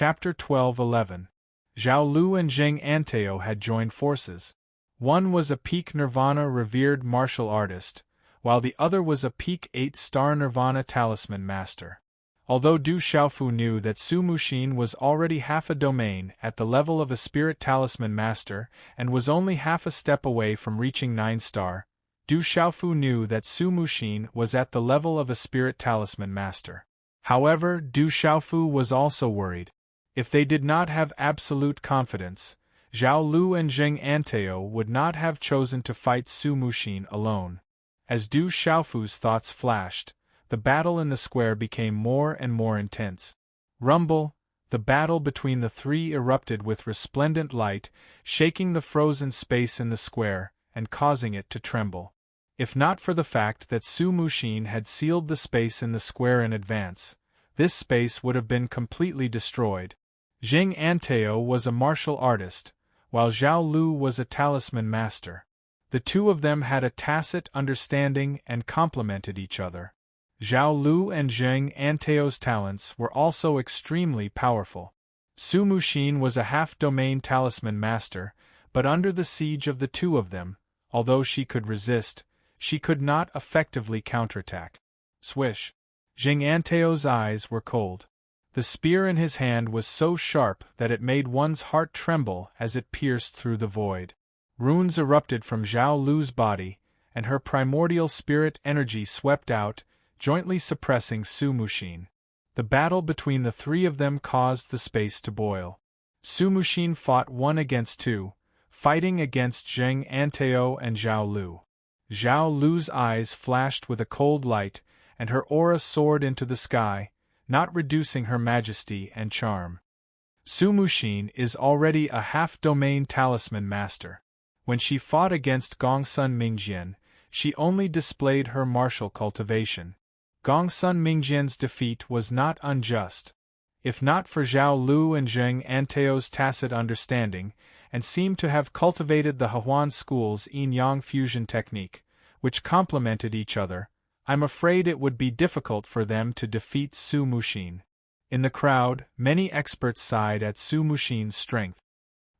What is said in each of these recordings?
Chapter 12:11. Zhao Lu and Zheng Anteo had joined forces. One was a peak Nirvana revered martial artist, while the other was a peak 8-star Nirvana talisman master. Although Du Xiaofu knew that Su Muxin was already half a domain at the level of a spirit talisman master and was only half a step away from reaching 9-star, Du Xiaofu knew that Su Muxin was at the level of a spirit talisman master. However, Du Xiaofu was also worried. If they did not have absolute confidence, Zhao Lu and Zheng Anteo would not have chosen to fight Su Muxin alone. As Du Xiaofu's thoughts flashed, the battle in the square became more and more intense. Rumble, the battle between the three erupted with resplendent light, shaking the frozen space in the square and causing it to tremble. If not for the fact that Su Muxin had sealed the space in the square in advance, this space would have been completely destroyed. Zheng Anteo was a martial artist, while Zhao Lu was a talisman master. The two of them had a tacit understanding and complemented each other. Zhao Lu and Zheng Anteo's talents were also extremely powerful. Su Muxin was a half-domain talisman master, but under the siege of the two of them, although she could resist, she could not effectively counterattack. Swish! Zheng Anteo's eyes were cold. The spear in his hand was so sharp that it made one's heart tremble as it pierced through the void. Runes erupted from Zhao Lu's body, and her primordial spirit energy swept out, jointly suppressing Su Muxin. The battle between the three of them caused the space to boil. Su Muxin fought 1 against 2, fighting against Zheng Anteo and Zhao Lu. Zhao Lu's eyes flashed with a cold light, and her aura soared into the sky, not reducing her majesty and charm. Su Muxin is already a half-domain talisman master. When she fought against Gongsun Mingjian, she only displayed her martial cultivation. Gongsun Mingjian's defeat was not unjust. If not for Zhao Lu and Zheng Anteo's tacit understanding, and seemed to have cultivated the Hehuan school's yin-yang fusion technique, which complemented each other, I'm afraid it would be difficult for them to defeat Su Muxin. In the crowd, many experts sighed at Su Muxin's strength.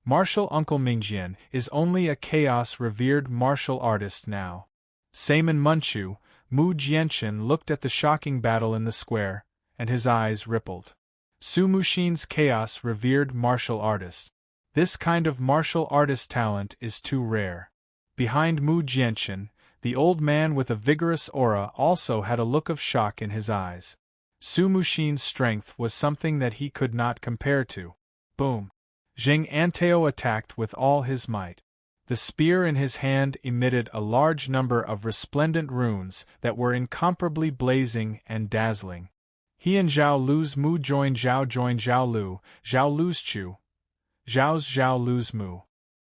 Martial Uncle Mingjian is only a chaos-revered martial artist now. Seiman Munchu, Mu Jianchen looked at the shocking battle in the square, and his eyes rippled. Su Muxin's chaos-revered martial artist. This kind of martial artist talent is too rare. Behind Mu Jianchen, the old man with a vigorous aura also had a look of shock in his eyes. Su Muxin's strength was something that he could not compare to. Boom! Zheng Anteo attacked with all his might. The spear in his hand emitted a large number of resplendent runes that were incomparably blazing and dazzling. He and Zhao Lu's Mu joined Zhao Lu, Zhao Lu's Chu, Zhao's Zhao Lu's Mu,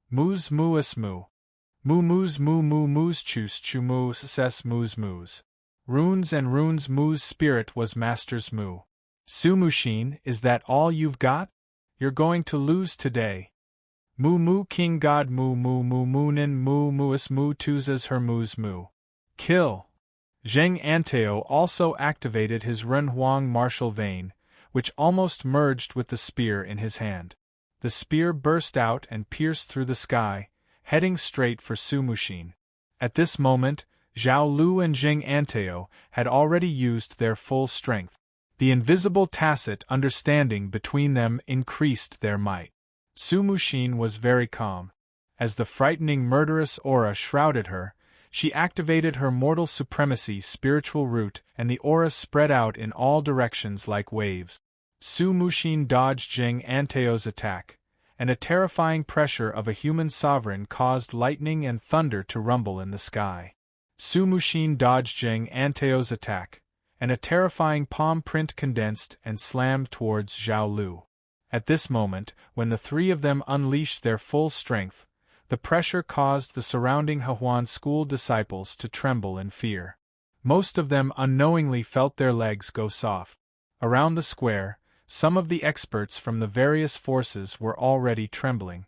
Mu's Mu's Mu, Mu Mu's Mu Mu's Chu's Chu Mu's Ses Mu's Mu's. Runes and runes Mu's spirit was Master's Mu. Su Muxin, is that all you've got? You're going to lose today. Mu King God Mu Moonin Mu Mu's Mu Tuzas her Mu's Mu. Kill! Zheng Anteo also activated his Renhuang martial vein, which almost merged with the spear in his hand. The spear burst out and pierced through the sky, heading straight for Su Muxin. At this moment, Zhao Lu and Zheng Anteo had already used their full strength. The invisible tacit understanding between them increased their might. Su Muxin was very calm. As the frightening murderous aura shrouded her, she activated her mortal supremacy spiritual root and the aura spread out in all directions like waves. Su Muxin dodged Zheng Anteo's attack, and a terrifying pressure of a human sovereign caused lightning and thunder to rumble in the sky. Su Muxin dodged Zheng Anteo's attack, and a terrifying palm print condensed and slammed towards Zhao Lu. At this moment, when the three of them unleashed their full strength, the pressure caused the surrounding Hehuan school disciples to tremble in fear. Most of them unknowingly felt their legs go soft. Around the square, some of the experts from the various forces were already trembling.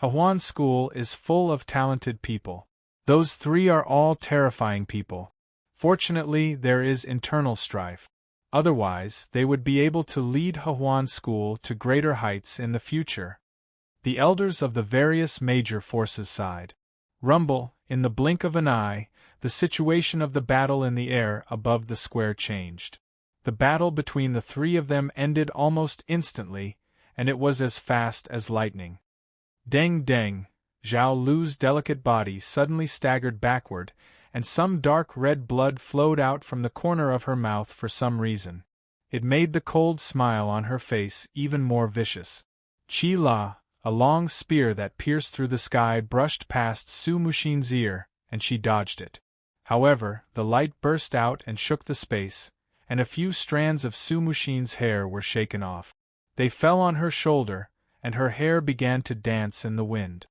Hehuan school is full of talented people. Those three are all terrifying people. Fortunately, there is internal strife. Otherwise, they would be able to lead Hehuan School to greater heights in the future. The elders of the various major forces sighed. Rumble, in the blink of an eye, the situation of the battle in the air above the square changed. The battle between the three of them ended almost instantly, and it was as fast as lightning. Deng deng, Zhao Lu's delicate body suddenly staggered backward, and some dark red blood flowed out from the corner of her mouth for some reason. It made the cold smile on her face even more vicious. Qi La, a long spear that pierced through the sky, brushed past Su Muxin's ear, and she dodged it. However, the light burst out and shook the space, and a few strands of Su Muxin's hair were shaken off. They fell on her shoulder, and her hair began to dance in the wind.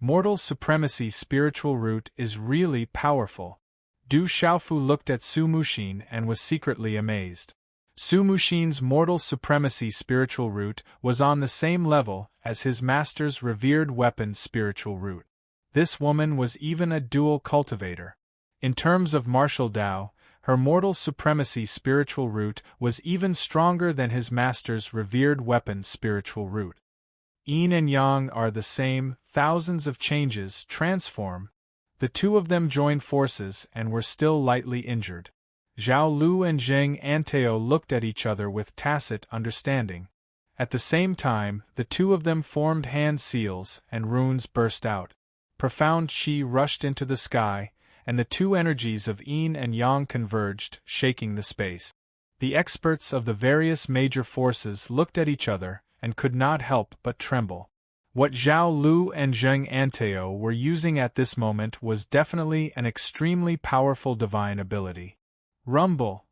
Mortal Supremacy Spiritual Root is really powerful. Du Xiaofu looked at Su Muxin and was secretly amazed. Su Muxin's Mortal Supremacy Spiritual Root was on the same level as his master's revered weapon Spiritual Root. This woman was even a dual cultivator. In terms of martial Dao, her Mortal Supremacy Spiritual Root was even stronger than his master's revered weapon Spiritual Root. Yin and Yang are the same, thousands of changes transform. The two of them joined forces and were still lightly injured. Zhao Lu and Zheng Anteo looked at each other with tacit understanding. At the same time, the two of them formed hand seals and runes burst out. Profound Qi rushed into the sky, and the two energies of Yin and Yang converged, shaking the space. The experts of the various major forces looked at each other and could not help but tremble. What Zhao Lu and Zheng Anteo were using at this moment was definitely an extremely powerful divine ability. Rumble!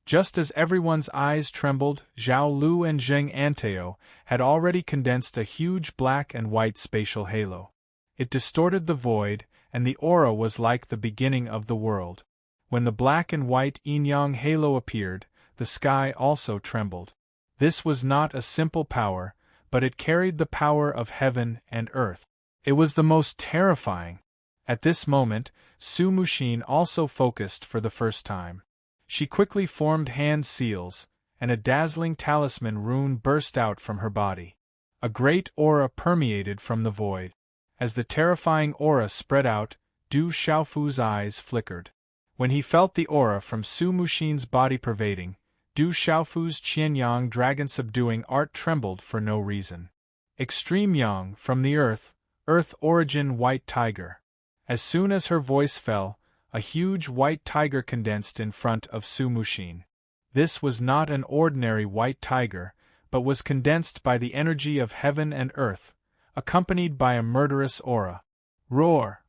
Just as everyone's eyes trembled, Zhao Lu and Zheng Anteo had already condensed a huge black and white spatial halo. It distorted the void, and the aura was like the beginning of the world. When the black and white yin-yang halo appeared, the sky also trembled. This was not a simple power, but it carried the power of heaven and earth. It was the most terrifying. At this moment, Su Muxin also focused for the first time. She quickly formed hand seals, and a dazzling talisman rune burst out from her body. A great aura permeated from the void. As the terrifying aura spread out, Du Xiaofu's eyes flickered. When he felt the aura from Su Muxin's body pervading, Du Xiaofu's Qianyang dragon subduing art trembled for no reason. Extreme Yang from the earth, earth origin white tiger. As soon as her voice fell, a huge white tiger condensed in front of Su Muxin. This was not an ordinary white tiger, but was condensed by the energy of heaven and earth, accompanied by a murderous aura. Roar!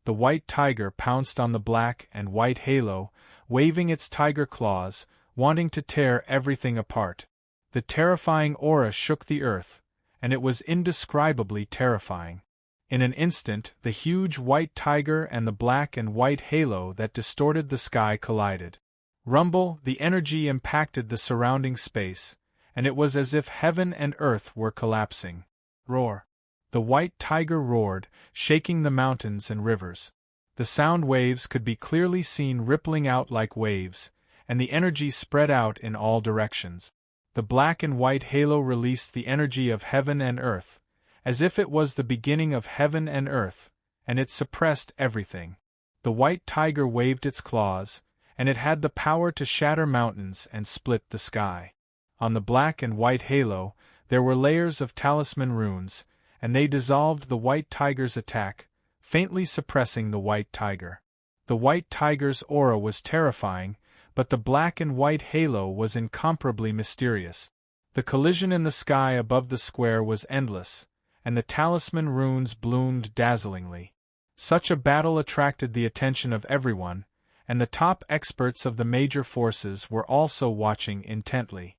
The white tiger pounced on the black and white halo, waving its tiger claws, wanting to tear everything apart. The terrifying aura shook the earth, and it was indescribably terrifying. In an instant, the huge white tiger and the black and white halo that distorted the sky collided. Rumble! The energy impacted the surrounding space, and it was as if heaven and earth were collapsing. Roar! The white tiger roared, shaking the mountains and rivers. The sound waves could be clearly seen rippling out like waves, and the energy spread out in all directions. The black and white halo released the energy of heaven and earth, as if it was the beginning of heaven and earth, and it suppressed everything. The white tiger waved its claws, and it had the power to shatter mountains and split the sky. On the black and white halo, there were layers of talisman runes, and they dissolved the white tiger's attack, faintly suppressing the white tiger. The white tiger's aura was terrifying, but the black and white halo was incomparably mysterious. The collision in the sky above the square was endless, and the talisman runes bloomed dazzlingly. Such a battle attracted the attention of everyone, and the top experts of the major forces were also watching intently.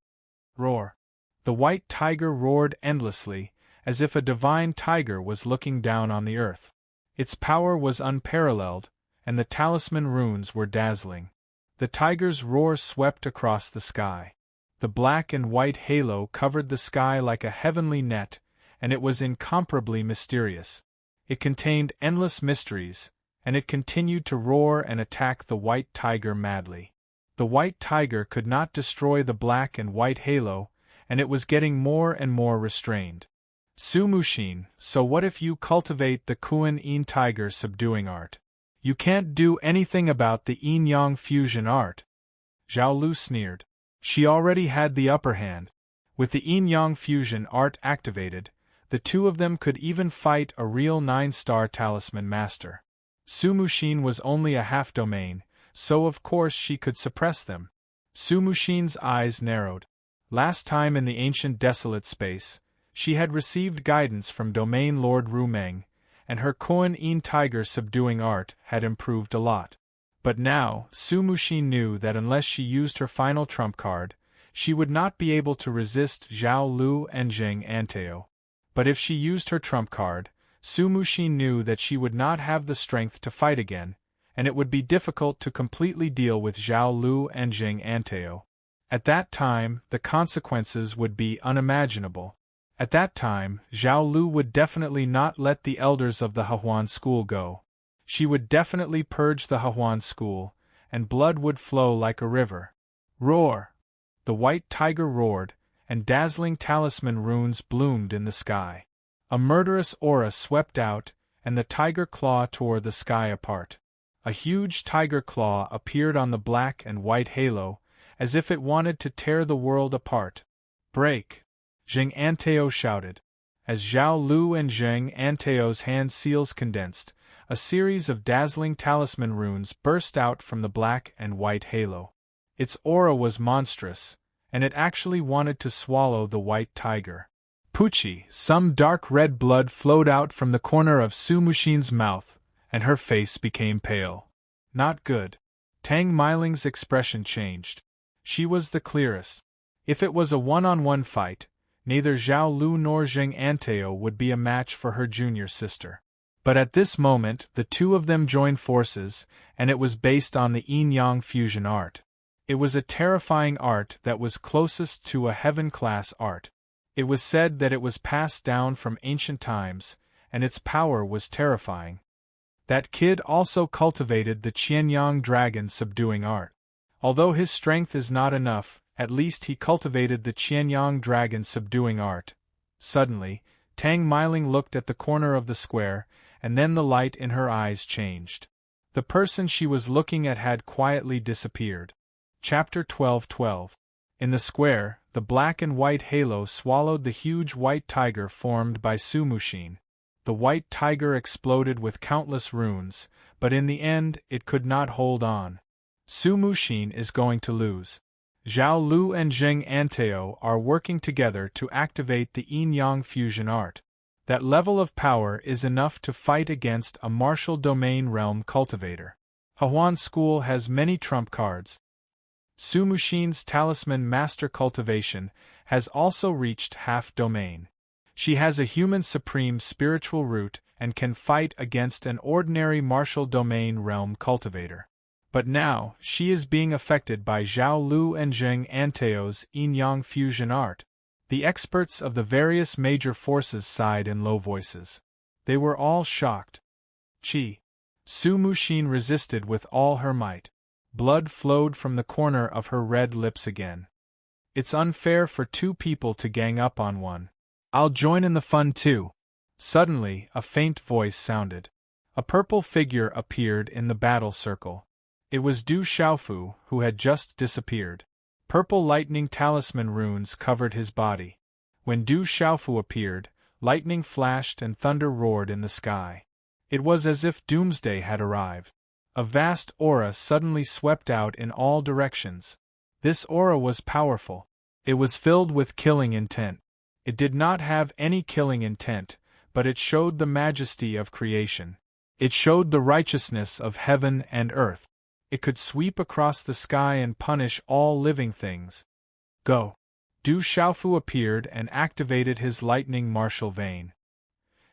Roar! The white tiger roared endlessly, as if a divine tiger was looking down on the earth. Its power was unparalleled, and the talisman runes were dazzling. The tiger's roar swept across the sky. The black and white halo covered the sky like a heavenly net, and it was incomparably mysterious. It contained endless mysteries, and it continued to roar and attack the white tiger madly. The white tiger could not destroy the black and white halo, and it was getting more and more restrained. Sumushin, so what if you cultivate the Kuan-in tiger subduing art? You can't do anything about the yin-yang fusion art. Zhao Lu sneered. She already had the upper hand. With the yin-yang fusion art activated, the two of them could even fight a real 9-star talisman master. Sumushin was only a half-domain, so of course she could suppress them. Sumushin's eyes narrowed. Last time in the ancient desolate space, she had received guidance from Domain Lord Rumeng, and her Kuan-in tiger subduing art had improved a lot. But now, Sumushin knew that unless she used her final trump card, she would not be able to resist Zhao Lu and Jing Anteo. But if she used her trump card, Sumushin knew that she would not have the strength to fight again, and it would be difficult to completely deal with Zhao Lu and Jing Anteo. At that time, the consequences would be unimaginable. At that time, Zhao Lu would definitely not let the elders of the Hehuan school go. She would definitely purge the Hehuan school, and blood would flow like a river. Roar! The white tiger roared, and dazzling talisman runes bloomed in the sky. A murderous aura swept out, and the tiger claw tore the sky apart. A huge tiger claw appeared on the black and white halo, as if it wanted to tear the world apart. Break! Jing Anteo shouted. As Zhao Lu and Jing Anteo's hand seals condensed, a series of dazzling talisman runes burst out from the black and white halo. Its aura was monstrous, and it actually wanted to swallow the white tiger. Pucci, some dark red blood flowed out from the corner of Sumushin's mouth, and her face became pale. Not good. Tang Miling's expression changed. She was the clearest. If it was a one-on-one fight, neither Zhao Lu nor Jing Anteo would be a match for her junior sister. But at this moment the two of them joined forces, and it was based on the yin-yang fusion art. It was a terrifying art that was closest to a heaven-class art. It was said that it was passed down from ancient times, and its power was terrifying. That kid also cultivated the Qianyang dragon subduing art. Although his strength is not enough, at least he cultivated the Qianyang dragon subduing art. Suddenly, Tang Miling looked at the corner of the square, and then the light in her eyes changed. The person she was looking at had quietly disappeared. Chapter 12:12. In the square, the black and white halo swallowed the huge white tiger formed by Sumushin. The white tiger exploded with countless runes, but in the end it could not hold on. Sumushin is going to lose. Zhao Lu and Jing Anteo are working together to activate the yin-yang fusion art. That level of power is enough to fight against a martial domain realm cultivator. Hehuan School has many trump cards. Sumushin's talisman master cultivation has also reached half-domain. She has a human supreme spiritual root and can fight against an ordinary martial domain realm cultivator. But now, she is being affected by Zhao Lu and Jing Anteo's yin-yang fusion art. The experts of the various major forces sighed in low voices. They were all shocked. Qi. Sumushin resisted with all her might. Blood flowed from the corner of her red lips again. It's unfair for two people to gang up on one. I'll join in the fun too. Suddenly, a faint voice sounded. A purple figure appeared in the battle circle. It was Du Xiaofu, who had just disappeared. Purple lightning talisman runes covered his body. When Du Xiaofu appeared, lightning flashed and thunder roared in the sky. It was as if doomsday had arrived. A vast aura suddenly swept out in all directions. This aura was powerful. It was filled with killing intent. It did not have any killing intent, but it showed the majesty of creation. It showed the righteousness of heaven and earth. It could sweep across the sky and punish all living things. Go! Du Xiaofu appeared and activated his lightning martial vein.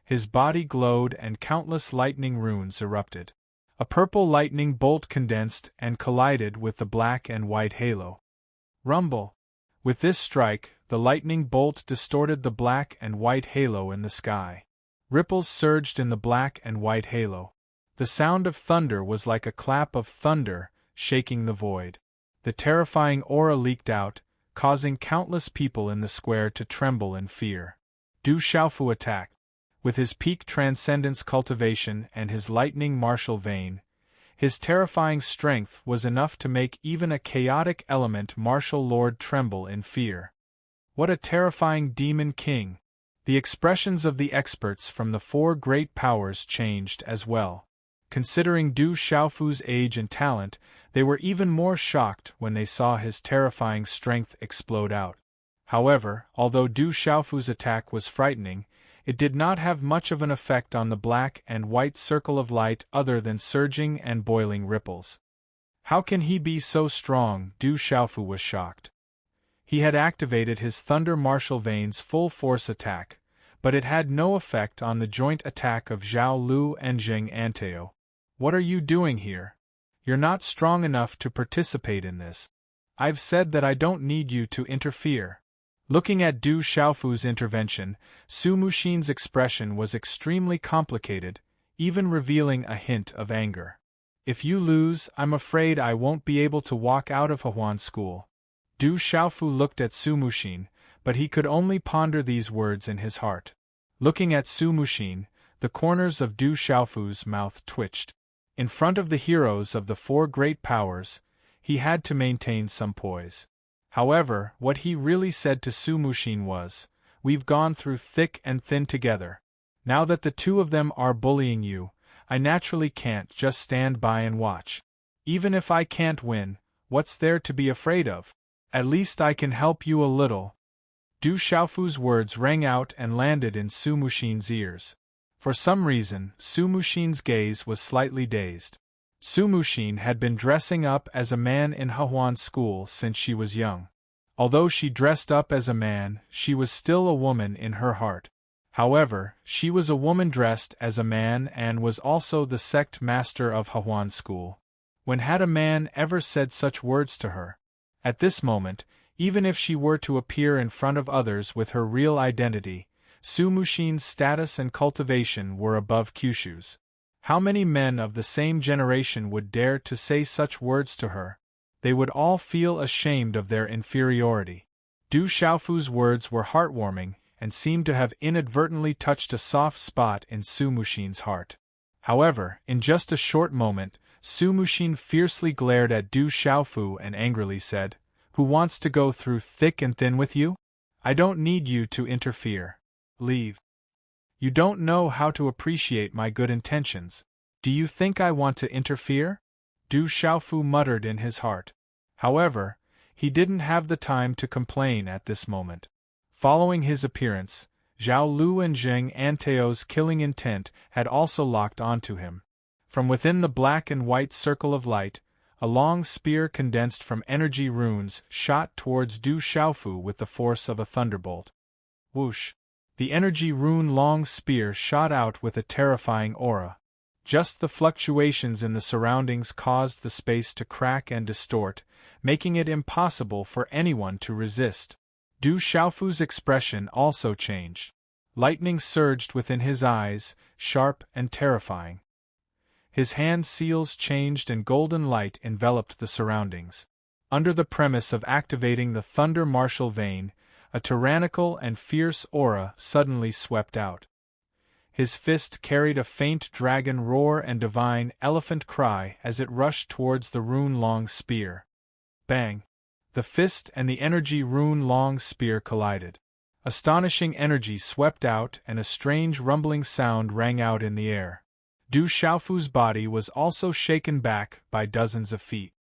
His body glowed and countless lightning runes erupted. A purple lightning bolt condensed and collided with the black and white halo. Rumble! With this strike, the lightning bolt distorted the black and white halo in the sky. Ripples surged in the black and white halo. The sound of thunder was like a clap of thunder, shaking the void. The terrifying aura leaked out, causing countless people in the square to tremble in fear. Du Xiaofu attacked. With his peak transcendence cultivation and his lightning martial vein, his terrifying strength was enough to make even a chaotic element martial lord tremble in fear. What a terrifying demon king! The expressions of the experts from the four great powers changed as well. Considering Du Xiaofu's age and talent, they were even more shocked when they saw his terrifying strength explode out. However, although Du Xiaofu's attack was frightening, it did not have much of an effect on the black and white circle of light other than surging and boiling ripples. How can he be so strong? Du Xiaofu was shocked. He had activated his Thunder Martial Vein's full-force attack, but it had no effect on the joint attack of Zhao Lu and Jing Anteo. What are you doing here? You're not strong enough to participate in this. I've said that I don't need you to interfere. Looking at Du Xiaofu's intervention, Su Muxin's expression was extremely complicated, even revealing a hint of anger. If you lose, I'm afraid I won't be able to walk out of Hehuan School. Du Xiaofu looked at Su Muxin, but he could only ponder these words in his heart. Looking at Su Muxin, the corners of Du Xiaofu's mouth twitched. In front of the heroes of the four great powers, he had to maintain some poise. However, what he really said to Su Muxin was, "We've gone through thick and thin together. Now that the two of them are bullying you, I naturally can't just stand by and watch. Even if I can't win, what's there to be afraid of? At least I can help you a little." Du Xiaofu's words rang out and landed in Su Muxin's ears. For some reason, Su Muxin's gaze was slightly dazed. Su Muxin had been dressing up as a man in Hehuan School since she was young. Although she dressed up as a man, she was still a woman in her heart. However, she was a woman dressed as a man and was also the sect master of Hehuan School. When had a man ever said such words to her? At this moment, even if she were to appear in front of others with her real identity, Su Muxin's status and cultivation were above Kyushu's. How many men of the same generation would dare to say such words to her? They would all feel ashamed of their inferiority. Du Xiaofu's words were heartwarming and seemed to have inadvertently touched a soft spot in Su Muxin's heart. However, in just a short moment, Su Muxin fiercely glared at Du Xiaofu and angrily said, "Who wants to go through thick and thin with you? I don't need you to interfere. Leave. You don't know how to appreciate my good intentions. Do you think I want to interfere?" Du Xiaofu muttered in his heart. However, he didn't have the time to complain at this moment. Following his appearance, Zhao Lu and Jing Anteo's killing intent had also locked onto him. From within the black and white circle of light, a long spear condensed from energy runes shot towards Du Xiaofu with the force of a thunderbolt. Whoosh! The energy rune long spear shot out with a terrifying aura. Just the fluctuations in the surroundings caused the space to crack and distort, making it impossible for anyone to resist. Du Xiaofu's expression also changed. Lightning surged within his eyes, sharp and terrifying. His hand seals changed and golden light enveloped the surroundings. Under the premise of activating the Thunder Martial Vein, a tyrannical and fierce aura suddenly swept out. His fist carried a faint dragon roar and divine elephant cry as it rushed towards the rune-long spear. Bang! The fist and the energy rune-long spear collided. Astonishing energy swept out and a strange rumbling sound rang out in the air. Du Xiaofu's body was also shaken back by dozens of feet.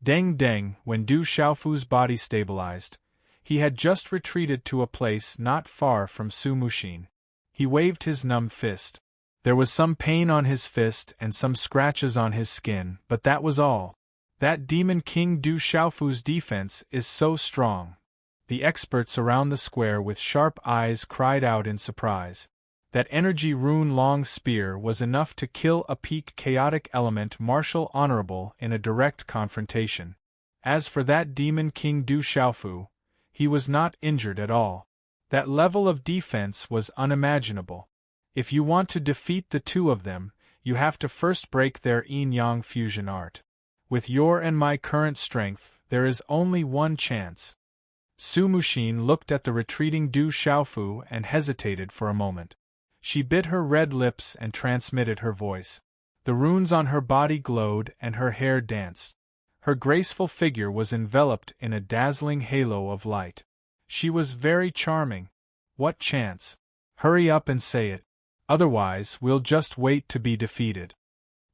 Deng deng, when Du Xiaofu's body stabilized, he had just retreated to a place not far from Su Muxin. He waved his numb fist. There was some pain on his fist and some scratches on his skin, but that was all. That demon king Du Xiaofu's defense is so strong. The experts around the square with sharp eyes cried out in surprise. That energy rune-long spear was enough to kill a peak chaotic element martial honorable in a direct confrontation. As for that demon king Du Xiaofu, he was not injured at all. That level of defense was unimaginable. If you want to defeat the two of them, you have to first break their yin-yang fusion art. With your and my current strength, There is only one chance. Su Muxin looked at the retreating Du Xiaofu and hesitated for a moment. She bit her red lips and transmitted her voice. The runes on her body glowed and her hair danced. Her graceful figure was enveloped in a dazzling halo of light. She was very charming. What chance? Hurry up and say it. Otherwise, we'll just wait to be defeated.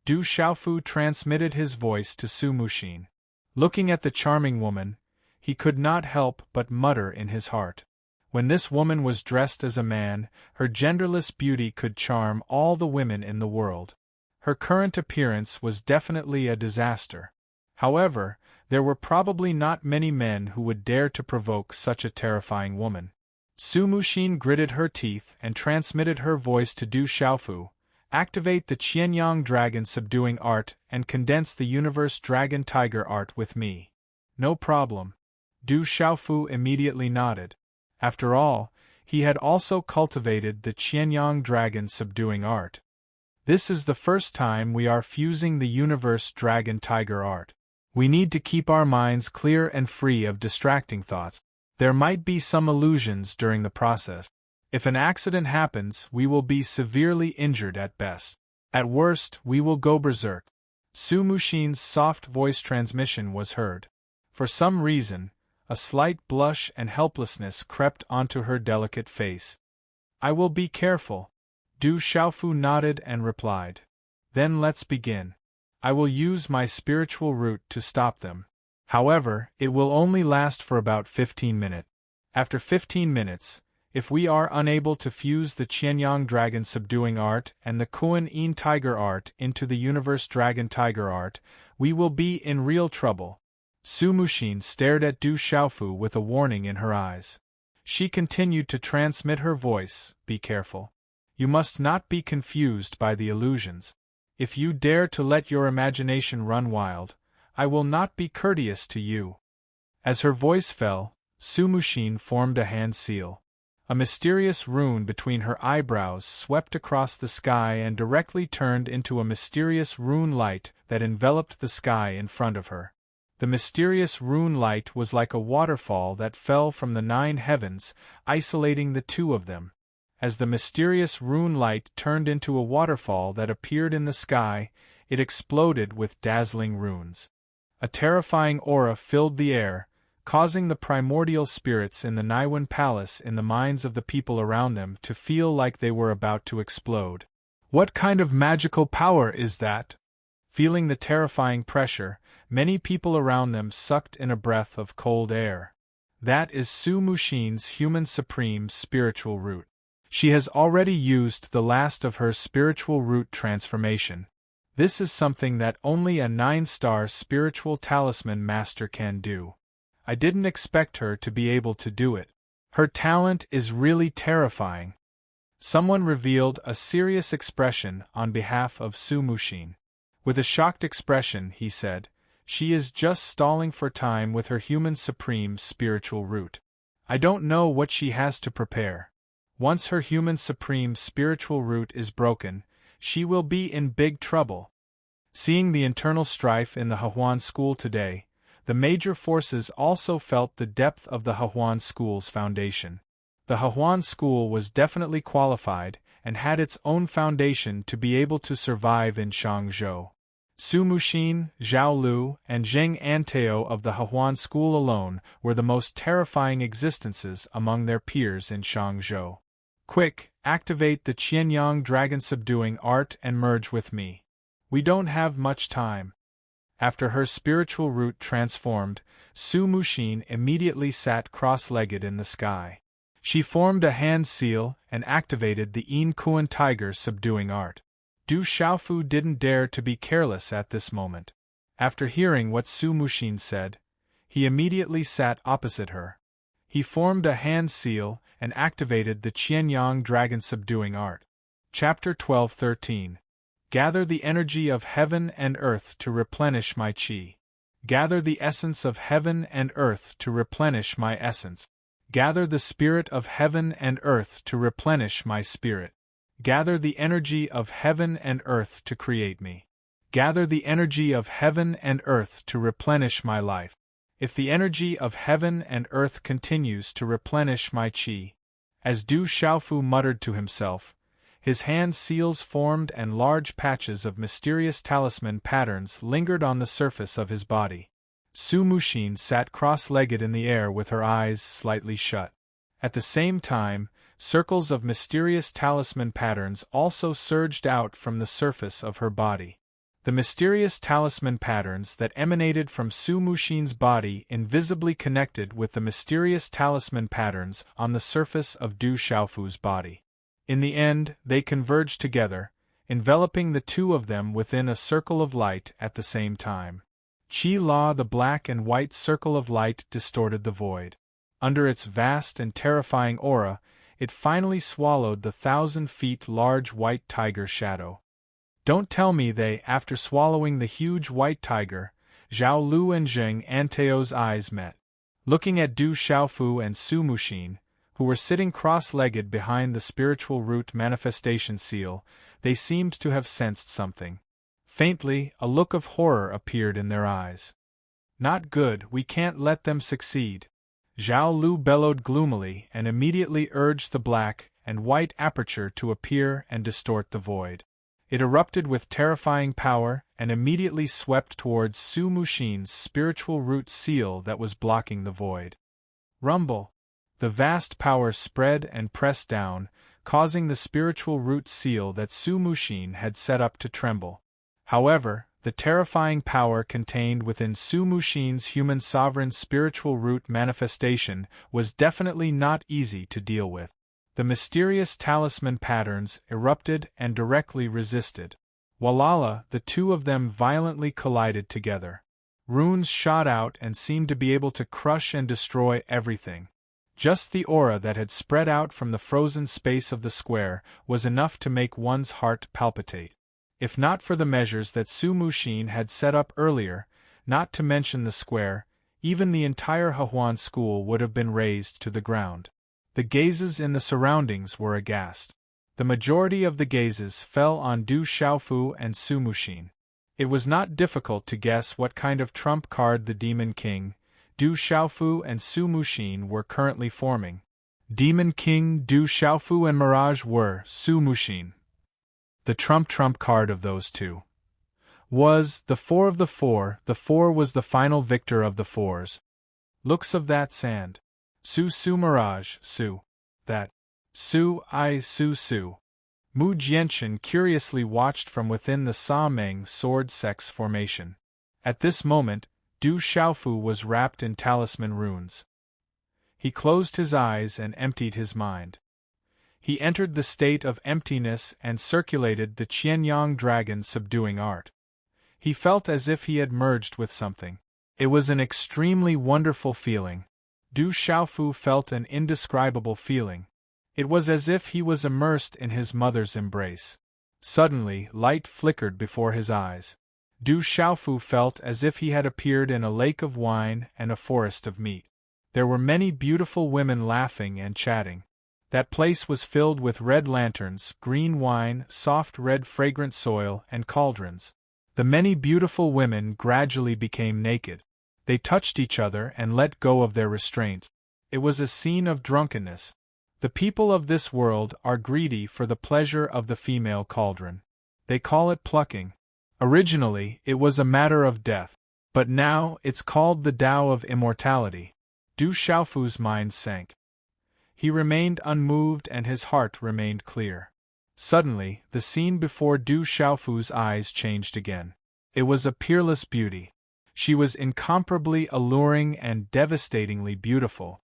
Du Xiaofu transmitted his voice to Su Muxin. Looking at the charming woman, he could not help but mutter in his heart. When this woman was dressed as a man, her genderless beauty could charm all the women in the world. Her current appearance was definitely a disaster. However, there were probably not many men who would dare to provoke such a terrifying woman. Su Muxin gritted her teeth and transmitted her voice to Du Xiaofu. Activate the Qianyang Dragon Subduing Art and condense the Universe Dragon Tiger Art with me. No problem. Du Xiaofu immediately nodded. After all, he had also cultivated the Qianyang Dragon Subduing Art. This is the first time we are fusing the Universe Dragon Tiger Art. We need to keep our minds clear and free of distracting thoughts. There might be some illusions during the process. If an accident happens, we will be severely injured at best. At worst, we will go berserk. Su Muxin's soft voice transmission was heard. For some reason, a slight blush and helplessness crept onto her delicate face. I will be careful. Du Xiaofu nodded and replied. Then let's begin. I will use my spiritual root to stop them. However, it will only last for about 15 minutes. After 15 minutes, if we are unable to fuse the Qianyang Dragon Subduing Art and the Kuan-Yin Tiger Art into the Universe Dragon Tiger Art, we will be in real trouble. Su Muxin stared at Du Xiaofu with a warning in her eyes. She continued to transmit her voice, be careful. You must not be confused by the illusions. If you dare to let your imagination run wild, I will not be courteous to you. As her voice fell, Su Muxin formed a hand seal. A mysterious rune between her eyebrows swept across the sky and directly turned into a mysterious rune light that enveloped the sky in front of her. The mysterious rune light was like a waterfall that fell from the 9 heavens, isolating the 2 of them. As the mysterious rune light turned into a waterfall that appeared in the sky, it exploded with dazzling runes. A terrifying aura filled the air, causing the primordial spirits in the Naiwan Palace in the minds of the people around them to feel like they were about to explode. What kind of magical power is that? Feeling the terrifying pressure, many people around them sucked in a breath of cold air. That is Su Muxin's human supreme spiritual root. She has already used the last of her spiritual root transformation. This is something that only a 9-star spiritual talisman master can do. I didn't expect her to be able to do it. Her talent is really terrifying. Someone revealed a serious expression on behalf of Su Muxin. With a shocked expression, he said, "She is just stalling for time with her human supreme spiritual root. I don't know what she has to prepare. Once her human supreme spiritual root is broken, she will be in big trouble." Seeing the internal strife in the Hehuan school today, the major forces also felt the depth of the Hehuan school's foundation. The Hehuan school was definitely qualified and had its own foundation to be able to survive in Shangzhou. Su Muxin, Zhao Lu, and Zheng Anteo of the Hehuan school alone were the most terrifying existences among their peers in Shangzhou. Quick, activate the Qianyang Dragon Subduing Art and merge with me. We don't have much time. After her spiritual root transformed, Su Muxin immediately sat cross-legged in the sky. She formed a hand seal and activated the Yin Kuan Tiger Subduing Art. Du Xiaofu didn't dare to be careless at this moment. After hearing what Su Muxin said, he immediately sat opposite her. He formed a hand seal and activated the Qianyang Dragon Subduing Art. Chapter 12-13. Gather the energy of heaven and earth to replenish my qi. Gather the essence of heaven and earth to replenish my essence. Gather the spirit of heaven and earth to replenish my spirit. Gather the energy of heaven and earth to create me. Gather the energy of heaven and earth to replenish my life. If the energy of heaven and earth continues to replenish my qi. As Du Xiaofu muttered to himself, his hand seals formed and large patches of mysterious talisman patterns lingered on the surface of his body. Su Muxin sat cross-legged in the air with her eyes slightly shut. At the same time, circles of mysterious talisman patterns also surged out from the surface of her body. The mysterious talisman patterns that emanated from Su Muxin's body invisibly connected with the mysterious talisman patterns on the surface of Du Xiaofu's body. In the end, they converged together, enveloping the two of them within a circle of light at the same time. Qi La, the black and white circle of light, distorted the void. Under its vast and terrifying aura, it finally swallowed the 1,000 feet large white tiger shadow. Don't tell me they, after swallowing the huge white tiger, Zhao Lu and Zheng Anteo's eyes met. Looking at Du Xiaofu and Su Muxin, who were sitting cross-legged behind the spiritual root manifestation seal, they seemed to have sensed something. Faintly, a look of horror appeared in their eyes. Not good, we can't let them succeed. Zhao Lu bellowed gloomily and immediately urged the black and white aperture to appear and distort the void. It erupted with terrifying power and immediately swept towards Su Muxin's spiritual root seal that was blocking the void. Rumble! The vast power spread and pressed down, causing the spiritual root seal that Su Muxin had set up to tremble. However, the terrifying power contained within Su Muxin's human sovereign spiritual root manifestation was definitely not easy to deal with. The mysterious talisman patterns erupted and directly resisted. Walala, the two of them violently collided together. Runes shot out and seemed to be able to crush and destroy everything. Just the aura that had spread out from the frozen space of the square was enough to make one's heart palpitate. If not for the measures that Su Muxin had set up earlier, not to mention the square, even the entire Hehuan school would have been razed to the ground. The gazes in the surroundings were aghast. The majority of the gazes fell on Du Xiaofu and Su Muxin. It was not difficult to guess what kind of trump card the Demon King, Du Xiaofu and Su Muxin were currently forming. Demon King Du Xiaofu and Mirage were Su Muxin. The trump card of those two was the 4 of the 4. The 4 was the final victor of the 4s. Looks of that sand. Su Mirage, Su. That. Su. Mu Jianchen curiously watched from within the Sa Meng sword sex formation. At this moment, Du Xiaofu was wrapped in talisman runes. He closed his eyes and emptied his mind. He entered the state of emptiness and circulated the Qianyang dragon subduing art. He felt as if he had merged with something. It was an extremely wonderful feeling. Du Xiaofu felt an indescribable feeling. It was as if he was immersed in his mother's embrace. Suddenly, light flickered before his eyes. Du Xiaofu felt as if he had appeared in a lake of wine and a forest of meat. There were many beautiful women laughing and chatting. That place was filled with red lanterns, green wine, soft red fragrant soil, and cauldrons. The many beautiful women gradually became naked. They touched each other and let go of their restraints. It was a scene of drunkenness. The people of this world are greedy for the pleasure of the female cauldron. They call it plucking. Originally, it was a matter of death. But now, it's called the Tao of immortality. Du Xiaofu's mind sank. He remained unmoved and his heart remained clear. Suddenly, the scene before Du Xiaofu's eyes changed again. It was a peerless beauty. She was incomparably alluring and devastatingly beautiful.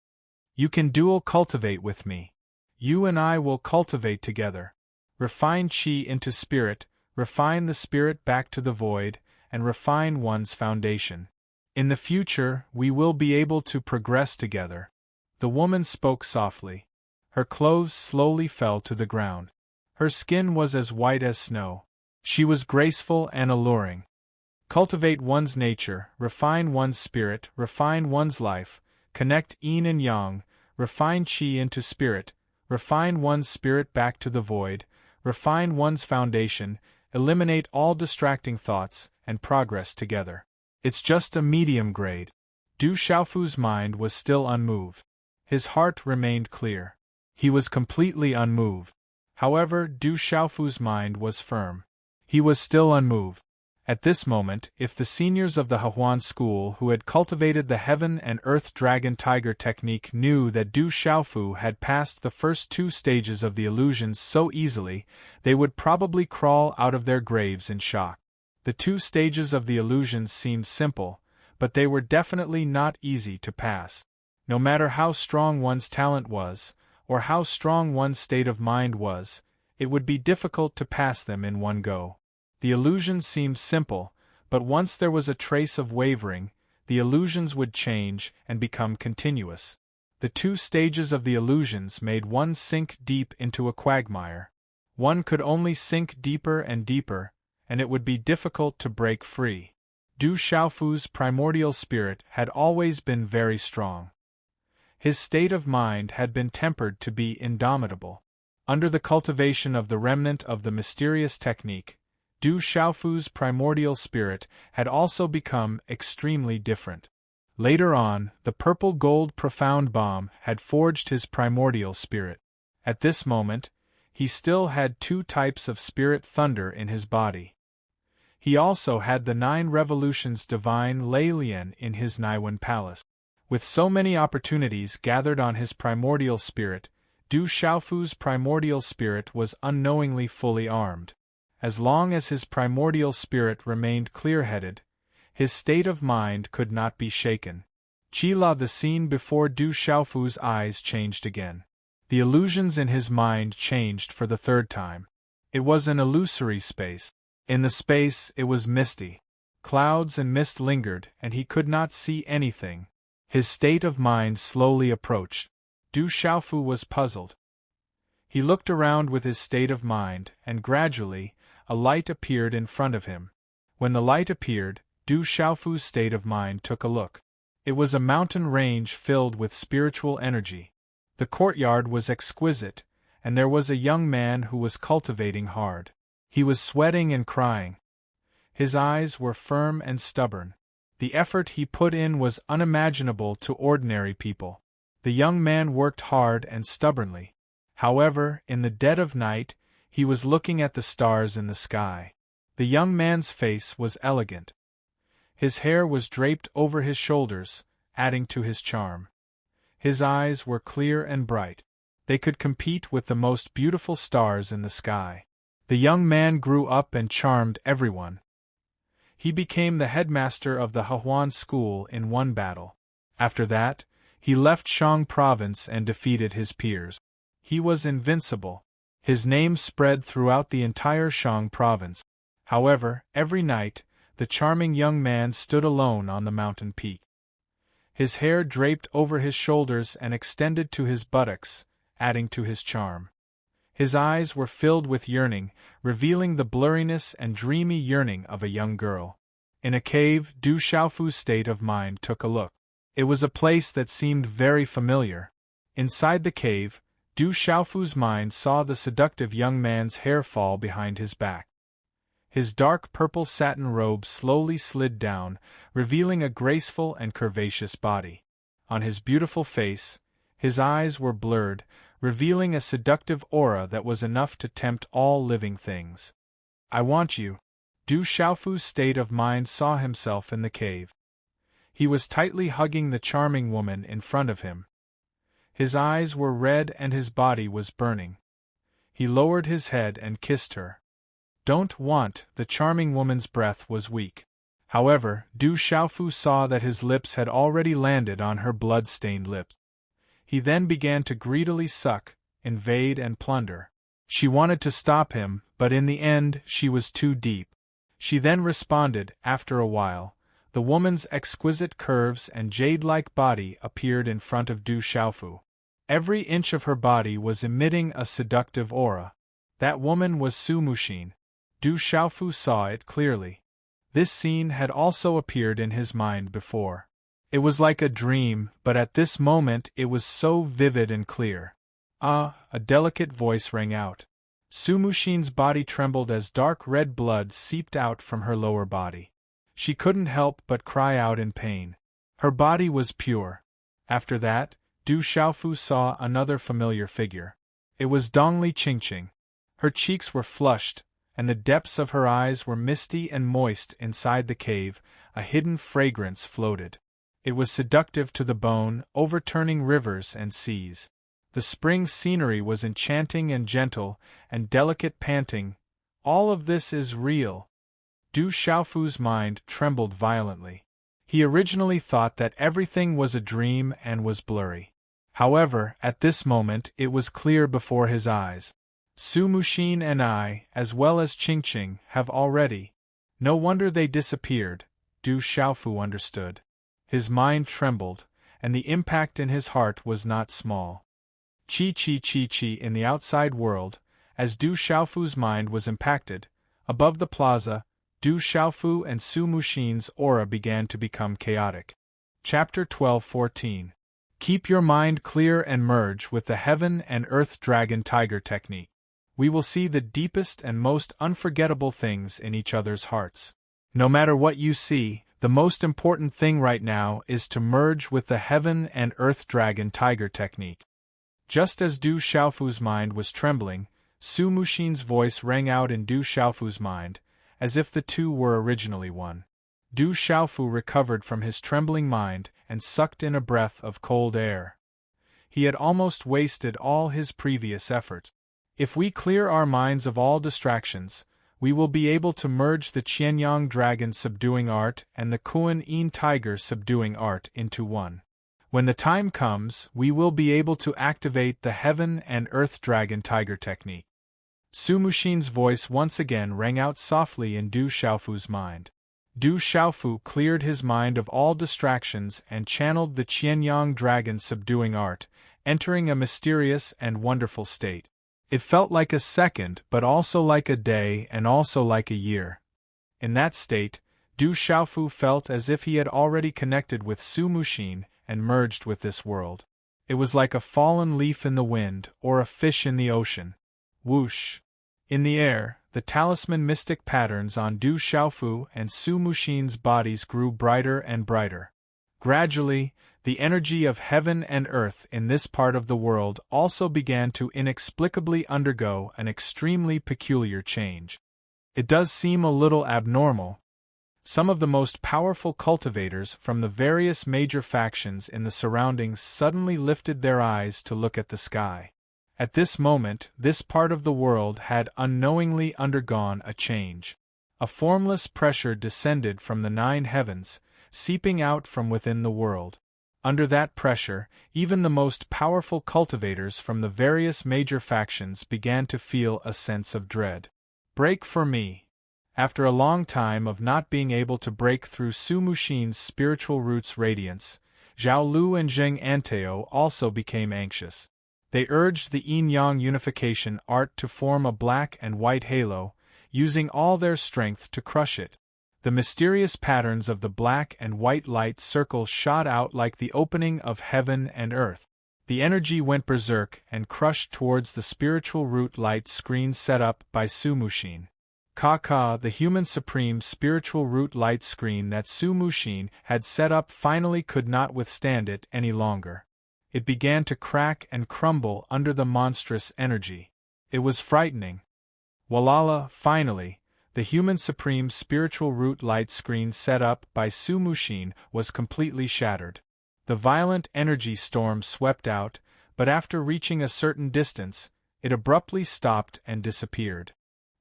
You can dual cultivate with me. You and I will cultivate together. Refine qi into spirit, refine the spirit back to the void, and refine one's foundation. In the future, we will be able to progress together. The woman spoke softly. Her clothes slowly fell to the ground. Her skin was as white as snow. She was graceful and alluring. Cultivate one's nature, refine one's spirit, refine one's life, connect yin and yang, refine qi into spirit, refine one's spirit back to the void, refine one's foundation, eliminate all distracting thoughts, and progress together. It's just a medium grade. Du Xiaofu's mind was still unmoved. His heart remained clear. He was completely unmoved. However, Du Xiaofu's mind was firm. He was still unmoved. At this moment, if the seniors of the Hehuan school who had cultivated the Heaven and Earth Dragon Tiger technique knew that Du Xiaofu had passed the first 2 stages of the illusions so easily, they would probably crawl out of their graves in shock. The 2 stages of the illusions seemed simple, but they were definitely not easy to pass. No matter how strong one's talent was, or how strong one's state of mind was, it would be difficult to pass them in one go. The illusions seemed simple, but once there was a trace of wavering, the illusions would change and become continuous. The 2 stages of the illusions made one sink deep into a quagmire. One could only sink deeper and deeper, and it would be difficult to break free. Du Xiaofu's primordial spirit had always been very strong. His state of mind had been tempered to be indomitable. Under the cultivation of the remnant of the mysterious technique, Du Xiaofu's primordial spirit had also become extremely different. Later on, the purple-gold profound bomb had forged his primordial spirit. At this moment, he still had 2 types of spirit thunder in his body. He also had the 9 revolutions divine Lei Lian in his Naiwen palace. With so many opportunities gathered on his primordial spirit, Du Xiaofu's primordial spirit was unknowingly fully armed. As long as his primordial spirit remained clear-headed, his state of mind could not be shaken. Qila, the scene before Du Xiaofu's eyes changed again. The illusions in his mind changed for the 3rd time. It was an illusory space. In the space, it was misty. Clouds and mist lingered, and he could not see anything. His state of mind slowly approached. Du Xiaofu was puzzled. He looked around with his state of mind, and gradually, a light appeared in front of him. When the light appeared, Du Xiaofu's state of mind took a look. It was a mountain range filled with spiritual energy. The courtyard was exquisite, and there was a young man who was cultivating hard. He was sweating and crying. His eyes were firm and stubborn. The effort he put in was unimaginable to ordinary people. The young man worked hard and stubbornly. However, in the dead of night, he was looking at the stars in the sky. The young man's face was elegant. His hair was draped over his shoulders, adding to his charm. His eyes were clear and bright. They could compete with the most beautiful stars in the sky. The young man grew up and charmed everyone. He became the headmaster of the Hehuan school in one battle. After that, he left Shang province and defeated his peers. He was invincible. His name spread throughout the entire Shang province. However, every night, the charming young man stood alone on the mountain peak. His hair draped over his shoulders and extended to his buttocks, adding to his charm. His eyes were filled with yearning, revealing the blurriness and dreamy yearning of a young girl. In a cave, Du Xiaofu's state of mind took a look. It was a place that seemed very familiar. Inside the cave, Du Xiaofu's mind saw the seductive young man's hair fall behind his back. His dark purple satin robe slowly slid down, revealing a graceful and curvaceous body. On his beautiful face, his eyes were blurred, revealing a seductive aura that was enough to tempt all living things. "I want you." Du Xiaofu's state of mind saw himself in the cave. He was tightly hugging the charming woman in front of him. His eyes were red and his body was burning. He lowered his head and kissed her. "Don't want," the charming woman's breath was weak. However, Du Xiaofu saw that his lips had already landed on her blood-stained lips. He then began to greedily suck, invade and plunder. She wanted to stop him, but in the end she was too deep. She then responded. After a while, the woman's exquisite curves and jade-like body appeared in front of Du Xiaofu. Every inch of her body was emitting a seductive aura. That woman was Su Muxin. Du Xiaofu saw it clearly. This scene had also appeared in his mind before. It was like a dream, but at this moment it was so vivid and clear. "Ah!" a delicate voice rang out. Su Muxin's body trembled as dark red blood seeped out from her lower body. She couldn't help but cry out in pain. Her body was pure. After that, Du Xiaofu saw another familiar figure. It was Dongli Qingqing. Her cheeks were flushed, and the depths of her eyes were misty and moist. Inside the cave, a hidden fragrance floated. It was seductive to the bone, overturning rivers and seas. The spring scenery was enchanting and gentle, and delicate panting. All of this is real. Du Xiaofu's mind trembled violently. He originally thought that everything was a dream and was blurry. However, at this moment it was clear before his eyes. Su Muxin and I, as well as Qingqing, have already. No wonder they disappeared, Du Xiaofu understood. His mind trembled, and the impact in his heart was not small. Chi in the outside world, as Du Xiaofu's mind was impacted, above the plaza, Du Xiaofu and Su Muxin's aura began to become chaotic. Chapter 12:14. Keep your mind clear and merge with the Heaven and Earth Dragon Tiger technique. We will see the deepest and most unforgettable things in each other's hearts. No matter what you see, the most important thing right now is to merge with the Heaven and Earth Dragon Tiger technique. Just as Du Xiaofu's mind was trembling, Su Muxin's voice rang out in Du Xiaofu's mind, as if the two were originally one. Du Xiaofu recovered from his trembling mind and sucked in a breath of cold air. He had almost wasted all his previous efforts. If we clear our minds of all distractions, we will be able to merge the Qianyang Dragon subduing art and the Kuan Yin Tiger subduing art into one. When the time comes, we will be able to activate the Heaven and Earth Dragon Tiger technique. Su Muxin's voice once again rang out softly in Du Xiaofu's mind. Du Xiaofu cleared his mind of all distractions and channeled the Qianyang Dragon subduing art, entering a mysterious and wonderful state. It felt like a second, but also like a day and also like a year. In that state, Du Xiaofu felt as if he had already connected with Su Muxin and merged with this world. It was like a fallen leaf in the wind or a fish in the ocean. Whoosh! In the air, the talisman mystic patterns on Du Xiaofu and Su Muxin's bodies grew brighter and brighter. Gradually, the energy of heaven and earth in this part of the world also began to inexplicably undergo an extremely peculiar change. It does seem a little abnormal. Some of the most powerful cultivators from the various major factions in the surroundings suddenly lifted their eyes to look at the sky. At this moment, this part of the world had unknowingly undergone a change. A formless pressure descended from the 9 heavens, seeping out from within the world. Under that pressure, even the most powerful cultivators from the various major factions began to feel a sense of dread. Break for me. After a long time of not being able to break through Su Muxin's spiritual roots radiance, Zhao Lu and Zheng Anteo also became anxious. They urged the yin-yang unification art to form a black and white halo, using all their strength to crush it. The mysterious patterns of the black and white light circle shot out like the opening of heaven and earth. The energy went berserk and crushed towards the spiritual root light screen set up by Su Muxin. The human supreme spiritual root light screen that Su Muxin had set up finally could not withstand it any longer. It began to crack and crumble under the monstrous energy. It was frightening. Walala, finally, the human supreme spiritual root light screen set up by Su Muxin was completely shattered. The violent energy storm swept out, but after reaching a certain distance, it abruptly stopped and disappeared.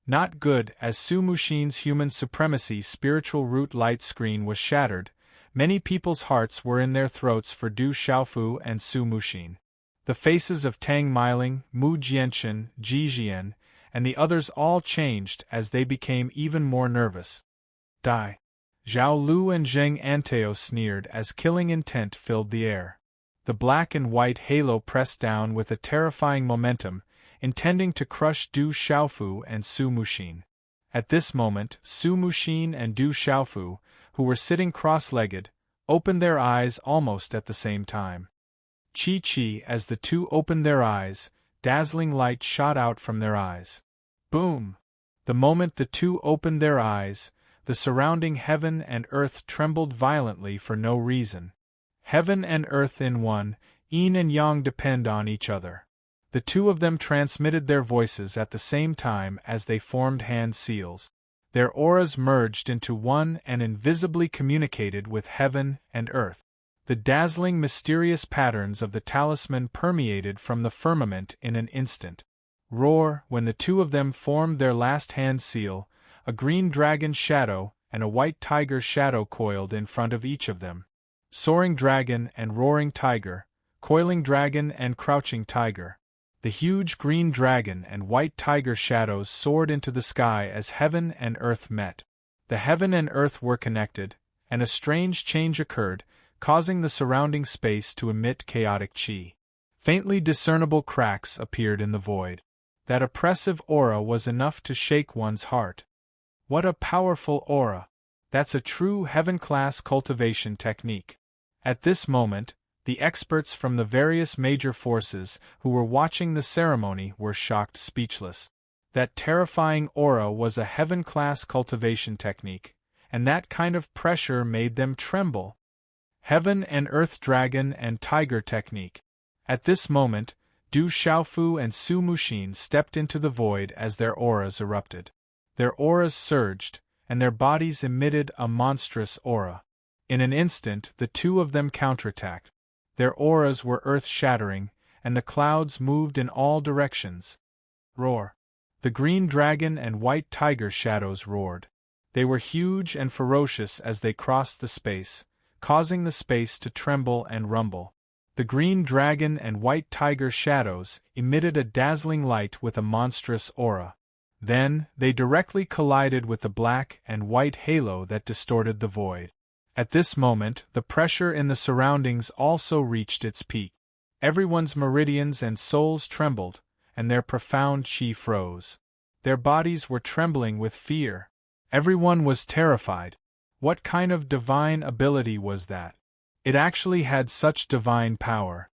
Not good. As Su Muxin's human supremacy spiritual root light screen was shattered, many people's hearts were in their throats for Du Xiaofu and Su Muxin. The faces of Tang Meiling, Mu Jianchen, Ji Jian, and the others all changed as they became even more nervous. Die. Zhao Lu and Zheng Anteo sneered as killing intent filled the air. The black and white halo pressed down with a terrifying momentum, intending to crush Du Xiaofu and Su Muxin. At this moment, Su Muxin and Du Xiaofu, who were sitting cross-legged, opened their eyes almost at the same time. Chi, as the two opened their eyes, dazzling light shot out from their eyes. Boom! The moment the two opened their eyes, the surrounding heaven and earth trembled violently for no reason. Heaven and earth in one, yin and yang depend on each other. The two of them transmitted their voices at the same time as they formed hand seals. Their auras merged into one and invisibly communicated with heaven and earth. The dazzling, mysterious patterns of the talisman permeated from the firmament in an instant. Roar! When the two of them formed their last hand seal, a green dragon shadow and a white tiger shadow coiled in front of each of them. Soaring dragon and roaring tiger, coiling dragon and crouching tiger. The huge green dragon and white tiger shadows soared into the sky as heaven and earth met. The heaven and earth were connected, and a strange change occurred, causing the surrounding space to emit chaotic chi. Faintly discernible cracks appeared in the void. That oppressive aura was enough to shake one's heart. What a powerful aura! That's a true heaven-class cultivation technique. At this moment, the experts from the various major forces who were watching the ceremony were shocked speechless. That terrifying aura was a heaven-class cultivation technique, and that kind of pressure made them tremble. Heaven and Earth Dragon and Tiger Technique. At this moment, Du Xiaofu and Su Muxin stepped into the void as their auras erupted. Their auras surged, and their bodies emitted a monstrous aura. In an instant, the two of them counterattacked. Their auras were earth-shattering, and the clouds moved in all directions. Roar! The green dragon and white tiger shadows roared. They were huge and ferocious as they crossed the space, causing the space to tremble and rumble. The green dragon and white tiger shadows emitted a dazzling light with a monstrous aura. Then, they directly collided with the black and white halo that distorted the void. At this moment, the pressure in the surroundings also reached its peak. Everyone's meridians and souls trembled, and their profound chi froze. Their bodies were trembling with fear. Everyone was terrified. What kind of divine ability was that? It actually had such divine power.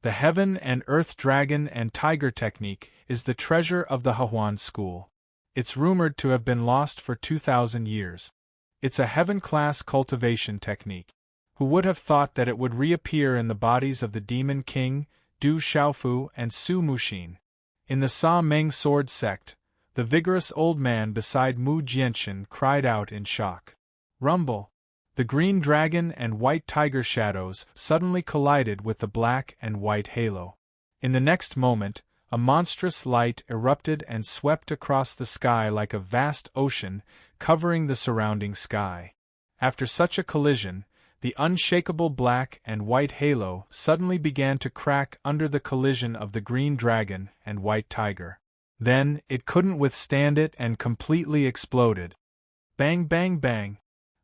The Heaven and Earth Dragon and Tiger Technique is the treasure of the Hehuan school. It's rumored to have been lost for 2,000 years. It's a heaven-class cultivation technique. Who would have thought that it would reappear in the bodies of the Demon King, Du Xiaofu and Su Muxin? In the Sa Meng sword sect, the vigorous old man beside Mu Jianxin cried out in shock. Rumble! The green dragon and white tiger shadows suddenly collided with the black and white halo. In the next moment, a monstrous light erupted and swept across the sky like a vast ocean, covering the surrounding sky. After such a collision, the unshakable black and white halo suddenly began to crack under the collision of the green dragon and white tiger. Then, it couldn't withstand it and completely exploded. Bang, bang, bang!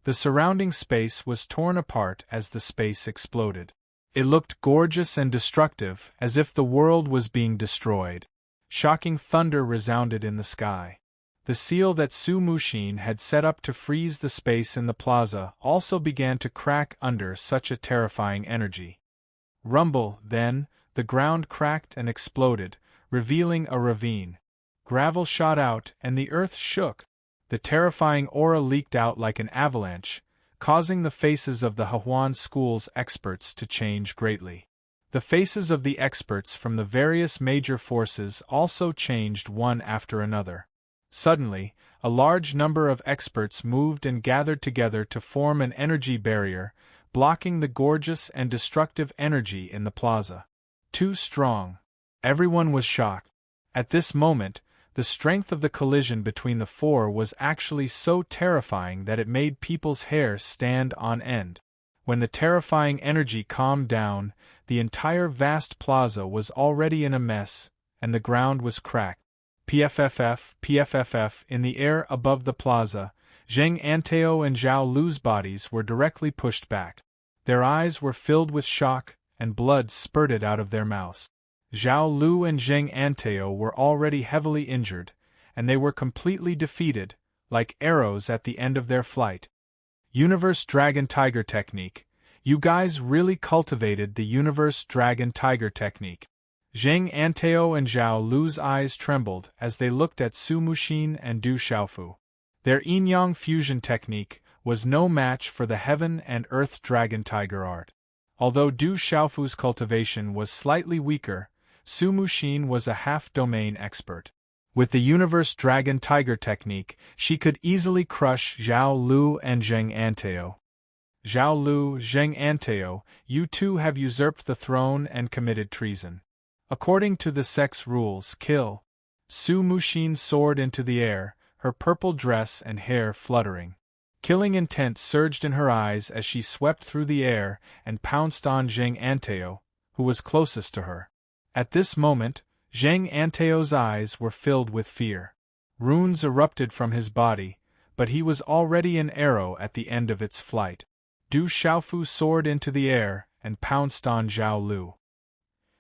The surrounding space was torn apart as the space exploded. It looked gorgeous and destructive, as if the world was being destroyed. Shocking thunder resounded in the sky. The seal that Su Muxin had set up to freeze the space in the plaza also began to crack under such a terrifying energy. Rumble, then, the ground cracked and exploded, revealing a ravine. Gravel shot out and the earth shook. The terrifying aura leaked out like an avalanche, causing the faces of the Hehuan school's experts to change greatly. The faces of the experts from the various major forces also changed one after another. Suddenly, a large number of experts moved and gathered together to form an energy barrier, blocking the gorgeous and destructive energy in the plaza. Too strong. Everyone was shocked. At this moment, the strength of the collision between the four was actually so terrifying that it made people's hair stand on end. When the terrifying energy calmed down, the entire vast plaza was already in a mess, and the ground was cracked. PFFF, in the air above the plaza, Zheng Anteo and Zhao Lu's bodies were directly pushed back. Their eyes were filled with shock, and blood spurted out of their mouths. Zhao Lu and Zheng Anteo were already heavily injured, and they were completely defeated, like arrows at the end of their flight. Universe Dragon Tiger Technique. You guys really cultivated the Universe Dragon Tiger Technique. Zheng Anteo and Zhao Lu's eyes trembled as they looked at Su Muxin and Du Xiaofu. Their yin-yang fusion technique was no match for the Heaven and Earth Dragon Tiger art. Although Du Xiaofu's cultivation was slightly weaker, Su Muxin was a half-domain expert. With the Universe Dragon Tiger technique, she could easily crush Zhao Lu and Zheng Anteo. Zhao Lu, Zheng Anteo, you two have usurped the throne and committed treason. According to the sex rules, kill. Su Muxin soared into the air, her purple dress and hair fluttering. Killing intent surged in her eyes as she swept through the air and pounced on Zheng Anteo, who was closest to her. At this moment, Zheng Anteo's eyes were filled with fear. Runes erupted from his body, but he was already an arrow at the end of its flight. Du Xiaofu soared into the air and pounced on Zhao Lu.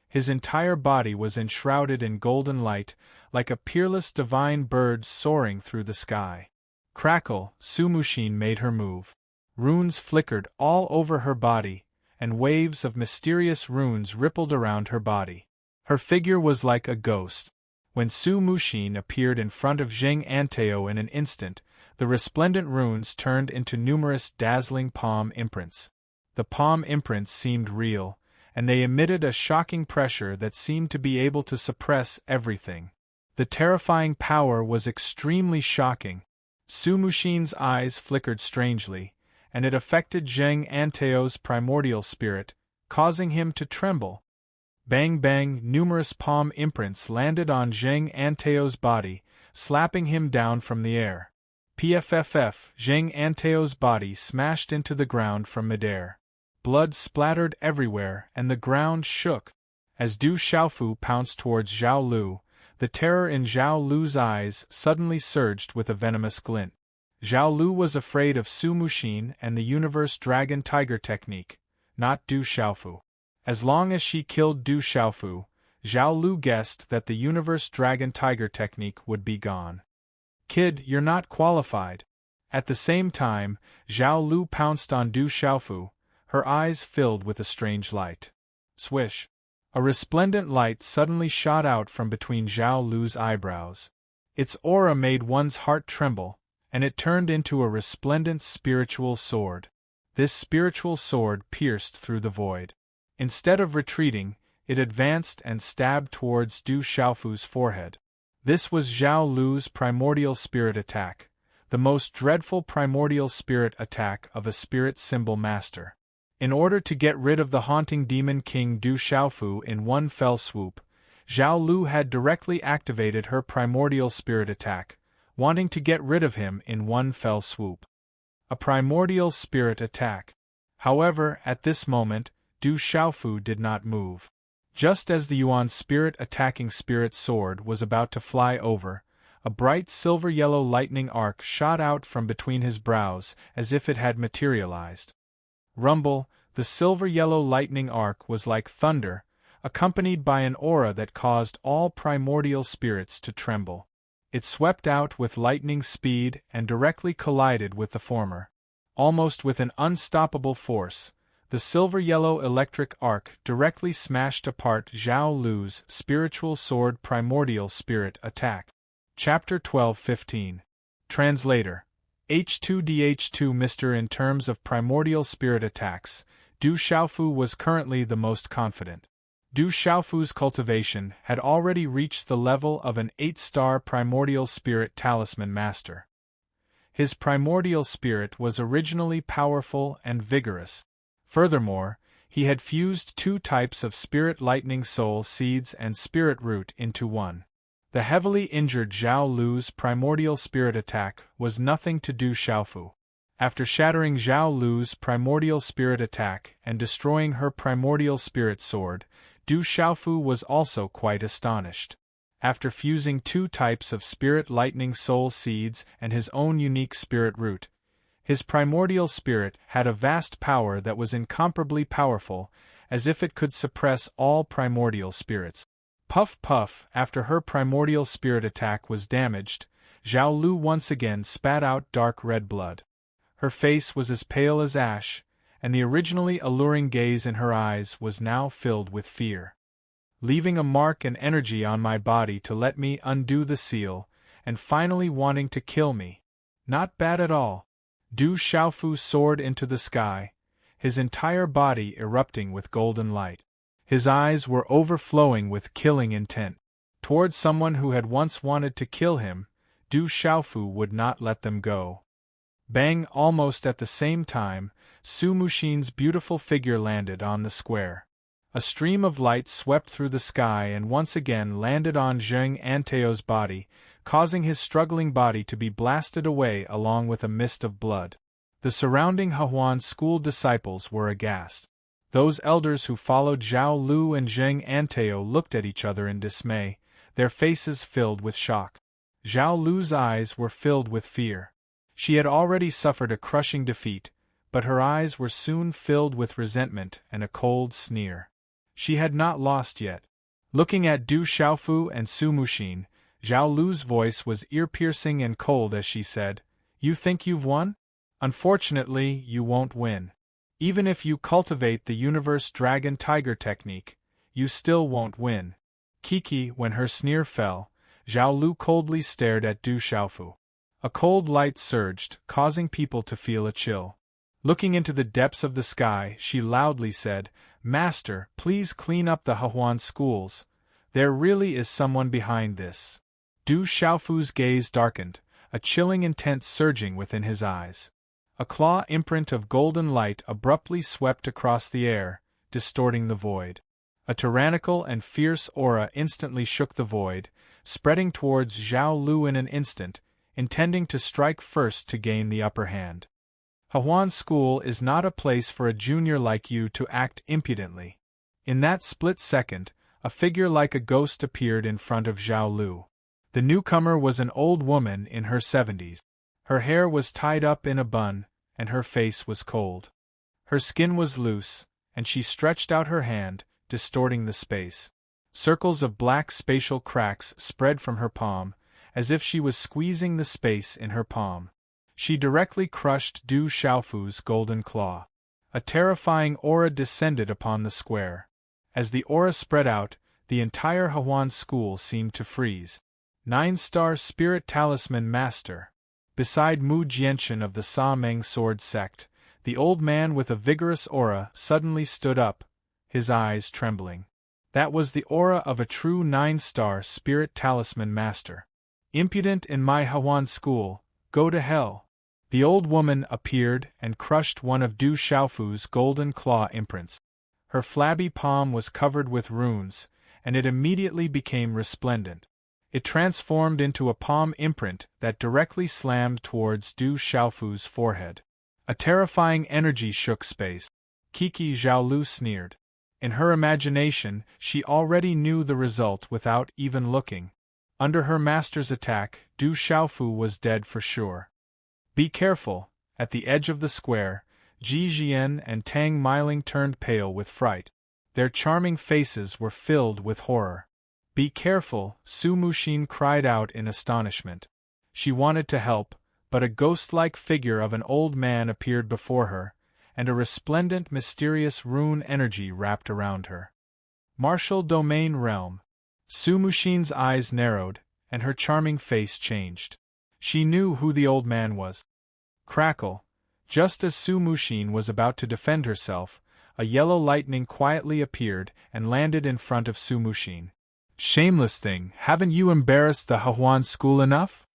His entire body was enshrouded in golden light, like a peerless divine bird soaring through the sky. Crackle, Su Muxin made her move. Runes flickered all over her body, and waves of mysterious runes rippled around her body. Her figure was like a ghost. When Su Muxin appeared in front of Zheng Anteo in an instant, the resplendent runes turned into numerous dazzling palm imprints. The palm imprints seemed real, and they emitted a shocking pressure that seemed to be able to suppress everything. The terrifying power was extremely shocking. Su Muxin's eyes flickered strangely, and it affected Zheng Anteo's primordial spirit, causing him to tremble. Bang bang, numerous palm imprints landed on Zheng Anteo's body, slapping him down from the air. Pfff, Zheng Anteo's body smashed into the ground from midair. Blood splattered everywhere and the ground shook. As Du Xiaofu pounced towards Zhao Lu, the terror in Zhao Lu's eyes suddenly surged with a venomous glint. Zhao Lu was afraid of Su Muxin and the Universe Dragon Tiger technique, not Du Xiaofu. As long as she killed Du Xiaofu, Zhao Lu guessed that the Universe Dragon Tiger technique would be gone. Kid, you're not qualified. At the same time, Zhao Lu pounced on Du Xiaofu, her eyes filled with a strange light. Swish! A resplendent light suddenly shot out from between Zhao Lu's eyebrows. Its aura made one's heart tremble, and it turned into a resplendent spiritual sword. This spiritual sword pierced through the void. Instead of retreating, it advanced and stabbed towards Du Xiaofu's forehead. This was Zhao Lu's primordial spirit attack, the most dreadful primordial spirit attack of a spirit symbol master. In order to get rid of the haunting demon king Du Xiaofu in one fell swoop, Zhao Lu had directly activated her primordial spirit attack, wanting to get rid of him in one fell swoop. A primordial spirit attack. However, at this moment, Du Xiaofu did not move. Just as the Yuan spirit attacking spirit sword was about to fly over, a bright silver-yellow lightning arc shot out from between his brows as if it had materialized. Rumble, the silver-yellow lightning arc was like thunder, accompanied by an aura that caused all primordial spirits to tremble. It swept out with lightning speed and directly collided with the former. Almost with an unstoppable force, the silver-yellow electric arc directly smashed apart Zhao Lu's spiritual sword primordial spirit attack. Chapter 12-15. Translator. H2DH2 Mr. In terms of primordial spirit attacks, Du Xiaofu was currently the most confident. Du Xiaofu's cultivation had already reached the level of an 8-star primordial spirit talisman master. His primordial spirit was originally powerful and vigorous. Furthermore, he had fused 2 types of spirit lightning soul seeds and spirit root into one. The heavily injured Zhao Lu's primordial spirit attack was nothing to Du Xiaofu. After shattering Zhao Lu's primordial spirit attack and destroying her primordial spirit sword, Du Xiaofu was also quite astonished. After fusing 2 types of spirit lightning soul seeds and his own unique spirit root, his primordial spirit had a vast power that was incomparably powerful, as if it could suppress all primordial spirits. Puff puff, after her primordial spirit attack was damaged, Zhao Lu once again spat out dark red blood. Her face was as pale as ash, and the originally alluring gaze in her eyes was now filled with fear. Leaving a mark and energy on my body to let me undo the seal, and finally wanting to kill me. Not bad at all. Du Xiaofu soared into the sky, his entire body erupting with golden light. His eyes were overflowing with killing intent. Towards someone who had once wanted to kill him, Du Xiaofu would not let them go. Bang! Almost at the same time, Su Muxin's beautiful figure landed on the square. A stream of light swept through the sky and once again landed on Zheng Anteo's body, causing his struggling body to be blasted away along with a mist of blood. The surrounding Hehuan school disciples were aghast. Those elders who followed Zhao Lu and Zheng Anteo looked at each other in dismay, their faces filled with shock. Zhao Lu's eyes were filled with fear. She had already suffered a crushing defeat, but her eyes were soon filled with resentment and a cold sneer. She had not lost yet. Looking at Du Xiaofu and Su Muxin, Zhao Lu's voice was ear-piercing and cold as she said, "You think you've won? Unfortunately, you won't win. Even if you cultivate the Universe Dragon Tiger technique, you still won't win." Kiki, when her sneer fell, Zhao Lu coldly stared at Du Xiaofu. A cold light surged, causing people to feel a chill. Looking into the depths of the sky, she loudly said, "Master, please clean up the Hehuan schools. There really is someone behind this." Du Xiaofu's gaze darkened, a chilling intent surging within his eyes. A claw imprint of golden light abruptly swept across the air, distorting the void. A tyrannical and fierce aura instantly shook the void, spreading towards Zhao Lu in an instant, intending to strike first to gain the upper hand. Hehuan School is not a place for a junior like you to act impudently. In that split second, a figure like a ghost appeared in front of Zhao Lu. The newcomer was an old woman in her 70s. Her hair was tied up in a bun, and her face was cold. Her skin was loose, and she stretched out her hand, distorting the space. Circles of black spatial cracks spread from her palm, as if she was squeezing the space in her palm. She directly crushed Du Xiaofu's golden claw. A terrifying aura descended upon the square. As the aura spread out, the entire Hehuan school seemed to freeze. 9-star Spirit Talisman Master. Beside Mu Jianchen of the Sa Meng Sword Sect, the old man with a vigorous aura suddenly stood up, his eyes trembling. That was the aura of a true 9-star Spirit Talisman Master. "Impudent in my Hehuan school, go to hell." The old woman appeared and crushed one of Du Xiaofu's golden claw imprints. Her flabby palm was covered with runes, and it immediately became resplendent. It transformed into a palm imprint that directly slammed towards Du Xiaofu's forehead. A terrifying energy shook space. Kiki Zhao Lu sneered. In her imagination, she already knew the result without even looking. Under her master's attack, Du Xiaofu was dead for sure. "Be careful." At the edge of the square, Ji Jian and Tang Miling turned pale with fright. Their charming faces were filled with horror. "Be careful," Su Muxin cried out in astonishment. She wanted to help, but a ghost-like figure of an old man appeared before her, and a resplendent mysterious rune energy wrapped around her. Martial Domain Realm. Su Muxin's eyes narrowed, and her charming face changed. She knew who the old man was. Crackle. Just as Su Muxin was about to defend herself, a yellow lightning quietly appeared and landed in front of Su Muxin. "Shameless thing, haven't you embarrassed the Hehuan school enough?"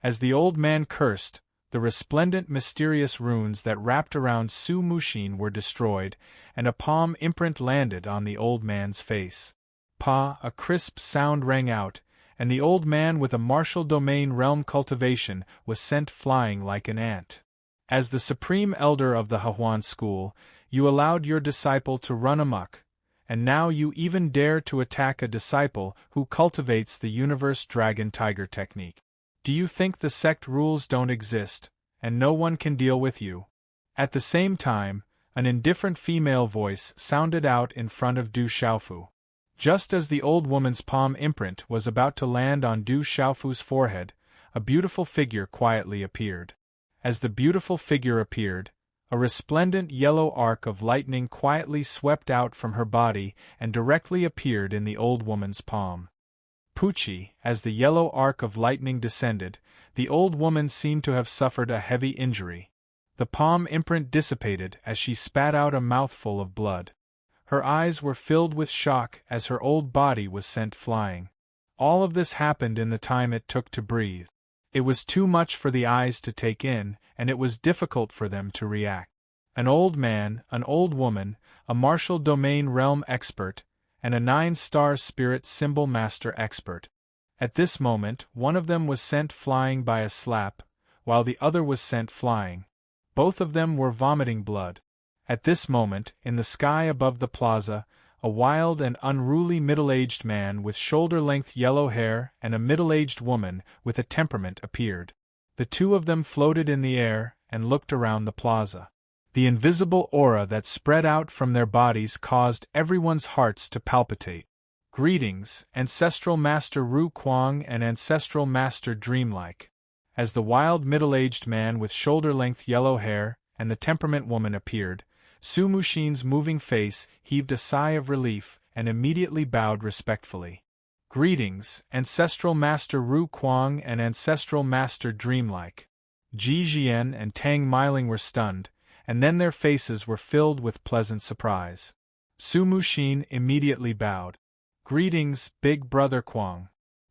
As the old man cursed, the resplendent mysterious runes that wrapped around Su Muxin were destroyed, and a palm imprint landed on the old man's face. "Pa!" A crisp sound rang out, and the old man with a martial domain realm cultivation was sent flying like an ant. "As the supreme elder of the Hehuan school, you allowed your disciple to run amok, and now you even dare to attack a disciple who cultivates the Universe Dragon Tiger technique. Do you think the sect rules don't exist, and no one can deal with you?" At the same time, an indifferent female voice sounded out in front of Du Xiaofu. Just as the old woman's palm imprint was about to land on Du Xiaofu's forehead, a beautiful figure quietly appeared. As the beautiful figure appeared, a resplendent yellow arc of lightning quietly swept out from her body and directly appeared in the old woman's palm. Poochie, as the yellow arc of lightning descended, the old woman seemed to have suffered a heavy injury. The palm imprint dissipated as she spat out a mouthful of blood. Her eyes were filled with shock as her old body was sent flying. All of this happened in the time it took to breathe. It was too much for the eyes to take in, and it was difficult for them to react. An old man, an old woman, a martial domain realm expert, and a 9-star spirit symbol master expert. At this moment, one of them was sent flying by a slap, while the other was sent flying. Both of them were vomiting blood. At this moment, in the sky above the plaza, a wild and unruly middle-aged man with shoulder-length yellow hair and a middle-aged woman with a temperament appeared. The two of them floated in the air and looked around the plaza. The invisible aura that spread out from their bodies caused everyone's hearts to palpitate. Greetings, Ancestral Master Ru Kuang and Ancestral Master Dreamlike. As the wild middle-aged man with shoulder-length yellow hair and the temperament woman appeared, Su Mushin's moving face heaved a sigh of relief and immediately bowed respectfully. Greetings, Ancestral Master Ru Kuang and Ancestral Master Dreamlike. Ji Jian and Tang Miling were stunned, and then their faces were filled with pleasant surprise. Su Mushin immediately bowed. Greetings, Big Brother Kuang.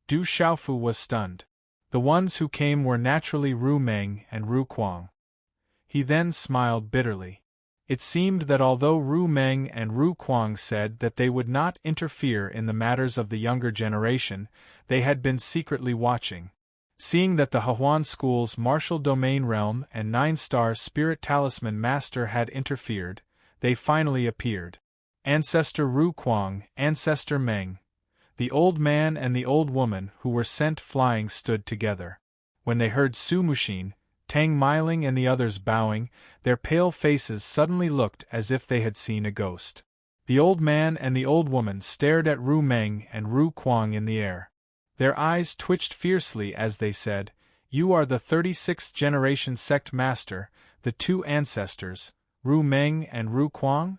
Du Xiaofu was stunned. The ones who came were naturally Ru Meng and Ru Kuang. He then smiled bitterly. It seemed that although Ru Meng and Ru Kuang said that they would not interfere in the matters of the younger generation, they had been secretly watching. Seeing that the Hehuan School's martial domain realm and 9-star spirit talisman master had interfered, they finally appeared. Ancestor Ru Kuang, Ancestor Meng. The old man and the old woman who were sent flying stood together. When they heard Su Mushin, Tang Miling and the others bowing, their pale faces suddenly looked as if they had seen a ghost. The old man and the old woman stared at Ru Meng and Ru Kuang in the air. Their eyes twitched fiercely as they said, "You are the 36th generation sect master, the two ancestors, Ru Meng and Ru Kuang?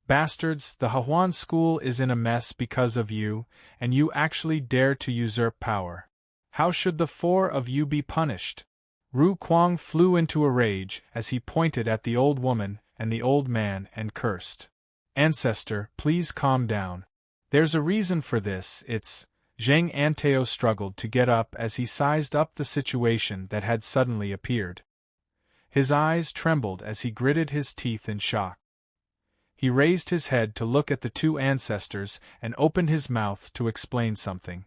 Bastards, the Hehuan school is in a mess because of you, and you actually dare to usurp power. How should the four of you be punished?" Ru Kuang flew into a rage as he pointed at the old woman and the old man and cursed. "Ancestor, please calm down. There's a reason for this, it's—" Zheng Anteo struggled to get up as he sized up the situation that had suddenly appeared. His eyes trembled as he gritted his teeth in shock. He raised his head to look at the two ancestors and opened his mouth to explain something.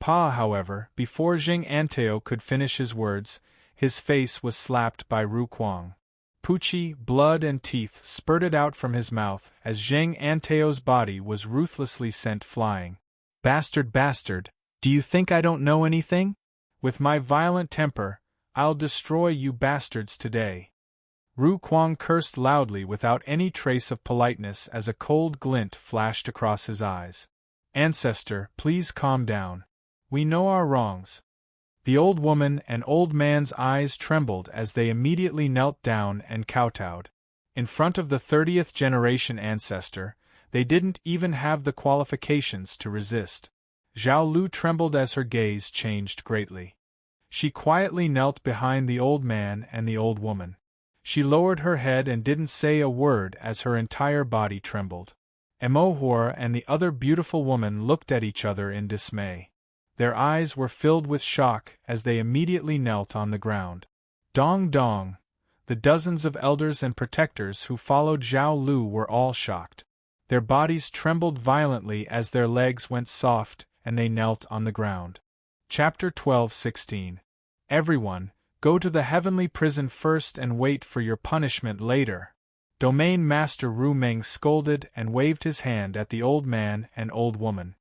However, before Zheng Anteo could finish his words, his face was slapped by Ru Kuang. Pucci, blood and teeth spurted out from his mouth as Zheng Anteo's body was ruthlessly sent flying. "Bastard, bastard, do you think I don't know anything? With my violent temper, I'll destroy you bastards today." Ru Kuang cursed loudly without any trace of politeness as a cold glint flashed across his eyes. "Ancestor, please calm down. We know our wrongs." The old woman and old man's eyes trembled as they immediately knelt down and kowtowed. In front of the 30th generation ancestor, they didn't even have the qualifications to resist. Zhao Lu trembled as her gaze changed greatly. She quietly knelt behind the old man and the old woman. She lowered her head and didn't say a word as her entire body trembled. Emohua and the other beautiful woman looked at each other in dismay. Their eyes were filled with shock as they immediately knelt on the ground. Dong dong! The dozens of elders and protectors who followed Zhao Lu were all shocked. Their bodies trembled violently as their legs went soft and they knelt on the ground. Chapter 12:16. Everyone, go to the heavenly prison first and wait for your punishment later. Domain Master Ru Meng scolded and waved his hand at the old man and old woman.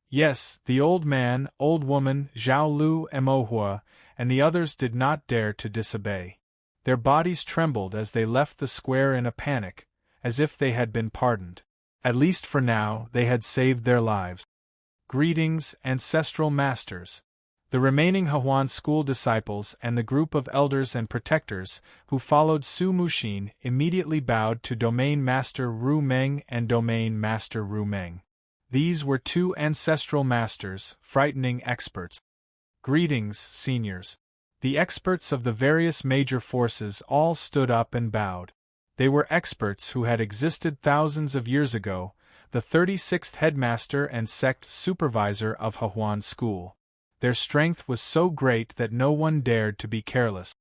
Yes, the old man, old woman, Zhao Lu, Emohua, and the others did not dare to disobey. Their bodies trembled as they left the square in a panic, as if they had been pardoned. At least for now, they had saved their lives. Greetings, ancestral masters. The remaining Hehuan school disciples and the group of elders and protectors who followed Su Mushin immediately bowed to Domain Master Ru Meng and Domain Master Ru Meng. These were two ancestral masters, frightening experts. Greetings, seniors. The experts of the various major forces all stood up and bowed. They were experts who had existed thousands of years ago, the 36th headmaster and sect supervisor of Hahuan School. Their strength was so great that no one dared to be careless.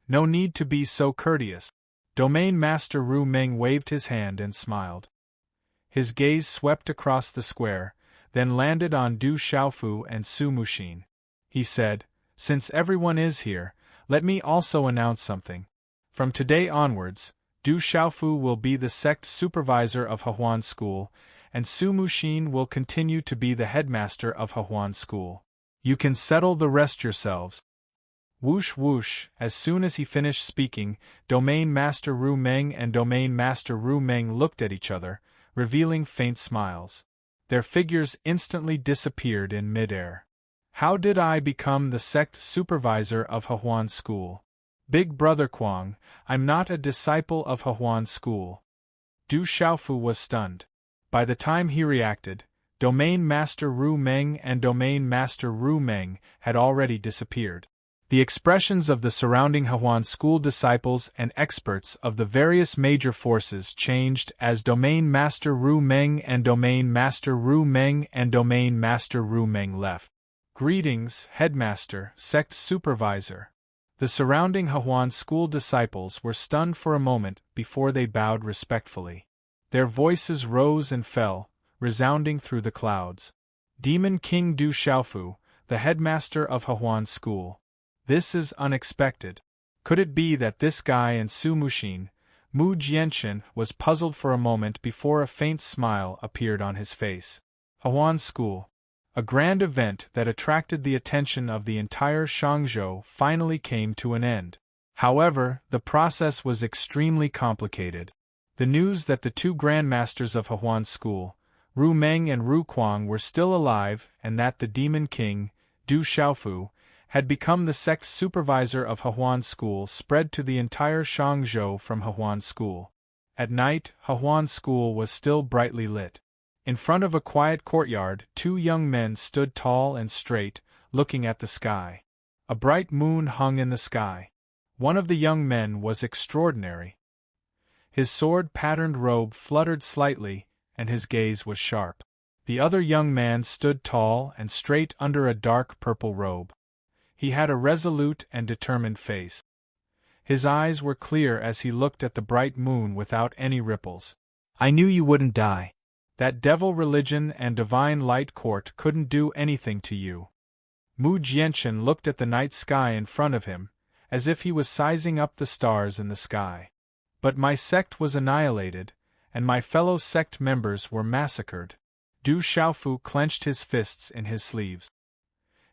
No need to be so courteous. Domain Master Ru Meng waved his hand and smiled. His gaze swept across the square, then landed on Du Xiaofu and Su Muxin. He said, "Since everyone is here, let me also announce something. From today onwards, Du Xiaofu will be the sect supervisor of Hahuan School, and Su Muxin will continue to be the headmaster of Hahuan School. You can settle the rest yourselves." Whoosh whoosh, as soon as he finished speaking, Domain Master Ru Meng and Domain Master Ru Meng looked at each other, revealing faint smiles. Their figures instantly disappeared in mid-air. How did I become the sect supervisor of Hahuan School? Big Brother Kuang, I'm not a disciple of Hahuan School. Du Xiaofu was stunned. By the time he reacted, Domain Master Ru Meng and Domain Master Ru Meng had already disappeared. The expressions of the surrounding Hahuan School disciples and experts of the various major forces changed as Domain Master Ru Meng and Domain Master Ru Meng and Domain Master Ru Meng left. "Greetings, Headmaster, Sect Supervisor." The surrounding Hahuan School disciples were stunned for a moment before they bowed respectfully. Their voices rose and fell, resounding through the clouds. "Demon King Du Xiaofu, the headmaster of Hahuan School. This is unexpected. Could it be that this guy and Su Muxin?" Mu Jianchen was puzzled for a moment before a faint smile appeared on his face. Hahuan School. A grand event that attracted the attention of the entire Shangzhou finally came to an end. However, the process was extremely complicated. The news that the two grandmasters of Hahuan School, Ru Meng and Ru Kuang, were still alive and that the Demon King, Du Xiaofu, had become the sect supervisor of Hahuan School spread to the entire Shangzhou from Hahuan School. At night, Hahuan School was still brightly lit. In front of a quiet courtyard, two young men stood tall and straight, looking at the sky. A bright moon hung in the sky. One of the young men was extraordinary. His sword-patterned robe fluttered slightly, and his gaze was sharp. The other young man stood tall and straight under a dark purple robe. He had a resolute and determined face. His eyes were clear as he looked at the bright moon without any ripples. "I knew you wouldn't die. That devil religion and divine light court couldn't do anything to you." Mu Jianchen looked at the night sky in front of him, as if he was sizing up the stars in the sky. "But my sect was annihilated, and my fellow sect members were massacred." Du Xiaofu clenched his fists in his sleeves.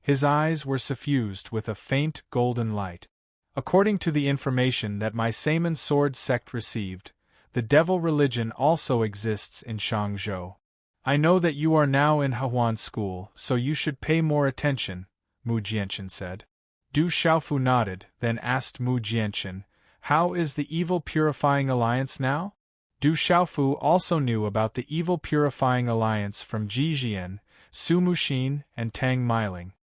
His eyes were suffused with a faint golden light. "According to the information that my Saman Sword sect received, the devil religion also exists in Shangzhou. I know that you are now in Hahuan School, so you should pay more attention," Mu Jianchen said. Du Xiaofu nodded, then asked Mu Jianchen, "How is the Evil Purifying Alliance now?" Du Xiaofu also knew about the Evil Purifying Alliance from Ji Jian, Su Muxin, and Tang Meiling.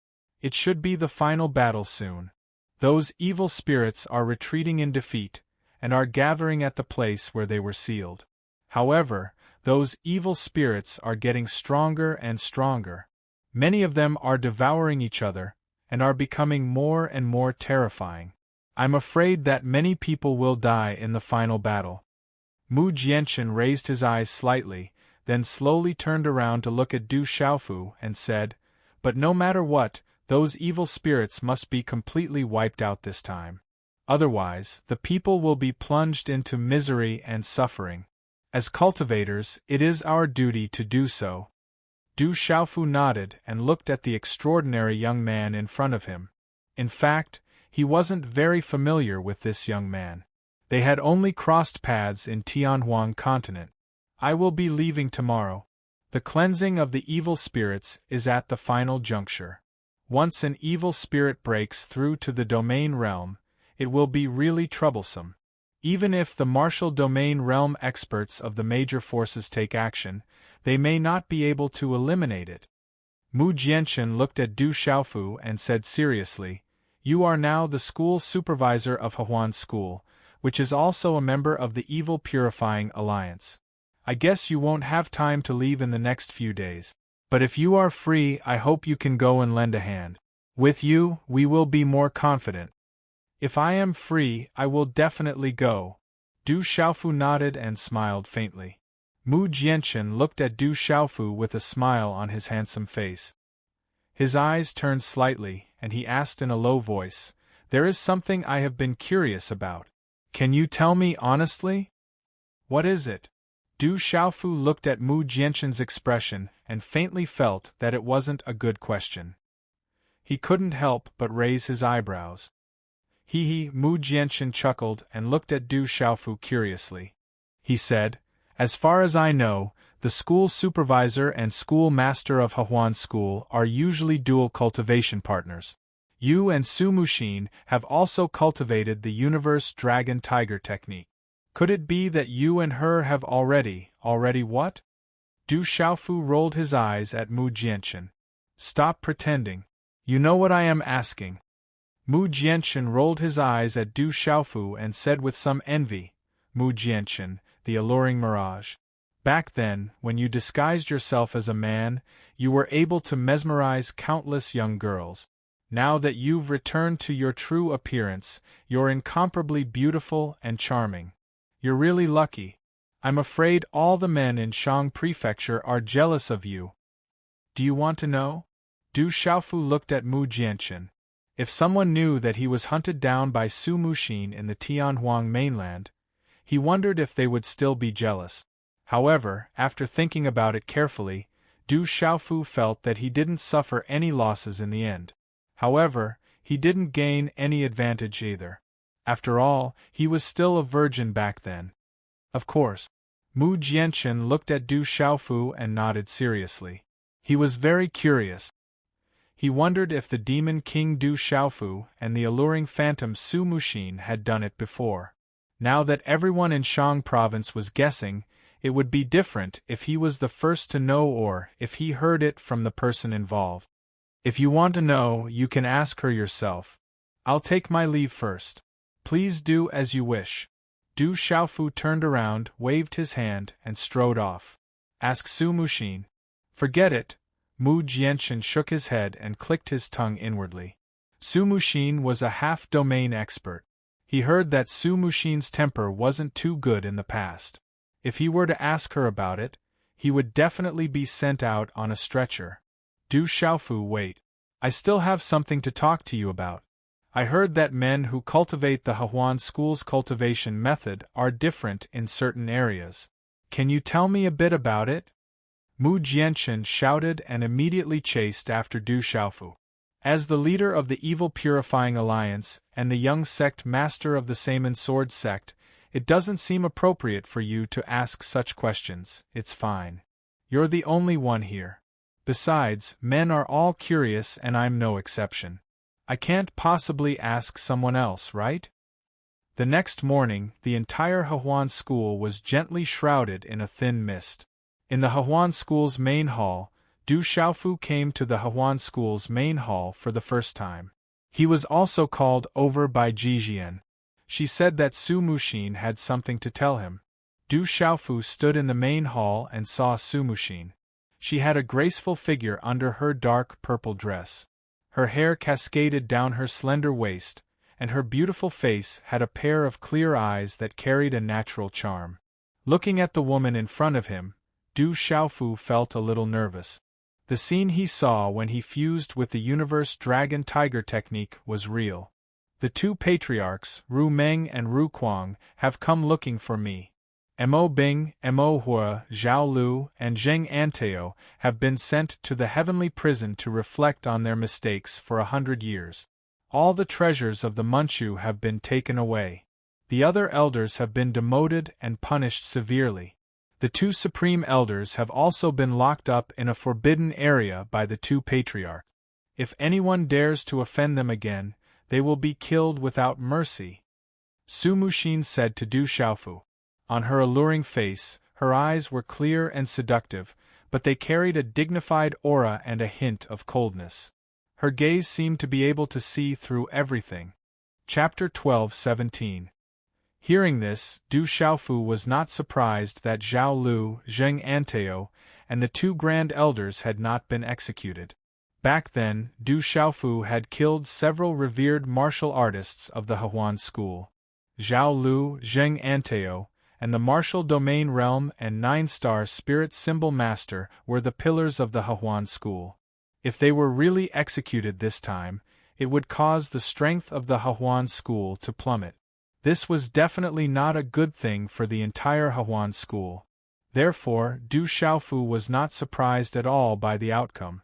It should be the final battle soon. Those evil spirits are retreating in defeat, and are gathering at the place where they were sealed. However, those evil spirits are getting stronger and stronger. Many of them are devouring each other, and are becoming more and more terrifying. I'm afraid that many people will die in the final battle." Mu Jianchen raised his eyes slightly, then slowly turned around to look at Du Xiaofu and said, "But no matter what, those evil spirits must be completely wiped out this time. Otherwise, the people will be plunged into misery and suffering. As cultivators, it is our duty to do so." Du Xiaofu nodded and looked at the extraordinary young man in front of him. In fact, he wasn't very familiar with this young man. They had only crossed paths in Tianhuang continent. "I will be leaving tomorrow. The cleansing of the evil spirits is at the final juncture. Once an evil spirit breaks through to the domain realm, it will be really troublesome. Even if the martial domain realm experts of the major forces take action, they may not be able to eliminate it." Mu Jianchen looked at Du Xiaofu and said seriously, You are now the school supervisor of Hahuan School, which is also a member of the Evil Purifying Alliance. I guess you won't have time to leave in the next few days. But if you are free, I hope you can go and lend a hand. With you, we will be more confident. If I am free, I will definitely go. Du Xiaofu nodded and smiled faintly. Mu Jianchen looked at Du Xiaofu with a smile on his handsome face. His eyes turned slightly, and he asked in a low voice, "There is something I have been curious about. Can you tell me honestly?" "What is it?" Du Xiaofu looked at Mu Jianchen's expression and faintly felt that it wasn't a good question. He couldn't help but raise his eyebrows. Mu Jianchen chuckled and looked at Du Xiaofu curiously. He said, "As far as I know, the school supervisor and school master of Hahuan School are usually dual cultivation partners. You and Su Muxin have also cultivated the Universe Dragon Tiger technique. Could it be that you and her have already what?" Du Xiaofu rolled his eyes at Mu Jianchen. "Stop pretending. You know what I am asking." Mu Jianchen rolled his eyes at Du Xiaofu and said with some envy, "Mu Jianchen, the alluring mirage. Back then, when you disguised yourself as a man, you were able to mesmerize countless young girls. Now that you've returned to your true appearance, you're incomparably beautiful and charming. You're really lucky. I'm afraid all the men in Shang Prefecture are jealous of you. Do you want to know?" Du Xiaofu looked at Mu Jianchen. If someone knew that he was hunted down by Su Muxin in the Tianhuang mainland, he wondered if they would still be jealous. However, after thinking about it carefully, Du Xiaofu felt that he didn't suffer any losses in the end. However, he didn't gain any advantage either. After all, he was still a virgin back then. Of course. Mu Jianchen looked at Du Xiaofu and nodded seriously. He was very curious. He wondered if the demon king Du Xiaofu and the alluring phantom Su Muxin had done it before. Now that everyone in Shang province was guessing, it would be different if he was the first to know or if he heard it from the person involved. If you want to know, you can ask her yourself. I'll take my leave first. Please do as you wish." Du Xiaofu turned around, waved his hand, and strode off. "Ask Su Muxin." "Forget it." Mu Jianchen shook his head and clicked his tongue inwardly. Su Muxin was a half-domain expert. He heard that Su Muxin's temper wasn't too good in the past. If he were to ask her about it, he would definitely be sent out on a stretcher. Du Xiaofu, wait. I still have something to talk to you about. I heard that men who cultivate the Hahuan School's cultivation method are different in certain areas. Can you tell me a bit about it? Mu Jianchen shouted and immediately chased after Du Xiaofu. As the leader of the Evil Purifying Alliance and the young sect master of the Saman Sword sect, it doesn't seem appropriate for you to ask such questions. It's fine. You're the only one here. Besides, men are all curious and I'm no exception. I can't possibly ask someone else, right? The next morning, the entire Hahuan School was gently shrouded in a thin mist. In the Hahuan School's main hall, Du Xiaofu came to the Hahuan School's main hall for the first time. He was also called over by Jijian. She said that Su Muxin had something to tell him. Du Xiaofu stood in the main hall and saw Su Muxin. She had a graceful figure under her dark purple dress. Her hair cascaded down her slender waist, and her beautiful face had a pair of clear eyes that carried a natural charm. Looking at the woman in front of him, Du Xiaofu felt a little nervous. The scene he saw when he fused with the Universe Dragon Tiger technique was real. The two patriarchs, Ru Meng and Ru Kuang, have come looking for me. Mo Bing, Mo Hua, Zhao Lu, and Zheng Anteo have been sent to the heavenly prison to reflect on their mistakes for 100 years. All the treasures of the Manchu have been taken away. The other elders have been demoted and punished severely. The two supreme elders have also been locked up in a forbidden area by the two patriarchs. If anyone dares to offend them again, they will be killed without mercy. Su Muxin said to Du Xiaofu. On her alluring face, her eyes were clear and seductive, but they carried a dignified aura and a hint of coldness. Her gaze seemed to be able to see through everything. Chapter 12:17. Hearing this, Du Xiaofu was not surprised that Zhao Lu, Zheng Anteo, and the two grand elders had not been executed. Back then, Du Xiaofu had killed several revered martial artists of the Hehuan school. Zhao Lu, Zheng Anteo, and the martial domain realm and nine-star spirit symbol master were the pillars of the Hehuan school. If they were really executed this time, it would cause the strength of the Hehuan school to plummet. This was definitely not a good thing for the entire Hehuan school. Therefore, Du Xiaofu was not surprised at all by the outcome.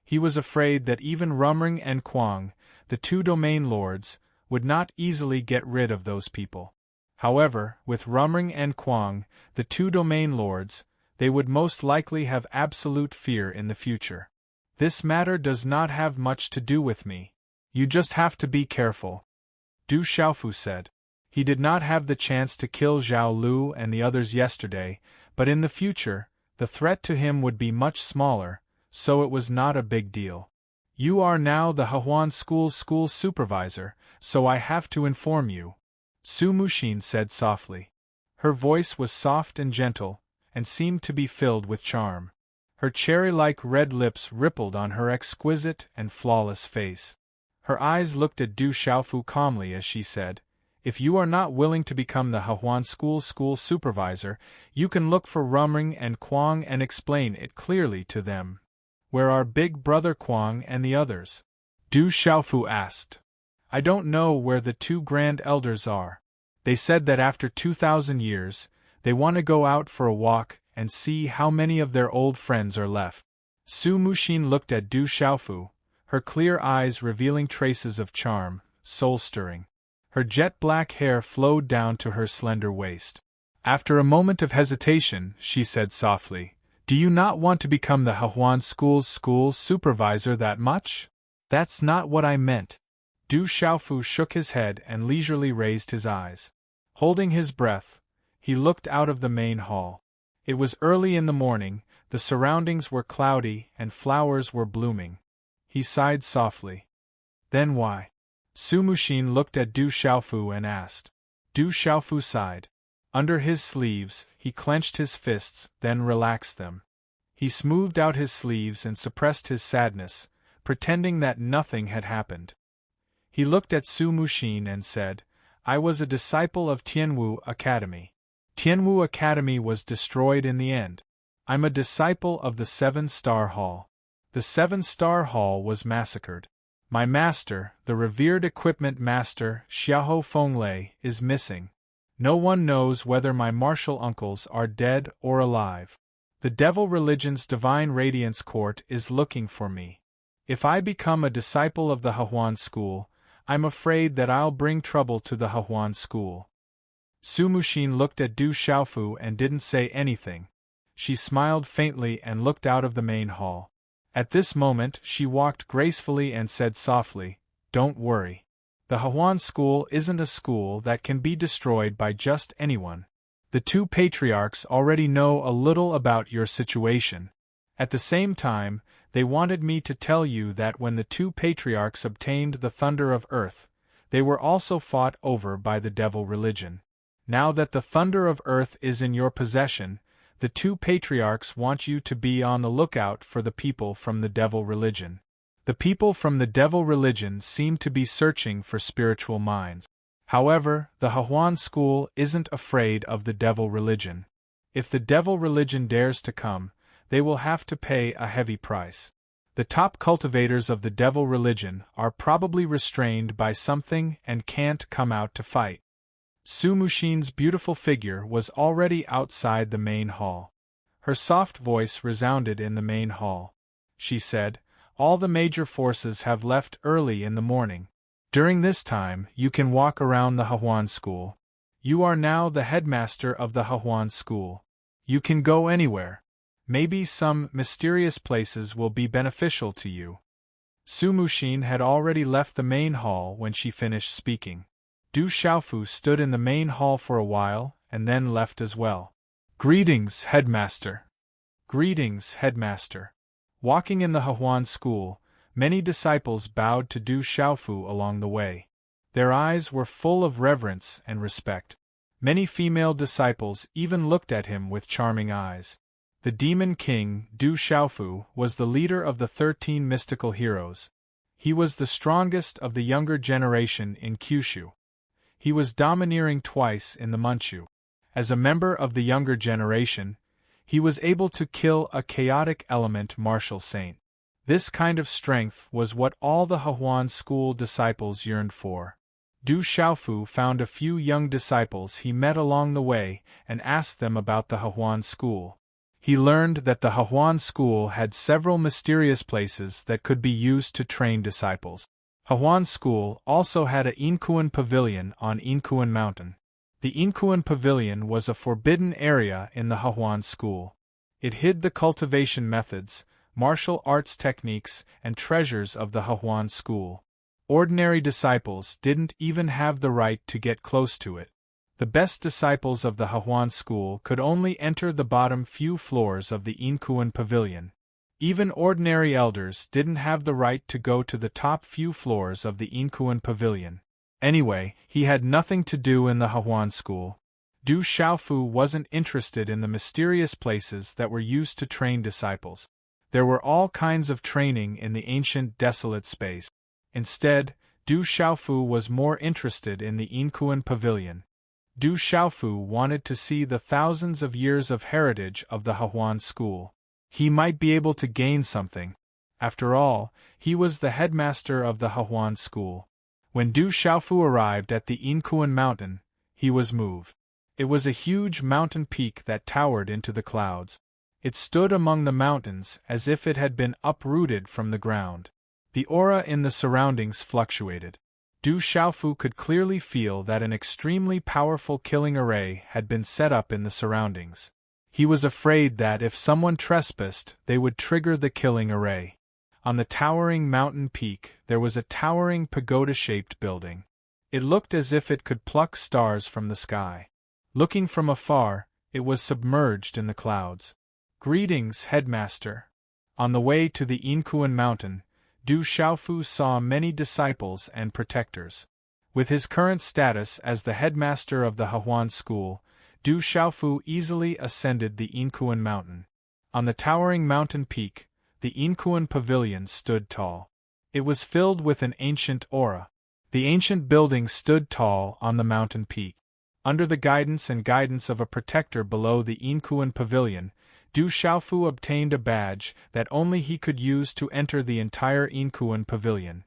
He was afraid that even Rumring and Kuang, the two domain lords, would not easily get rid of those people. However, with Rumring and Kuang, the two domain lords, they would most likely have absolute fear in the future. This matter does not have much to do with me. You just have to be careful, Du Xiaofu said. He did not have the chance to kill Zhao Lu and the others yesterday, but in the future, the threat to him would be much smaller, so it was not a big deal. You are now the Hehuan school's school supervisor, so I have to inform you, Su Muxin said softly. Her voice was soft and gentle, and seemed to be filled with charm. Her cherry-like red lips rippled on her exquisite and flawless face. Her eyes looked at Du Xiaofu calmly as she said, "If you are not willing to become the Hehuan school supervisor, you can look for Rumring and Kuang and explain it clearly to them." "Where are Big Brother Kuang and the others?" Du Xiaofu asked. "I don't know where the two grand elders are. They said that after 2,000 years, they want to go out for a walk and see how many of their old friends are left." Su Muxin looked at Du Xiaofu, her clear eyes revealing traces of charm, soul-stirring. Her jet-black hair flowed down to her slender waist. After a moment of hesitation, she said softly, "Do you not want to become the Hehuan school's school supervisor that much?" "That's not what I meant." Du Xiaofu shook his head and leisurely raised his eyes. Holding his breath, he looked out of the main hall. It was early in the morning, the surroundings were cloudy and flowers were blooming. He sighed softly. "Then why?" Su Muxin looked at Du Xiaofu and asked. Du Xiaofu sighed. Under his sleeves, he clenched his fists, then relaxed them. He smoothed out his sleeves and suppressed his sadness, pretending that nothing had happened. He looked at Su Muxin and said, "I was a disciple of Tianwu Academy. Tianwu Academy was destroyed in the end. I'm a disciple of the Seven-Star Hall. The Seven-Star Hall was massacred. My master, the revered equipment master Xiahou Fenglei, is missing. No one knows whether my martial uncles are dead or alive. The Devil Religion's Divine Radiance Court is looking for me. If I become a disciple of the Hehuan school, I'm afraid that I'll bring trouble to the Hehuan school." Su Muxin looked at Du Xiaofu and didn't say anything. She smiled faintly and looked out of the main hall. At this moment she walked gracefully and said softly, "Don't worry. The Hehuan school isn't a school that can be destroyed by just anyone. The two patriarchs already know a little about your situation. At the same time, they wanted me to tell you that when the two patriarchs obtained the Thunder of Earth, they were also fought over by the Devil Religion. Now that the Thunder of Earth is in your possession, the two patriarchs want you to be on the lookout for the people from the Devil Religion. The people from the Devil Religion seem to be searching for spiritual minds. However, the Hehuan school isn't afraid of the Devil Religion. If the Devil Religion dares to come, they will have to pay a heavy price. The top cultivators of the Devil Religion are probably restrained by something and can't come out to fight." Su Muxin's beautiful figure was already outside the main hall. Her soft voice resounded in the main hall. She said, "All the major forces have left early in the morning. During this time, you can walk around the Hehuan school. You are now the headmaster of the Hehuan school. You can go anywhere. Maybe some mysterious places will be beneficial to you." Su Muxin had already left the main hall when she finished speaking. Du Xiaofu stood in the main hall for a while, and then left as well. "Greetings, headmaster." "Greetings, headmaster." Walking in the Hehuan school, Many disciples bowed to Du Xiaofu along the way. Their eyes were full of reverence and respect. Many female disciples even looked at him with charming eyes. The Demon King, Du Xiaofu, was the leader of the 13 mystical heroes. He was the strongest of the younger generation in Kyushu. He was domineering twice in the Manchu. As a member of the younger generation, he was able to kill a chaotic element martial saint. This kind of strength was what all the Hehuan school disciples yearned for. Du Xiaofu found a few young disciples he met along the way and asked them about the Hehuan school. He learned that the Hehuan school had several mysterious places that could be used to train disciples. Hehuan school also had a Inkuan pavilion on Inkuan Mountain. The Inkuan pavilion was a forbidden area in the Hehuan school. It hid the cultivation methods, martial arts techniques, and treasures of the Hehuan school. Ordinary disciples didn't even have the right to get close to it. The best disciples of the Hehuan school could only enter the bottom few floors of the Inkuan pavilion. Even ordinary elders didn't have the right to go to the top few floors of the Inkuan pavilion. Anyway, he had nothing to do in the Hehuan school. Du Xiaofu wasn't interested in the mysterious places that were used to train disciples. There were all kinds of training in the ancient desolate space. Instead, Du Xiaofu was more interested in the Inkuan pavilion. Du Xiaofu wanted to see the thousands of years of heritage of the Hehuan school. He might be able to gain something. After all, he was the headmaster of the Hehuan school. When Du Xiaofu arrived at the Inkuan mountain, he was moved. It was a huge mountain peak that towered into the clouds. It stood among the mountains as if it had been uprooted from the ground. The aura in the surroundings fluctuated. Du Xiaofu could clearly feel that an extremely powerful killing array had been set up in the surroundings. He was afraid that if someone trespassed, they would trigger the killing array. On the towering mountain peak, there was a towering pagoda-shaped building. It looked as if it could pluck stars from the sky. Looking from afar, it was submerged in the clouds. "Greetings, headmaster." On the way to the Inkuan mountain, Du Xiaofu saw many disciples and protectors. With his current status as the headmaster of the Hehuan school, Du Xiaofu easily ascended the Inkuan mountain. On the towering mountain peak, the Inkuan pavilion stood tall. It was filled with an ancient aura. The ancient building stood tall on the mountain peak. Under the guidance of a protector below the Inkuan pavilion, Du Xiaofu obtained a badge that only he could use to enter the entire Inkuan pavilion.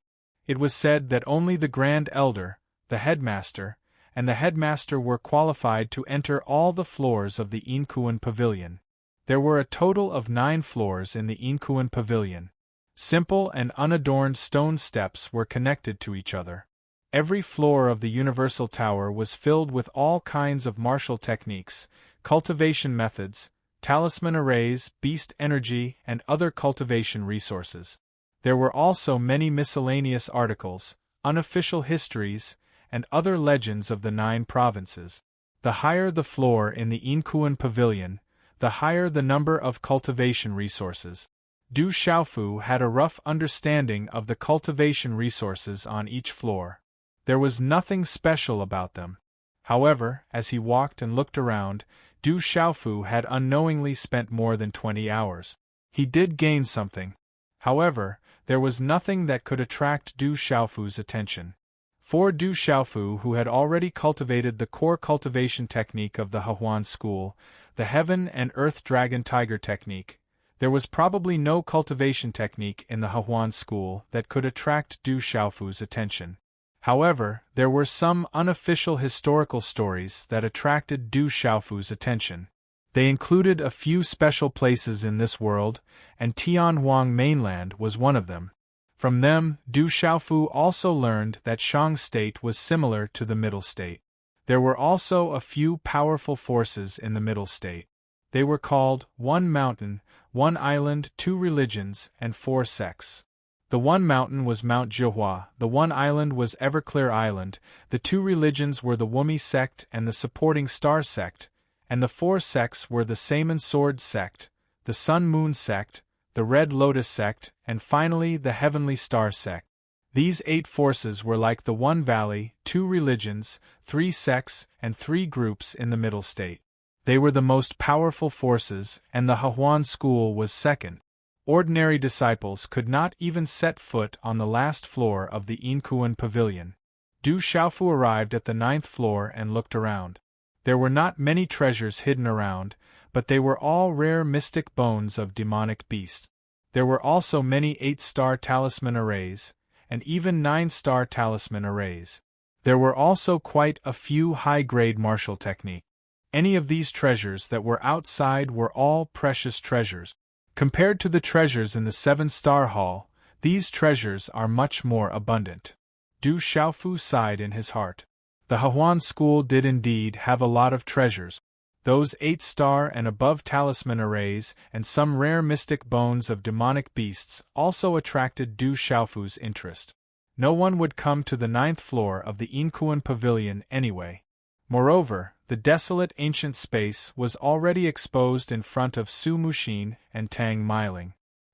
It was said that only the Grand Elder, the headmaster, and the headmaster were qualified to enter all the floors of the Inkuan pavilion. There were a total of 9 floors in the Inkuan pavilion. Simple and unadorned stone steps were connected to each other. Every floor of the Universal Tower was filled with all kinds of martial techniques, cultivation methods, talisman arrays, beast energy, and other cultivation resources. There were also many miscellaneous articles, unofficial histories, and other legends of the 9 provinces. The higher the floor in the Inkuan pavilion, the higher the number of cultivation resources. Du Xiaofu had a rough understanding of the cultivation resources on each floor. There was nothing special about them. However, as he walked and looked around, Du Xiaofu had unknowingly spent more than 20 hours. He did gain something. However, there was nothing that could attract Du Xiaofu's attention. For Du Xiaofu, who had already cultivated the core cultivation technique of the Hehuan school, the Heaven and Earth Dragon Tiger technique, there was probably no cultivation technique in the Hehuan school that could attract Du Xiaofu's attention. However, there were some unofficial historical stories that attracted Du Xiaofu's attention. They included a few special places in this world, and Tianhuang mainland was one of them. From them, Du Xiaofu also learned that Shang State was similar to the Middle State. There were also a few powerful forces in the Middle State. They were called One Mountain, One Island, Two Religions, and Four Sects. The One Mountain was Mount Zhihua, the One Island was Everclear Island, the Two Religions were the Wumi sect and the Supporting Star sect, and the Four Sects were the Saman Sword sect, the Sun Moon sect, the Red Lotus sect, and finally the Heavenly Star sect. These 8 forces were like the one valley, 2 religions, 3 sects, and 3 groups in the middle state. They were the most powerful forces, and the Hahuan school was second. Ordinary disciples could not even set foot on the last floor of the Inkuan pavilion. Du Xiaofu arrived at the 9th floor and looked around. There were not many treasures hidden around, but they were all rare mystic bones of demonic beasts. There were also many 8-star talisman arrays, and even 9-star talisman arrays. There were also quite a few high-grade martial techniques. Any of these treasures that were outside were all precious treasures. Compared to the treasures in the 7-star hall, these treasures are much more abundant. Du Xiaofu sighed in his heart. The Hahuan school did indeed have a lot of treasures. Those 8-star and above talisman arrays and some rare mystic bones of demonic beasts also attracted Du Xiaofu's interest. No one would come to the 9th floor of the Inkuan pavilion anyway. Moreover, the desolate ancient space was already exposed in front of Su Muxin and Tang Miling.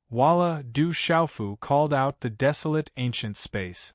Voila! Du Xiaofu called out the desolate ancient space.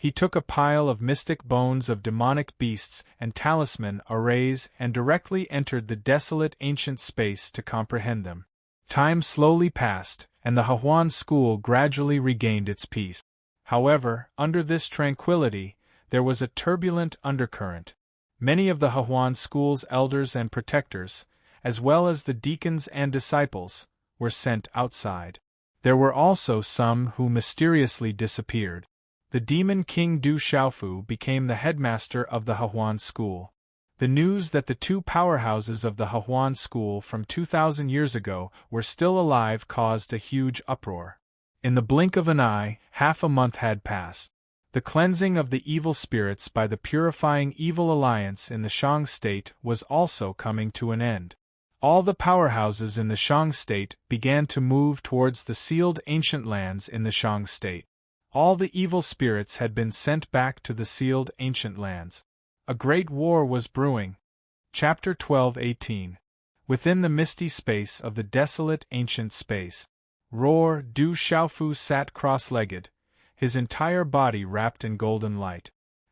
He took a pile of mystic bones of demonic beasts and talisman arrays and directly entered the desolate ancient space to comprehend them. Time slowly passed, and the Hahuan school gradually regained its peace. However, under this tranquility, there was a turbulent undercurrent. Many of the Hahuan school's elders and protectors, as well as the deacons and disciples, were sent outside. There were also some who mysteriously disappeared. The demon king Du Xiaofu became the headmaster of the Hahuan school. The news that the 2 powerhouses of the Hahuan school from 2,000 years ago were still alive caused a huge uproar. In the blink of an eye, half a month had passed. The cleansing of the evil spirits by the purifying evil alliance in the Shang state was also coming to an end. All the powerhouses in the Shang state began to move towards the sealed ancient lands in the Shang state. All the evil spirits had been sent back to the sealed ancient lands. A great war was brewing. Chapter 12:18. Within the misty space of the desolate ancient space. Roar! Du Xiaofu sat cross-legged, his entire body wrapped in golden light.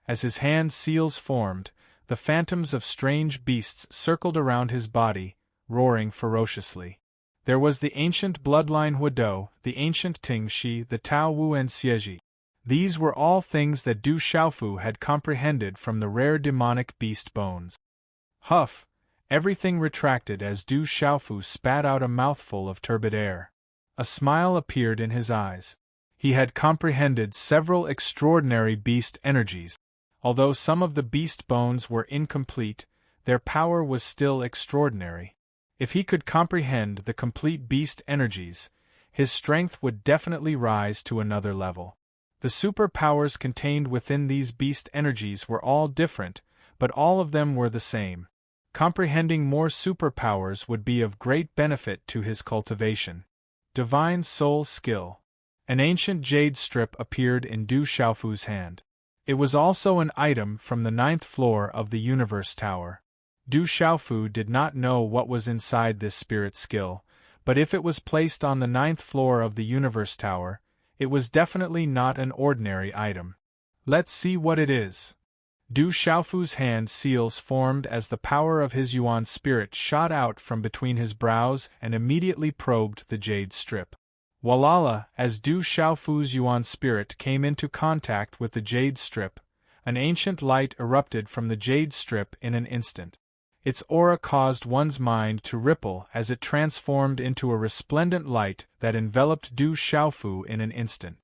As his hand seals formed, the phantoms of strange beasts circled around his body, roaring ferociously. There was the ancient bloodline Huidou, the ancient Tingxi, the Tao Wu and Xieji. These were all things that Du Xiaofu had comprehended from the rare demonic beast bones. Huff! Everything retracted as Du Xiaofu spat out a mouthful of turbid air. A smile appeared in his eyes. He had comprehended several extraordinary beast energies. Although some of the beast bones were incomplete, their power was still extraordinary. If he could comprehend the complete beast energies, his strength would definitely rise to another level. The superpowers contained within these beast energies were all different, but all of them were the same. Comprehending more superpowers would be of great benefit to his cultivation. Divine Soul Skill. An ancient jade strip appeared in Du Xiaofu's hand. It was also an item from the 9th floor of the Universe Tower. Du Xiaofu did not know what was inside this spirit skill, but if it was placed on the 9th floor of the Universe Tower, it was definitely not an ordinary item. Let's see what it is. Du Xiaofu's hand seals formed as the power of his Yuan spirit shot out from between his brows and immediately probed the jade strip. Voila! As Du Xiaofu's Yuan spirit came into contact with the jade strip, an ancient light erupted from the jade strip in an instant. Its aura caused one's mind to ripple as it transformed into a resplendent light that enveloped Du Xiaofu in an instant.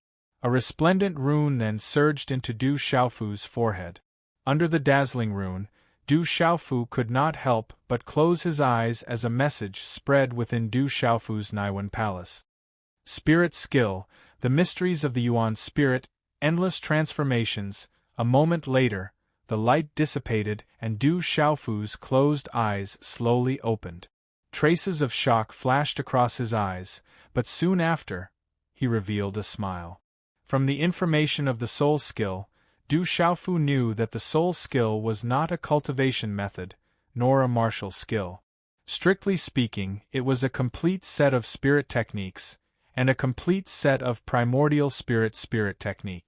A resplendent rune then surged into Du Xiaofu's forehead. Under the dazzling rune, Du Xiaofu could not help but close his eyes as a message spread within Du Xiaofu's Naiwan palace. Spirit skill, the mysteries of the Yuan spirit, endless transformations. A moment later, the light dissipated and Du Xiaofu's closed eyes slowly opened. Traces of shock flashed across his eyes, but soon after, he revealed a smile. From the information of the soul skill, Du Xiaofu knew that the soul skill was not a cultivation method, nor a martial skill. Strictly speaking, it was a complete set of spirit techniques, and a complete set of primordial spirit technique.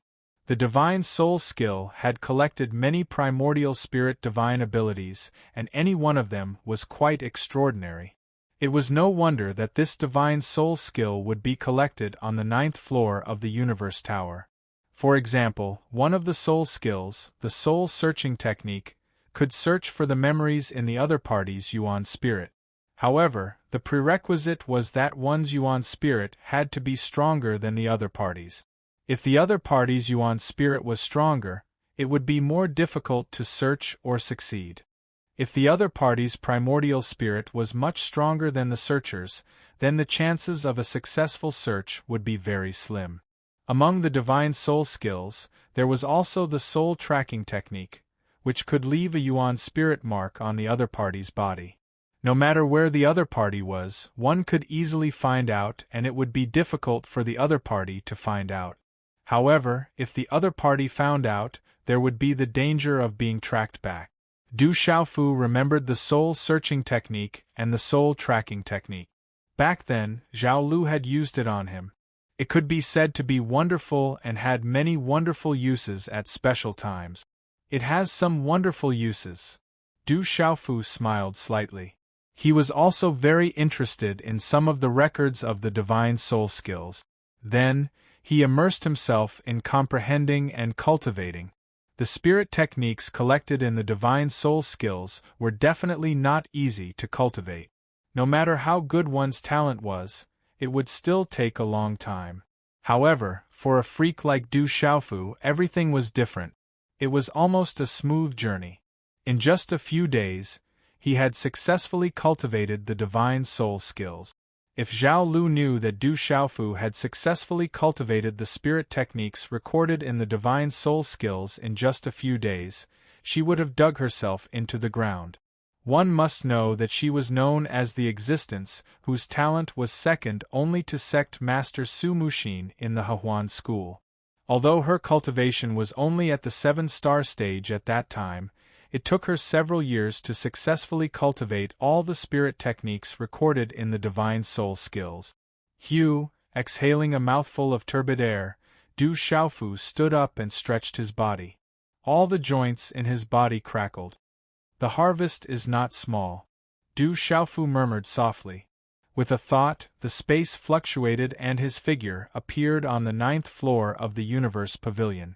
The divine soul skill had collected many primordial spirit divine abilities, and any one of them was quite extraordinary. It was no wonder that this divine soul skill would be collected on the 9th floor of the Universe Tower. For example, one of the soul skills, the soul searching technique, could search for the memories in the other party's yuan spirit. However, the prerequisite was that one's yuan spirit had to be stronger than the other party's. If the other party's yuan spirit was stronger, it would be more difficult to search or succeed. If the other party's primordial spirit was much stronger than the searcher's, then the chances of a successful search would be very slim. Among the divine soul skills, there was also the soul tracking technique, which could leave a yuan spirit mark on the other party's body. No matter where the other party was, one could easily find out, and it would be difficult for the other party to find out. However, if the other party found out, there would be the danger of being tracked back. Du Xiaofu remembered the soul-searching technique and the soul-tracking technique. Back then, Zhao Lu had used it on him. It could be said to be wonderful and had many wonderful uses at special times. It has some wonderful uses. Du Xiaofu smiled slightly. He was also very interested in some of the records of the divine soul skills. Then, he immersed himself in comprehending and cultivating. The spirit techniques collected in the divine soul skills were definitely not easy to cultivate. No matter how good one's talent was, it would still take a long time. However, for a freak like Du Xiaofu, everything was different. It was almost a smooth journey. In just a few days, he had successfully cultivated the divine soul skills. If Zhao Lu knew that Du Xiaofu had successfully cultivated the spirit techniques recorded in the divine soul skills in just a few days, she would have dug herself into the ground. One must know that she was known as the existence whose talent was second only to sect master Su Muxin in the Hehuan school. Although her cultivation was only at the 7-star stage at that time, it took her several years to successfully cultivate all the spirit techniques recorded in the divine soul skills. Exhaling a mouthful of turbid air, Du Xiaofu stood up and stretched his body. All the joints in his body crackled. The harvest is not small, Du Xiaofu murmured softly. With a thought, the space fluctuated and his figure appeared on the 9th floor of the Universe Pavilion.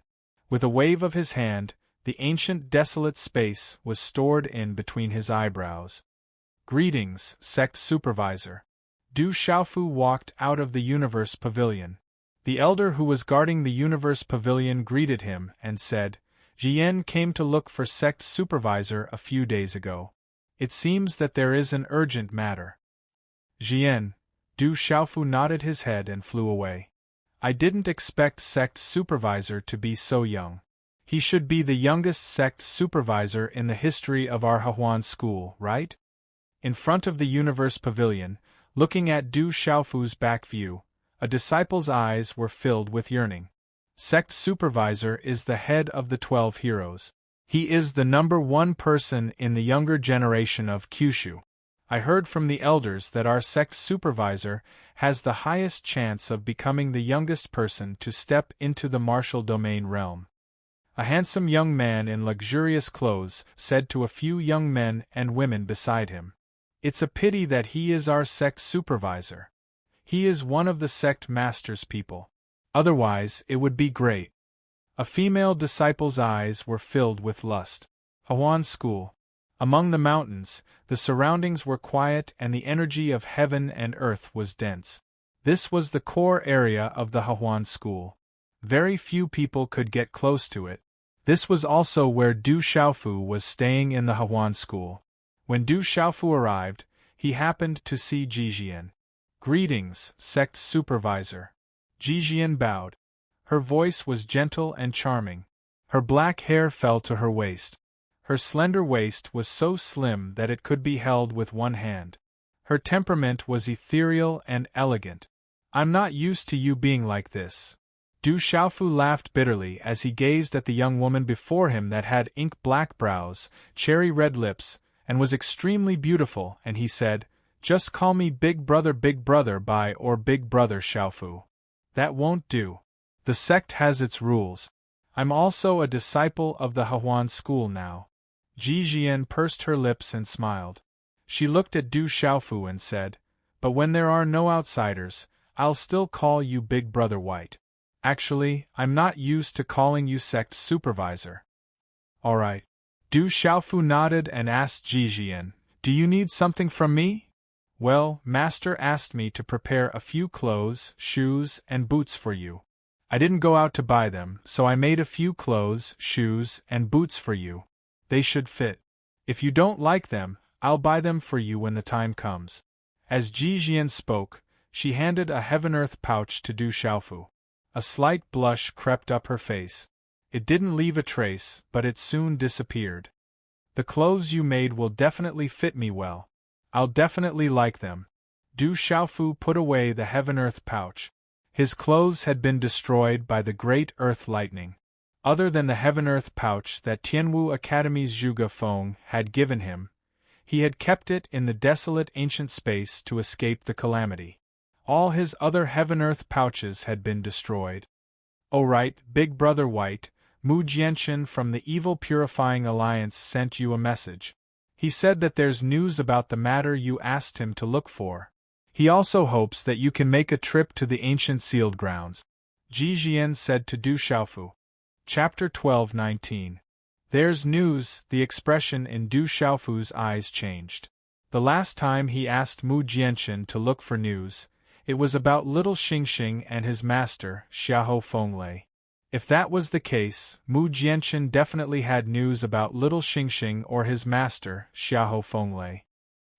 With a wave of his hand, the ancient desolate space was stored in between his eyebrows. Greetings, Sect Supervisor. Du Xiaofu walked out of the Universe Pavilion. The elder who was guarding the Universe Pavilion greeted him and said, Jian came to look for Sect Supervisor a few days ago. It seems that there is an urgent matter. Jian, Du Xiaofu nodded his head and flew away. I didn't expect Sect Supervisor to be so young. He should be the youngest sect supervisor in the history of our Hehuan school, right? In front of the Universe Pavilion, looking at Du Xiaofu's back view, a disciple's eyes were filled with yearning. Sect supervisor is the head of the 12 heroes. He is the #1 person in the younger generation of Kyushu. I heard from the elders that our sect supervisor has the highest chance of becoming the youngest person to step into the martial domain realm. A handsome young man in luxurious clothes said to a few young men and women beside him. It's a pity that he is our sect supervisor. He is one of the sect master's people. Otherwise, it would be great. A female disciple's eyes were filled with lust. Hehuan School. Among the mountains, the surroundings were quiet and the energy of heaven and earth was dense. This was the core area of the Hehuan School. Very few people could get close to it. This was also where Du Xiaofu was staying in the Hehuan School. When Du Xiaofu arrived, he happened to see Jijian. Greetings, Sect Supervisor. Jijian bowed. Her voice was gentle and charming. Her black hair fell to her waist. Her slender waist was so slim that it could be held with one hand. Her temperament was ethereal and elegant. I'm not used to you being like this. Du Xiaofu laughed bitterly as he gazed at the young woman before him that had ink-black brows, cherry-red lips, and was extremely beautiful, and he said, Just call me Big Brother Bai or Big Brother Xiaofu. That won't do. The sect has its rules. I'm also a disciple of the Hehuan school now. Ji Jian pursed her lips and smiled. She looked at Du Xiaofu and said, but when there are no outsiders, I'll still call you Big Brother White. Actually, I'm not used to calling you sect supervisor. Alright. Du Xiaofu nodded and asked Ji Jian, do you need something from me? Well, Master asked me to prepare a few clothes, shoes, and boots for you. I didn't go out to buy them, so I made a few clothes, shoes, and boots for you. They should fit. If you don't like them, I'll buy them for you when the time comes. As Ji Jian spoke, she handed a heaven-earth pouch to Du Xiaofu. A slight blush crept up her face. It didn't leave a trace, but it soon disappeared. The clothes you made will definitely fit me well. I'll definitely like them. Du Xiaofu put away the heaven-earth pouch. His clothes had been destroyed by the great earth lightning. Other than the heaven-earth pouch that Tianwu Academy's Zhuge Feng had given him, he had kept it in the desolate ancient space to escape the calamity. All his other heaven-earth pouches had been destroyed. Oh right, Big Brother White, Mu Jianchen from the Evil Purifying Alliance sent you a message. He said that there's news about the matter you asked him to look for. He also hopes that you can make a trip to the ancient sealed grounds. Ji Jian said to Du Xiaofu. Chapter 12:19. There's news. The expression in Du Xiaofu's eyes changed. The last time he asked Mu Jianchen to look for news, it was about little Xingxing and his master, Xiahou Fenglei. If that was the case, Mu Jianchen definitely had news about little Xingxing or his master, Xiahou Fenglei.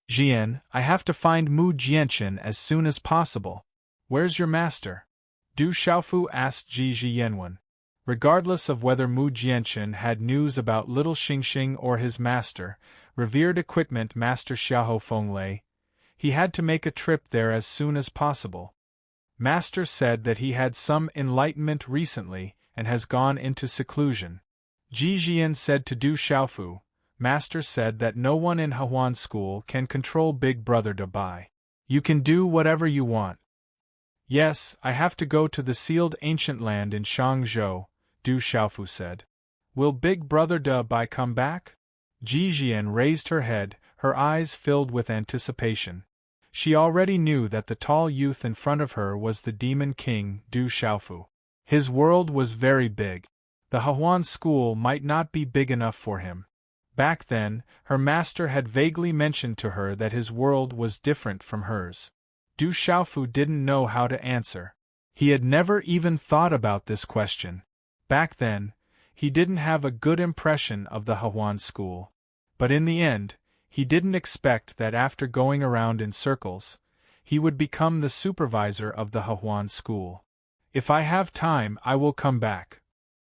Jian, I have to find Mu Jianchen as soon as possible. Where's your master? Du Xiaofu asked Ji Jianwen. Regardless of whether Mu Jianchen had news about little Xingxing or his master, revered equipment master Xiahou Fenglei, he had to make a trip there as soon as possible. Master said that he had some enlightenment recently and has gone into seclusion. Ji Jian said to Du Xiaofu, Master said that no one in Hehuan school can control Big Brother Bai. You can do whatever you want. Yes, I have to go to the sealed ancient land in Shangzhou, Du Xiaofu said. Will Big Brother Bai come back? Ji Jian raised her head, her eyes filled with anticipation. She already knew that the tall youth in front of her was the Demon King, Du Xiaofu. His world was very big. The Hehuan school might not be big enough for him. Back then, her master had vaguely mentioned to her that his world was different from hers. Du Xiaofu didn't know how to answer. He had never even thought about this question. Back then, he didn't have a good impression of the Hehuan school. But in the end, he didn't expect that after going around in circles, he would become the supervisor of the Hehuan school. If I have time, I will come back.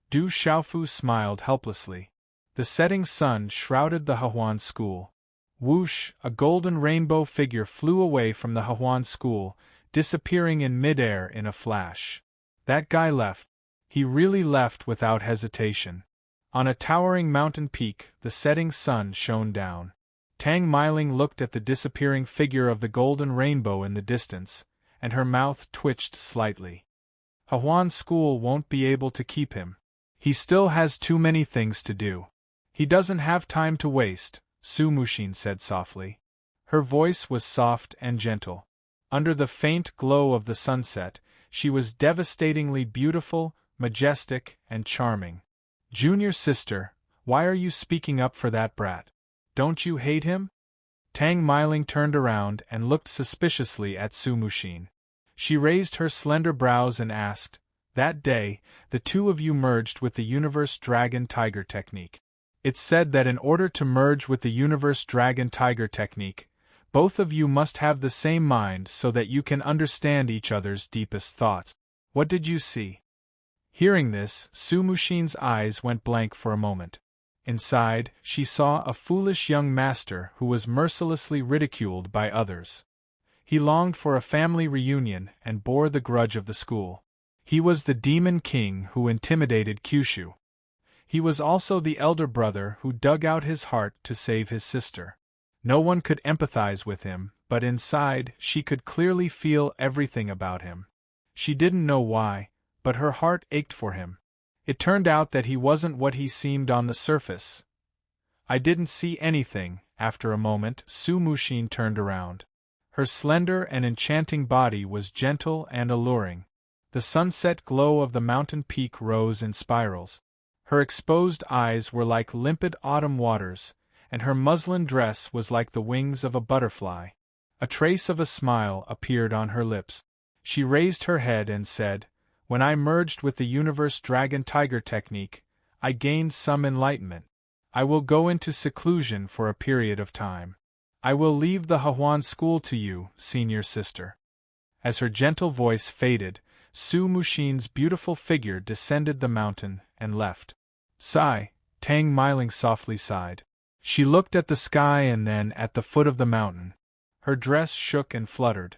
Du Xiaofu smiled helplessly. The setting sun shrouded the Hehuan school. Whoosh, a golden rainbow figure flew away from the Hehuan school, disappearing in midair in a flash. That guy left. He really left without hesitation. On a towering mountain peak, the setting sun shone down. Tang Meiling looked at the disappearing figure of the golden rainbow in the distance, and her mouth twitched slightly. Hehuan school won't be able to keep him. He still has too many things to do. He doesn't have time to waste, Su Muxin said softly. Her voice was soft and gentle. Under the faint glow of the sunset, she was devastatingly beautiful, majestic, and charming. Junior sister, why are you speaking up for that brat? Don't you hate him? Tang Meiling turned around and looked suspiciously at Su Muxin. She raised her slender brows and asked, that day, the two of you merged with the Universe Dragon Tiger technique. It's said that in order to merge with the Universe Dragon Tiger technique, both of you must have the same mind so that you can understand each other's deepest thoughts. What did you see? Hearing this, Su Muxin's eyes went blank for a moment. Inside, she saw a foolish young master who was mercilessly ridiculed by others. He longed for a family reunion and bore the grudge of the school. He was the Demon King who intimidated Kyushu. He was also the elder brother who dug out his heart to save his sister. No one could empathize with him, but inside, she could clearly feel everything about him. She didn't know why, but her heart ached for him. It turned out that he wasn't what he seemed on the surface. I didn't see anything. After a moment, Su Muxin turned around. Her slender and enchanting body was gentle and alluring. The sunset glow of the mountain peak rose in spirals. Her exposed eyes were like limpid autumn waters, and her muslin dress was like the wings of a butterfly. A trace of a smile appeared on her lips. She raised her head and said, "When I merged with the universe dragon-tiger technique, I gained some enlightenment. I will go into seclusion for a period of time. I will leave the Hahuan school to you, senior sister." As her gentle voice faded, Su Muxin's beautiful figure descended the mountain and left. Sigh, Tang Miling softly sighed. She looked at the sky and then at the foot of the mountain. Her dress shook and fluttered.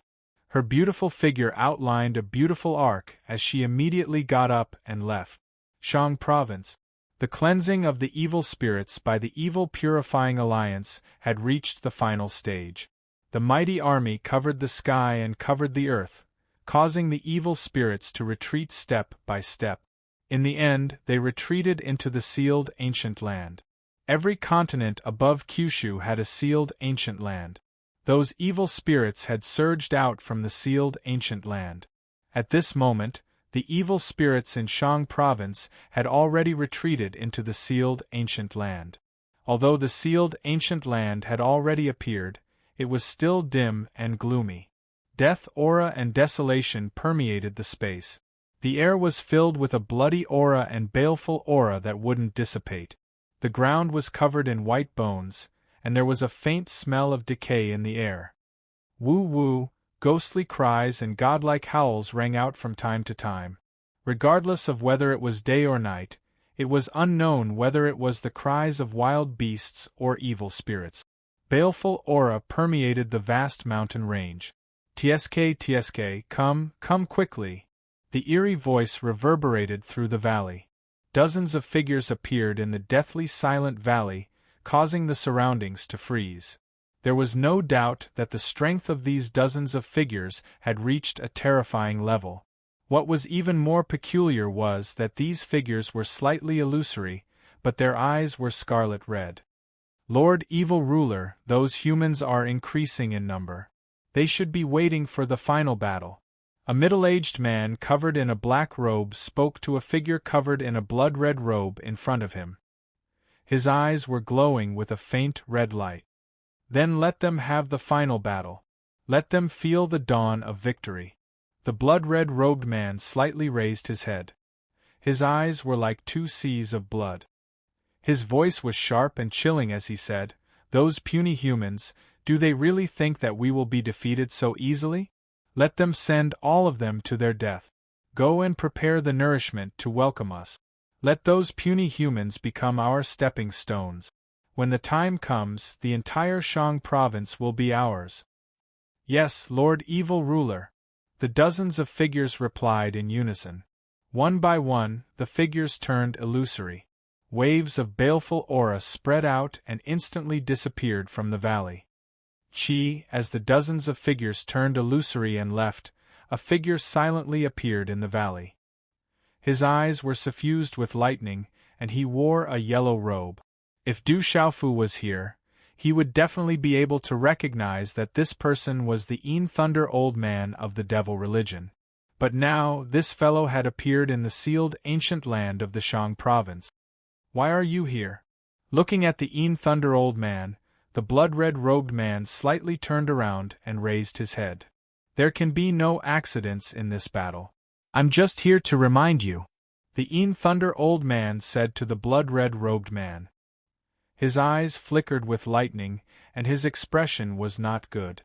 Her beautiful figure outlined a beautiful arc as she immediately got up and left. Shang Province. The cleansing of the evil spirits by the Evil Purifying Alliance had reached the final stage. The mighty army covered the sky and covered the earth, causing the evil spirits to retreat step by step. In the end, they retreated into the sealed ancient land. Every continent above Kyushu had a sealed ancient land. Those evil spirits had surged out from the sealed ancient land. At this moment, the evil spirits in Shang Province had already retreated into the sealed ancient land. Although the sealed ancient land had already appeared, it was still dim and gloomy. Death aura and desolation permeated the space. The air was filled with a bloody aura and baleful aura that wouldn't dissipate. The ground was covered in white bones, and there was a faint smell of decay in the air. Woo-woo, ghostly cries and godlike howls rang out from time to time. Regardless of whether it was day or night, it was unknown whether it was the cries of wild beasts or evil spirits. Baleful aura permeated the vast mountain range. "Tsk, come quickly." The eerie voice reverberated through the valley. Dozens of figures appeared in the deathly silent valley, causing the surroundings to freeze. There was no doubt that the strength of these dozens of figures had reached a terrifying level. What was even more peculiar was that these figures were slightly illusory, but their eyes were scarlet red. "Lord Evil Ruler, those humans are increasing in number. They should be waiting for the final battle." A middle-aged man covered in a black robe spoke to a figure covered in a blood-red robe in front of him. His eyes were glowing with a faint red light. "Then let them have the final battle. Let them feel the dawn of victory." The blood-red robed man slightly raised his head. His eyes were like two seas of blood. His voice was sharp and chilling as he said, "Those puny humans, do they really think that we will be defeated so easily? Let them send all of them to their death. Go and prepare the nourishment to welcome us. Let those puny humans become our stepping stones. When the time comes, the entire Shang province will be ours." "Yes, Lord Evil Ruler." The dozens of figures replied in unison. One by one, the figures turned illusory. Waves of baleful aura spread out and instantly disappeared from the valley. As the dozens of figures turned illusory and left, a figure silently appeared in the valley. His eyes were suffused with lightning, and he wore a yellow robe. If Du Xiaofu was here, he would definitely be able to recognize that this person was the Thunder Old Man of the Devil religion. But now, this fellow had appeared in the sealed ancient land of the Shang province. "Why are you here?" Looking at the Thunder Old Man, the blood-red robed man slightly turned around and raised his head. "There can be no accidents in this battle. I'm just here to remind you," the Thunder Old Man said to the blood-red robed man. His eyes flickered with lightning, and his expression was not good.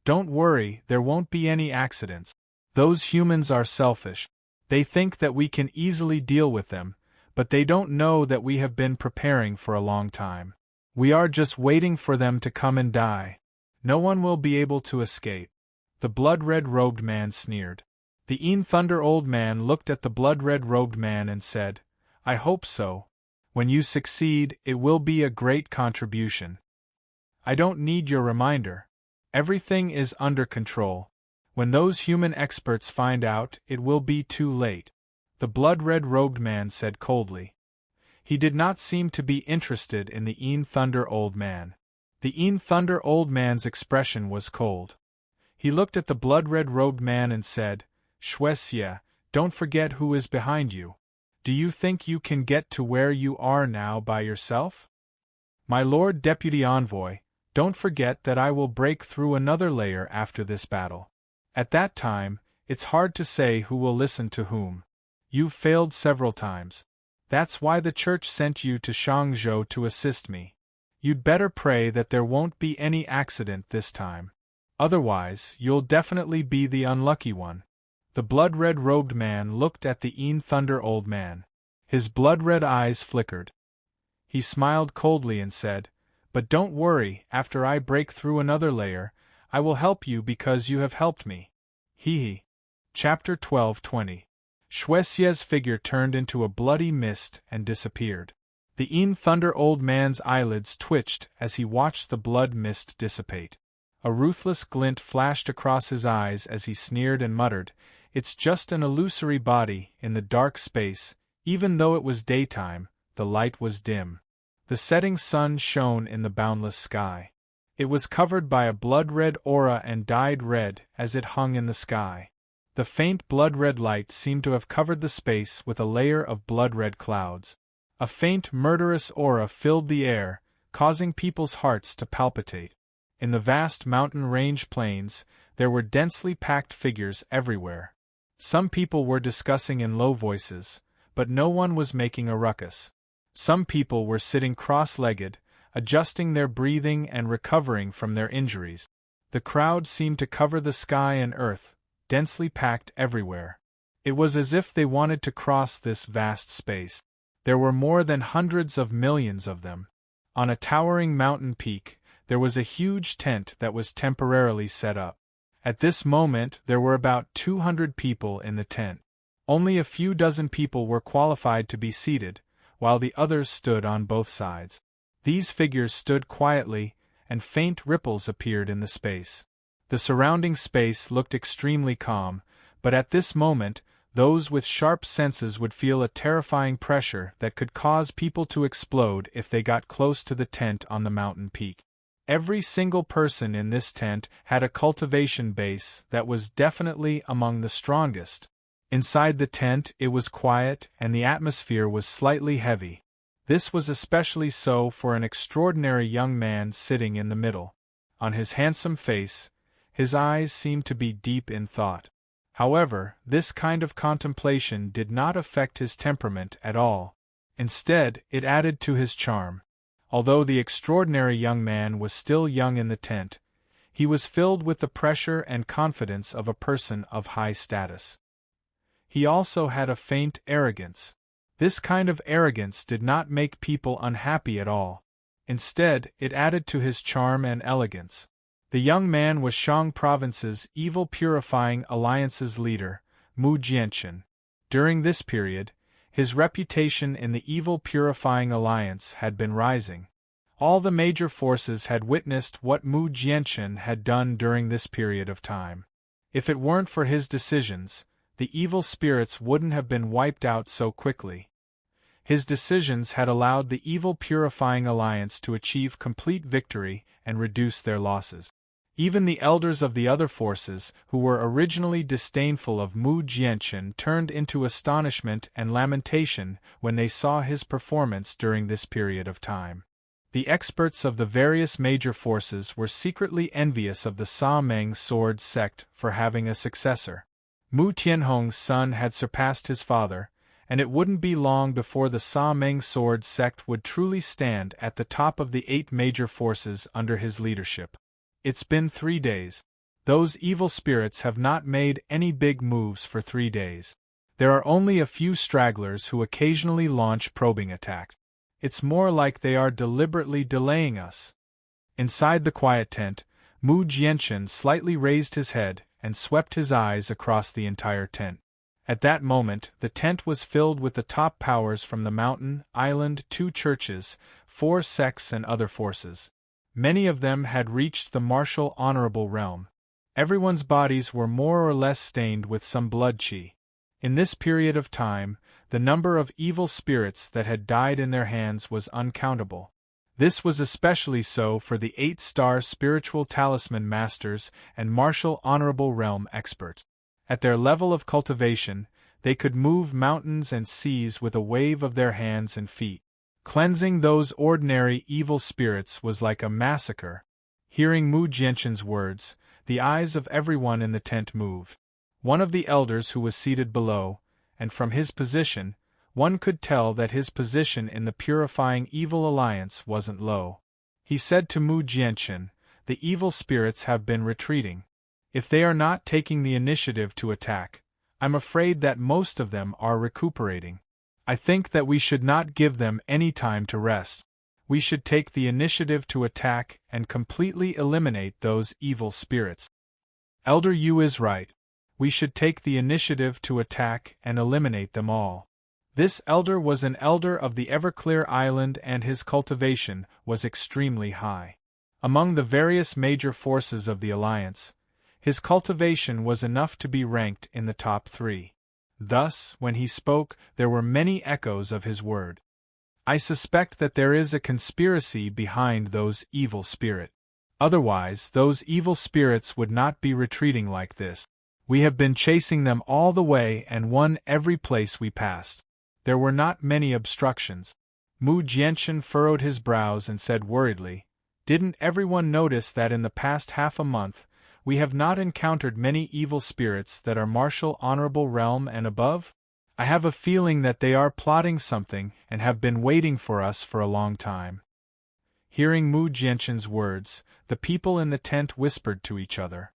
"Don't worry, there won't be any accidents. Those humans are selfish. They think that we can easily deal with them, but they don't know that we have been preparing for a long time. We are just waiting for them to come and die. No one will be able to escape." The blood-red robed man sneered. The Thunder Old Man looked at the blood-red robed man and said, "I hope so. When you succeed, it will be a great contribution." "I don't need your reminder." Everything is under control. When those human experts find out, it will be too late," the blood-red-robed man said coldly. He did not seem to be interested in the Een Thunder Old Man. The Een Thunder Old Man's expression was cold. He looked at the blood-red-robed man and said, "Shwesya, don't forget who is behind you. Do you think you can get to where you are now by yourself? My Lord Deputy Envoy, don't forget that I will break through another layer after this battle. At that time, it's hard to say who will listen to whom. You've failed several times. That's why the church sent you to Shangzhou to assist me. You'd better pray that there won't be any accident this time. Otherwise, you'll definitely be the unlucky one." The blood-red-robed man looked at the Een Thunder Old Man. His blood-red eyes flickered. He smiled coldly and said, "But don't worry, after I break through another layer, I will help you because you have helped me. Hee. Chapter 12:20. Shwesya's figure turned into a bloody mist and disappeared. The Een Thunder Old Man's eyelids twitched as he watched the blood mist dissipate. A ruthless glint flashed across his eyes as he sneered and muttered, "It's just an illusory body in the dark space." Even though it was daytime, the light was dim. The setting sun shone in the boundless sky. It was covered by a blood-red aura and dyed red as it hung in the sky. The faint blood-red light seemed to have covered the space with a layer of blood-red clouds. A faint murderous aura filled the air, causing people's hearts to palpitate. In the vast mountain range plains, there were densely packed figures everywhere. Some people were discussing in low voices, but no one was making a ruckus. Some people were sitting cross-legged, adjusting their breathing and recovering from their injuries. The crowd seemed to cover the sky and earth, densely packed everywhere. It was as if they wanted to cross this vast space. There were more than hundreds of millions of them. On a towering mountain peak, there was a huge tent that was temporarily set up. At this moment there were about 200 people in the tent. Only a few dozen people were qualified to be seated, while the others stood on both sides. These figures stood quietly, and faint ripples appeared in the space. The surrounding space looked extremely calm, but at this moment, those with sharp senses would feel a terrifying pressure that could cause people to explode if they got close to the tent on the mountain peak. Every single person in this tent had a cultivation base that was definitely among the strongest. Inside the tent it was quiet and the atmosphere was slightly heavy. This was especially so for an extraordinary young man sitting in the middle. On his handsome face, his eyes seemed to be deep in thought. However, this kind of contemplation did not affect his temperament at all. Instead, it added to his charm. Although the extraordinary young man was still young in the tent, he was filled with the pressure and confidence of a person of high status. He also had a faint arrogance. This kind of arrogance did not make people unhappy at all. Instead, it added to his charm and elegance. The young man was Shang Province's Evil Purifying Alliance's leader, Mu Jianchen. During this period, his reputation in the Evil Purifying Alliance had been rising. All the major forces had witnessed what Mu Jianchen had done during this period of time. If it weren't for his decisions, the evil spirits wouldn't have been wiped out so quickly. His decisions had allowed the Evil Purifying Alliance to achieve complete victory and reduce their losses. Even the elders of the other forces, who were originally disdainful of Mu Jianchen, turned into astonishment and lamentation when they saw his performance during this period of time. The experts of the various major forces were secretly envious of the Sa Meng sword sect for having a successor. Mu Tianhong's son had surpassed his father, and it wouldn't be long before the Sa Meng sword sect would truly stand at the top of the 8 major forces under his leadership. It's been 3 days. Those evil spirits have not made any big moves for 3 days. There are only a few stragglers who occasionally launch probing attacks. It's more like they are deliberately delaying us. Inside the quiet tent, Mu Jianchen slightly raised his head and swept his eyes across the entire tent. At that moment, the tent was filled with the top powers from the mountain, island, 2 churches, 4 sects and other forces. Many of them had reached the martial honorable realm. Everyone's bodies were more or less stained with some blood qi. In this period of time, the number of evil spirits that had died in their hands was uncountable. This was especially so for the 8-star spiritual talisman masters and martial honorable realm experts. At their level of cultivation, they could move mountains and seas with a wave of their hands and feet. Cleansing those ordinary evil spirits was like a massacre. Hearing Mu Jianshan's words, the eyes of everyone in the tent moved. One of the elders who was seated below, and from his position, one could tell that his position in the purifying evil alliance wasn't low. He said to Mu Jianshan, "The evil spirits have been retreating. If they are not taking the initiative to attack, I'm afraid that most of them are recuperating. I think that we should not give them any time to rest. We should take the initiative to attack and completely eliminate those evil spirits." Elder Yu is right. We should take the initiative to attack and eliminate them all. This elder was an elder of the Everclear Island and his cultivation was extremely high. Among the various major forces of the Alliance, his cultivation was enough to be ranked in the top 3. Thus, when he spoke, there were many echoes of his word. I suspect that there is a conspiracy behind those evil spirits. Otherwise, those evil spirits would not be retreating like this. We have been chasing them all the way and won every place we passed. There were not many obstructions. Mu Jianshan furrowed his brows and said worriedly, "Didn't everyone notice that in the past half a month, we have not encountered many evil spirits that are martial honorable realm and above? I have a feeling that they are plotting something and have been waiting for us for a long time." Hearing Mu Jianshan's words, the people in the tent whispered to each other.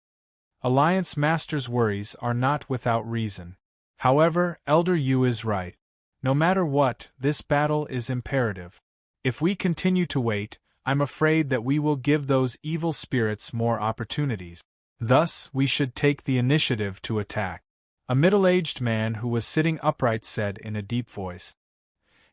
Alliance Master's worries are not without reason. However, Elder Yu is right. No matter what, this battle is imperative. If we continue to wait, I'm afraid that we will give those evil spirits more opportunities. Thus, we should take the initiative to attack. A middle-aged man who was sitting upright said in a deep voice.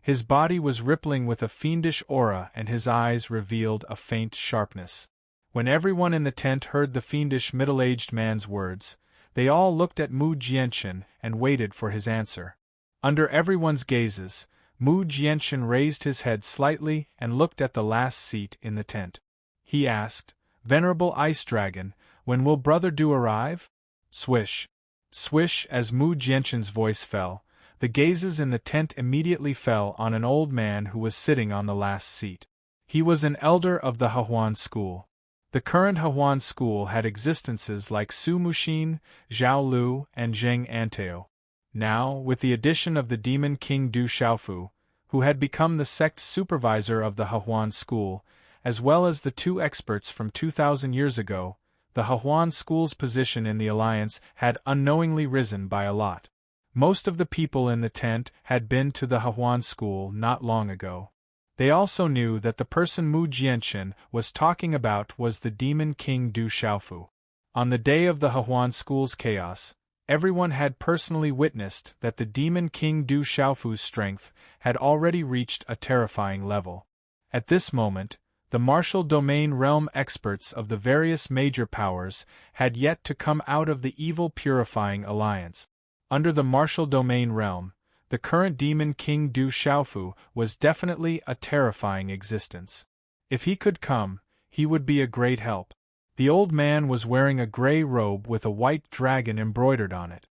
His body was rippling with a fiendish aura and his eyes revealed a faint sharpness. When everyone in the tent heard the fiendish middle-aged man's words, they all looked at Mu Jianshan and waited for his answer. Under everyone's gazes, Mu Jianshan raised his head slightly and looked at the last seat in the tent. He asked, "Venerable Ice Dragon, when will Brother Du arrive?" Swish. Swish. As Mu Jianshan's voice fell, the gazes in the tent immediately fell on an old man who was sitting on the last seat. He was an elder of the Hehuan school. The current Hehuan school had existences like Su Muxin, Zhao Lu, and Zheng Anteo. Now, with the addition of the demon king Du Xiaofu, who had become the sect supervisor of the Hehuan school, as well as the 2 experts from 2,000 years ago, the Hehuan school's position in the alliance had unknowingly risen by a lot. Most of the people in the tent had been to the Hehuan school not long ago. They also knew that the person Mu Jianshan was talking about was the demon king Du Xiaofu. On the day of the Hehuan school's chaos, everyone had personally witnessed that the demon king Du Xiaofu's strength had already reached a terrifying level. At this moment, the martial domain realm experts of the various major powers had yet to come out of the evil purifying alliance. Under the martial domain realm, the current demon king Du Xiaofu was definitely a terrifying existence. If he could come, he would be a great help. The old man was wearing a gray robe with a white dragon embroidered on it.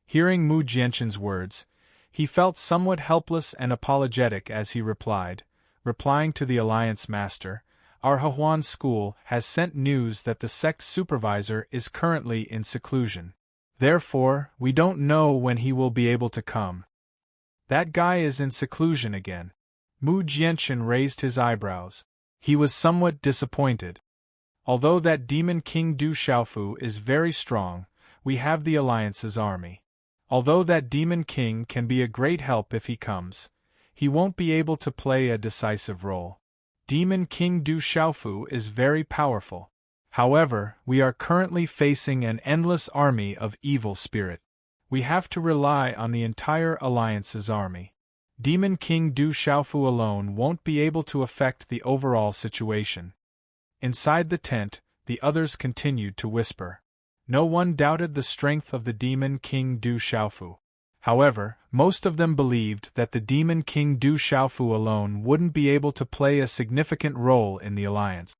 Hearing Mu Jianshan's words, he felt somewhat helpless and apologetic as he replying to the Alliance Master, "Our Hehuan school has sent news that the sect supervisor is currently in seclusion. Therefore, we don't know when he will be able to come." "That guy is in seclusion again." Mu Jianshan raised his eyebrows. He was somewhat disappointed. Although that demon king Du Xiaofu is very strong, we have the Alliance's army. Although that demon king can be a great help if he comes, he won't be able to play a decisive role. Demon King Du Xiaofu is very powerful. However, we are currently facing an endless army of evil spirit. We have to rely on the entire Alliance's army. Demon King Du Xiaofu alone won't be able to affect the overall situation. Inside the tent, the others continued to whisper. No one doubted the strength of the demon king Du Xiaofu. However, most of them believed that the demon king Du Xiaofu alone wouldn't be able to play a significant role in the alliance.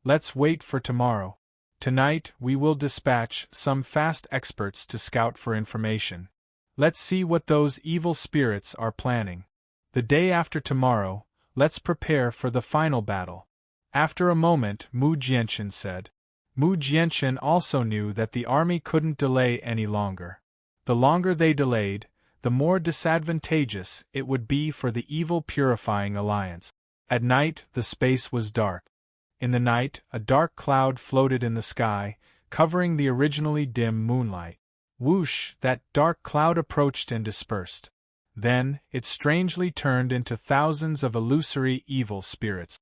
Let's wait for tomorrow. Tonight, we will dispatch some fast experts to scout for information. Let's see what those evil spirits are planning. The day after tomorrow, let's prepare for the final battle. After a moment, Mu Jianchen said. Mu Jianchen also knew that the army couldn't delay any longer. The longer they delayed, the more disadvantageous it would be for the evil purifying alliance. At night, the space was dark. In the night, a dark cloud floated in the sky, covering the originally dim moonlight. Whoosh, that dark cloud approached and dispersed. Then, it strangely turned into thousands of illusory evil spirits.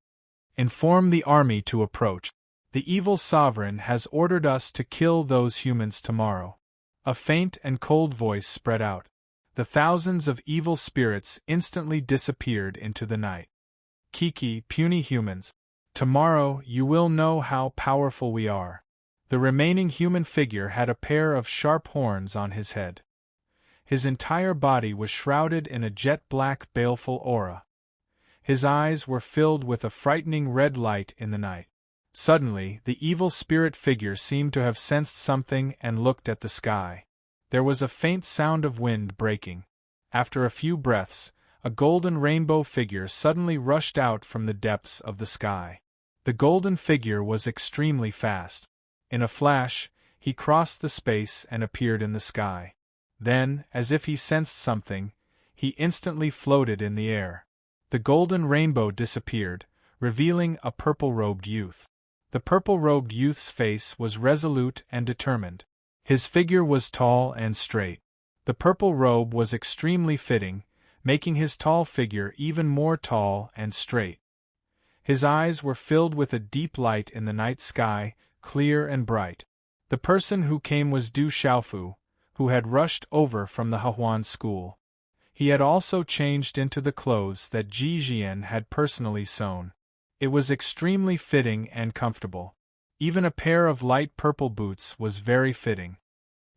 Inform the army to approach. The evil sovereign has ordered us to kill those humans tomorrow. A faint and cold voice spread out. The thousands of evil spirits instantly disappeared into the night. Kiki, puny humans. Tomorrow you will know how powerful we are. The remaining human figure had a pair of sharp horns on his head. His entire body was shrouded in a jet-black baleful aura. His eyes were filled with a frightening red light in the night. Suddenly, the evil spirit figure seemed to have sensed something and looked at the sky. There was a faint sound of wind breaking. After a few breaths, a golden rainbow figure suddenly rushed out from the depths of the sky. The golden figure was extremely fast. In a flash, he crossed the space and appeared in the sky. Then, as if he sensed something, he instantly floated in the air. The golden rainbow disappeared, revealing a purple-robed youth. The purple-robed youth's face was resolute and determined. His figure was tall and straight. The purple robe was extremely fitting, making his tall figure even more tall and straight. His eyes were filled with a deep light in the night sky, clear and bright. The person who came was Du Xiaofu, who had rushed over from the Hehuan school. He had also changed into the clothes that Ji Jian had personally sewn. It was extremely fitting and comfortable. Even a pair of light purple boots was very fitting.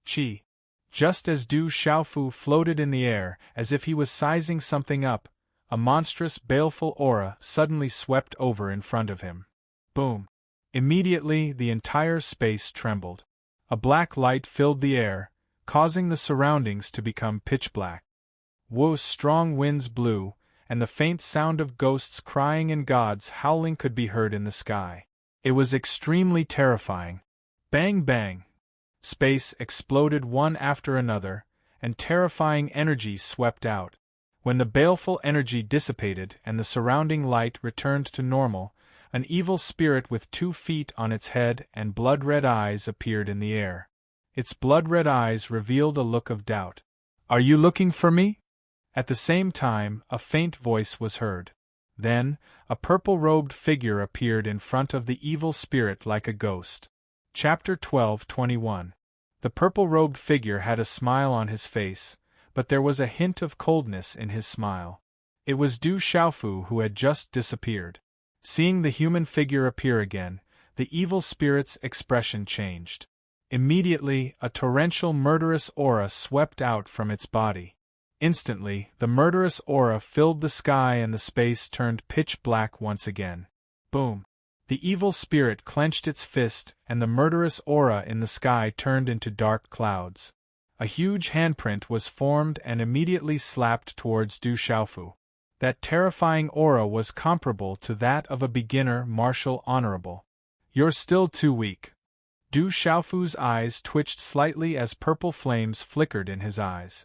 Chi. Just as Du Xiaofu floated in the air, as if he was sizing something up, a monstrous baleful aura suddenly swept over in front of him. Boom! Immediately the entire space trembled. A black light filled the air, causing the surroundings to become pitch black. Whoa! Strong winds blew, and the faint sound of ghosts crying and gods howling could be heard in the sky. It was extremely terrifying. Bang bang! Space exploded one after another, and terrifying energy swept out. When the baleful energy dissipated and the surrounding light returned to normal, an evil spirit with 2 feet on its head and blood-red eyes appeared in the air. Its blood-red eyes revealed a look of doubt. "Are you looking for me?" At the same time, a faint voice was heard. Then, a purple-robed figure appeared in front of the evil spirit like a ghost. Chapter 12:21. The purple-robed figure had a smile on his face, but there was a hint of coldness in his smile. It was Du Xiaofu who had just disappeared. Seeing the human figure appear again, the evil spirit's expression changed. Immediately, a torrential murderous aura swept out from its body. Instantly, the murderous aura filled the sky and the space turned pitch black once again. Boom! The evil spirit clenched its fist and the murderous aura in the sky turned into dark clouds. A huge handprint was formed and immediately slapped towards Du Xiaofu. That terrifying aura was comparable to that of a beginner martial honorable. "You're still too weak." Du Xiaofu's eyes twitched slightly as purple flames flickered in his eyes.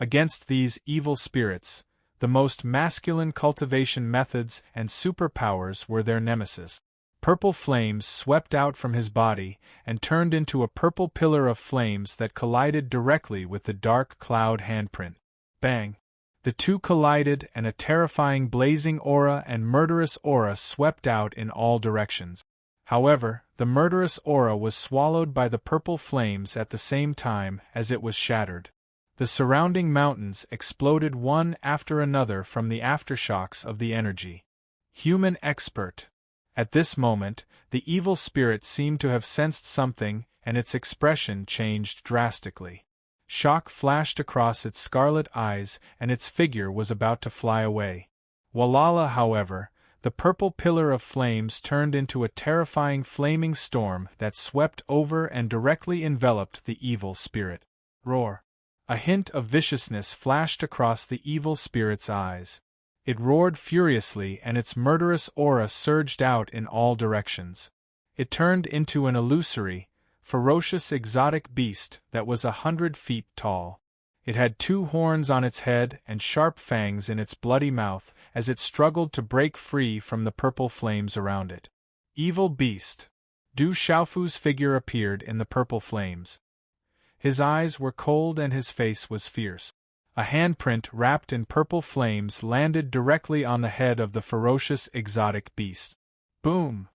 Against these evil spirits, the most masculine cultivation methods and superpowers were their nemesis. Purple flames swept out from his body and turned into a purple pillar of flames that collided directly with the dark cloud handprint. Bang! The two collided and a terrifying blazing aura and murderous aura swept out in all directions. However, the murderous aura was swallowed by the purple flames at the same time as it was shattered. The surrounding mountains exploded one after another from the aftershocks of the energy. Human expert. At this moment, the evil spirit seemed to have sensed something, and its expression changed drastically. Shock flashed across its scarlet eyes, and its figure was about to fly away. Walala, however, the purple pillar of flames turned into a terrifying flaming storm that swept over and directly enveloped the evil spirit. Roar! A hint of viciousness flashed across the evil spirit's eyes. It roared furiously, and its murderous aura surged out in all directions. It turned into an illusory, ferocious exotic beast that was 100 feet tall. It had 2 horns on its head and sharp fangs in its bloody mouth as it struggled to break free from the purple flames around it. Evil beast! Du Xiaofu's figure appeared in the purple flames. His eyes were cold and his face was fierce. A handprint wrapped in purple flames landed directly on the head of the ferocious exotic beast. Boom!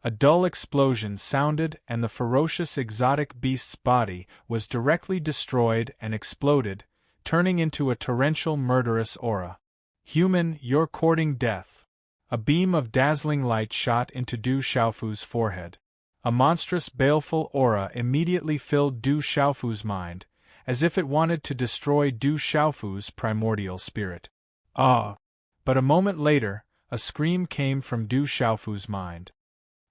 A dull explosion sounded, and the ferocious exotic beast's body was directly destroyed and exploded, turning into a torrential murderous aura. Human, you're courting death. A beam of dazzling light shot into Du Xiaofu's forehead. A monstrous baleful aura immediately filled Du Xiaofu's mind, as if it wanted to destroy Du Xiaofu's primordial spirit. Ah! But a moment later, a scream came from Du Xiaofu's mind.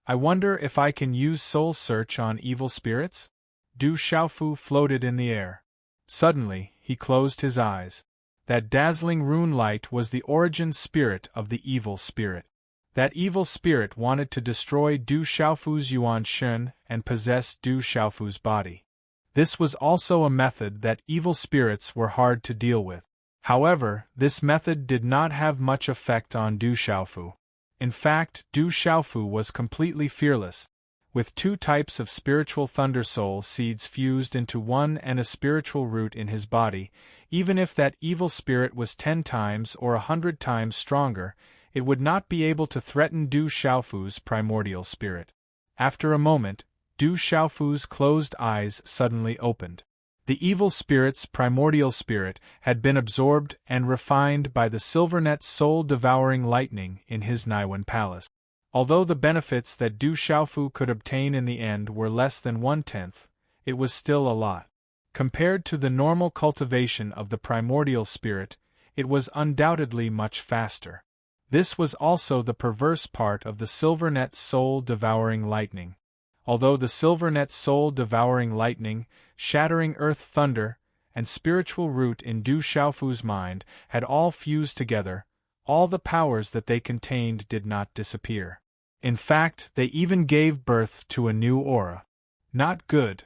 I wonder if I can use soul search on evil spirits? Du Xiaofu floated in the air. Suddenly, he closed his eyes. That dazzling rune light was the origin spirit of the evil spirit. That evil spirit wanted to destroy Du Xiaofu's Yuan Shun and possess Du Xiaofu's body. This was also a method that evil spirits were hard to deal with. However, this method did not have much effect on Du Xiaofu. In fact, Du Xiaofu was completely fearless. With 2 types of spiritual thunder soul seeds fused into one and a spiritual root in his body, even if that evil spirit was 10 times or 100 times stronger, it would not be able to threaten Du Xiaofu's primordial spirit. After a moment, Du Xiaofu's closed eyes suddenly opened. The evil spirit's primordial spirit had been absorbed and refined by the Silvernet soul-devouring lightning in his Naiwan palace. Although the benefits that Du Xiaofu could obtain in the end were less than 1/10, it was still a lot. Compared to the normal cultivation of the primordial spirit, it was undoubtedly much faster. This was also the perverse part of the Silvernet soul-devouring lightning. Although the Silvernet soul-devouring lightning, shattering earth thunder, and spiritual root in Du Xiaofu's mind had all fused together, all the powers that they contained did not disappear. In fact, they even gave birth to a new aura. Not good.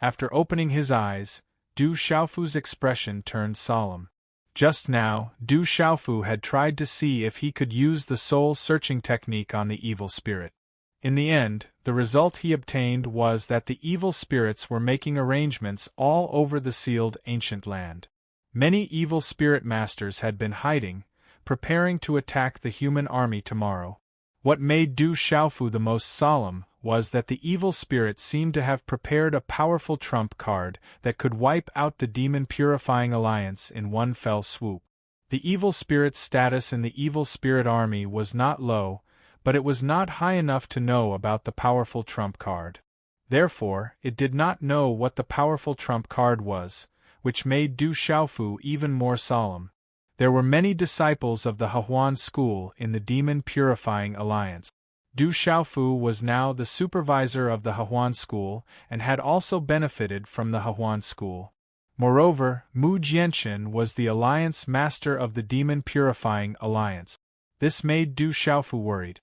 After opening his eyes, Du Xiaofu's expression turned solemn. Just now, Du Xiaofu had tried to see if he could use the soul-searching technique on the evil spirit. In the end, the result he obtained was that the evil spirits were making arrangements all over the sealed ancient land. Many evil spirit masters had been hiding, preparing to attack the human army tomorrow. What made Du Xiaofu the most solemn was that the evil spirit seemed to have prepared a powerful trump card that could wipe out the demon-purifying alliance in one fell swoop. The evil spirit's status in the evil spirit army was not low, but it was not high enough to know about the powerful trump card. Therefore, it did not know what the powerful trump card was, which made Du Xiaofu even more solemn. There were many disciples of the Hehuan school in the demon-purifying alliance. Du Xiaofu was now the supervisor of the Hehuan school and had also benefited from the Hehuan school. Moreover, Mu Jianxin was the alliance master of the demon-purifying alliance. This made Du Xiaofu worried.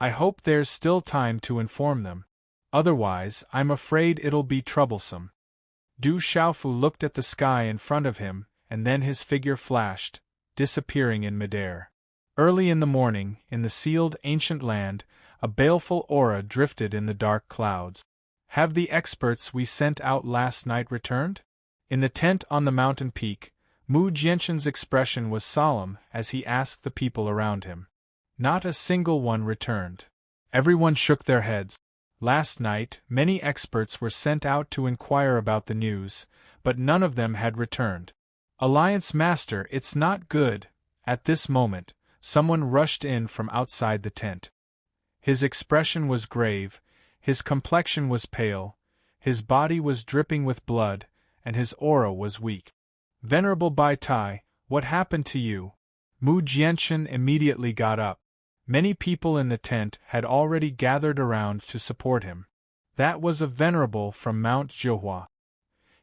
I hope there's still time to inform them. Otherwise, I'm afraid it'll be troublesome. Du Xiaofu looked at the sky in front of him, and then his figure flashed, disappearing in midair. Early in the morning, in the sealed ancient land, a baleful aura drifted in the dark clouds. Have the experts we sent out last night returned? In the tent on the mountain peak, Mu Jianxin's expression was solemn as he asked the people around him. Not a single one returned. Everyone shook their heads. Last night, many experts were sent out to inquire about the news, but none of them had returned. Alliance Master, it's not good. At this moment, someone rushed in from outside the tent. His expression was grave, his complexion was pale, his body was dripping with blood, and his aura was weak. "Venerable Bai Tai, what happened to you?" Mu Jianchen immediately got up. Many people in the tent had already gathered around to support him. That was a venerable from Mount Zhohua.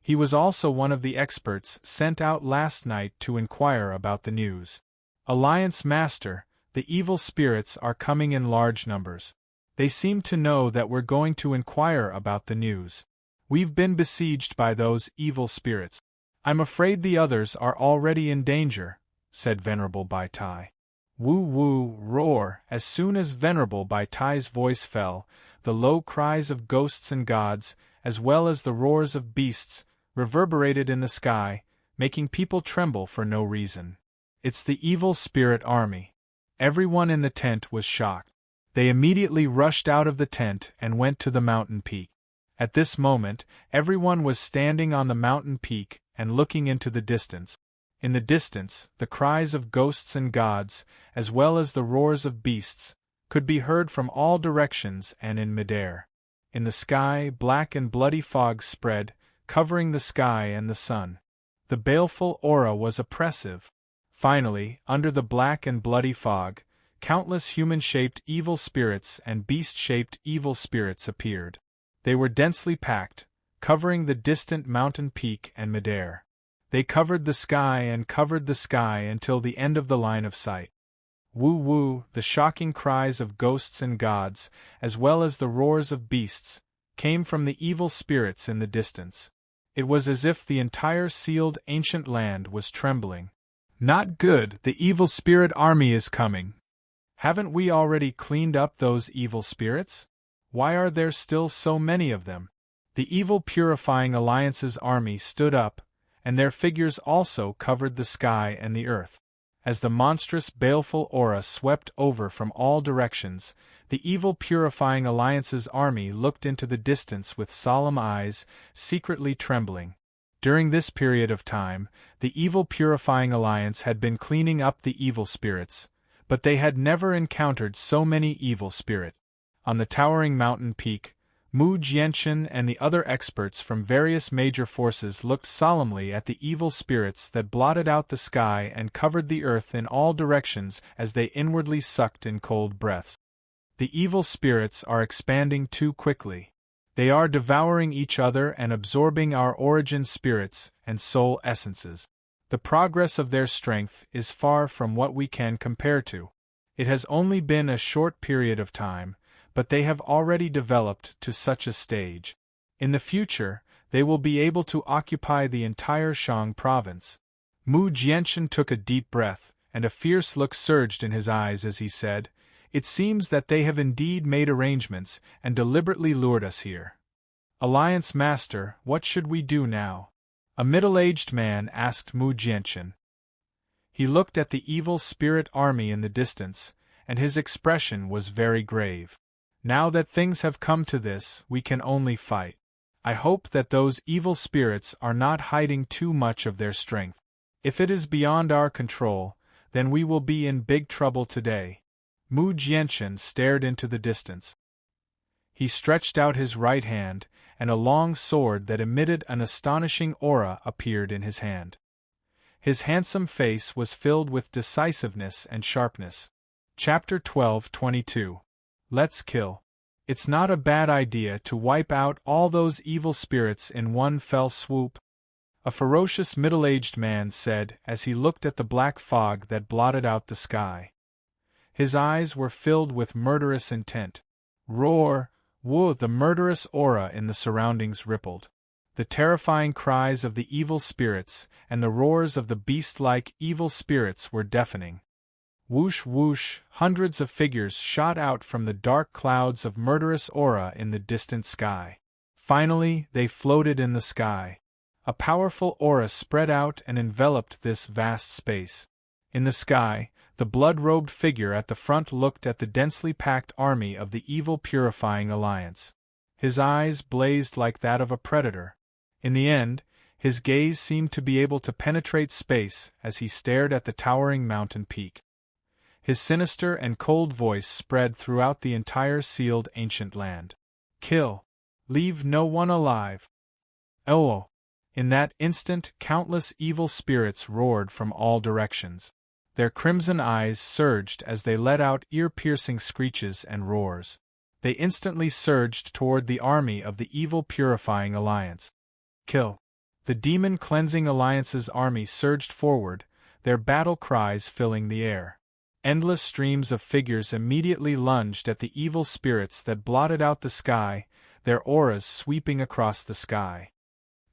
He was also one of the experts sent out last night to inquire about the news. "Alliance Master, the evil spirits are coming in large numbers. They seem to know that we're going to inquire about the news. We've been besieged by those evil spirits. I'm afraid the others are already in danger," said Venerable Bai Tai. "Woo woo, roar!" As soon as Venerable Bai Tai's voice fell, the low cries of ghosts and gods, as well as the roars of beasts, reverberated in the sky, making people tremble for no reason. "It's the evil spirit army." Everyone in the tent was shocked. They immediately rushed out of the tent and went to the mountain peak. At this moment, everyone was standing on the mountain peak and looking into the distance. In the distance, the cries of ghosts and gods, as well as the roars of beasts, could be heard from all directions and in midair. In the sky, black and bloody fog spread, covering the sky and the sun. The baleful aura was oppressive. Finally, under the black and bloody fog, countless human-shaped evil spirits and beast-shaped evil spirits appeared. They were densely packed, covering the distant mountain peak and midair. They covered the sky until the end of the line of sight. Woo woo, the shocking cries of ghosts and gods, as well as the roars of beasts, came from the evil spirits in the distance. It was as if the entire sealed ancient land was trembling. "Not good, the evil spirit army is coming. Haven't we already cleaned up those evil spirits? Why are there still so many of them?" The Evil Purifying Alliance's army stood up, and their figures also covered the sky and the earth. As the monstrous baleful aura swept over from all directions, the Evil Purifying Alliance's army looked into the distance with solemn eyes, secretly trembling. During this period of time, the Evil Purifying Alliance had been cleaning up the evil spirits, but they had never encountered so many evil spirits. On the towering mountain peak, Mu Jianchen and the other experts from various major forces looked solemnly at the evil spirits that blotted out the sky and covered the earth in all directions as they inwardly sucked in cold breaths. The evil spirits are expanding too quickly. They are devouring each other and absorbing our origin spirits and soul essences. The progress of their strength is far from what we can compare to. It has only been a short period of time, but they have already developed to such a stage. In the future, they will be able to occupy the entire Shang province. Mu Jianchen took a deep breath, and a fierce look surged in his eyes as he said, "It seems that they have indeed made arrangements and deliberately lured us here. Alliance Master, what should we do now?" A middle-aged man asked Mu Jianchen. He looked at the evil spirit army in the distance, and his expression was very grave. "Now that things have come to this, we can only fight. I hope that those evil spirits are not hiding too much of their strength. If it is beyond our control, then we will be in big trouble today." Mu Jianchen stared into the distance. He stretched out his right hand, and a long sword that emitted an astonishing aura appeared in his hand. His handsome face was filled with decisiveness and sharpness. Chapter 12:22. Let's kill. It's not a bad idea to wipe out all those evil spirits in one fell swoop, a ferocious middle-aged man said as he looked at the black fog that blotted out the sky. His eyes were filled with murderous intent. Roar, woo! The murderous aura in the surroundings rippled. The terrifying cries of the evil spirits and the roars of the beast-like evil spirits were deafening. Whoosh whoosh, hundreds of figures shot out from the dark clouds of murderous aura in the distant sky. Finally, they floated in the sky. A powerful aura spread out and enveloped this vast space. In the sky, the blood-robed figure at the front looked at the densely packed army of the Evil Purifying Alliance. His eyes blazed like that of a predator. In the end, his gaze seemed to be able to penetrate space as he stared at the towering mountain peak. His sinister and cold voice spread throughout the entire sealed ancient land. Kill. Leave no one alive. Oh! In that instant, countless evil spirits roared from all directions. Their crimson eyes surged as they let out ear-piercing screeches and roars. They instantly surged toward the army of the Evil Purifying Alliance. Kill. The Demon Cleansing Alliance's army surged forward, their battle cries filling the air. Endless streams of figures immediately lunged at the evil spirits that blotted out the sky, their auras sweeping across the sky.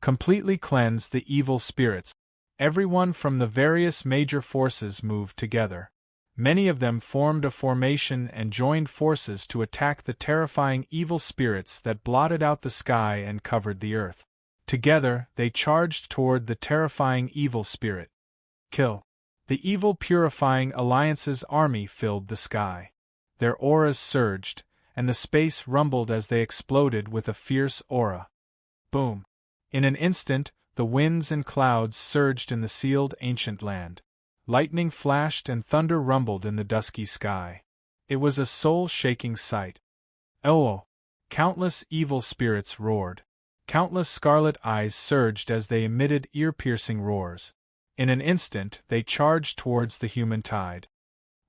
Completely cleanse the evil spirits. Everyone from the various major forces moved together. Many of them formed a formation and joined forces to attack the terrifying evil spirits that blotted out the sky and covered the earth. Together, they charged toward the terrifying evil spirit. Kill. The Evil Purifying Alliance's army filled the sky. Their auras surged, and the space rumbled as they exploded with a fierce aura. Boom! In an instant, the winds and clouds surged in the sealed ancient land. Lightning flashed and thunder rumbled in the dusky sky. It was a soul-shaking sight. Oh! Countless evil spirits roared. Countless scarlet eyes surged as they emitted ear-piercing roars. In an instant, they charged towards the human tide.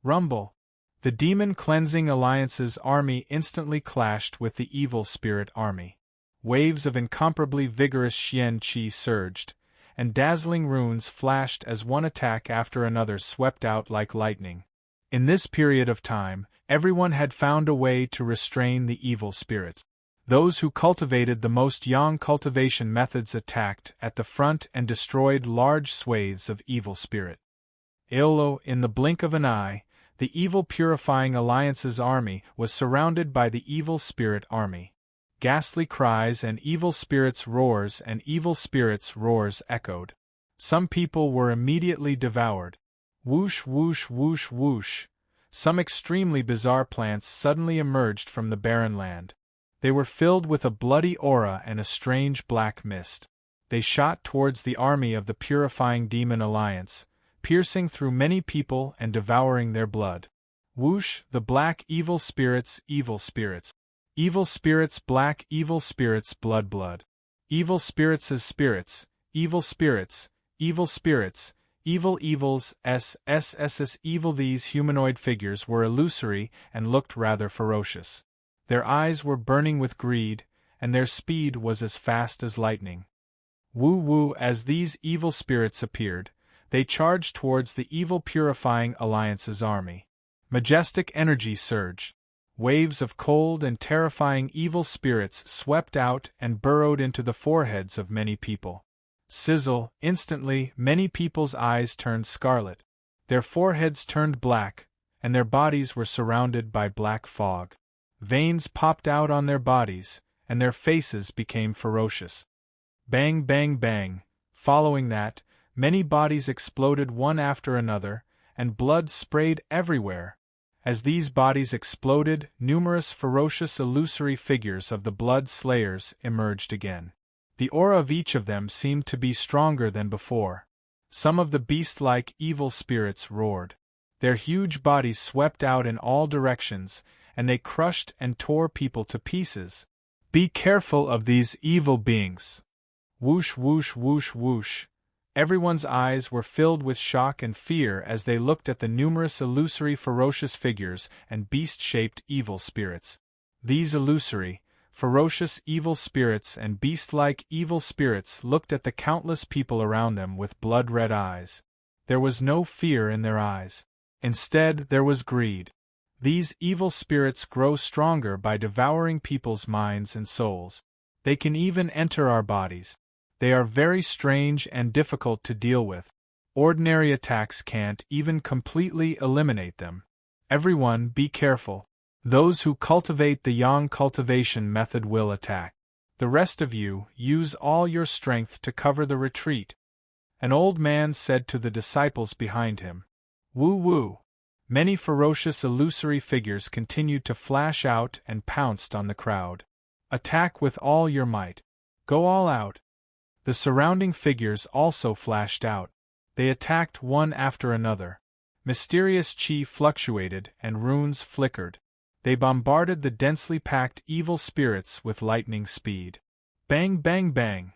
Rumble! The Demon Cleansing Alliance's army instantly clashed with the evil spirit army. Waves of incomparably vigorous Xian Qi surged, and dazzling runes flashed as one attack after another swept out like lightning. In this period of time, everyone had found a way to restrain the evil spirits. Those who cultivated the most yang cultivation methods attacked at the front and destroyed large swathes of evil spirit. Aolo, in the blink of an eye, the Evil Purifying Alliance's army was surrounded by the evil spirit army. Ghastly cries and evil spirits' roars echoed. Some people were immediately devoured. Whoosh, whoosh, whoosh, whoosh. Some extremely bizarre plants suddenly emerged from the barren land. They were filled with a bloody aura and a strange black mist. They shot towards the army of the Purifying Demon Alliance, piercing through many people and devouring their blood. Whoosh, the black evil spirits, evil spirits. Evil spirits, black evil spirits, blood, blood. Evil spirits as spirits, evil spirits, evil spirits, evil evils, evil. These humanoid figures were illusory and looked rather ferocious. Their eyes were burning with greed, and their speed was as fast as lightning. Woo-woo, as these evil spirits appeared, they charged towards the Evil Purifying Alliance's army. Majestic energy surged. Waves of cold and terrifying evil spirits swept out and burrowed into the foreheads of many people. Sizzle, instantly, many people's eyes turned scarlet. Their foreheads turned black, and their bodies were surrounded by black fog. Veins popped out on their bodies, and their faces became ferocious. Bang, bang, bang. Following that, many bodies exploded one after another, and blood sprayed everywhere. As these bodies exploded, numerous ferocious illusory figures of the Blood Slayers emerged again. The aura of each of them seemed to be stronger than before. Some of the beast-like evil spirits roared. Their huge bodies swept out in all directions, and they crushed and tore people to pieces. Be careful of these evil beings. Whoosh, whoosh, whoosh, whoosh. Everyone's eyes were filled with shock and fear as they looked at the numerous illusory ferocious figures and beast-shaped evil spirits. These illusory, ferocious evil spirits and beast-like evil spirits looked at the countless people around them with blood-red eyes. There was no fear in their eyes. Instead, there was greed. These evil spirits grow stronger by devouring people's minds and souls. They can even enter our bodies. They are very strange and difficult to deal with. Ordinary attacks can't even completely eliminate them. Everyone, be careful. Those who cultivate the yang cultivation method will attack. The rest of you, use all your strength to cover the retreat. An old man said to the disciples behind him. Woo-woo. Many ferocious illusory figures continued to flash out and pounced on the crowd. Attack with all your might. Go all out. The surrounding figures also flashed out. They attacked one after another. Mysterious chi fluctuated and runes flickered. They bombarded the densely packed evil spirits with lightning speed. Bang, bang, bang!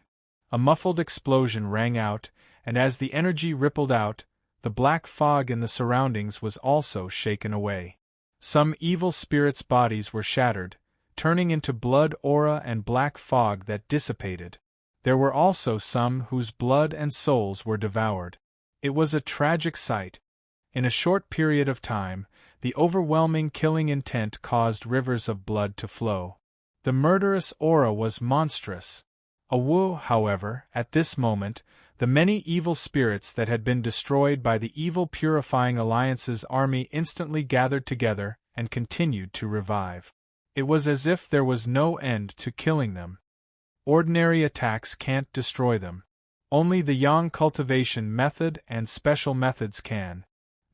A muffled explosion rang out, and as the energy rippled out, the black fog in the surroundings was also shaken away. Some evil spirits' bodies were shattered, turning into blood aura and black fog that dissipated. There were also some whose blood and souls were devoured. It was a tragic sight. In a short period of time, the overwhelming killing intent caused rivers of blood to flow. The murderous aura was monstrous. However, at this moment, the many evil spirits that had been destroyed by the Evil Purifying Alliance's army instantly gathered together and continued to revive. It was as if there was no end to killing them. Ordinary attacks can't destroy them. Only the yang cultivation method and special methods can.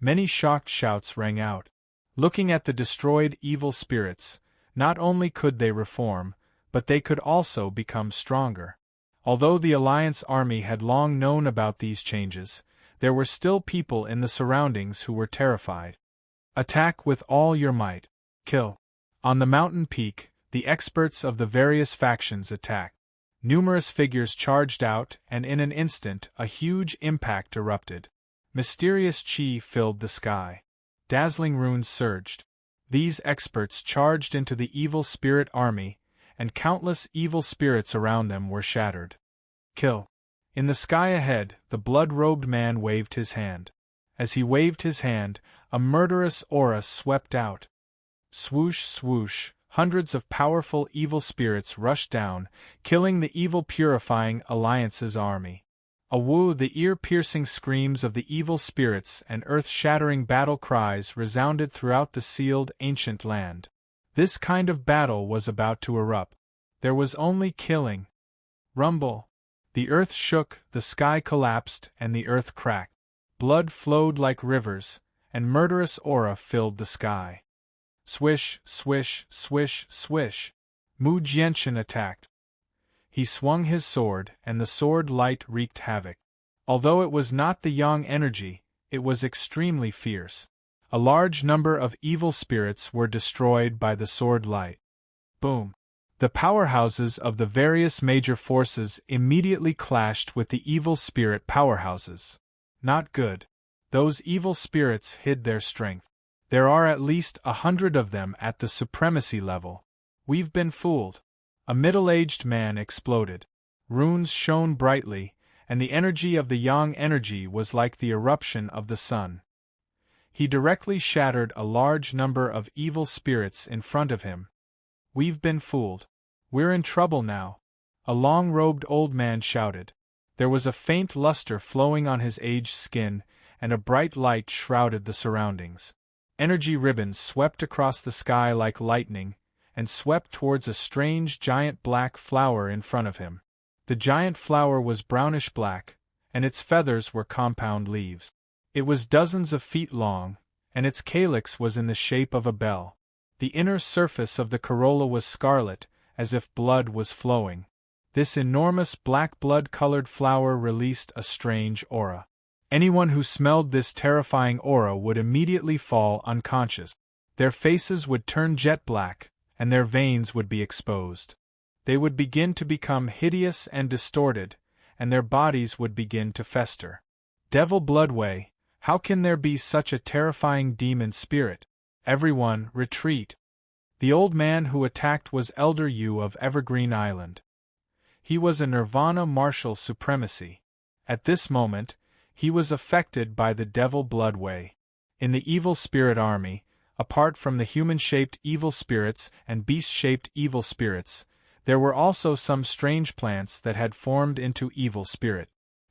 Many shocked shouts rang out. Looking at the destroyed evil spirits, not only could they reform, but they could also become stronger. Although the Alliance army had long known about these changes, there were still people in the surroundings who were terrified. Attack with all your might. Kill. On the mountain peak, the experts of the various factions attacked. Numerous figures charged out, and in an instant a huge impact erupted. Mysterious chi filled the sky. Dazzling runes surged. These experts charged into the evil spirit army, and countless evil spirits around them were shattered. Kill. In the sky ahead, the blood-robed man waved his hand. As he waved his hand, a murderous aura swept out. Swoosh, swoosh, hundreds of powerful evil spirits rushed down, killing the Evil Purifying Alliance's army. The ear-piercing screams of the evil spirits and earth-shattering battle cries resounded throughout the sealed ancient land. This kind of battle was about to erupt. There was only killing. Rumble. The earth shook, the sky collapsed, and the earth cracked. Blood flowed like rivers, and murderous aura filled the sky. Swish, swish, swish, swish. Mu Jianchen attacked. He swung his sword, and the sword light wreaked havoc. Although it was not the yang energy, it was extremely fierce. A large number of evil spirits were destroyed by the sword light. Boom! The powerhouses of the various major forces immediately clashed with the evil spirit powerhouses. Not good. Those evil spirits hid their strength. There are at least 100 of them at the supremacy level. We've been fooled. A middle-aged man exploded. Runes shone brightly, and the energy of the yang energy was like the eruption of the sun. He directly shattered a large number of evil spirits in front of him. We've been fooled. We're in trouble now. A long-robed old man shouted. There was a faint luster flowing on his aged skin, and a bright light shrouded the surroundings. Energy ribbons swept across the sky like lightning, and swept towards a strange giant black flower in front of him. The giant flower was brownish-black, and its feathers were compound leaves. It was dozens of feet long, and its calyx was in the shape of a bell. The inner surface of the corolla was scarlet, as if blood was flowing. This enormous black blood-colored flower released a strange aura. Anyone who smelled this terrifying aura would immediately fall unconscious. Their faces would turn jet black, and their veins would be exposed. They would begin to become hideous and distorted, and their bodies would begin to fester. Devil Bloodway, how can there be such a terrifying demon spirit? Everyone, retreat. The old man who attacked was Elder Yu of Evergreen Island. He was a Nirvana martial supremacy. At this moment, he was affected by the Devil Bloodway. In the evil spirit army, apart from the human-shaped evil spirits and beast-shaped evil spirits, there were also some strange plants that had formed into evil spirit.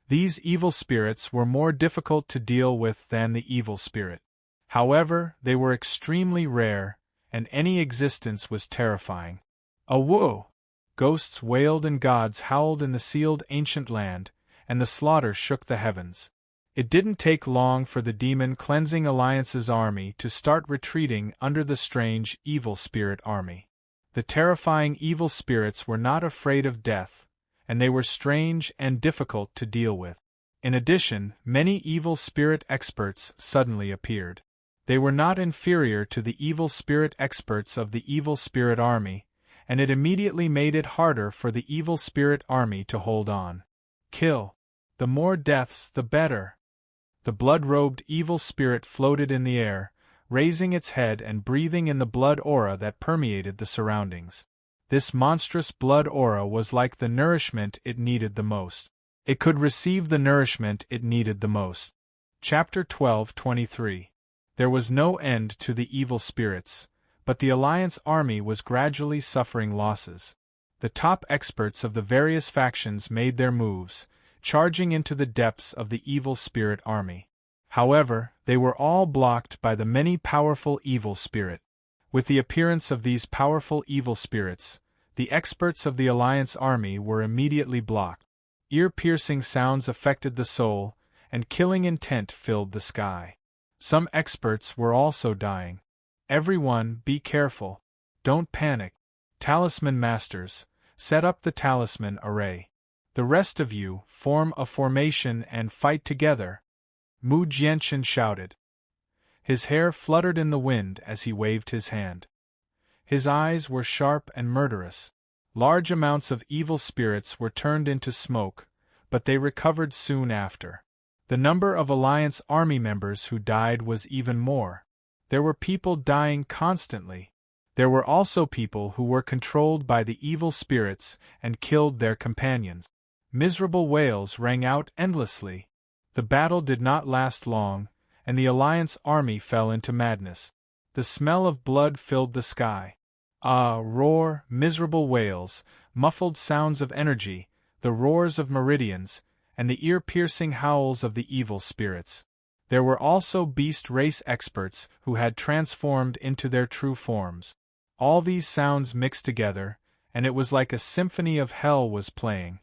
These evil spirits were more difficult to deal with than the evil spirit. However, they were extremely rare, and any existence was terrifying. Whoa! Ghosts wailed and gods howled in the sealed ancient land, and the slaughter shook the heavens. It didn't take long for the Demon Cleansing Alliance's army to start retreating under the strange evil spirit army. The terrifying evil spirits were not afraid of death, and they were strange and difficult to deal with. In addition, many evil spirit experts suddenly appeared. They were not inferior to the evil spirit experts of the evil spirit army, and it immediately made it harder for the evil spirit army to hold on. Kill. The more deaths, the better. The blood-robed evil spirit floated in the air, raising its head and breathing in the blood aura that permeated the surroundings. This monstrous blood aura was like the nourishment it needed the most. It could receive the nourishment it needed the most. Chapter 12:23. There was no end to the evil spirits, but the Alliance army was gradually suffering losses. The top experts of the various factions made their moves, charging into the depths of the evil spirit army. However, they were all blocked by the many powerful evil spirit. With the appearance of these powerful evil spirits, the experts of the Alliance army were immediately blocked. Ear-piercing sounds affected the soul, and killing intent filled the sky. Some experts were also dying. Everyone, be careful. Don't panic. Talisman masters, set up the talisman array. The rest of you, form a formation and fight together. Mu Jianchen shouted. His hair fluttered in the wind as he waved his hand. His eyes were sharp and murderous. Large amounts of evil spirits were turned into smoke, but they recovered soon after. The number of Alliance army members who died was even more. There were people dying constantly. There were also people who were controlled by the evil spirits and killed their companions. Miserable wails rang out endlessly. The battle did not last long, and the Alliance army fell into madness. The smell of blood filled the sky. Ah, roar, miserable wails, muffled sounds of energy, the roars of meridians, and the ear-piercing howls of the evil spirits. There were also beast race experts who had transformed into their true forms. All these sounds mixed together, and it was like a symphony of hell was playing.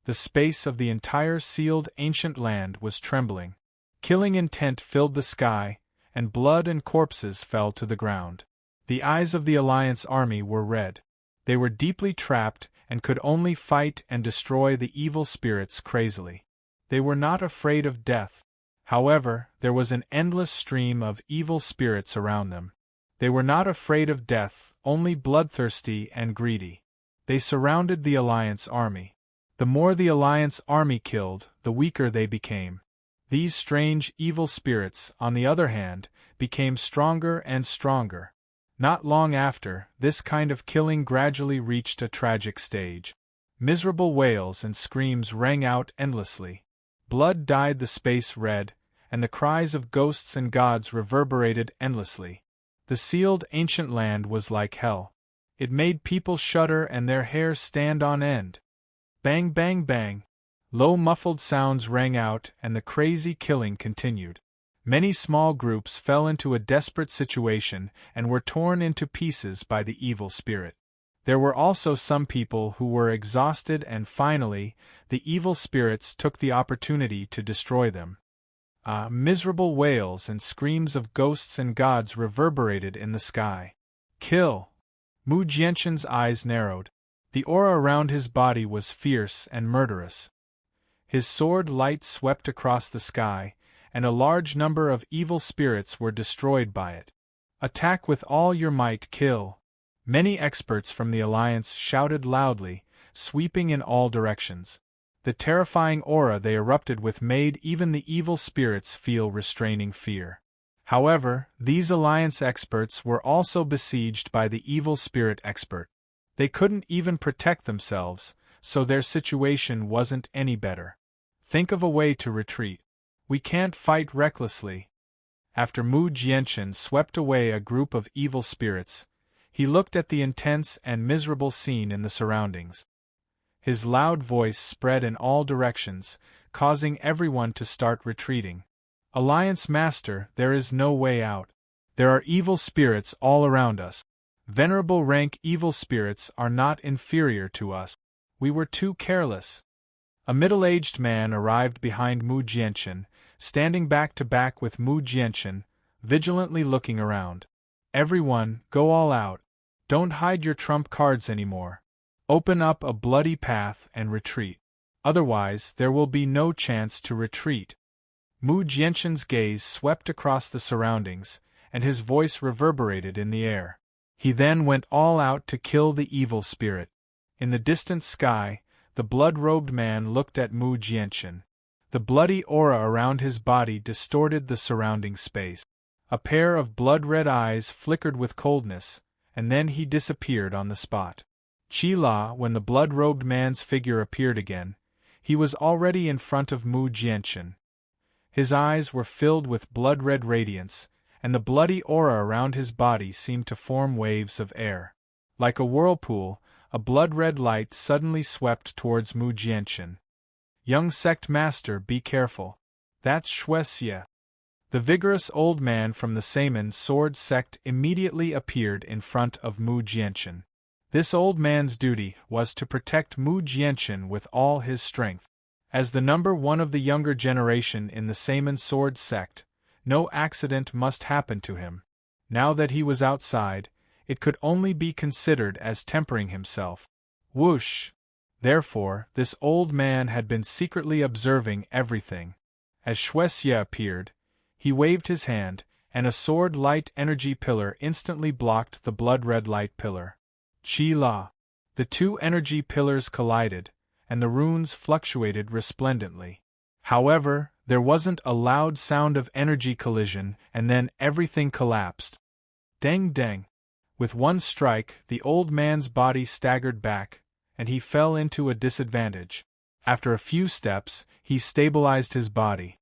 The space of the entire sealed ancient land was trembling. Killing intent filled the sky, and blood and corpses fell to the ground. The eyes of the Alliance army were red. They were deeply trapped and could only fight and destroy the evil spirits crazily. They were not afraid of death. However, there was an endless stream of evil spirits around them. They were not afraid of death, only bloodthirsty and greedy. They surrounded the Alliance army. The more the Alliance army killed, the weaker they became. These strange evil spirits, on the other hand, became stronger and stronger. Not long after, this kind of killing gradually reached a tragic stage. Miserable wails and screams rang out endlessly. Blood dyed the space red, and the cries of ghosts and gods reverberated endlessly. The sealed ancient land was like hell. It made people shudder and their hair stand on end. Bang, bang, bang. Low muffled sounds rang out and the crazy killing continued. Many small groups fell into a desperate situation and were torn into pieces by the evil spirit. There were also some people who were exhausted and finally, the evil spirits took the opportunity to destroy them. Miserable wails and screams of ghosts and gods reverberated in the sky. Kill! Mu Jianchen's eyes narrowed. The aura around his body was fierce and murderous. His sword light swept across the sky, and a large number of evil spirits were destroyed by it. Attack with all your might, kill! Many experts from the Alliance shouted loudly, sweeping in all directions. The terrifying aura they erupted with made even the evil spirits feel restraining fear. However, these Alliance experts were also besieged by the evil spirit expert. They couldn't even protect themselves, so their situation wasn't any better. Think of a way to retreat. We can't fight recklessly. After Mu Jianchen swept away a group of evil spirits, he looked at the intense and miserable scene in the surroundings. His loud voice spread in all directions, causing everyone to start retreating. Alliance Master, there is no way out. There are evil spirits all around us. Venerable rank evil spirits are not inferior to us. We were too careless. A middle-aged man arrived behind Mu Jianchen, standing back to back with Mu Jianchen, vigilantly looking around. Everyone, go all out. Don't hide your trump cards anymore. Open up a bloody path and retreat. Otherwise, there will be no chance to retreat. Mu Jianquan's gaze swept across the surroundings, and his voice reverberated in the air. He then went all out to kill the evil spirit. In the distant sky, the blood-robed man looked at Mu Jianquan. The bloody aura around his body distorted the surrounding space. A pair of blood-red eyes flickered with coldness, and then he disappeared on the spot. Qi-La, when the blood-robed man's figure appeared again, he was already in front of Mu Jianquan. His eyes were filled with blood-red radiance, and the bloody aura around his body seemed to form waves of air. Like a whirlpool, a blood-red light suddenly swept towards Mu Jianquan. "Young sect master, be careful. That's Xue. The vigorous old man from the Saman sword sect immediately appeared in front of Mu Jianquan. This old man's duty was to protect Mu Jianquan with all his strength. As the number one of the younger generation in the Saman sword sect, no accident must happen to him. Now that he was outside, it could only be considered as tempering himself. Whoosh! Therefore, this old man had been secretly observing everything. As Xue appeared, he waved his hand, and a sword light energy pillar instantly blocked the blood-red light pillar. Qi-La. The two energy pillars collided, and the runes fluctuated resplendently. However, there wasn't a loud sound of energy collision, and then everything collapsed. Deng deng. With one strike, the old man's body staggered back, and he fell into a disadvantage. After a few steps, he stabilized his body.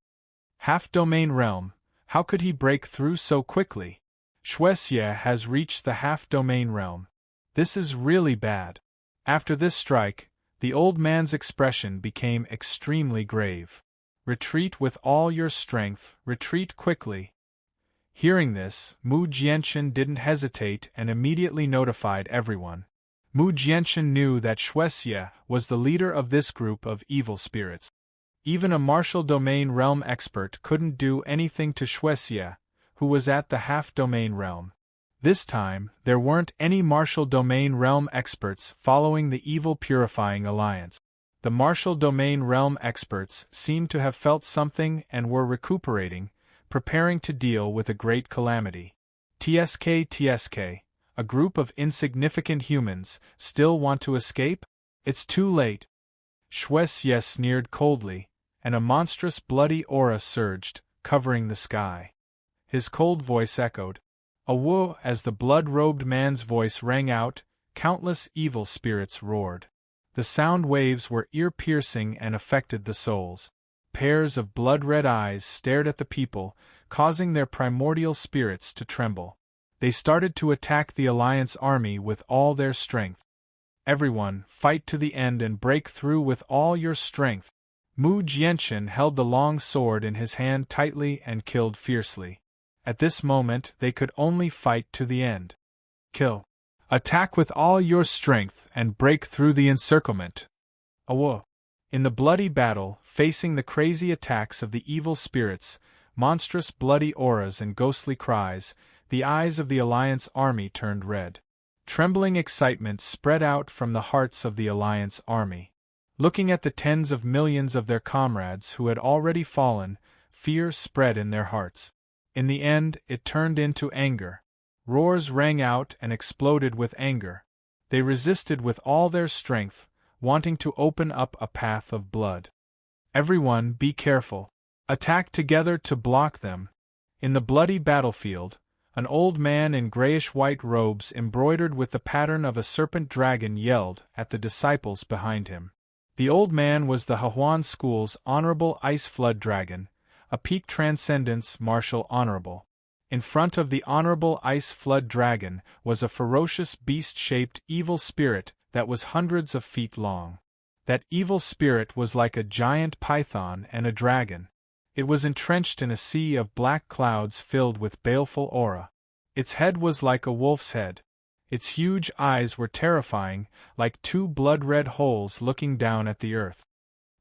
Half-domain realm, how could he break through so quickly? Xue has reached the half-domain realm. This is really bad. After this strike, the old man's expression became extremely grave. Retreat with all your strength, retreat quickly. Hearing this, Mu Jianquan didn't hesitate and immediately notified everyone. Mu Jianquan knew that Xue was the leader of this group of evil spirits. Even a martial domain realm expert couldn't do anything to Xue, who was at the half-domain realm. This time, there weren't any martial domain realm experts following the evil purifying alliance. The martial domain realm experts seemed to have felt something and were recuperating, preparing to deal with a great calamity. TSK, a group of insignificant humans, still want to escape? It's too late. Xue sneered coldly, and a monstrous bloody aura surged, covering the sky. His cold voice echoed. "Awo!" As the blood-robed man's voice rang out, countless evil spirits roared. The sound waves were ear-piercing and affected the souls. Pairs of blood-red eyes stared at the people, causing their primordial spirits to tremble. They started to attack the Alliance army with all their strength. "Everyone, fight to the end and break through with all your strength." Mu Jianquan held the long sword in his hand tightly and killed fiercely. At this moment, they could only fight to the end. Kill. Attack with all your strength and break through the encirclement. Awo! In the bloody battle, facing the crazy attacks of the evil spirits, monstrous bloody auras and ghostly cries, the eyes of the Alliance army turned red. Trembling excitement spread out from the hearts of the Alliance army. Looking at the tens of millions of their comrades who had already fallen, fear spread in their hearts. In the end, it turned into anger. Roars rang out and exploded with anger. They resisted with all their strength, wanting to open up a path of blood. "Everyone, be careful. Attack together to block them." In the bloody battlefield, an old man in grayish-white robes embroidered with the pattern of a serpent dragon yelled at the disciples behind him. The old man was the Hehuan School's Honorable Ice Flood Dragon, a peak transcendence martial honorable. In front of the Honorable Ice Flood Dragon was a ferocious beast-shaped evil spirit that was hundreds of feet long. That evil spirit was like a giant python and a dragon. It was entrenched in a sea of black clouds filled with baleful aura. Its head was like a wolf's head. Its huge eyes were terrifying, like two blood-red holes looking down at the earth.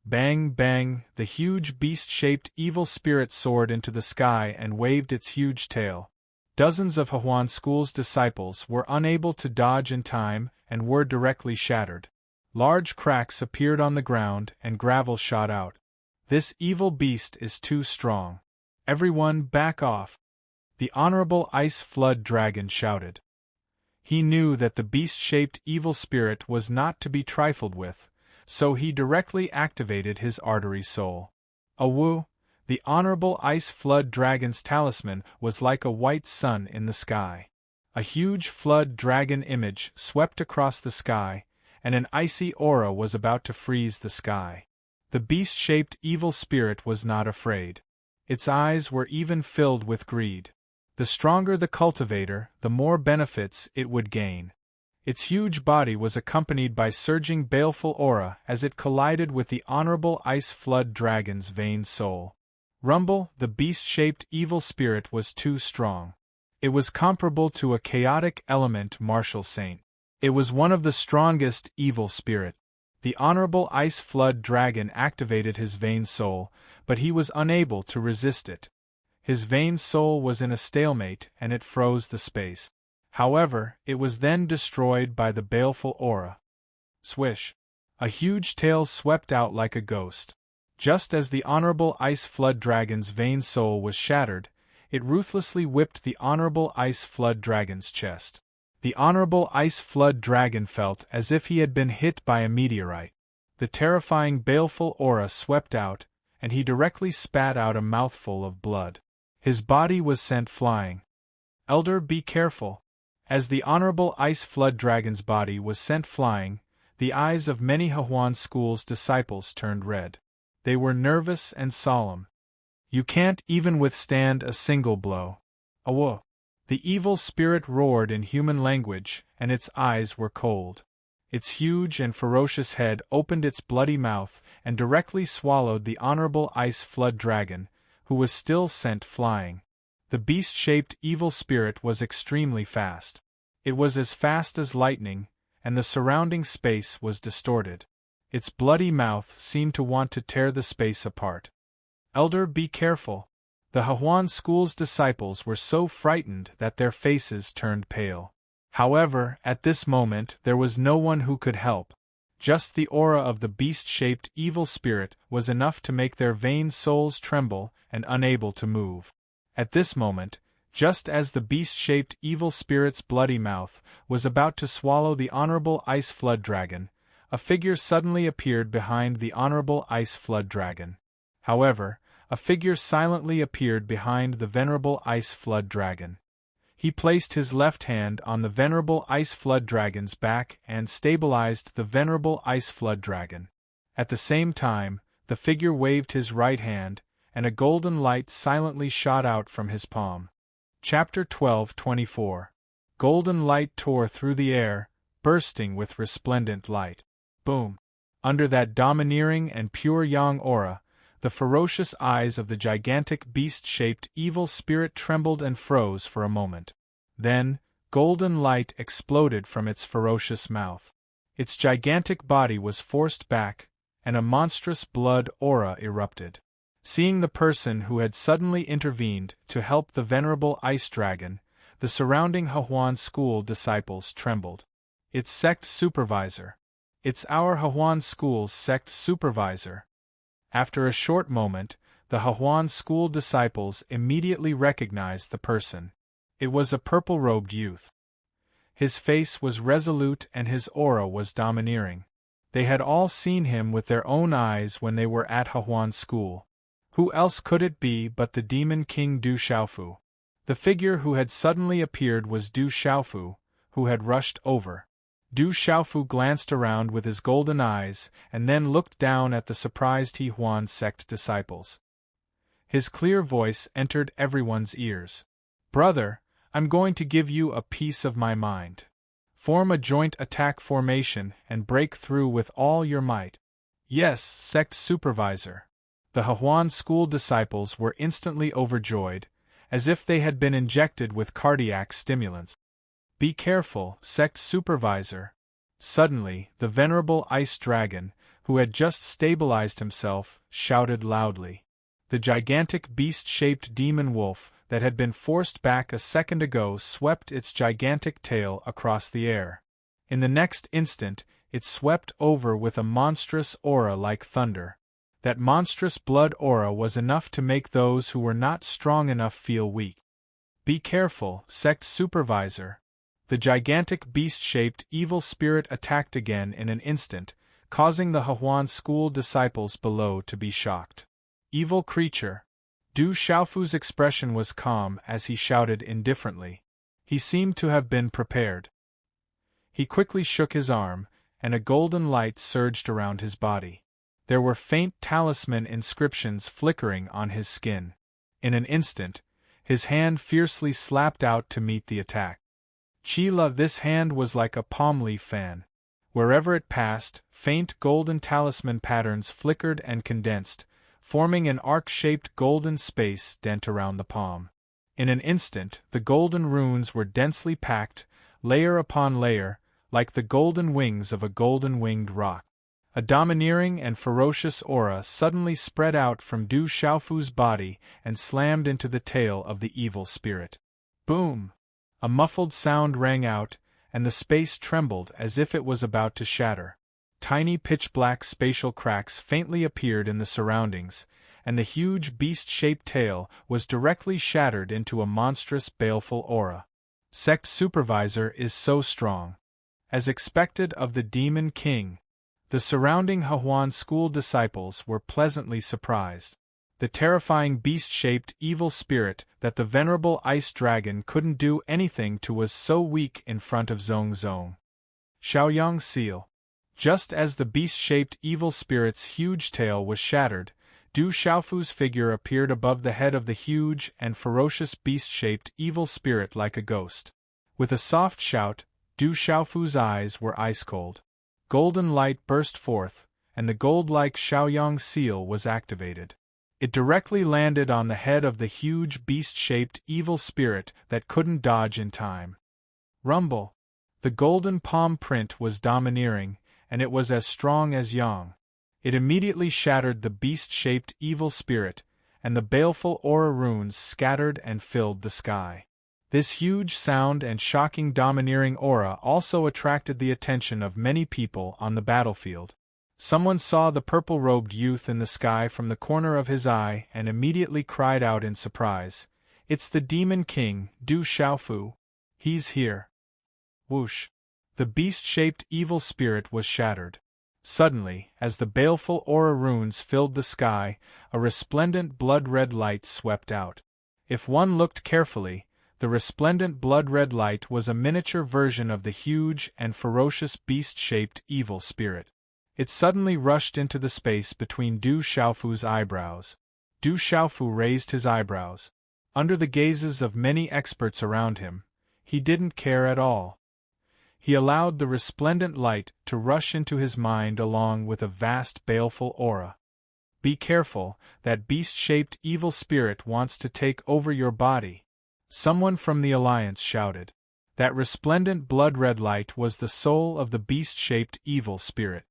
Bang, bang, the huge beast-shaped evil spirit soared into the sky and waved its huge tail. Dozens of Hehuan School's disciples were unable to dodge in time and were directly shattered. Large cracks appeared on the ground and gravel shot out. This evil beast is too strong. Everyone back off! The Honorable Ice Flood Dragon shouted. He knew that the beast-shaped evil spirit was not to be trifled with, so he directly activated his artery soul. Awoo! The Honorable Ice Flood Dragon's talisman was like a white sun in the sky. A huge flood dragon image swept across the sky, and an icy aura was about to freeze the sky. The beast-shaped evil spirit was not afraid. Its eyes were even filled with greed. The stronger the cultivator, the more benefits it would gain. Its huge body was accompanied by surging baleful aura as it collided with the Honorable Ice Flood Dragon's vain soul. Rumble, the beast-shaped evil spirit was too strong. It was comparable to a chaotic element martial saint. It was one of the strongest evil spirit. The Honorable Ice Flood Dragon activated his vain soul, but he was unable to resist it. His vain soul was in a stalemate and it froze the space. However, it was then destroyed by the baleful aura. Swish! A huge tail swept out like a ghost. Just as the Honorable Ice Flood Dragon's vain soul was shattered, it ruthlessly whipped the Honorable Ice Flood Dragon's chest. The Honorable Ice Flood Dragon felt as if he had been hit by a meteorite. The terrifying baleful aura swept out, and he directly spat out a mouthful of blood. His body was sent flying. Elder, be careful! As the Honorable Ice Flood Dragon's body was sent flying, the eyes of many Hahuan School's disciples turned red. They were nervous and solemn. You can't even withstand a single blow. Awoo! The evil spirit roared in human language, and its eyes were cold. Its huge and ferocious head opened its bloody mouth and directly swallowed the Honorable Ice Flood Dragon, who was still sent flying. The beast-shaped evil spirit was extremely fast. It was as fast as lightning, and the surrounding space was distorted. Its bloody mouth seemed to want to tear the space apart. Elder, be careful! The Hahuan School's disciples were so frightened that their faces turned pale. However, at this moment there was no one who could help. Just the aura of the beast-shaped evil spirit was enough to make their vain souls tremble and unable to move. At this moment, just as the beast-shaped evil spirit's bloody mouth was about to swallow the Honorable Ice Flood Dragon, a figure suddenly appeared behind the Honorable Ice Flood Dragon. However, a figure silently appeared behind the Venerable Ice Flood Dragon. He placed his left hand on the Venerable Ice Flood Dragon's back and stabilized the Venerable Ice Flood Dragon. At the same time, the figure waved his right hand, and a golden light silently shot out from his palm. Chapter 12:24. Golden light tore through the air, bursting with resplendent light. Boom! Under that domineering and pure yang aura, the ferocious eyes of the gigantic beast-shaped evil spirit trembled and froze for a moment. Then, golden light exploded from its ferocious mouth. Its gigantic body was forced back, and a monstrous blood aura erupted. Seeing the person who had suddenly intervened to help the venerable ice dragon, the surrounding Hahuan School disciples trembled. It's sect supervisor. It's our Hahuan School's sect supervisor. After a short moment, the Hahuan School disciples immediately recognized the person. It was a purple-robed youth. His face was resolute and his aura was domineering. They had all seen him with their own eyes when they were at Hahuan School. Who else could it be but the Demon King Du Xiaofu? The figure who had suddenly appeared was Du Xiaofu, who had rushed over. Du Xiaofu glanced around with his golden eyes and then looked down at the surprised Hahuan sect disciples. His clear voice entered everyone's ears. Brother, I'm going to give you a piece of my mind. Form a joint attack formation and break through with all your might. Yes, sect supervisor. The Hahuan School disciples were instantly overjoyed, as if they had been injected with cardiac stimulants. Be careful, sect supervisor. Suddenly, the venerable ice dragon, who had just stabilized himself, shouted loudly. The gigantic beast-shaped demon wolf that had been forced back a second ago swept its gigantic tail across the air. In the next instant, it swept over with a monstrous aura like thunder. That monstrous blood aura was enough to make those who were not strong enough feel weak. "Be careful, sect supervisor." The gigantic beast-shaped evil spirit attacked again in an instant, causing the Huan school disciples below to be shocked. "Evil creature." Du Xiaofu's expression was calm as he shouted indifferently. He seemed to have been prepared. He quickly shook his arm, and a golden light surged around his body. There were faint talisman inscriptions flickering on his skin. In an instant, his hand fiercely slapped out to meet the attack. This hand was like a palm leaf fan. Wherever it passed, faint golden talisman patterns flickered and condensed, forming an arc-shaped golden space dent around the palm. In an instant, the golden runes were densely packed, layer upon layer, like the golden wings of a golden-winged roc. A domineering and ferocious aura suddenly spread out from Du Xiaofu's body and slammed into the tail of the evil spirit. Boom! A muffled sound rang out, and the space trembled as if it was about to shatter. Tiny pitch-black spatial cracks faintly appeared in the surroundings, and the huge beast-shaped tail was directly shattered into a monstrous baleful aura. Sect supervisor is so strong. As expected of the Demon King, the surrounding Huan school disciples were pleasantly surprised. The terrifying beast-shaped evil spirit that the venerable ice dragon couldn't do anything to was so weak in front of Zong Zong. Xiaoyang seal. Just as the beast-shaped evil spirit's huge tail was shattered, Du Xiaofu's figure appeared above the head of the huge and ferocious beast-shaped evil spirit like a ghost. With a soft shout, Du Xiaofu's eyes were ice-cold. Golden light burst forth, and the gold-like Xiaoyang seal was activated. It directly landed on the head of the huge beast-shaped evil spirit that couldn't dodge in time. Rumble! The golden palm print was domineering, and it was as strong as Yang. It immediately shattered the beast-shaped evil spirit, and the baleful aura runes scattered and filled the sky. This huge sound and shocking domineering aura also attracted the attention of many people on the battlefield. Someone saw the purple-robed youth in the sky from the corner of his eye and immediately cried out in surprise, "It's the Demon King, Du Xiaofu. He's here." Whoosh! The beast-shaped evil spirit was shattered. Suddenly, as the baleful aura runes filled the sky, a resplendent blood-red light swept out. If one looked carefully, the resplendent blood-red light was a miniature version of the huge and ferocious beast-shaped evil spirit. It suddenly rushed into the space between Du Xiaofu's eyebrows. Du Xiaofu raised his eyebrows. Under the gazes of many experts around him, he didn't care at all. He allowed the resplendent light to rush into his mind along with a vast baleful aura. "Be careful, that beast-shaped evil spirit wants to take over your body," someone from the Alliance shouted. That resplendent blood-red light was the soul of the beast-shaped evil spirit.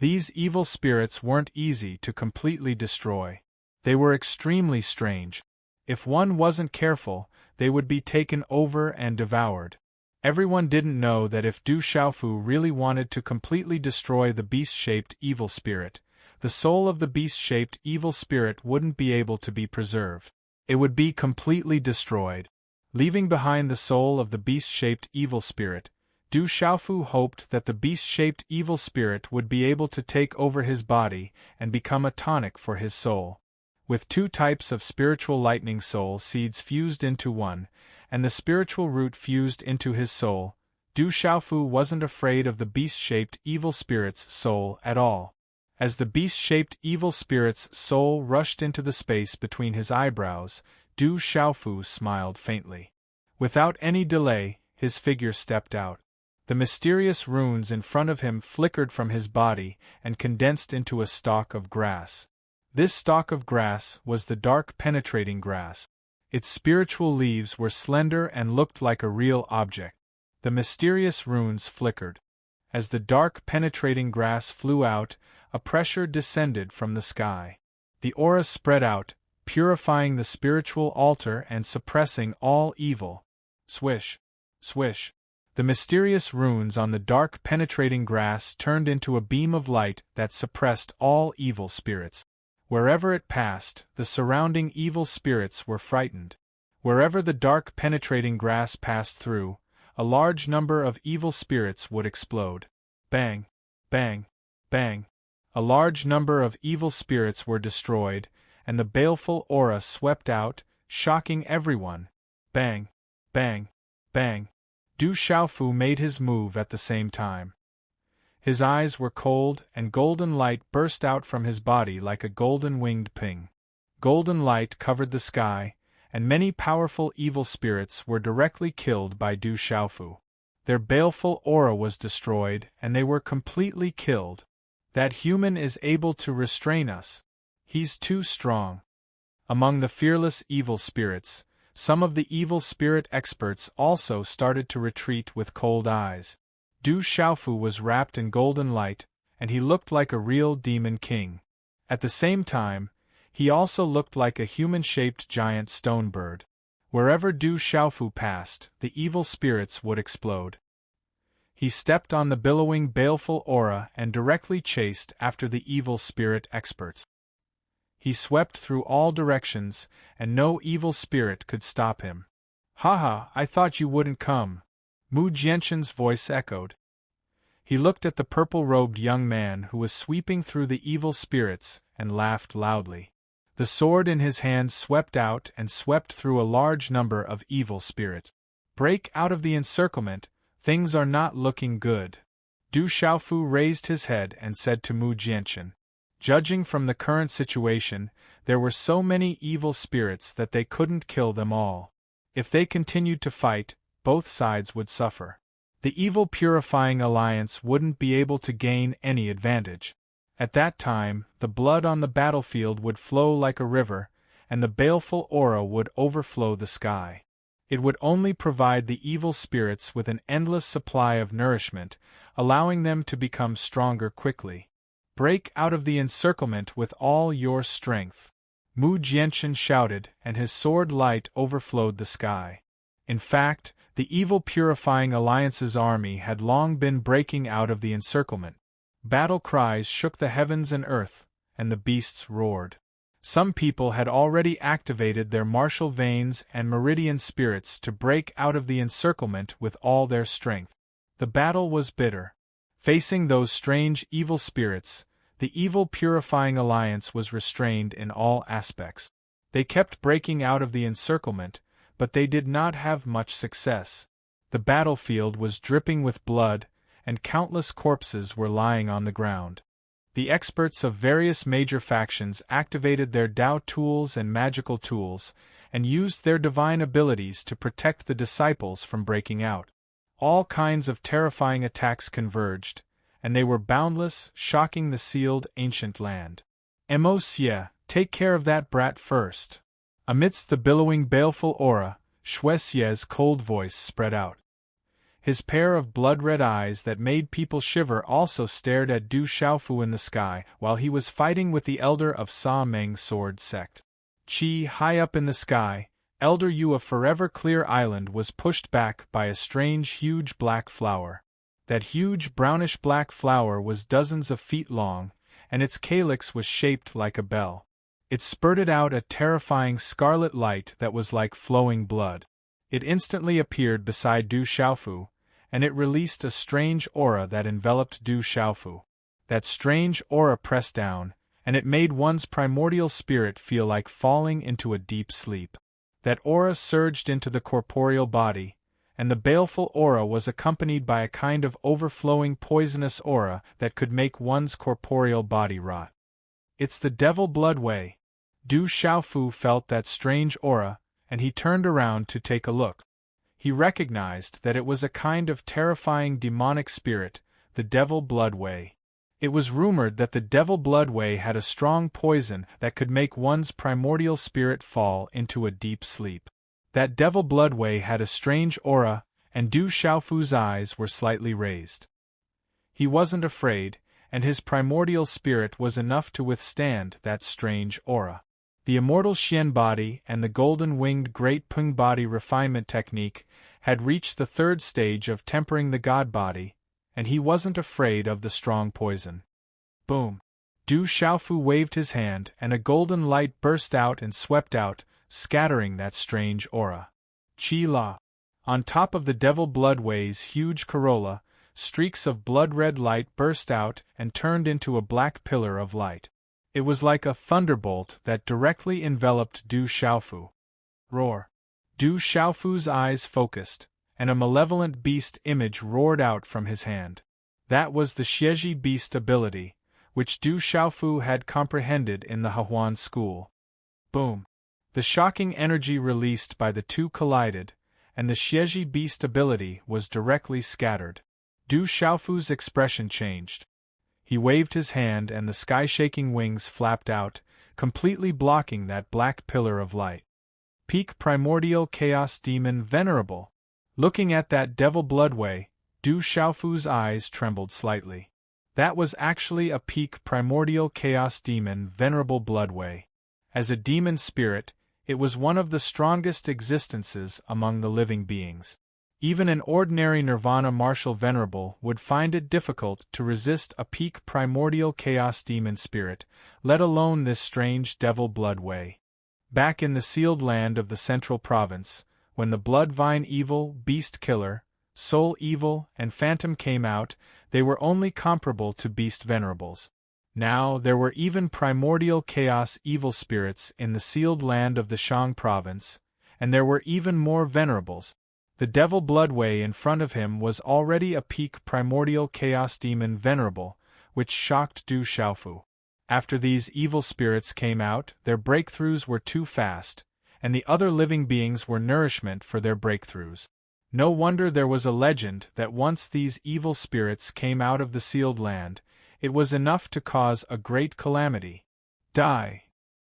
These evil spirits weren't easy to completely destroy. They were extremely strange. If one wasn't careful, they would be taken over and devoured. Everyone didn't know that if Du Xiaofu really wanted to completely destroy the beast-shaped evil spirit, the soul of the beast-shaped evil spirit wouldn't be able to be preserved. It would be completely destroyed. Leaving behind the soul of the beast-shaped evil spirit, Du Xiaofu hoped that the beast-shaped evil spirit would be able to take over his body and become a tonic for his soul. With two types of spiritual lightning soul seeds fused into one, and the spiritual root fused into his soul, Du Xiaofu wasn't afraid of the beast-shaped evil spirit's soul at all. As the beast-shaped evil spirit's soul rushed into the space between his eyebrows, Du Xiaofu smiled faintly. Without any delay, his figure stepped out. The mysterious runes in front of him flickered from his body and condensed into a stalk of grass. This stalk of grass was the dark penetrating grass. Its spiritual leaves were slender and looked like a real object. The mysterious runes flickered. As the dark penetrating grass flew out, a pressure descended from the sky. The aura spread out, purifying the spiritual altar and suppressing all evil. Swish! Swish! The mysterious runes on the dark penetrating grass turned into a beam of light that suppressed all evil spirits. Wherever it passed, the surrounding evil spirits were frightened. Wherever the dark penetrating grass passed through, a large number of evil spirits would explode. Bang! Bang! Bang! A large number of evil spirits were destroyed, and the baleful aura swept out, shocking everyone. Bang! Bang! Bang! Du Xiaofu made his move at the same time. His eyes were cold, and golden light burst out from his body like a golden-winged ping. Golden light covered the sky, and many powerful evil spirits were directly killed by Du Xiaofu. Their baleful aura was destroyed, and they were completely killed. That human is able to restrain us. He's too strong. Among the fearless evil spirits, some of the evil spirit experts also started to retreat with cold eyes. Du Xiaofu was wrapped in golden light, and he looked like a real demon king. At the same time, he also looked like a human-shaped giant stone bird. Wherever Du Xiaofu passed, the evil spirits would explode. He stepped on the billowing baleful aura and directly chased after the evil spirit experts. He swept through all directions, and no evil spirit could stop him. "Haha, I thought you wouldn't come," Mu Jianquan's voice echoed. He looked at the purple-robed young man who was sweeping through the evil spirits and laughed loudly. The sword in his hand swept out and swept through a large number of evil spirits. "Break out of the encirclement, things are not looking good." Du Xiaofu raised his head and said to Mu Jianquan. Judging from the current situation, there were so many evil spirits that they couldn't kill them all. If they continued to fight, both sides would suffer. The evil purifying alliance wouldn't be able to gain any advantage. At that time, the blood on the battlefield would flow like a river, and the baleful aura would overflow the sky. It would only provide the evil spirits with an endless supply of nourishment, allowing them to become stronger quickly. "Break out of the encirclement with all your strength," Mu Jianquan shouted, and his sword light overflowed the sky. In fact, the evil purifying alliance's army had long been breaking out of the encirclement. Battle cries shook the heavens and earth, and the beasts roared. Some people had already activated their martial veins and meridian spirits to break out of the encirclement with all their strength. The battle was bitter. Facing those strange evil spirits, the evil purifying alliance was restrained in all aspects. They kept breaking out of the encirclement, but they did not have much success. The battlefield was dripping with blood, and countless corpses were lying on the ground. The experts of various major factions activated their Dao tools and magical tools, and used their divine abilities to protect the disciples from breaking out. All kinds of terrifying attacks converged, and they were boundless, shocking the sealed ancient land. "Mo Xie, take care of that brat first." Amidst the billowing baleful aura, Xue Xie's cold voice spread out. His pair of blood-red eyes that made people shiver also stared at Du Xiaofu in the sky while he was fighting with the elder of Sa Meng sword sect. Qi, high up in the sky, Elder Yu of Forever Clear Island was pushed back by a strange huge black flower. That huge brownish-black flower was dozens of feet long, and its calyx was shaped like a bell. It spurted out a terrifying scarlet light that was like flowing blood. It instantly appeared beside Du Xiaofu, and it released a strange aura that enveloped Du Xiaofu. That strange aura pressed down, and it made one's primordial spirit feel like falling into a deep sleep. That aura surged into the corporeal body, and the baleful aura was accompanied by a kind of overflowing poisonous aura that could make one's corporeal body rot. "It's the devil blood way." Du Xiaofu felt that strange aura, and he turned around to take a look. He recognized that it was a kind of terrifying demonic spirit, the devil blood way. It was rumored that the devil blood way had a strong poison that could make one's primordial spirit fall into a deep sleep. That devil blood way had a strange aura, and Du Xiaofu's eyes were slightly raised. He wasn't afraid, and his primordial spirit was enough to withstand that strange aura. The immortal Xian body and the golden-winged Great Pung body refinement technique had reached the third stage of tempering the god body, and he wasn't afraid of the strong poison. Boom! Du Xiaofu waved his hand, and a golden light burst out and swept out, scattering that strange aura. Qi La. On top of the Devil Blood Way's huge corolla, streaks of blood-red light burst out and turned into a black pillar of light. It was like a thunderbolt that directly enveloped Du Xiaofu. Roar! Du Xiaofu's eyes focused, and a malevolent beast image roared out from his hand. That was the Xieji beast ability, which Du Xiaofu had comprehended in the Hehuan school. Boom! The shocking energy released by the two collided, and the Xieji beast ability was directly scattered. Du Xiaofu's expression changed. He waved his hand and the sky-shaking wings flapped out, completely blocking that black pillar of light. Peak Primordial Chaos Demon Venerable. Looking at that Devil Bloodway, Du Xiaofu's eyes trembled slightly. That was actually a peak Primordial Chaos Demon Venerable Bloodway. As a demon spirit, it was one of the strongest existences among the living beings. Even an ordinary Nirvana Martial Venerable would find it difficult to resist a peak Primordial Chaos Demon spirit, let alone this strange Devil Bloodway. Back in the sealed land of the Central Province, when the Bloodvine Evil, Beast Killer, Soul Evil, and Phantom came out, they were only comparable to Beast Venerables. Now there were even Primordial Chaos Evil spirits in the sealed land of the Shang Province, and there were even more Venerables. The Devil Bloodway in front of him was already a peak Primordial Chaos Demon Venerable, which shocked Du Xiaofu. After these evil spirits came out, their breakthroughs were too fast, and the other living beings were nourishment for their breakthroughs. No wonder there was a legend that once these evil spirits came out of the sealed land, it was enough to cause a great calamity. Die!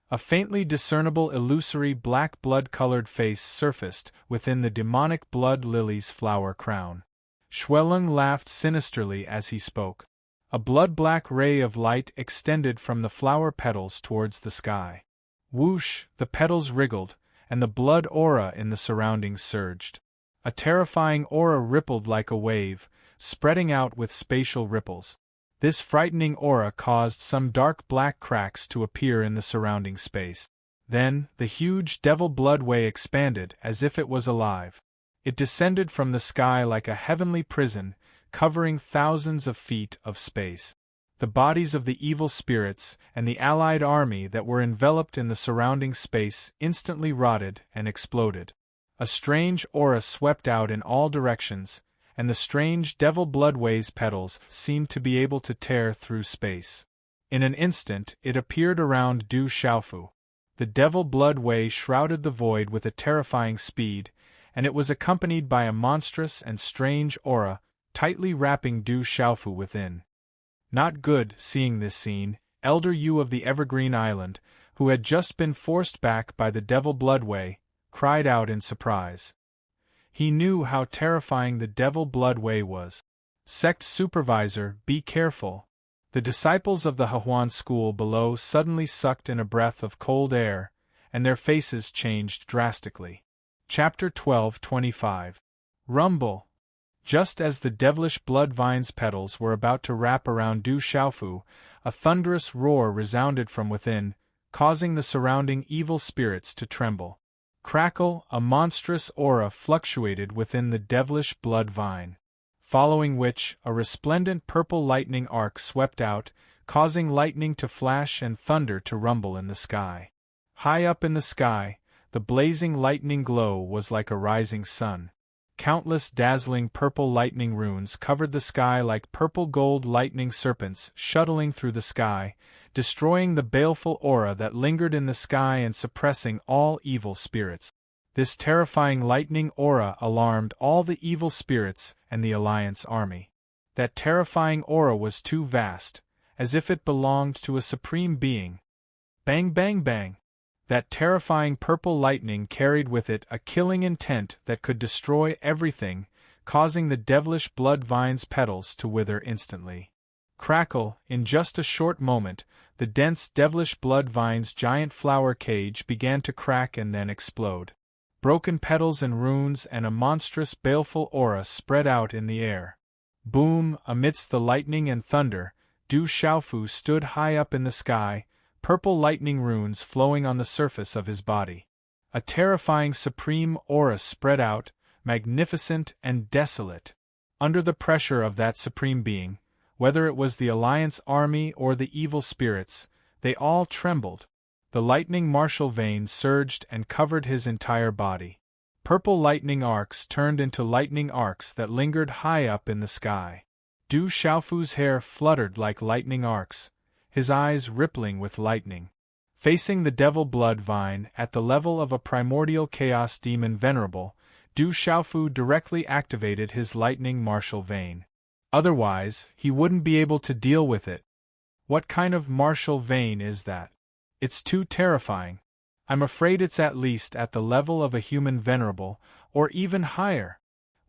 A faintly discernible illusory black blood-colored face surfaced within the demonic blood lily's flower crown. Xueleng laughed sinisterly as he spoke. A blood-black ray of light extended from the flower petals towards the sky. Whoosh! The petals wriggled, and the blood aura in the surroundings surged. A terrifying aura rippled like a wave, spreading out with spatial ripples. This frightening aura caused some dark black cracks to appear in the surrounding space. Then, the huge Devil Bloodway expanded as if it was alive. It descended from the sky like a heavenly prison, covering thousands of feet of space. The bodies of the evil spirits and the allied army that were enveloped in the surrounding space instantly rotted and exploded. A strange aura swept out in all directions, and the strange Devil Bloodway's petals seemed to be able to tear through space. In an instant it appeared around Du Xiaofu. The Devil Bloodway shrouded the void with a terrifying speed, and it was accompanied by a monstrous and strange aura, tightly wrapping Du Xiaofu within. Not good. Seeing this scene, Elder Yu of the Evergreen Island, who had just been forced back by the Devil Bloodway, cried out in surprise. He knew how terrifying the Devil Bloodway was. Sect Supervisor, be careful. The disciples of the Hehuan school below suddenly sucked in a breath of cold air, and their faces changed drastically. Chapter 12:25. Rumble. Just as the devilish Bloodvine's petals were about to wrap around Du Xiaofu, a thunderous roar resounded from within, causing the surrounding evil spirits to tremble. Crackle, a monstrous aura fluctuated within the devilish Bloodvine, following which a resplendent purple lightning arc swept out, causing lightning to flash and thunder to rumble in the sky. High up in the sky, the blazing lightning glow was like a rising sun. Countless dazzling purple lightning runes covered the sky like purple-gold lightning serpents shuttling through the sky, destroying the baleful aura that lingered in the sky and suppressing all evil spirits. This terrifying lightning aura alarmed all the evil spirits and the Alliance army. That terrifying aura was too vast, as if it belonged to a supreme being. Bang bang bang! That terrifying purple lightning carried with it a killing intent that could destroy everything, causing the devilish Bloodvine's petals to wither instantly. Crackle, in just a short moment, the dense devilish Bloodvine's giant flower cage began to crack and then explode. broken petals and runes, and a monstrous baleful aura spread out in the air. Boom! Amidst the lightning and thunder, Du Xiaofu stood high up in the sky, purple lightning runes flowing on the surface of his body. A terrifying supreme aura spread out, magnificent and desolate. Under the pressure of that supreme being, whether it was the Alliance army or the evil spirits, they all trembled. The lightning martial vein surged and covered his entire body. Purple lightning arcs turned into lightning arcs that lingered high up in the sky. Du Xiaofu's hair fluttered like lightning arcs, his eyes rippling with lightning. Facing the devil blood vine at the level of a primordial chaos demon venerable, Du Xiaofu directly activated his lightning martial vein. Otherwise, he wouldn't be able to deal with it. What kind of martial vein is that? It's too terrifying. I'm afraid it's at least at the level of a human venerable, or even higher.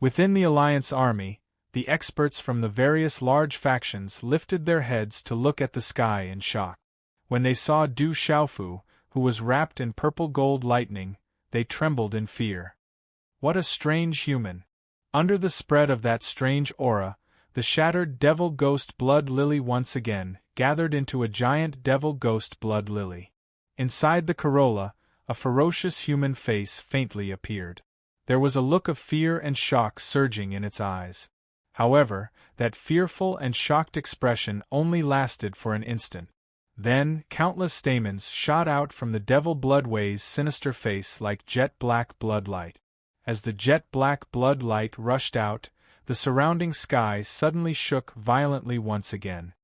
Within the Alliance army, the experts from the various large factions lifted their heads to look at the sky in shock. When they saw Du Xiaofu, who was wrapped in purple gold lightning, they trembled in fear. What a strange human! Under the spread of that strange aura, the shattered devil ghost blood lily once again gathered into a giant devil ghost blood lily. Inside the corolla, a ferocious human face faintly appeared. There was a look of fear and shock surging in its eyes. However, that fearful and shocked expression only lasted for an instant. Then, countless stamens shot out from the devil bloodway's sinister face like jet-black bloodlight. As the jet-black bloodlight rushed out, the surrounding sky suddenly shook violently once again.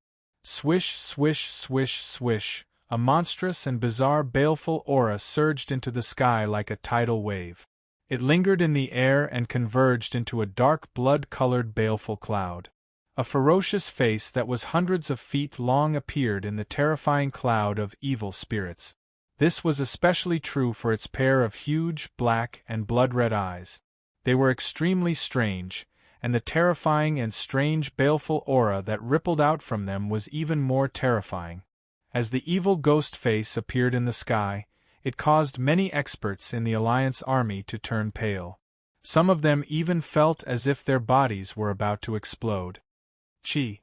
Swish, swish, swish, swish, a monstrous and bizarre baleful aura surged into the sky like a tidal wave. It lingered in the air and converged into a dark blood-colored baleful cloud. A ferocious face that was hundreds of feet long appeared in the terrifying cloud of evil spirits. This was especially true for its pair of huge, black, and blood-red eyes. They were extremely strange, and the terrifying and strange baleful aura that rippled out from them was even more terrifying. As the evil ghost face appeared in the sky, it caused many experts in the Alliance army to turn pale. Some of them even felt as if their bodies were about to explode. Chi!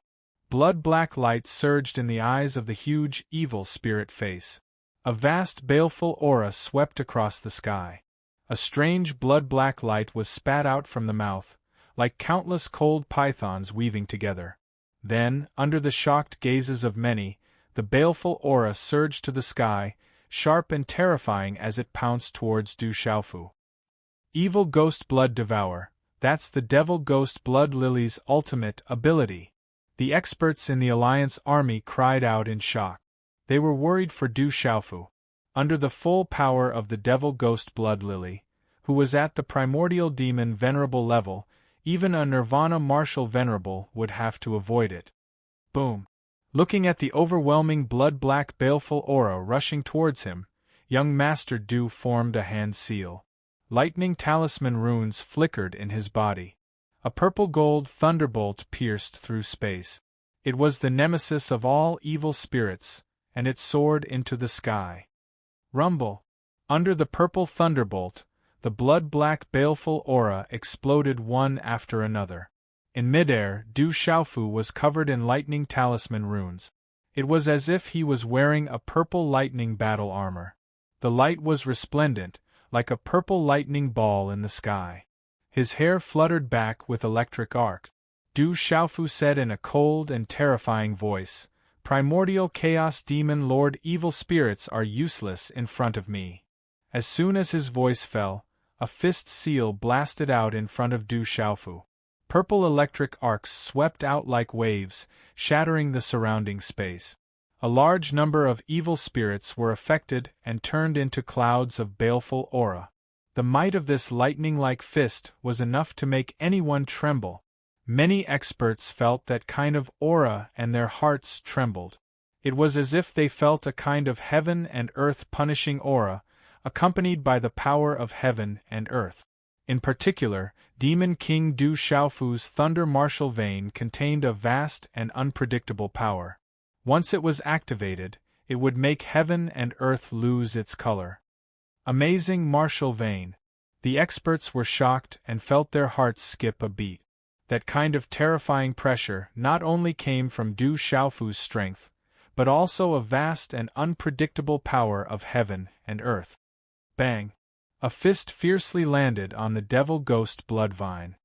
Blood-black light surged in the eyes of the huge, evil spirit face. A vast baleful aura swept across the sky. A strange blood-black light was spat out from the mouth, like countless cold pythons weaving together. Then, under the shocked gazes of many, the baleful aura surged to the sky, sharp and terrifying as it pounced towards Du Xiaofu. Evil Ghost Blood Devour, that's the Devil Ghost Blood Lily's ultimate ability. The experts in the Alliance army cried out in shock. They were worried for Du Xiaofu. Under the full power of the Devil Ghost Blood Lily, who was at the primordial demon venerable level, even a Nirvana martial venerable would have to avoid it. Boom! Looking at the overwhelming blood-black baleful aura rushing towards him, young Master Du formed a hand seal. Lightning talisman runes flickered in his body. A purple-gold thunderbolt pierced through space. It was the nemesis of all evil spirits, and it soared into the sky. Rumble! Under the purple thunderbolt, the blood-black baleful aura exploded one after another. In midair, Du Xiaofu was covered in lightning talisman runes. It was as if he was wearing a purple lightning battle armor. The light was resplendent, like a purple lightning ball in the sky. His hair fluttered back with electric arc. Du Xiaofu said in a cold and terrifying voice, "Primordial Chaos Demon Lord, evil spirits are useless in front of me." As soon as his voice fell, a fist seal blasted out in front of Du Xiaofu. Purple electric arcs swept out like waves, shattering the surrounding space. A large number of evil spirits were affected and turned into clouds of baleful aura. The might of this lightning-like fist was enough to make anyone tremble. Many experts felt that kind of aura and their hearts trembled. It was as if they felt a kind of heaven and earth punishing aura, accompanied by the power of heaven and earth. In particular, Demon King Du Xiaofu's Thunder Martial Vein contained a vast and unpredictable power. Once it was activated, it would make heaven and earth lose its color. Amazing Martial Vein. The experts were shocked and felt their hearts skip a beat. That kind of terrifying pressure not only came from Du Xiaofu's strength, but also a vast and unpredictable power of heaven and earth. Bang! A fist fiercely landed on the devil ghost bloodvine.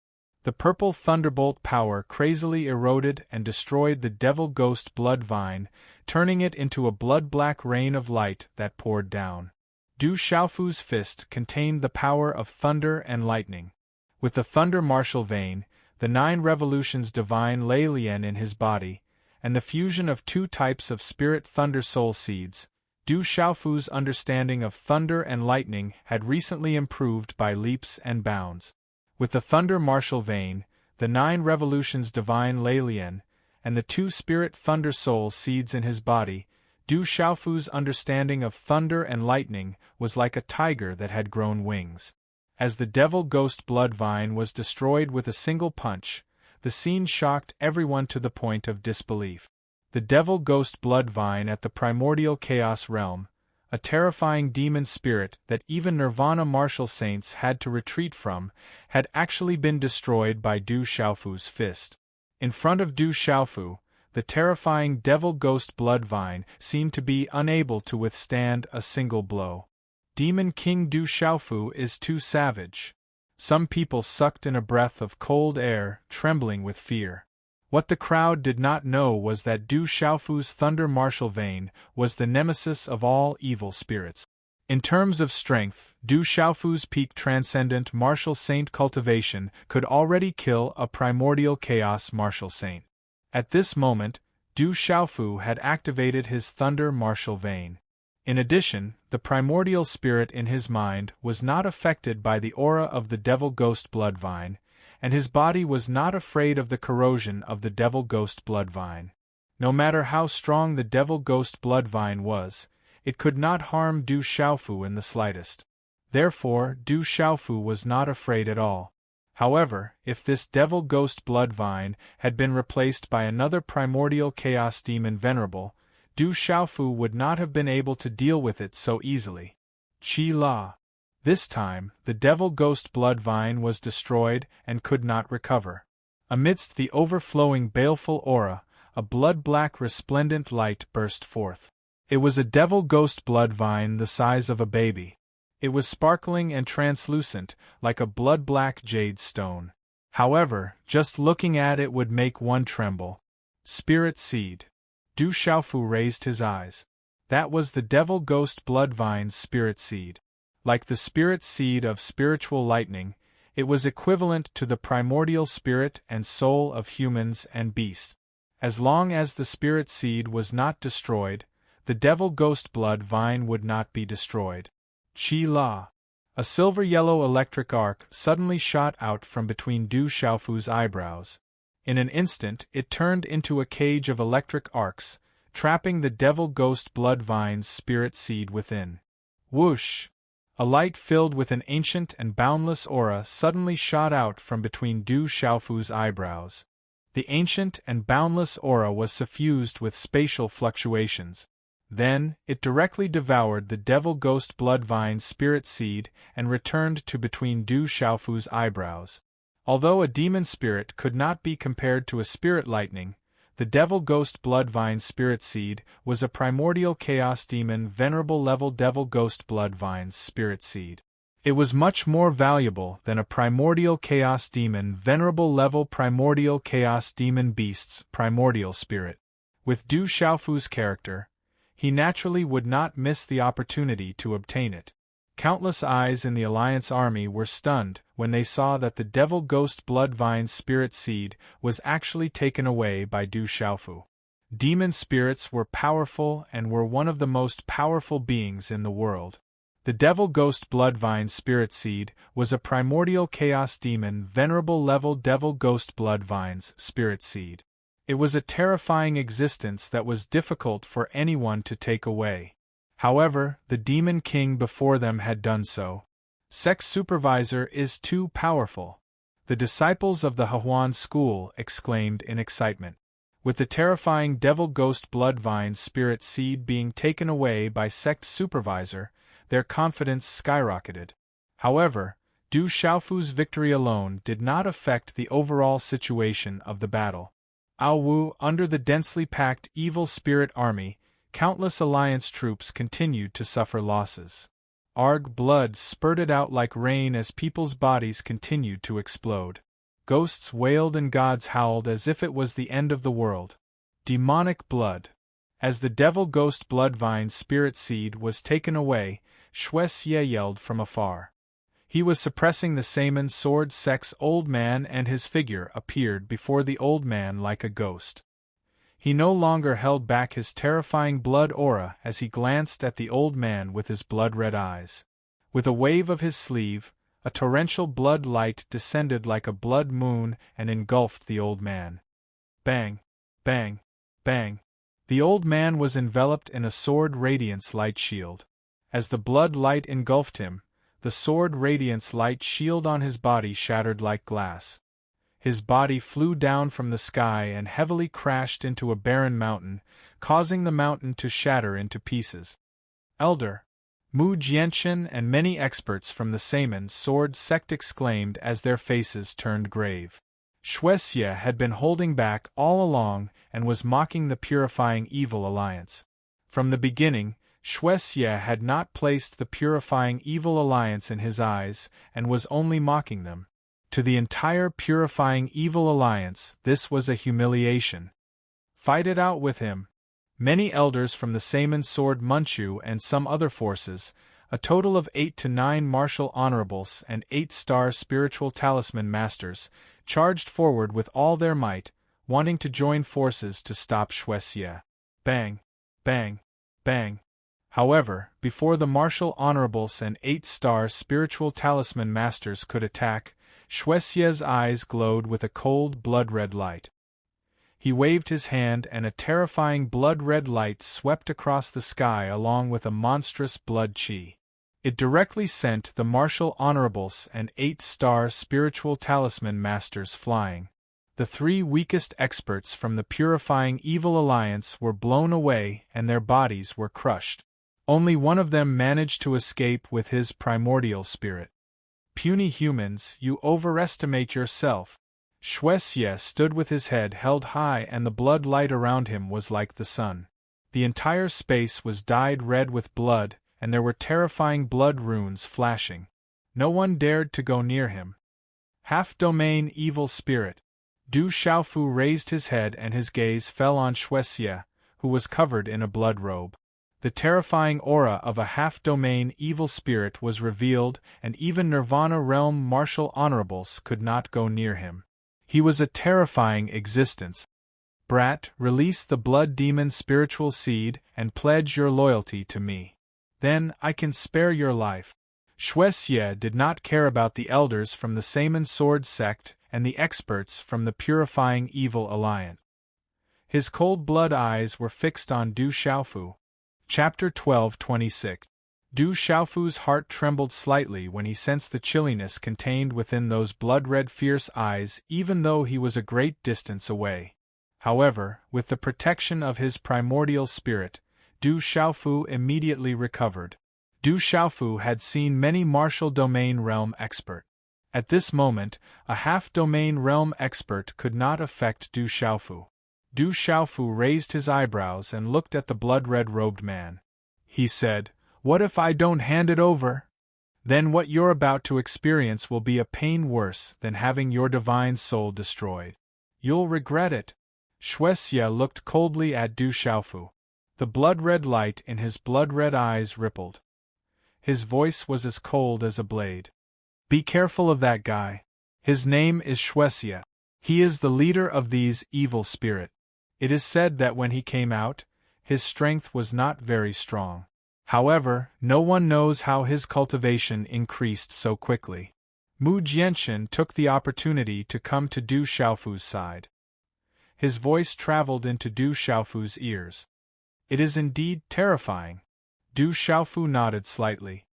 The purple thunderbolt power crazily eroded and destroyed the devil ghost bloodvine, turning it into a blood-black rain of light that poured down. Du Xiaofu's fist contained the power of thunder and lightning. With the thunder martial vein, the 9 revolutions divine Lei Lian in his body, and the fusion of 2 types of spirit thunder soul seeds, Du Xiaofu's understanding of thunder and lightning had recently improved by leaps and bounds. With the thunder martial vein, the 9 revolutions divine Lei Lian, and the 2 spirit thunder soul seeds in his body, Du Xiaofu's understanding of thunder and lightning was like a tiger that had grown wings. As the devil ghost bloodvine was destroyed with a single punch, the scene shocked everyone to the point of disbelief. The devil ghost bloodvine at the primordial chaos realm, a terrifying demon spirit that even Nirvana martial saints had to retreat from, had actually been destroyed by Du Xiaofu's fist. In front of Du Xiaofu, the terrifying devil ghost bloodvine seemed to be unable to withstand a single blow. Demon King Du Xiaofu is too savage. Some people sucked in a breath of cold air, trembling with fear. What the crowd did not know was that Du Xiaofu's thunder martial vein was the nemesis of all evil spirits. In terms of strength, Du Xiaofu's peak transcendent martial saint cultivation could already kill a primordial chaos martial saint. At this moment, Du Xiaofu had activated his thunder martial vein. In addition, the primordial spirit in his mind was not affected by the aura of the devil ghost bloodvine, and his body was not afraid of the corrosion of the devil ghost bloodvine. No matter how strong the devil ghost bloodvine was, it could not harm Du Xiaofu in the slightest. Therefore, Du Xiaofu was not afraid at all. However, if this devil ghost bloodvine had been replaced by another primordial chaos demon venerable, Du Xiaofu would not have been able to deal with it so easily. Qi La. This time, the devil ghost bloodvine was destroyed and could not recover. Amidst the overflowing baleful aura, a blood-black resplendent light burst forth. It was a devil ghost bloodvine the size of a baby. It was sparkling and translucent, like a blood-black jade stone. However, just looking at it would make one tremble. Spirit seed. Du Xiaofu raised his eyes. That was the devil ghost bloodvine's spirit seed. Like the spirit seed of spiritual lightning, it was equivalent to the primordial spirit and soul of humans and beasts. As long as the spirit seed was not destroyed, the devil ghost bloodvine would not be destroyed. Qi La. A silver-yellow electric arc suddenly shot out from between Du Xiaofu's eyebrows. In an instant it turned into a cage of electric arcs, trapping the devil ghost bloodvine's spirit seed within. Whoosh! A light filled with an ancient and boundless aura suddenly shot out from between Du Xiaofu's eyebrows. The ancient and boundless aura was suffused with spatial fluctuations. Then, it directly devoured the devil ghost bloodvine's spirit seed and returned to between Du Xiaofu's eyebrows. Although a demon spirit could not be compared to a spirit lightning, the devil ghost bloodvine's spirit seed was a primordial chaos demon venerable level devil ghost bloodvine's spirit seed. It was much more valuable than a primordial chaos demon venerable level primordial chaos demon beast's primordial spirit. With Du Xiaofu's character, he naturally would not miss the opportunity to obtain it. Countless eyes in the Alliance army were stunned when they saw that the devil ghost bloodvine's spirit seed was actually taken away by Du Xiaofu. Demon spirits were powerful and were one of the most powerful beings in the world. The devil ghost bloodvine's spirit seed was a primordial chaos demon venerable level devil ghost bloodvine's spirit seed. It was a terrifying existence that was difficult for anyone to take away. However, the demon king before them had done so. Sect supervisor is too powerful. The disciples of the Hehuan school exclaimed in excitement. With the terrifying devil ghost bloodvine's spirit seed being taken away by sect supervisor, their confidence skyrocketed. However, Du Xiaofu's victory alone did not affect the overall situation of the battle. Wu, under the densely packed evil spirit army, countless alliance troops continued to suffer losses. Arg blood spurted out like rain as people's bodies continued to explode. Ghosts wailed and gods howled as if it was the end of the world. Demonic blood. As the devil ghost bloodvine's spirit seed was taken away, Xue yelled from afar. He was suppressing the Saman sword sex old man, and his figure appeared before the old man like a ghost. He no longer held back his terrifying blood aura as he glanced at the old man with his blood-red eyes. With a wave of his sleeve, a torrential blood light descended like a blood moon and engulfed the old man. Bang! Bang! Bang! The old man was enveloped in a sword radiance light shield. As the blood light engulfed him, the sword radiance light shield on his body shattered like glass. His body flew down from the sky and heavily crashed into a barren mountain, causing the mountain to shatter into pieces. Elder Mu Jianchen and many experts from the Saman sword sect exclaimed as their faces turned grave. Xue had been holding back all along and was mocking the purifying evil alliance. From the beginning, Xue had not placed the purifying evil alliance in his eyes and was only mocking them. To the entire purifying evil alliance, this was a humiliation. Fight it out with him. Many elders from the Saman sword Munchu and some other forces, a total of 8 to 9 martial honorables and 8-star spiritual talisman masters, charged forward with all their might, wanting to join forces to stop Xue. Bang! Bang! Bang! However, before the martial honorables and 8-star spiritual talisman masters could attack, Xue's eyes glowed with a cold blood-red light. He waved his hand and a terrifying blood-red light swept across the sky along with a monstrous blood chi. It directly sent the martial honorables and 8-star spiritual talisman masters flying. The 3 weakest experts from the purifying evil alliance were blown away and their bodies were crushed. Only one of them managed to escape with his primordial spirit. Puny humans, you overestimate yourself. Xue stood with his head held high and the blood light around him was like the sun. The entire space was dyed red with blood, and there were terrifying blood runes flashing. No one dared to go near him. Half-domain evil spirit. Du Xiaofu raised his head and his gaze fell on Xue, who was covered in a blood robe. The terrifying aura of a half-domain evil spirit was revealed, and even Nirvana realm martial honorables could not go near him. He was a terrifying existence. Brat, release the blood demon spiritual seed and pledge your loyalty to me. Then I can spare your life. Xue did not care about the elders from the Saman sword sect and the experts from the purifying evil alliance. His cold blood eyes were fixed on Du Xiaofu. Chapter 12:26. Du Xiaofu's heart trembled slightly when he sensed the chilliness contained within those blood-red fierce eyes even though he was a great distance away. However, with the protection of his primordial spirit, Du Xiaofu immediately recovered. Du Xiaofu had seen many martial domain realm expert. At this moment, a half-domain realm expert could not affect Du Xiaofu. Du Xiaofu raised his eyebrows and looked at the blood-red robed man. He said, "What if I don't hand it over? Then what you're about to experience will be a pain worse than having your divine soul destroyed. You'll regret it." Xue looked coldly at Du Xiaofu. The blood-red light in his blood-red eyes rippled. His voice was as cold as a blade. "Be careful of that guy. His name is Xue. He is the leader of these evil spirits. It is said that when he came out, his strength was not very strong. However, no one knows how his cultivation increased so quickly." Mu Jianchen took the opportunity to come to Du Xiaofu's side. His voice traveled into Du Xiaofu's ears. "It is indeed terrifying." Du Xiaofu nodded slightly.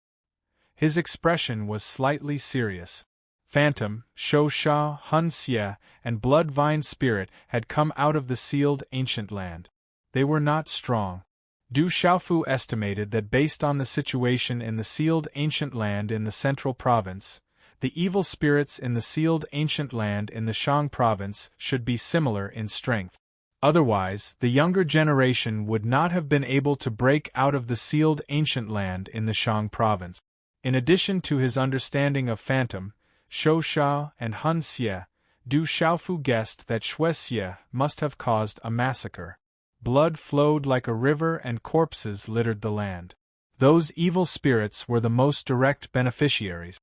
His expression was slightly serious. Phantom, Shou-Sha, Hun-Xie, and Blood Vine Spirit had come out of the sealed ancient land. They were not strong. Du Xiaofu estimated that based on the situation in the sealed ancient land in the central province, The evil spirits in the sealed ancient land in the Shang province should be similar in strength. Otherwise, the younger generation would not have been able to break out of the sealed ancient land in the Shang province. In addition to his understanding of Phantom, Shou Sha and Hun Xie, Du Xiaofu guessed that Xue Xie must have caused a massacre. Blood flowed like a river and corpses littered the land. Those evil spirits were the most direct beneficiaries.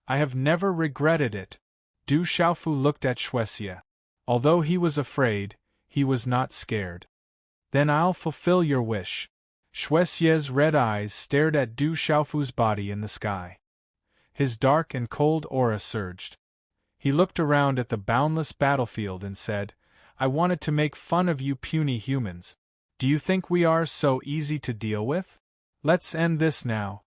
I have never regretted it. Du Xiaofu looked at Xue Xie. Although he was afraid, he was not scared. Then I'll fulfill your wish. Xue Xie's red eyes stared at Du Xiaofu's body in the sky. His dark and cold aura surged. He looked around at the boundless battlefield and said, I wanted to make fun of you puny humans. Do you think we are so easy to deal with? Let's end this now.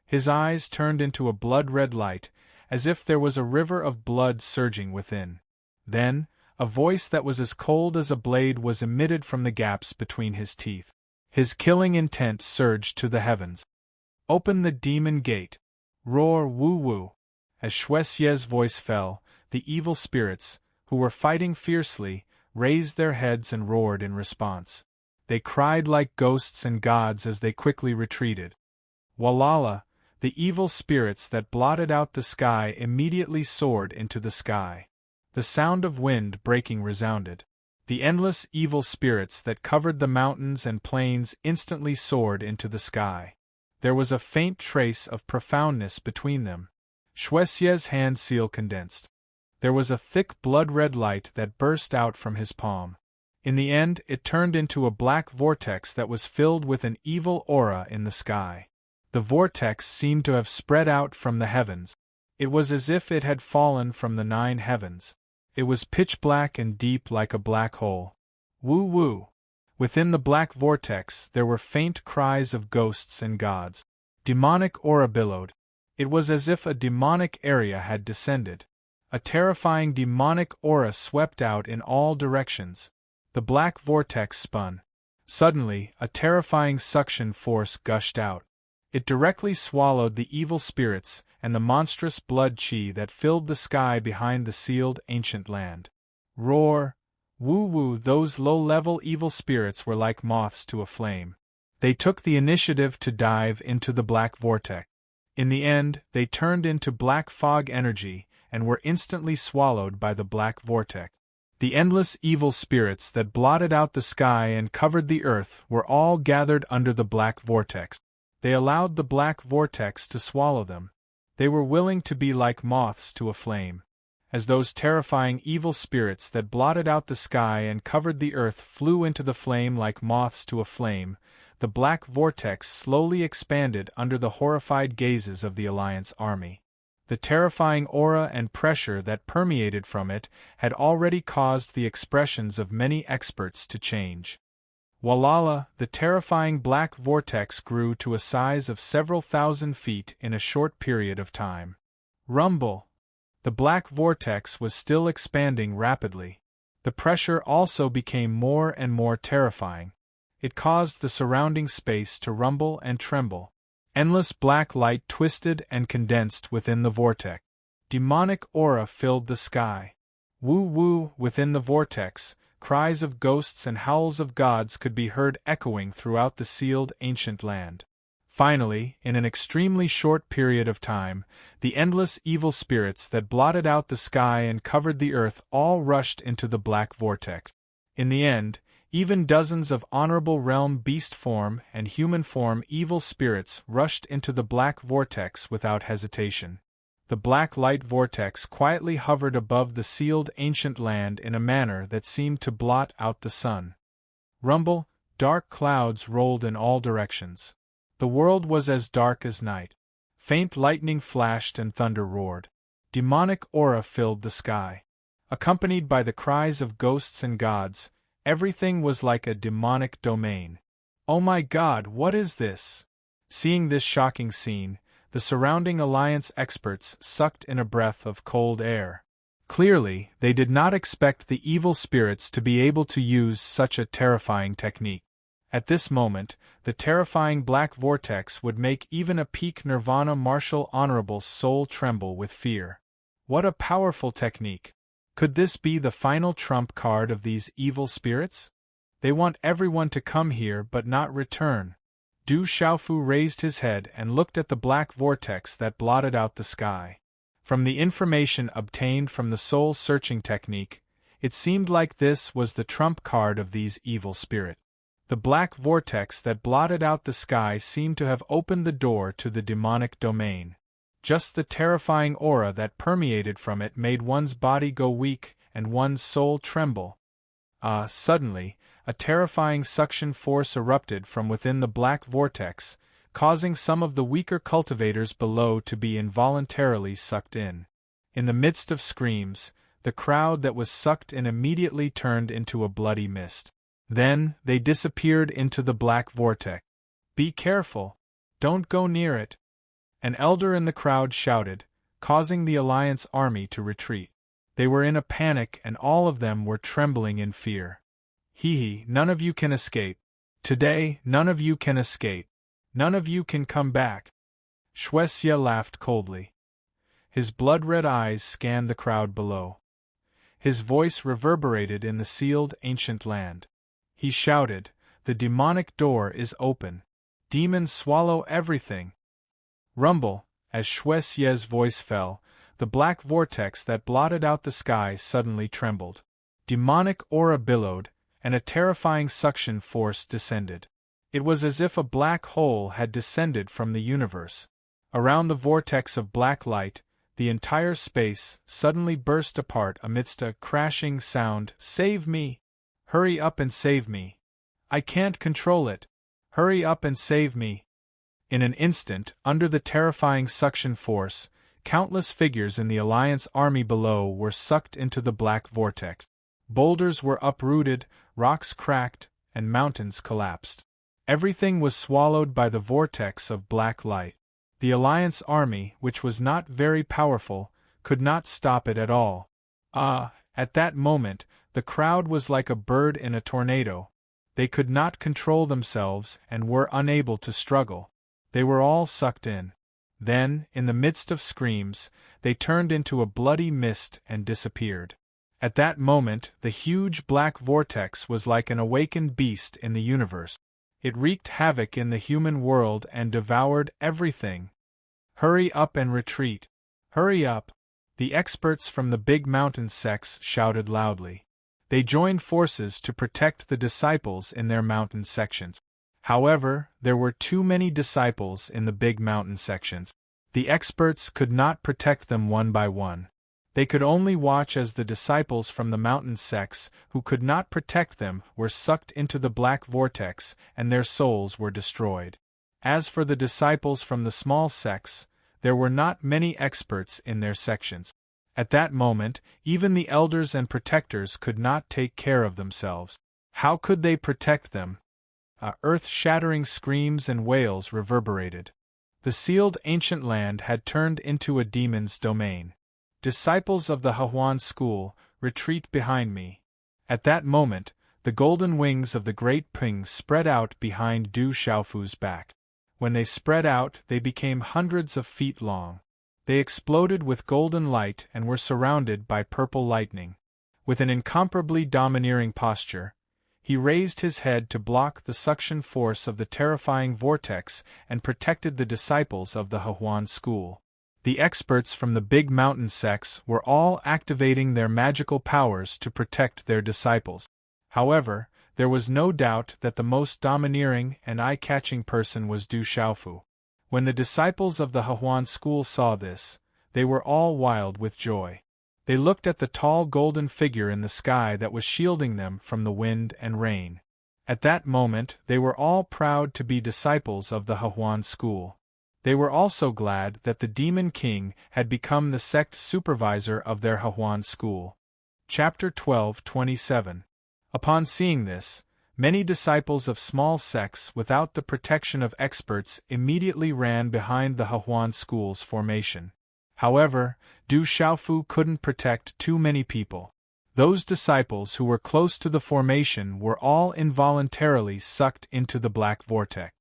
His eyes turned into a blood-red light, as if there was a river of blood surging within. Then, a voice that was as cold as a blade was emitted from the gaps between his teeth. His killing intent surged to the heavens. Open the demon gate. Roar woo-woo. As Xue Xie's voice fell, the evil spirits, who were fighting fiercely, raised their heads and roared in response. They cried like ghosts and gods as they quickly retreated. Walala, the evil spirits that blotted out the sky immediately soared into the sky. The sound of wind breaking resounded. The endless evil spirits that covered the mountains and plains instantly soared into the sky. There was a faint trace of profoundness between them. Xue Xie's hand seal condensed. There was a thick blood-red light that burst out from his palm. In the end, it turned into a black vortex that was filled with an evil aura in the sky. The vortex seemed to have spread out from the heavens. It was as if it had fallen from the 9 heavens. It was pitch black and deep like a black hole. Woo-woo! Within the black vortex there were faint cries of ghosts and gods. Demonic aura billowed. It was as if a demonic area had descended. A terrifying demonic aura swept out in all directions. The black vortex spun. Suddenly, a terrifying suction force gushed out. It directly swallowed the evil spirits and the monstrous blood chi that filled the sky behind the sealed ancient land. Roar! Woo-woo! Those low-level evil spirits were like moths to a flame. They took the initiative to dive into the black vortex. In the end, they turned into black fog energy and were instantly swallowed by the black vortex. The endless evil spirits that blotted out the sky and covered the earth were all gathered under the black vortex. They allowed the black vortex to swallow them. They were willing to be like moths to a flame. As those terrifying evil spirits that blotted out the sky and covered the earth flew into the flame like moths to a flame, the black vortex slowly expanded under the horrified gazes of the Alliance army. The terrifying aura and pressure that permeated from it had already caused the expressions of many experts to change. Walala, the terrifying black vortex grew to a size of several thousand feet in a short period of time. Rumble! The black vortex was still expanding rapidly. The pressure also became more and more terrifying. It caused the surrounding space to rumble and tremble. Endless black light twisted and condensed within the vortex. Demonic aura filled the sky. Woo-woo! Within the vortex, cries of ghosts and howls of gods could be heard echoing throughout the sealed ancient land. Finally, in an extremely short period of time, the endless evil spirits that blotted out the sky and covered the earth all rushed into the black vortex. In the end, even dozens of honorable realm beast form and human form evil spirits rushed into the black vortex without hesitation. The black light vortex quietly hovered above the sealed ancient land in a manner that seemed to blot out the sun. Rumble, dark clouds rolled in all directions. The world was as dark as night. Faint lightning flashed and thunder roared. Demonic aura filled the sky. Accompanied by the cries of ghosts and gods, everything was like a demonic domain. Oh my God, what is this? Seeing this shocking scene, the surrounding Alliance experts sucked in a breath of cold air. Clearly, they did not expect the evil spirits to be able to use such a terrifying technique. At this moment, the terrifying black vortex would make even a peak nirvana martial honorable soul tremble with fear. What a powerful technique! Could this be the final trump card of these evil spirits? They want everyone to come here but not return. Du Xiaofu raised his head and looked at the black vortex that blotted out the sky. From the information obtained from the soul-searching technique, it seemed like this was the trump card of these evil spirits. The black vortex that blotted out the sky seemed to have opened the door to the demonic domain. Just the terrifying aura that permeated from it made one's body go weak and one's soul tremble. Suddenly, a terrifying suction force erupted from within the black vortex, causing some of the weaker cultivators below to be involuntarily sucked in. In the midst of screams, the crowd that was sucked in immediately turned into a bloody mist. Then, they disappeared into the black vortex. "Be careful! Don't go near it!" An elder in the crowd shouted, causing the Alliance army to retreat. They were in a panic and all of them were trembling in fear. "Hee, none of you can escape. Today, none of you can escape. None of you can come back." Shuexia laughed coldly. His blood-red eyes scanned the crowd below. His voice reverberated in the sealed ancient land. He shouted, "The demonic door is open. Demons swallow everything." Rumble, as Shuexia's voice fell, the black vortex that blotted out the sky suddenly trembled. Demonic aura billowed, and a terrifying suction force descended. It was as if a black hole had descended from the universe. Around the vortex of black light, the entire space suddenly burst apart amidst a crashing sound. "Save me! Hurry up and save me! I can't control it! Hurry up and save me!" In an instant, under the terrifying suction force, countless figures in the Alliance army below were sucked into the black vortex. Boulders were uprooted, rocks cracked, and mountains collapsed. Everything was swallowed by the vortex of black light. The Alliance army, which was not very powerful, could not stop it at all. At that moment, the crowd was like a bird in a tornado. They could not control themselves and were unable to struggle. They were all sucked in. Then, in the midst of screams, they turned into a bloody mist and disappeared. At that moment, the huge black vortex was like an awakened beast in the universe. It wreaked havoc in the human world and devoured everything. "Hurry up and retreat! Hurry up!" The experts from the Big Mountain sects shouted loudly. They joined forces to protect the disciples in their mountain sections. However, there were too many disciples in the Big Mountain sections. The experts could not protect them one by one. They could only watch as the disciples from the mountain sects, who could not protect them, were sucked into the black vortex, and their souls were destroyed. As for the disciples from the small sects, there were not many experts in their sections. At that moment, even the elders and protectors could not take care of themselves. How could they protect them? Earth-shattering screams and wails reverberated. The sealed ancient land had turned into a demon's domain. "Disciples of the Hehuan school, retreat behind me." At that moment, the golden wings of the great Ping spread out behind Du Xiaofu's back. When they spread out, they became hundreds of feet long. They exploded with golden light and were surrounded by purple lightning. With an incomparably domineering posture, he raised his head to block the suction force of the terrifying vortex and protected the disciples of the Hehuan school. The experts from the Big Mountain sects were all activating their magical powers to protect their disciples. However, there was no doubt that the most domineering and eye-catching person was Du Xiaofu. When the disciples of the Hehuan school saw this, they were all wild with joy. They looked at the tall golden figure in the sky that was shielding them from the wind and rain. At that moment, they were all proud to be disciples of the Hehuan school. They were also glad that the Demon King had become the sect supervisor of their Hehuan school. Chapter 12:27. Upon seeing this, many disciples of small sects without the protection of experts immediately ran behind the Hehuan school's formation. However, Du Xiaofu couldn't protect too many people. Those disciples who were close to the formation were all involuntarily sucked into the black vortex.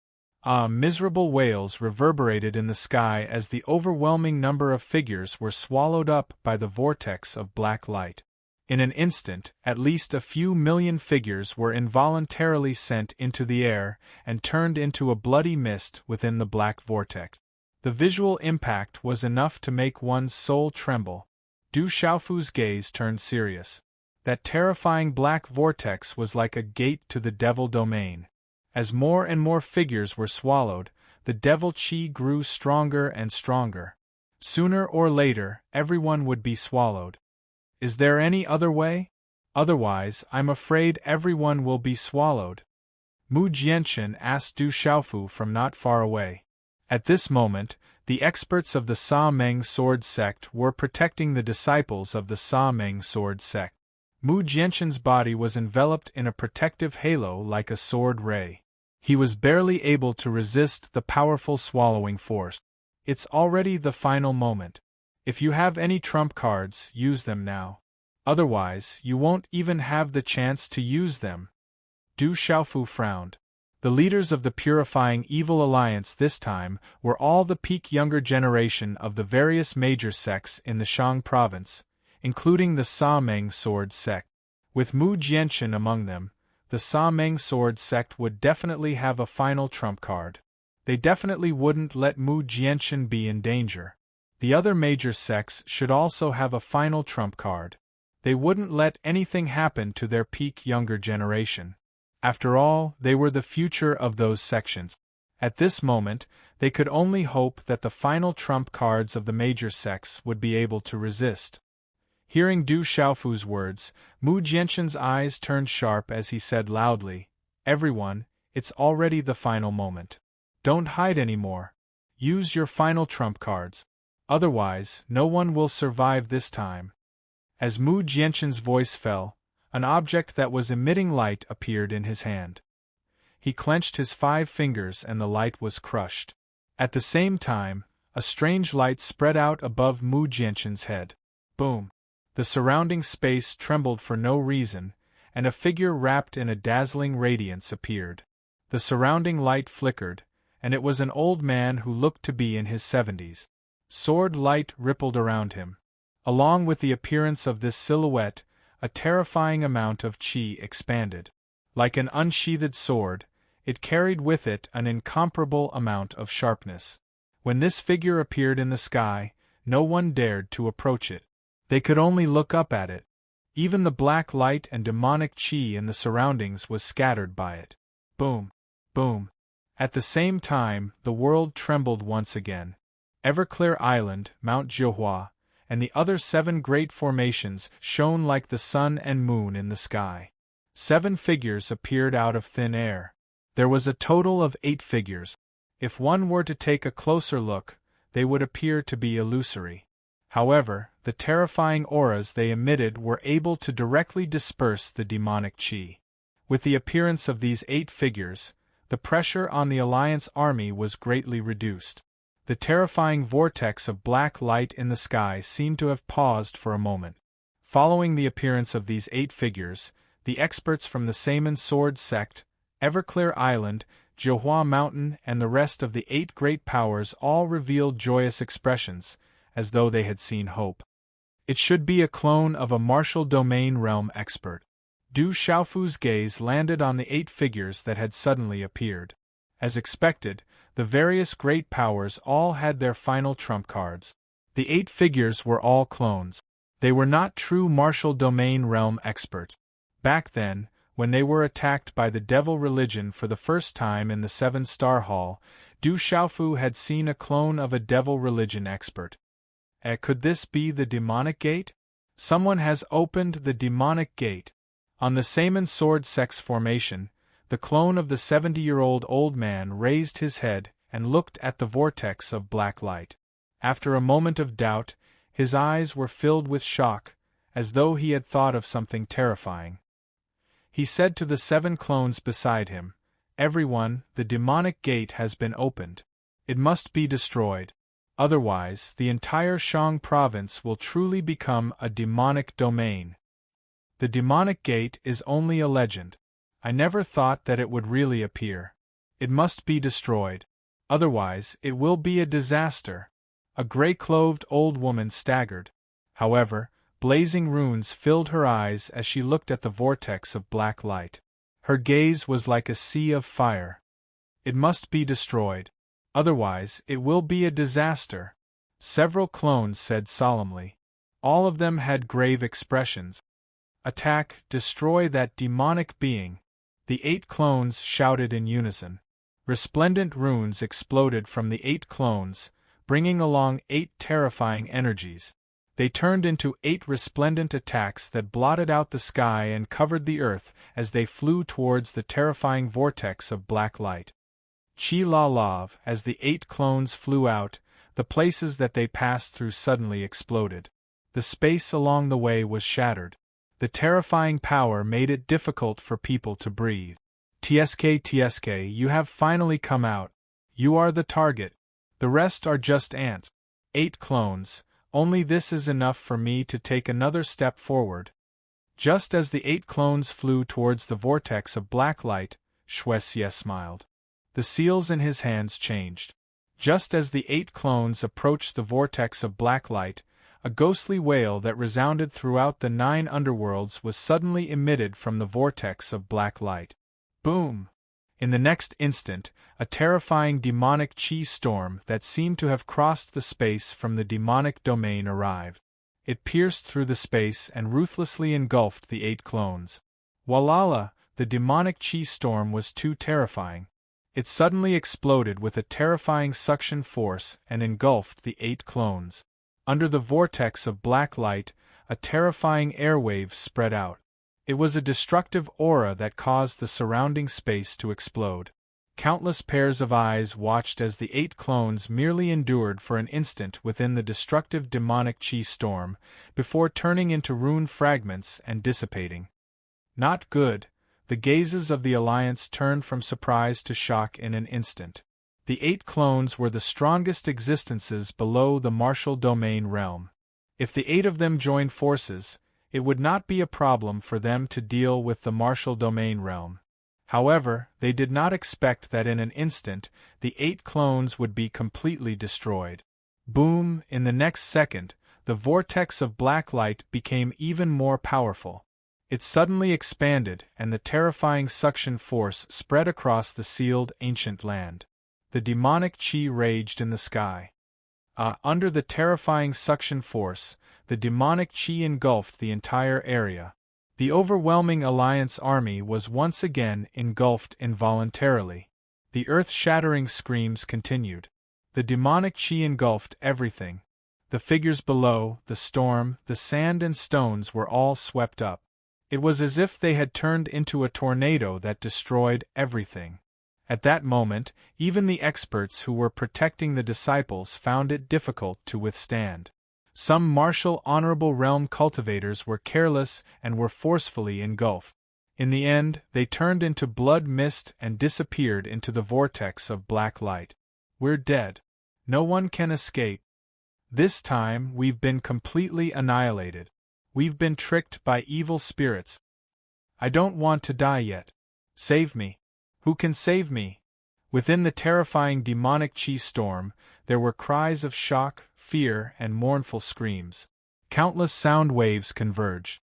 Miserable wails reverberated in the sky as the overwhelming number of figures were swallowed up by the vortex of black light. In an instant, at least a few million figures were involuntarily sent into the air and turned into a bloody mist within the black vortex. The visual impact was enough to make one's soul tremble. Du Xiaofu's gaze turned serious. That terrifying black vortex was like a gate to the devil domain. As more and more figures were swallowed, the devil chi grew stronger and stronger. Sooner or later, everyone would be swallowed. Is there any other way? Otherwise, I'm afraid everyone will be swallowed. Mu Jianchen asked Du Xiaofu from not far away. At this moment, the experts of the Sa Meng sword sect were protecting the disciples of the Sa Meng sword sect. Mu Jianchen's body was enveloped in a protective halo like a sword ray. He was barely able to resist the powerful swallowing force. It's already the final moment. If you have any trump cards, use them now. Otherwise, you won't even have the chance to use them. Du Xiaofu frowned. The leaders of the Purifying Evil Alliance this time were all the peak younger generation of the various major sects in the Shang province, including the Sa Meng sword sect. With Mu Jianchen among them, the Sa Meng sword sect would definitely have a final trump card. They definitely wouldn't let Mu Jianchen be in danger. The other major sects should also have a final trump card. They wouldn't let anything happen to their peak younger generation. After all, they were the future of those sections. At this moment, they could only hope that the final trump cards of the major sects would be able to resist. Hearing Du Xiaofu's words, Mu Jianchen's eyes turned sharp as he said loudly, "Everyone, it's already the final moment. Don't hide anymore. Use your final trump cards. Otherwise, no one will survive this time." As Mu Jianchen's voice fell, an object that was emitting light appeared in his hand. He clenched his 5 fingers and the light was crushed. At the same time, a strange light spread out above Mu Jianchen's head. Boom! The surrounding space trembled for no reason, and a figure wrapped in a dazzling radiance appeared. The surrounding light flickered, and it was an old man who looked to be in his 70s. Sword light rippled around him. Along with the appearance of this silhouette, a terrifying amount of qi expanded. Like an unsheathed sword, it carried with it an incomparable amount of sharpness. When this figure appeared in the sky, no one dared to approach it. They could only look up at it. Even the black light and demonic qi in the surroundings was scattered by it. Boom! Boom! At the same time, the world trembled once again. Everclear Island, Mount Jiuhua, and the other 7 great formations shone like the sun and moon in the sky. 7 figures appeared out of thin air. There was a total of 8 figures. If one were to take a closer look, they would appear to be illusory. However, the terrifying auras they emitted were able to directly disperse the demonic qi. With the appearance of these 8 figures, the pressure on the Alliance army was greatly reduced. The terrifying vortex of black light in the sky seemed to have paused for a moment. Following the appearance of these 8 figures, the experts from the Saman Sword Sect, Everclear Island, Jiuhua Mountain and the rest of the 8 great powers all revealed joyous expressions, as though they had seen hope. It should be a clone of a martial domain realm expert. Du Xiaofu's gaze landed on the 8 figures that had suddenly appeared. As expected, the various great powers all had their final trump cards. The 8 figures were all clones. They were not true martial domain realm experts. Back then, when they were attacked by the devil religion for the first time in the 7-star hall, Du Xiaofu had seen a clone of a devil religion expert. Could this be the demonic gate? Someone has opened the demonic gate. On the Saman Sword Sect's formation, the clone of the 70-year-old old man raised his head and looked at the vortex of black light. After a moment of doubt, his eyes were filled with shock, as though he had thought of something terrifying. He said to the 7 clones beside him, "Everyone, the demonic gate has been opened. It must be destroyed. Otherwise, the entire Shang province will truly become a demonic domain." The demonic gate is only a legend. I never thought that it would really appear. It must be destroyed. Otherwise, it will be a disaster. A gray-clothed old woman staggered. However, blazing runes filled her eyes as she looked at the vortex of black light. Her gaze was like a sea of fire. It must be destroyed. Otherwise, it will be a disaster. Several clones said solemnly. All of them had grave expressions. Attack, destroy that demonic being. The 8 clones shouted in unison. Resplendent runes exploded from the 8 clones, bringing along 8 terrifying energies. They turned into 8 resplendent attacks that blotted out the sky and covered the earth as they flew towards the terrifying vortex of black light. Chi-la-lav, as the 8 clones flew out, the places that they passed through suddenly exploded. The space along the way was shattered. The terrifying power made it difficult for people to breathe. Tsk, you have finally come out. You are the target. The rest are just ants. 8 clones, only this is enough for me to take another step forward. Just as the 8 clones flew towards the vortex of black light, Shuesie smiled. The seals in his hands changed. Just as the 8 clones approached the vortex of black light, a ghostly wail that resounded throughout the 9 underworlds was suddenly emitted from the vortex of black light. Boom! In the next instant, a terrifying demonic chi storm that seemed to have crossed the space from the demonic domain arrived. It pierced through the space and ruthlessly engulfed the 8 clones. Walala, the demonic chi storm was too terrifying. It suddenly exploded with a terrifying suction force and engulfed the 8 clones. Under the vortex of black light, a terrifying airwave spread out. It was a destructive aura that caused the surrounding space to explode. Countless pairs of eyes watched as the 8 clones merely endured for an instant within the destructive demonic chi storm, before turning into rune fragments and dissipating. Not good. The gazes of the Alliance turned from surprise to shock in an instant. The 8 clones were the strongest existences below the martial domain realm. If the 8 of them joined forces, it would not be a problem for them to deal with the martial domain realm. However, they did not expect that in an instant, the 8 clones would be completely destroyed. Boom! In the next second, the vortex of black light became even more powerful. It suddenly expanded, and the terrifying suction force spread across the sealed ancient land. The demonic chi raged in the sky. Under the terrifying suction force, the demonic chi engulfed the entire area. The overwhelming Alliance army was once again engulfed involuntarily. The earth-shattering screams continued. The demonic chi engulfed everything. The figures below, the storm, the sand and stones were all swept up. It was as if they had turned into a tornado that destroyed everything. At that moment, even the experts who were protecting the disciples found it difficult to withstand. Some martial honorable realm cultivators were careless and were forcefully engulfed. In the end, they turned into blood mist and disappeared into the vortex of black light. We're dead. No one can escape. This time, we've been completely annihilated. We've been tricked by evil spirits. I don't want to die yet. Save me. Who can save me? Within the terrifying demonic chi storm, there were cries of shock, fear, and mournful screams. Countless sound waves converged.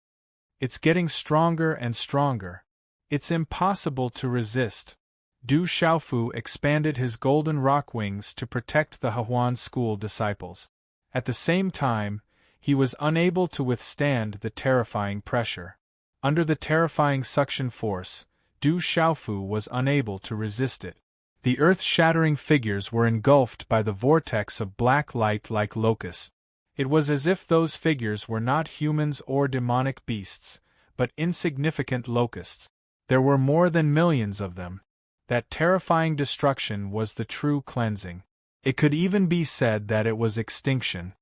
It's getting stronger and stronger. It's impossible to resist. Du Xiaofu expanded his golden rock wings to protect the Hehuan school disciples. At the same time, he was unable to withstand the terrifying pressure. Under the terrifying suction force, Du Xiaofu was unable to resist it. The earth-shattering figures were engulfed by the vortex of black light like locusts. It was as if those figures were not humans or demonic beasts, but insignificant locusts. There were more than millions of them. That terrifying destruction was the true cleansing. It could even be said that it was extinction.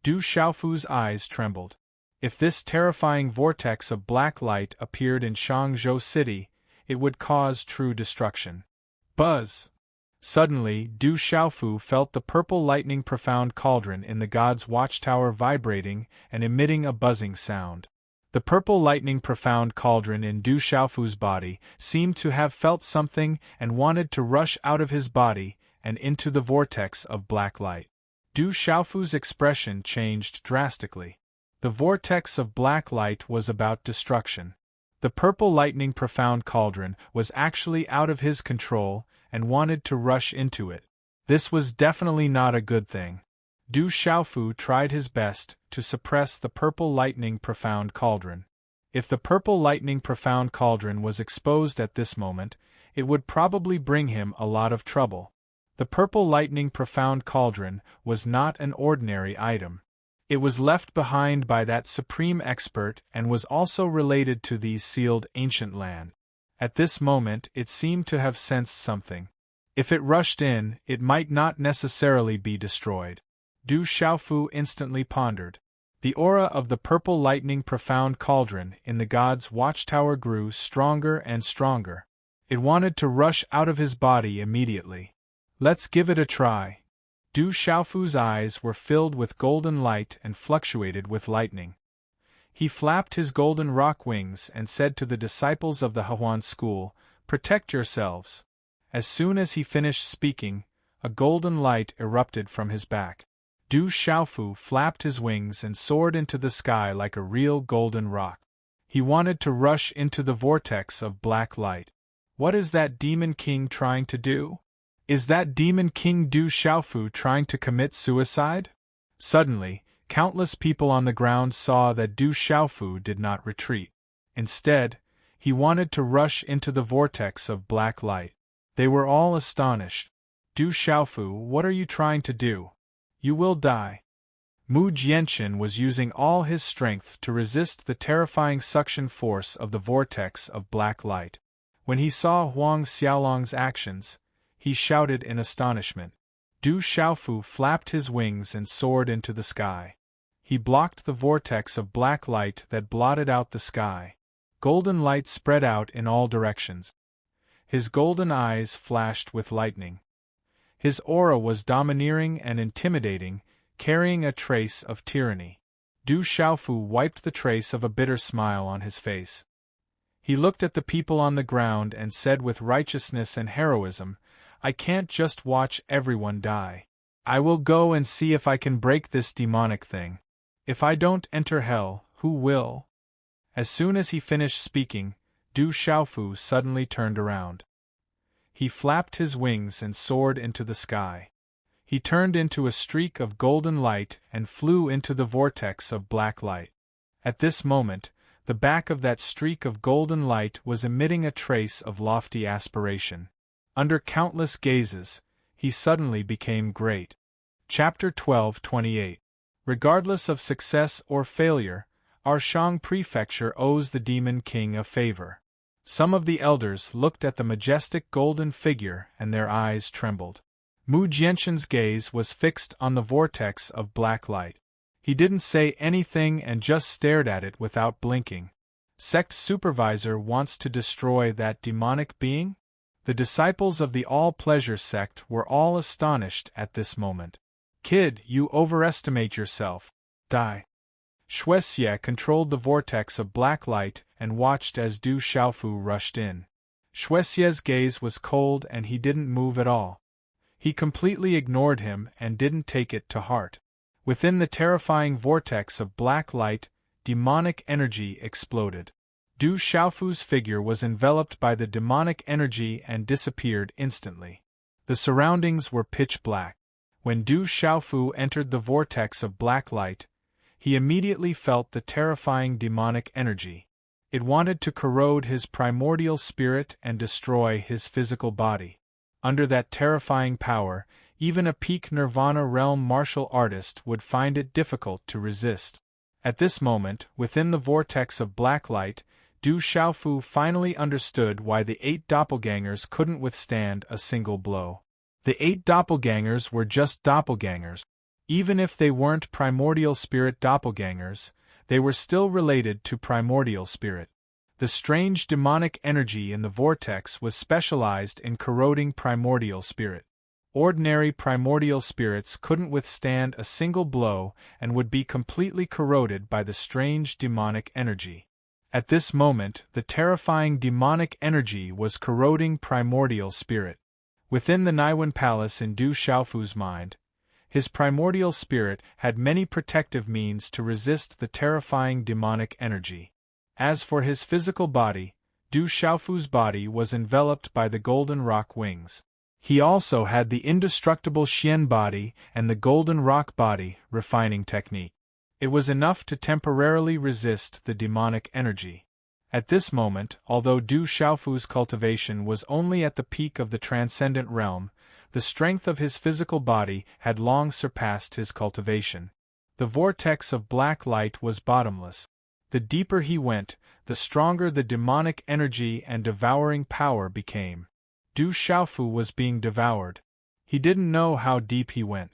Du Xiaofu's eyes trembled. If this terrifying vortex of black light appeared in Shangzhou City, it would cause true destruction. Buzz! Suddenly, Du Xiaofu felt the purple lightning profound cauldron in the god's watchtower vibrating and emitting a buzzing sound. The purple lightning profound cauldron in Du Xiaofu's body seemed to have felt something and wanted to rush out of his body and into the vortex of black light. Du Xiaofu's expression changed drastically. The vortex of black light was about destruction. The purple lightning profound cauldron was actually out of his control and wanted to rush into it. This was definitely not a good thing. Du Xiaofu tried his best to suppress the purple lightning profound cauldron. If the purple lightning profound cauldron was exposed at this moment, it would probably bring him a lot of trouble. The purple lightning profound cauldron was not an ordinary item. It was left behind by that supreme expert and was also related to these sealed ancient land. At this moment it seemed to have sensed something. If it rushed in, it might not necessarily be destroyed. Du Xiaofu instantly pondered. The aura of the purple lightning profound cauldron in the god's watchtower grew stronger and stronger. It wanted to rush out of his body immediately. Let's give it a try. Du Xiaofu's eyes were filled with golden light and fluctuated with lightning. He flapped his golden rock wings and said to the disciples of the Hehuan school, "Protect yourselves." As soon as he finished speaking, a golden light erupted from his back. Du Xiaofu flapped his wings and soared into the sky like a real golden rock. He wanted to rush into the vortex of black light. What is that demon king trying to do? Is that demon king Du Xiaofu trying to commit suicide? Suddenly, countless people on the ground saw that Du Xiaofu did not retreat. Instead, he wanted to rush into the vortex of black light. They were all astonished. Du Xiaofu, what are you trying to do? You will die. Mu Jianchen was using all his strength to resist the terrifying suction force of the vortex of black light. When he saw Huang Xiaolong's actions, he shouted in astonishment. Du Xiaofu flapped his wings and soared into the sky. He blocked the vortex of black light that blotted out the sky. Golden light spread out in all directions. His golden eyes flashed with lightning. His aura was domineering and intimidating, carrying a trace of tyranny. Du Xiaofu wiped the trace of a bitter smile on his face. He looked at the people on the ground and said with righteousness and heroism, "I can't just watch everyone die. I will go and see if I can break this demonic thing. If I don't enter hell, who will?" As soon as he finished speaking, Du Xiaofu suddenly turned around. He flapped his wings and soared into the sky. He turned into a streak of golden light and flew into the vortex of black light. At this moment, the back of that streak of golden light was emitting a trace of lofty aspiration. Under countless gazes, he suddenly became great. Chapter 12:28. Regardless of success or failure, our Shang prefecture owes the demon king a favor. Some of the elders looked at the majestic golden figure and their eyes trembled. Mu Jianchen's gaze was fixed on the vortex of black light. He didn't say anything and just stared at it without blinking. Sect supervisor wants to destroy that demonic being? The disciples of the all-pleasure sect were all astonished at this moment. Kid, you overestimate yourself. Die. Shuexie controlled the vortex of black light and watched as Du Xiaofu rushed in. Shuexie's gaze was cold and he didn't move at all. He completely ignored him and didn't take it to heart. Within the terrifying vortex of black light, demonic energy exploded. Du Xiaofu's figure was enveloped by the demonic energy and disappeared instantly. The surroundings were pitch black. When Du Xiaofu entered the vortex of black light, he immediately felt the terrifying demonic energy. It wanted to corrode his primordial spirit and destroy his physical body. Under that terrifying power, even a peak Nirvana realm martial artist would find it difficult to resist. At this moment, within the vortex of black light, Du Xiaofu finally understood why the 8 doppelgangers couldn't withstand a single blow. The 8 doppelgangers were just doppelgangers. Even if they weren't primordial spirit doppelgangers, they were still related to primordial spirit. The strange demonic energy in the vortex was specialized in corroding primordial spirit. Ordinary primordial spirits couldn't withstand a single blow and would be completely corroded by the strange demonic energy. At this moment, the terrifying demonic energy was corroding primordial spirit. Within the Naiwan Palace in Du Xiaofu's mind, his primordial spirit had many protective means to resist the terrifying demonic energy. As for his physical body, Du Xiaofu's body was enveloped by the golden rock wings. He also had the indestructible Xian body and the golden rock body refining technique. It was enough to temporarily resist the demonic energy. At this moment, although Du Xiaofu's cultivation was only at the peak of the transcendent realm, the strength of his physical body had long surpassed his cultivation. The vortex of black light was bottomless. The deeper he went, the stronger the demonic energy and devouring power became. Du Xiaofu was being devoured. He didn't know how deep he went.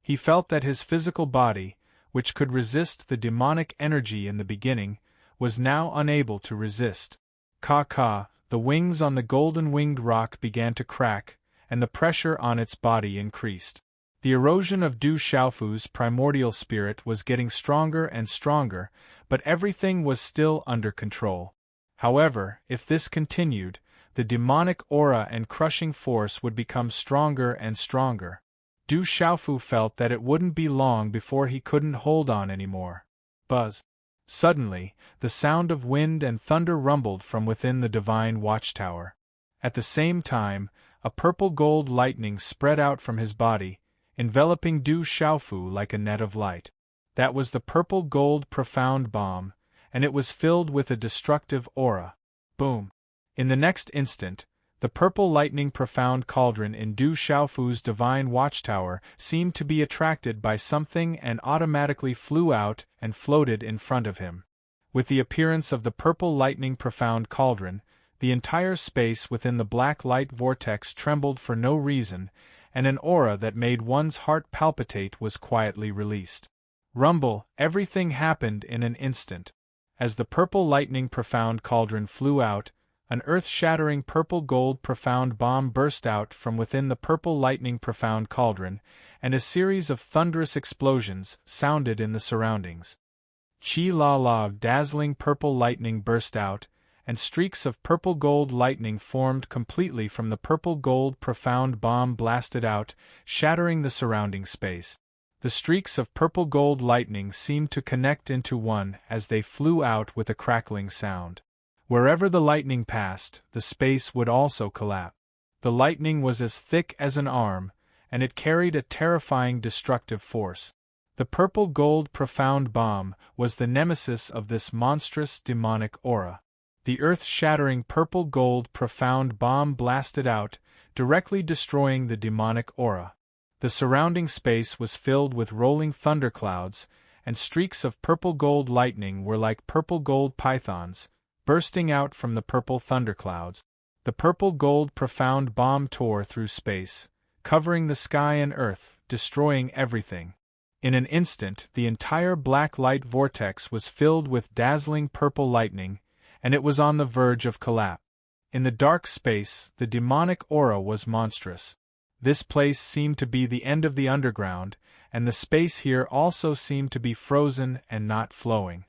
He felt that his physical body, which could resist the demonic energy in the beginning, was now unable to resist. The wings on the golden-winged rock began to crack, and the pressure on its body increased. The erosion of Du Xiaofu's primordial spirit was getting stronger and stronger, but everything was still under control. However, if this continued, the demonic aura and crushing force would become stronger and stronger. Du Xiaofu felt that it wouldn't be long before he couldn't hold on anymore. Buzz! Suddenly, the sound of wind and thunder rumbled from within the divine watchtower. At the same time, a purple-gold lightning spread out from his body, enveloping Du Xiaofu like a net of light. That was the purple-gold profound bomb, and it was filled with a destructive aura. Boom! In the next instant, the purple lightning profound cauldron in Du Xiaofu's divine watchtower seemed to be attracted by something and automatically flew out and floated in front of him. With the appearance of the purple lightning profound cauldron, the entire space within the black light vortex trembled for no reason, and an aura that made one's heart palpitate was quietly released. Rumble! Everything happened in an instant. As the purple lightning profound cauldron flew out, an earth-shattering purple-gold profound bomb burst out from within the purple lightning profound cauldron, and a series of thunderous explosions sounded in the surroundings. Chi-la-la! Dazzling purple lightning burst out, and streaks of purple-gold lightning formed completely from the purple-gold profound bomb blasted out, shattering the surrounding space. The streaks of purple-gold lightning seemed to connect into one as they flew out with a crackling sound. Wherever the lightning passed, the space would also collapse. The lightning was as thick as an arm, and it carried a terrifying destructive force. The purple-gold profound bomb was the nemesis of this monstrous demonic aura. The earth-shattering purple-gold profound bomb blasted out, directly destroying the demonic aura. The surrounding space was filled with rolling thunderclouds, and streaks of purple-gold lightning were like purple-gold pythons, bursting out from the purple thunderclouds. The purple-gold profound bomb tore through space, covering the sky and earth, destroying everything. In an instant, the entire black light vortex was filled with dazzling purple lightning, and it was on the verge of collapse. In the dark space, the demonic aura was monstrous. This place seemed to be the end of the underground, and the space here also seemed to be frozen and not flowing.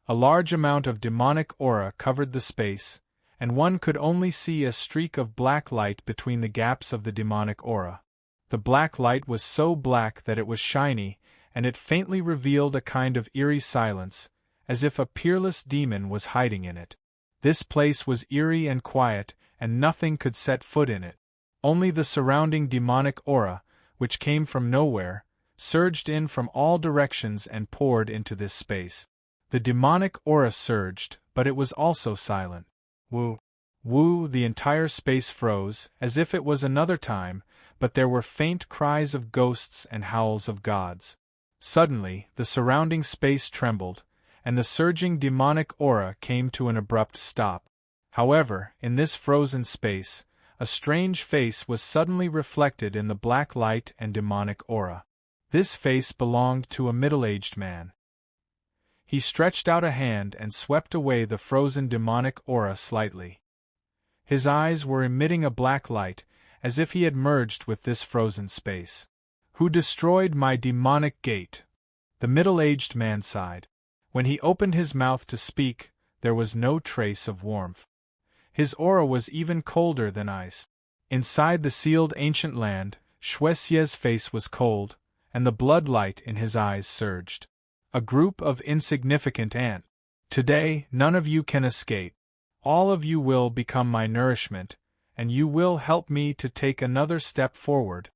A large amount of demonic aura covered the space, and one could only see a streak of black light between the gaps of the demonic aura. The black light was so black that it was shiny, and it faintly revealed a kind of eerie silence, as if a peerless demon was hiding in it. This place was eerie and quiet, and nothing could set foot in it. Only the surrounding demonic aura, which came from nowhere, surged in from all directions and poured into this space. The demonic aura surged, but it was also silent. Woo! Woo! The entire space froze, as if it was another time, but there were faint cries of ghosts and howls of gods. Suddenly, the surrounding space trembled, and the surging demonic aura came to an abrupt stop. However, in this frozen space, a strange face was suddenly reflected in the black light and demonic aura. This face belonged to a middle-aged man. He stretched out a hand and swept away the frozen demonic aura slightly. His eyes were emitting a black light, as if he had merged with this frozen space. Who destroyed my demonic gate? The middle-aged man sighed. When he opened his mouth to speak, there was no trace of warmth. His aura was even colder than ice. Inside the sealed ancient land, Shuexie's face was cold, and the blood light in his eyes surged. A group of insignificant ants. Today, none of you can escape. All of you will become my nourishment, and you will help me to take another step forward.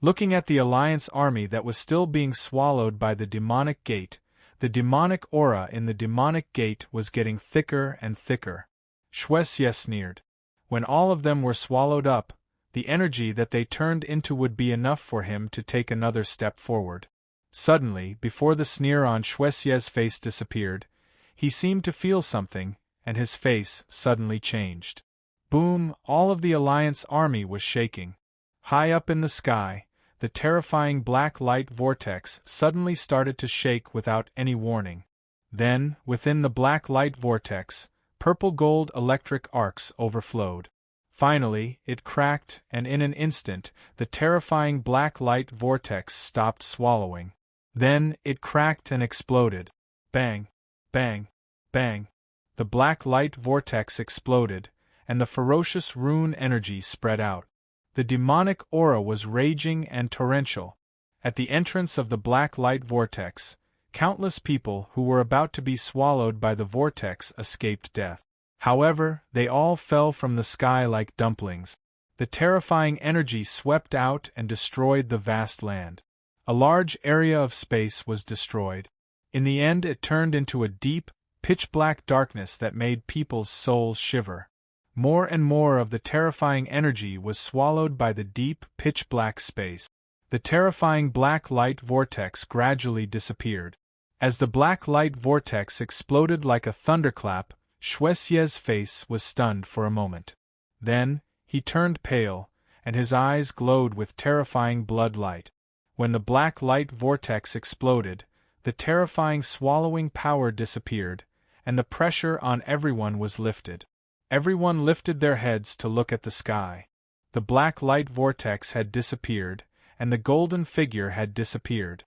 Looking at the Alliance army that was still being swallowed by the demonic gate, the demonic aura in the demonic gate was getting thicker and thicker. Shuexie sneered. When all of them were swallowed up, the energy that they turned into would be enough for him to take another step forward. Suddenly, before the sneer on Shuexie's face disappeared, he seemed to feel something, and his face suddenly changed. Boom! All of the Alliance army was shaking. High up in the sky, the terrifying black light vortex suddenly started to shake without any warning. Then, within the black light vortex, purple-gold electric arcs overflowed. Finally, it cracked, and in an instant, the terrifying black light vortex stopped swallowing. Then, it cracked and exploded. Bang! Bang! Bang! The black light vortex exploded, and the ferocious rune energy spread out. The demonic aura was raging and torrential. At the entrance of the black light vortex, countless people who were about to be swallowed by the vortex escaped death. However, they all fell from the sky like dumplings. The terrifying energy swept out and destroyed the vast land. A large area of space was destroyed. In the end, it turned into a deep, pitch-black darkness that made people's souls shiver. More and more of the terrifying energy was swallowed by the deep, pitch-black space. The terrifying black light vortex gradually disappeared. As the black light vortex exploded like a thunderclap, Shuexie's face was stunned for a moment. Then, he turned pale, and his eyes glowed with terrifying blood light. When the black light vortex exploded, the terrifying swallowing power disappeared, and the pressure on everyone was lifted. Everyone lifted their heads to look at the sky. The black light vortex had disappeared, and the golden figure had disappeared.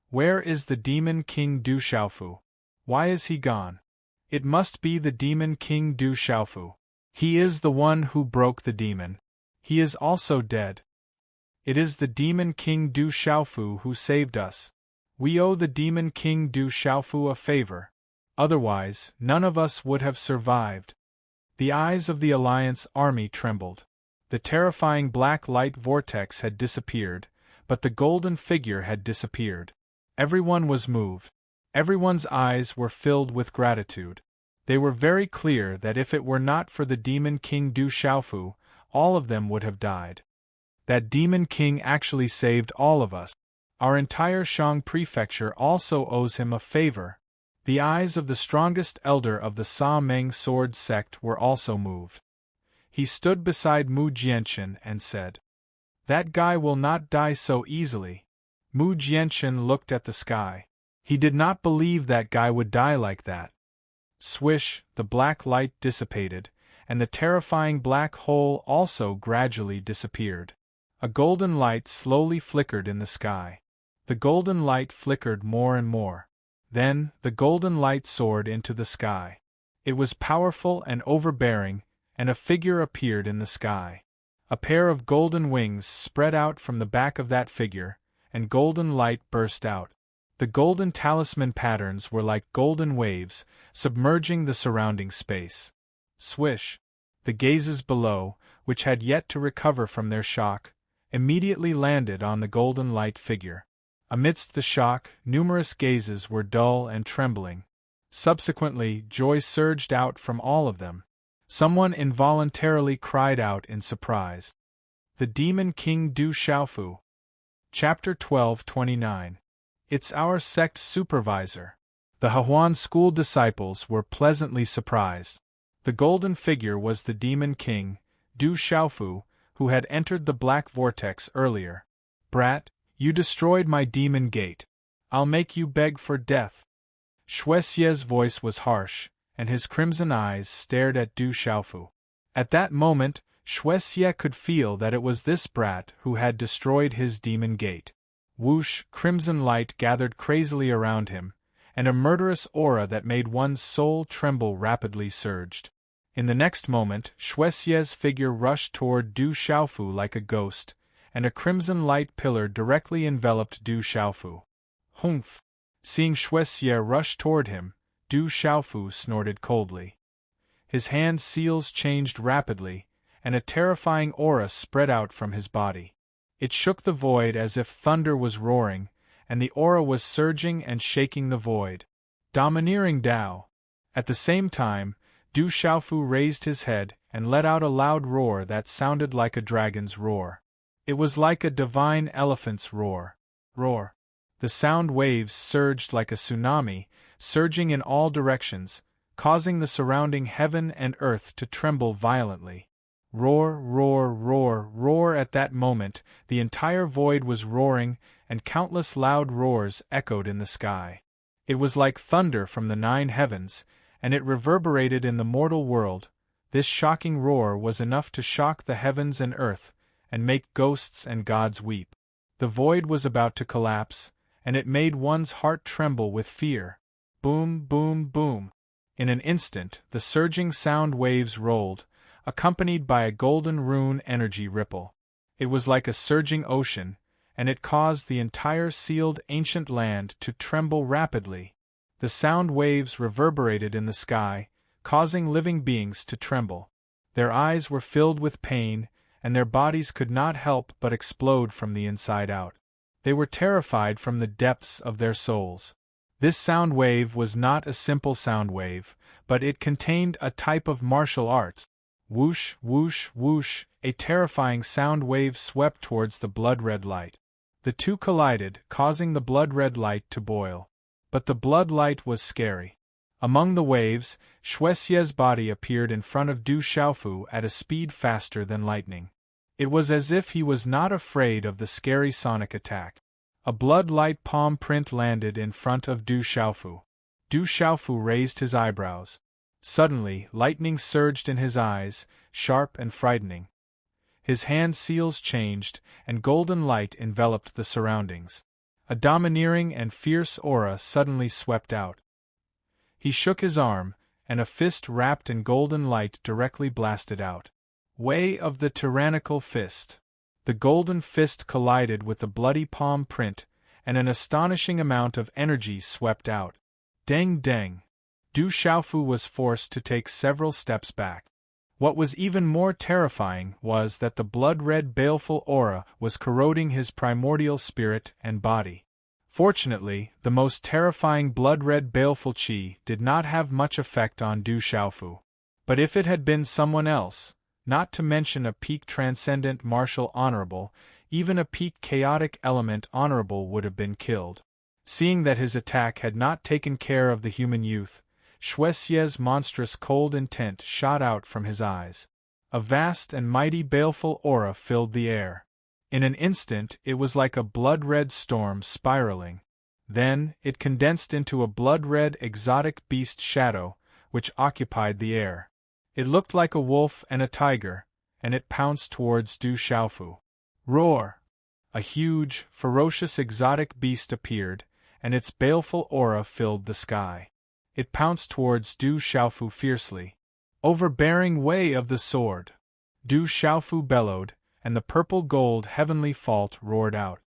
Where is the Demon King Du Xiaofu? Why is he gone? It must be the Demon King Du Xiaofu. He is the one who broke the demon. He is also dead. It is the Demon King Du Xiaofu who saved us. We owe the Demon King Du Xiaofu a favor. Otherwise, none of us would have survived. The eyes of the Alliance army trembled. The terrifying black light vortex had disappeared, but the golden figure had disappeared. Everyone was moved. Everyone's eyes were filled with gratitude. They were very clear that if it were not for the Demon King Du Xiaofu, all of them would have died. That Demon King actually saved all of us. Our entire Shang prefecture also owes him a favor. The eyes of the strongest elder of the Sa Meng sword sect were also moved. He stood beside Mu Jianchen and said, "That guy will not die so easily." Mu Jianchen looked at the sky. He did not believe that guy would die like that. Swish, the black light dissipated, and the terrifying black hole also gradually disappeared. A golden light slowly flickered in the sky. The golden light flickered more and more. Then, the golden light soared into the sky. It was powerful and overbearing, and a figure appeared in the sky. A pair of golden wings spread out from the back of that figure, and golden light burst out. The golden talisman patterns were like golden waves, submerging the surrounding space. Swish! The gazes below, which had yet to recover from their shock, immediately landed on the golden light figure. Amidst the shock, numerous gazes were dull and trembling. Subsequently, joy surged out from all of them. Someone involuntarily cried out in surprise. The Demon King Du Xiaofu. Chapter 12:29. It's our sect supervisor. The Hehuan school disciples were pleasantly surprised. The golden figure was the Demon King, Du Xiaofu, who had entered the black vortex earlier. "Brat, you destroyed my demon gate. I'll make you beg for death." Shuexie's voice was harsh, and his crimson eyes stared at Du Xiaofu. At that moment, Xue could feel that it was this brat who had destroyed his demon gate. Whoosh, crimson light gathered crazily around him, and a murderous aura that made one's soul tremble rapidly surged. In the next moment, Xue's figure rushed toward Du Xiaofu like a ghost, and a crimson light pillar directly enveloped Du Xiaofu. Humph! Seeing Xue rush toward him, Du Xiaofu snorted coldly. His hand seals changed rapidly, and a terrifying aura spread out from his body. It shook the void as if thunder was roaring, and the aura was surging and shaking the void. Domineering Dao! At the same time, Du Xiaofu raised his head and let out a loud roar that sounded like a dragon's roar. It was like a divine elephant's roar. Roar! The sound waves surged like a tsunami, surging in all directions, causing the surrounding heaven and earth to tremble violently. Roar, roar, roar, roar! At that moment, the entire void was roaring, and countless loud roars echoed in the sky. It was like thunder from the 9 heavens, and it reverberated in the mortal world. This shocking roar was enough to shock the heavens and earth, and make ghosts and gods weep. The void was about to collapse, and it made one's heart tremble with fear. Boom, boom, boom! In an instant, the surging sound waves rolled, accompanied by a golden rune energy ripple. It was like a surging ocean, and it caused the entire sealed ancient land to tremble rapidly. The sound waves reverberated in the sky, causing living beings to tremble. Their eyes were filled with pain, and their bodies could not help but explode from the inside out. They were terrified from the depths of their souls. This sound wave was not a simple sound wave, but it contained a type of martial arts. Whoosh, whoosh, whoosh, a terrifying sound wave swept towards the blood-red light. The two collided, causing the blood-red light to boil. But the blood light was scary. Among the waves, Xue's body appeared in front of Du Xiaofu at a speed faster than lightning. It was as if he was not afraid of the scary sonic attack. A blood-light palm print landed in front of Du Xiaofu. Du Xiaofu raised his eyebrows. Suddenly, lightning surged in his eyes, sharp and frightening. His hand seals changed, and golden light enveloped the surroundings. A domineering and fierce aura suddenly swept out. He shook his arm, and a fist wrapped in golden light directly blasted out. Way of the tyrannical fist. The golden fist collided with the bloody palm print, and an astonishing amount of energy swept out. Deng deng! Du Xiaofu was forced to take several steps back. What was even more terrifying was that the blood-red baleful aura was corroding his primordial spirit and body. Fortunately, the most terrifying blood-red baleful qi did not have much effect on Du Xiaofu. But if it had been someone else, not to mention a peak transcendent martial honorable, even a peak chaotic element honorable would have been killed. Seeing that his attack had not taken care of the human youth, Xue's monstrous cold intent shot out from his eyes. A vast and mighty baleful aura filled the air. In an instant it was like a blood-red storm spiraling. Then, it condensed into a blood-red exotic beast shadow, which occupied the air. It looked like a wolf and a tiger, and it pounced towards Du Xiaofu. Roar! A huge, ferocious exotic beast appeared, and its baleful aura filled the sky. It pounced towards Du Xiaofu fiercely. Overbearing way of the sword! Du Xiaofu bellowed, and the purple-gold heavenly fault roared out.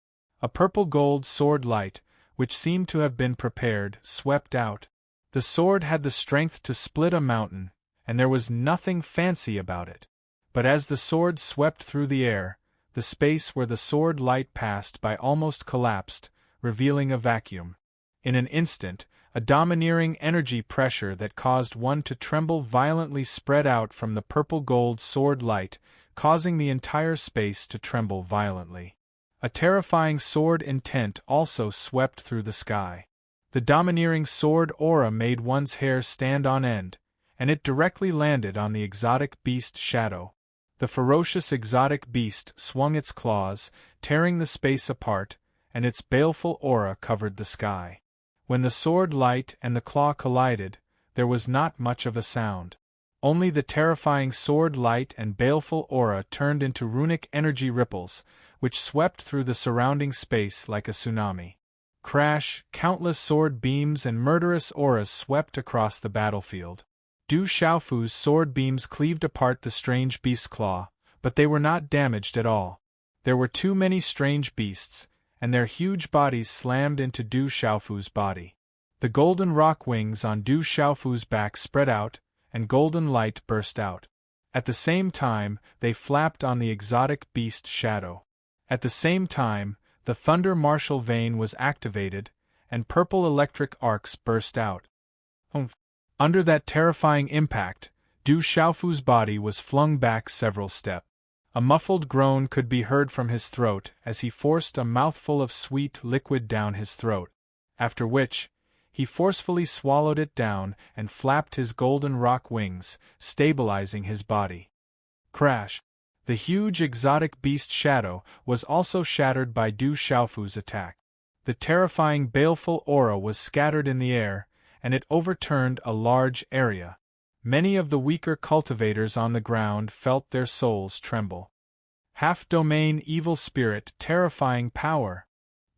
A purple-gold sword light, which seemed to have been prepared, swept out. The sword had the strength to split a mountain, and there was nothing fancy about it. But as the sword swept through the air, the space where the sword light passed by almost collapsed, revealing a vacuum. In an instant, a domineering energy pressure that caused one to tremble violently spread out from the purple-gold sword light, causing the entire space to tremble violently. A terrifying sword intent also swept through the sky. The domineering sword aura made one's hair stand on end, and it directly landed on the exotic beast shadow. The ferocious exotic beast swung its claws, tearing the space apart, and its baleful aura covered the sky. When the sword light and the claw collided, there was not much of a sound. Only the terrifying sword light and baleful aura turned into runic energy ripples, which swept through the surrounding space like a tsunami. Crash, countless sword beams and murderous auras swept across the battlefield. Du Xiaofu's sword beams cleaved apart the strange beast's claw, but they were not damaged at all. There were too many strange beasts, and their huge bodies slammed into Du Xiaofu's body. The golden rock wings on Du Xiaofu's back spread out, and golden light burst out. At the same time, they flapped on the exotic beast shadow. At the same time, the thunder martial vein was activated, and purple electric arcs burst out. Under that terrifying impact, Du Xiaofu's body was flung back several steps. A muffled groan could be heard from his throat as he forced a mouthful of sweet liquid down his throat, after which, he forcefully swallowed it down and flapped his golden rock wings, stabilizing his body. Crash! The huge exotic beast shadow was also shattered by Du Xiaofu's attack. The terrifying baleful aura was scattered in the air, and it overturned a large area. Many of the weaker cultivators on the ground felt their souls tremble. Half-domain evil spirit, terrifying power.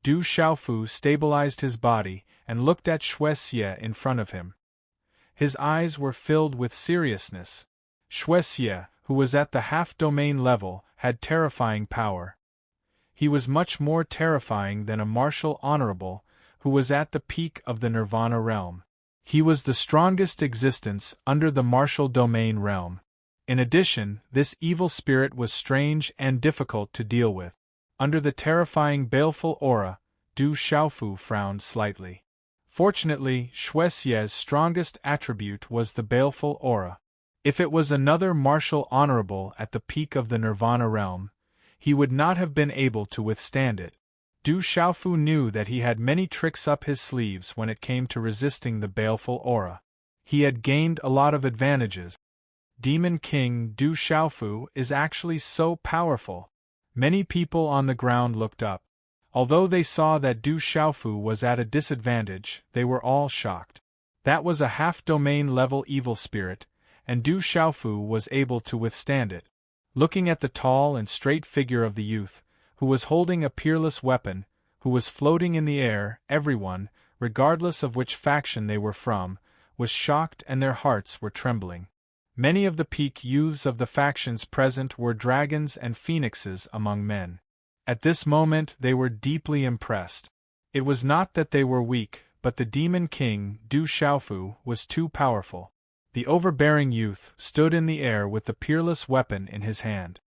Du Xiaofu stabilized his body and looked at Xuexie in front of him. His eyes were filled with seriousness. Xuexie, who was at the half-domain level, had terrifying power. He was much more terrifying than a martial honorable, who was at the peak of the Nirvana realm. He was the strongest existence under the martial domain realm. In addition, this evil spirit was strange and difficult to deal with. Under the terrifying baleful aura, Du Xiaofu frowned slightly. Fortunately, Xuexie's strongest attribute was the baleful aura. If it was another martial honorable at the peak of the Nirvana realm, he would not have been able to withstand it. Du Xiaofu knew that he had many tricks up his sleeves when it came to resisting the baleful aura. He had gained a lot of advantages. Demon King Du Xiaofu is actually so powerful. Many people on the ground looked up. Although they saw that Du Xiaofu was at a disadvantage, they were all shocked. That was a half-domain level evil spirit, and Du Xiaofu was able to withstand it. Looking at the tall and straight figure of the youth, who was holding a peerless weapon, who was floating in the air, everyone, regardless of which faction they were from, was shocked and their hearts were trembling. Many of the peak youths of the factions present were dragons and phoenixes among men. At this moment they were deeply impressed. It was not that they were weak, but the Demon King, Du Xiaofu, was too powerful. The overbearing youth stood in the air with the peerless weapon in his hand.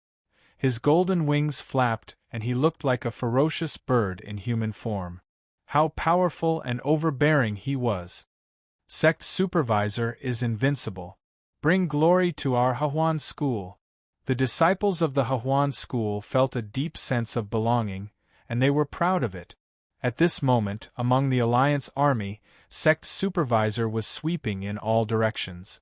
His golden wings flapped, and he looked like a ferocious bird in human form. How powerful and overbearing he was! Sect Supervisor is invincible. Bring glory to our Hahuan school. The disciples of the Hahuan school felt a deep sense of belonging, and they were proud of it. At this moment, among the Alliance army, Sect Supervisor was sweeping in all directions.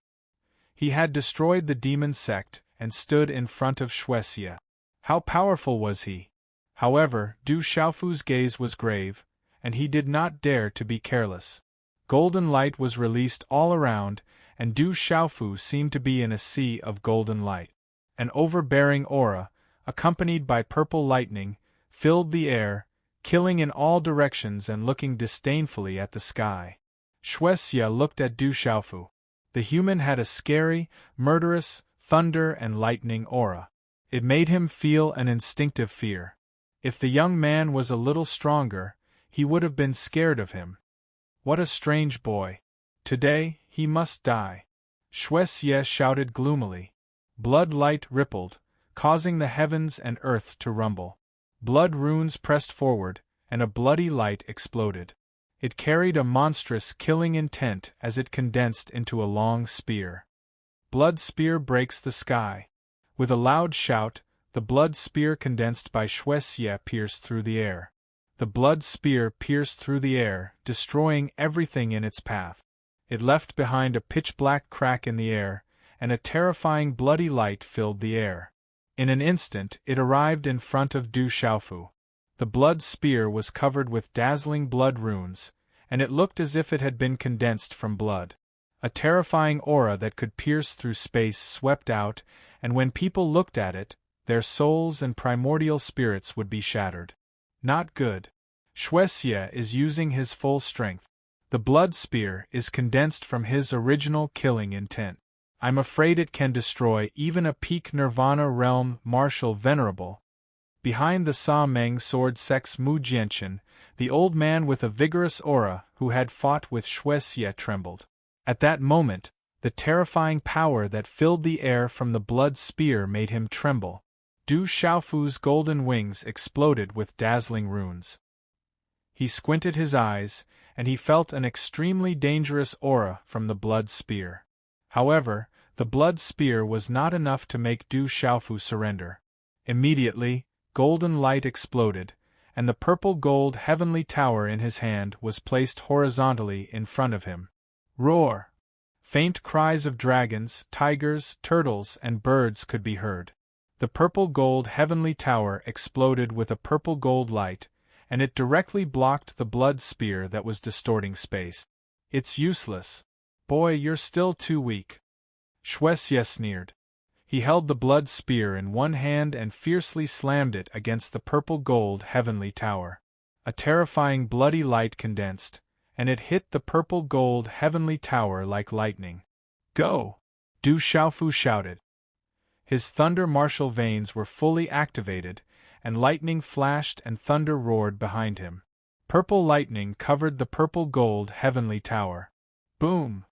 He had destroyed the demon sect and stood in front of Xuexie. How powerful was he? However, Du Xiaofu's gaze was grave, and he did not dare to be careless. Golden light was released all around, and Du Xiaofu seemed to be in a sea of golden light. An overbearing aura, accompanied by purple lightning, filled the air, killing in all directions and looking disdainfully at the sky. Xuexie looked at Du Xiaofu. The human had a scary, murderous, thunder and lightning aura. It made him feel an instinctive fear. If the young man was a little stronger, he would have been scared of him. What a strange boy. Today, he must die. Xuexie shouted gloomily. Blood light rippled, causing the heavens and earth to rumble. Blood runes pressed forward, and a bloody light exploded. It carried a monstrous killing intent as it condensed into a long spear. Blood spear breaks the sky. With a loud shout, the blood spear condensed by Xuexie pierced through the air. The blood spear pierced through the air, destroying everything in its path. It left behind a pitch-black crack in the air, and a terrifying bloody light filled the air. In an instant it arrived in front of Du Xiaofu. The blood spear was covered with dazzling blood runes, and it looked as if it had been condensed from blood. A terrifying aura that could pierce through space swept out, and when people looked at it, their souls and primordial spirits would be shattered. Not good. Shuexie is using his full strength. The blood spear is condensed from his original killing intent. I'm afraid it can destroy even a peak Nirvana realm martial venerable. Behind the Sa Meng sword Sex Mu Jianchen, the old man with a vigorous aura who had fought with Shuexie trembled. At that moment, the terrifying power that filled the air from the blood spear made him tremble. Du Xiaofu's golden wings exploded with dazzling runes. He squinted his eyes, and he felt an extremely dangerous aura from the blood spear. However, the blood spear was not enough to make Du Xiaofu surrender. Immediately, golden light exploded, and the purple-gold heavenly tower in his hand was placed horizontally in front of him. Roar! Faint cries of dragons, tigers, turtles, and birds could be heard. The purple-gold heavenly tower exploded with a purple-gold light, and it directly blocked the blood spear that was distorting space. It's useless. Boy, you're still too weak. Shuexie sneered. He held the blood spear in one hand and fiercely slammed it against the purple-gold heavenly tower. A terrifying bloody light condensed, and it hit the purple-gold heavenly tower like lightning. Go! Du Xiaofu shouted. His thunder martial veins were fully activated, and lightning flashed and thunder roared behind him. Purple lightning covered the purple-gold heavenly tower. Boom!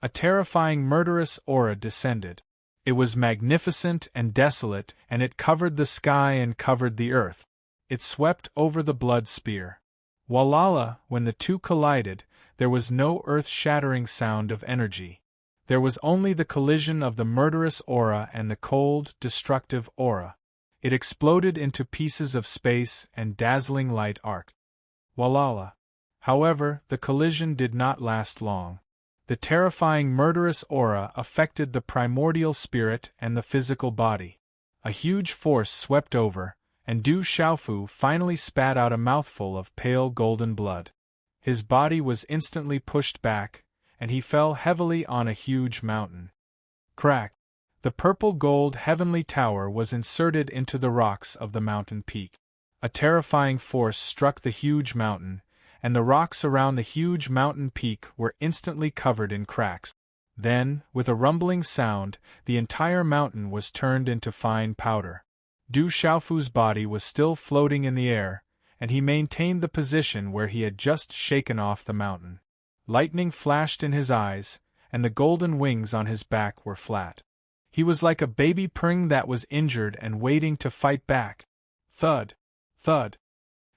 A terrifying murderous aura descended. It was magnificent and desolate, and it covered the sky and covered the earth. It swept over the blood spear. Walala, when the two collided, there was no earth-shattering sound of energy. There was only the collision of the murderous aura and the cold, destructive aura. It exploded into pieces of space and dazzling light arc. Walala. However, the collision did not last long. The terrifying murderous aura affected the primordial spirit and the physical body. A huge force swept over, and Du Xiaofu finally spat out a mouthful of pale golden blood. His body was instantly pushed back, and he fell heavily on a huge mountain. Crack! The purple-gold heavenly tower was inserted into the rocks of the mountain peak. A terrifying force struck the huge mountain, and the rocks around the huge mountain peak were instantly covered in cracks. Then, with a rumbling sound, the entire mountain was turned into fine powder. Du Xiaofu's body was still floating in the air, and he maintained the position where he had just shaken off the mountain. Lightning flashed in his eyes, and the golden wings on his back were flat. He was like a baby pring that was injured and waiting to fight back. Thud! Thud!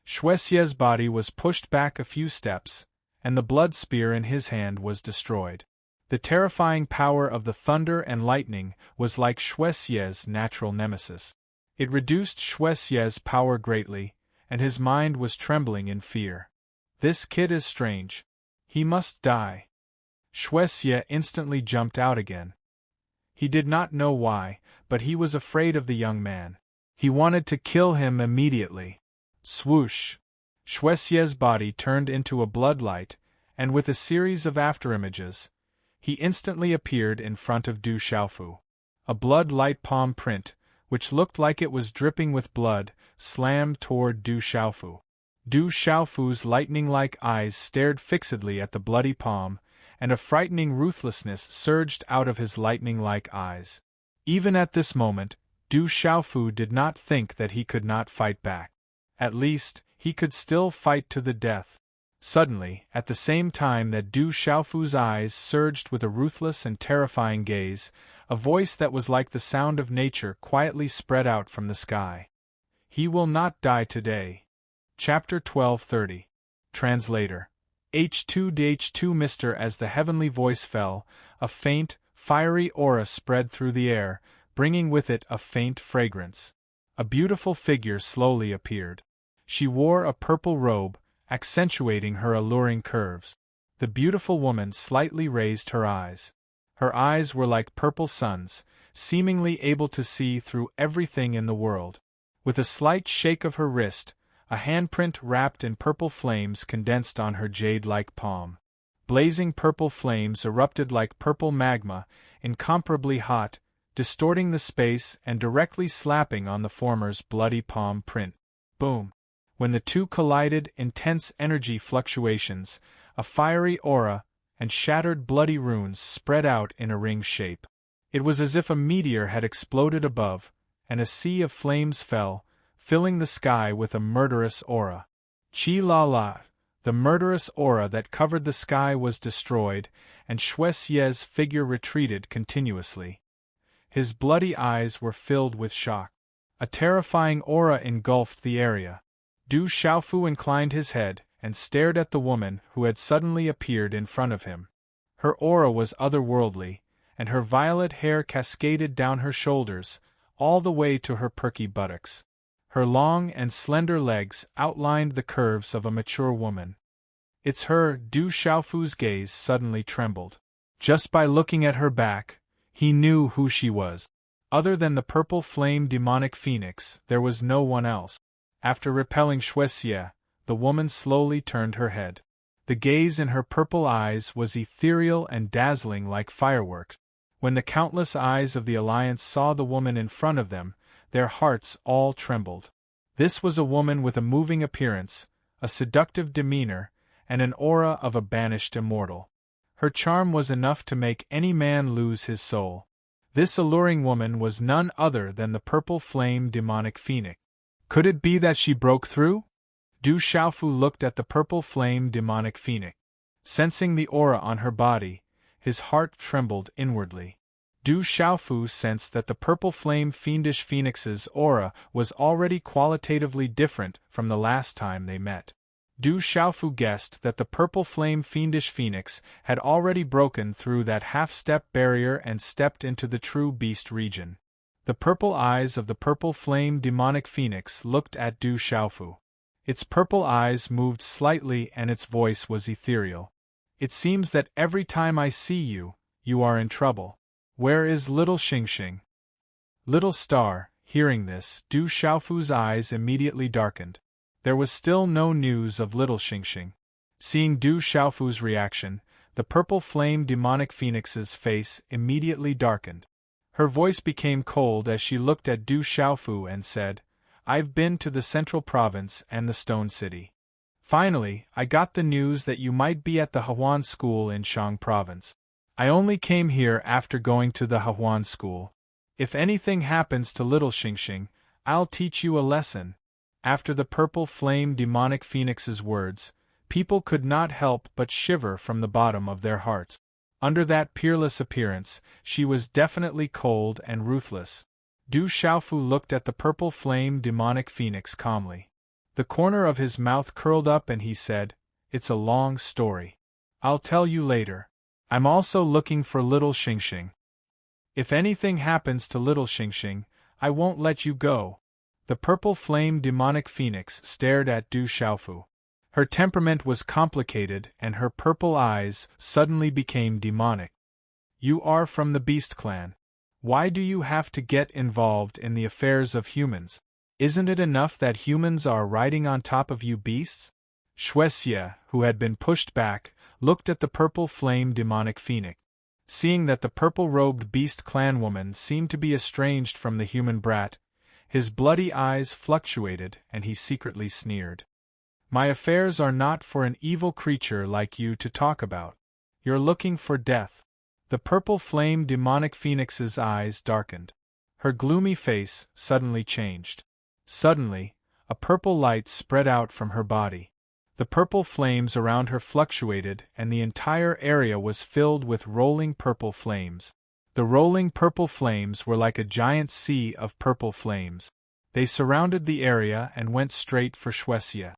Shuexie's body was pushed back a few steps, and the blood spear in his hand was destroyed. The terrifying power of the thunder and lightning was like Shuexie's natural nemesis. It reduced Shuexie's power greatly, and his mind was trembling in fear. This kid is strange. He must die. Shuexie instantly jumped out again. He did not know why, but he was afraid of the young man. He wanted to kill him immediately. Swoosh! Shuexie's body turned into a bloodlight, and with a series of afterimages, he instantly appeared in front of Du Xiaofu. A blood-light palm print, which looked like it was dripping with blood, slammed toward Du Xiaofu. Du Xiaofu's lightning-like eyes stared fixedly at the bloody palm, and a frightening ruthlessness surged out of his lightning-like eyes. Even at this moment, Du Xiaofu did not think that he could not fight back. At least, he could still fight to the death. Suddenly, at the same time that Du Xiaofu's eyes surged with a ruthless and terrifying gaze, a voice that was like the sound of nature quietly spread out from the sky. He will not die today. Chapter 1230. Translator. H2DH2 Mr. As the heavenly voice fell, a faint, fiery aura spread through the air, bringing with it a faint fragrance. A beautiful figure slowly appeared. She wore a purple robe, accentuating her alluring curves. The beautiful woman slightly raised her eyes. Her eyes were like purple suns, seemingly able to see through everything in the world. With a slight shake of her wrist, a handprint wrapped in purple flames condensed on her jade-like palm. blazing purple flames erupted like purple magma, incomparably hot, distorting the space and directly slapping on the former's bloody palm print. Boom! When the two collided, intense energy fluctuations, a fiery aura, and shattered bloody runes spread out in a ring shape. It was as if a meteor had exploded above, and a sea of flames fell, filling the sky with a murderous aura. Chi-la-la! The murderous aura that covered the sky was destroyed, and Shuai-Xie's figure retreated continuously. His bloody eyes were filled with shock. A terrifying aura engulfed the area. Du Xiaofu inclined his head and stared at the woman who had suddenly appeared in front of him. Her aura was otherworldly, and her violet hair cascaded down her shoulders, all the way to her perky buttocks. Her long and slender legs outlined the curves of a mature woman. "It's her." Du Xiaofu's gaze suddenly trembled. Just by looking at her back, he knew who she was. Other than the purple flame demonic phoenix, there was no one else. After repelling Shuai-Xie, the woman slowly turned her head. The gaze in her purple eyes was ethereal and dazzling like fireworks. When the countless eyes of the Alliance saw the woman in front of them, their hearts all trembled. This was a woman with a moving appearance, a seductive demeanor, and an aura of a banished immortal. Her charm was enough to make any man lose his soul. This alluring woman was none other than the purple flame demonic phoenix. Could it be that she broke through? Du Xiaofu looked at the purple flame demonic phoenix. Sensing the aura on her body, his heart trembled inwardly. Du Xiaofu sensed that the purple flame fiendish phoenix's aura was already qualitatively different from the last time they met. Du Xiaofu guessed that the purple flame fiendish phoenix had already broken through that half-step barrier and stepped into the true beast region. The purple eyes of the purple flame demonic phoenix looked at Du Xiaofu. Its purple eyes moved slightly and its voice was ethereal. "It seems that every time I see you, you are in trouble. Where is little Xingxing?" Little Star, hearing this, Du Xiaofu's eyes immediately darkened. There was still no news of little Xingxing. Seeing Du Xiaofu's reaction, the purple flame demonic phoenix's face immediately darkened. Her voice became cold as she looked at Du Xiaofu and said, "I've been to the Central Province and the Stone City. Finally, I got the news that you might be at the Hehuan School in Shang Province. I only came here after going to the Hehuan School. If anything happens to little Xingxing, I'll teach you a lesson." After the purple flame demonic phoenix's words, people could not help but shiver from the bottom of their hearts. Under that peerless appearance, she was definitely cold and ruthless. Du Xiaofu looked at the purple flame demonic phoenix calmly. The corner of his mouth curled up and he said, "It's a long story. I'll tell you later. I'm also looking for little Xingxing. If anything happens to little Xingxing, I won't let you go." The purple flame demonic phoenix stared at Du Xiaofu. Her temperament was complicated and her purple eyes suddenly became demonic. "You are from the Beast Clan. Why do you have to get involved in the affairs of humans? Isn't it enough that humans are riding on top of you beasts?" Shuai-Xie, who had been pushed back, looked at the purple flame demonic phoenix. Seeing that the purple-robed Beast Clan woman seemed to be estranged from the human brat, his bloody eyes fluctuated and he secretly sneered. "My affairs are not for an evil creature like you to talk about. You're looking for death." The purple flame demonic phoenix's eyes darkened. Her gloomy face suddenly changed. Suddenly, a purple light spread out from her body. The purple flames around her fluctuated and the entire area was filled with rolling purple flames. The rolling purple flames were like a giant sea of purple flames. They surrounded the area and went straight for Shuai-Xie.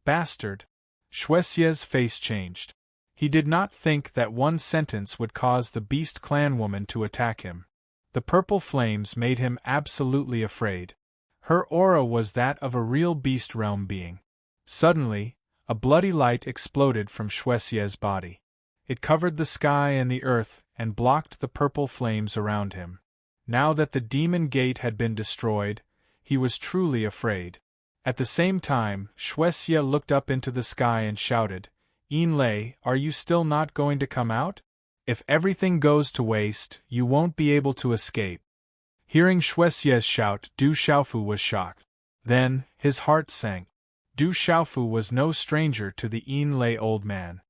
"Bastard!" Shuai-Xie's face changed. He did not think that one sentence would cause the Beast Clan woman to attack him. The purple flames made him absolutely afraid. Her aura was that of a real beast realm being. Suddenly, a bloody light exploded from Shuai-Xie's body. It covered the sky and the earth and blocked the purple flames around him. Now that the demon gate had been destroyed, he was truly afraid. At the same time, Shuai-Xie looked up into the sky and shouted, Lei, are you still not going to come out? If everything goes to waste, you won't be able to escape. Hearing Shuexie's shout, Du Xiaofu was shocked. Then, his heart sank. Du Xiaofu was no stranger to the Lei old man.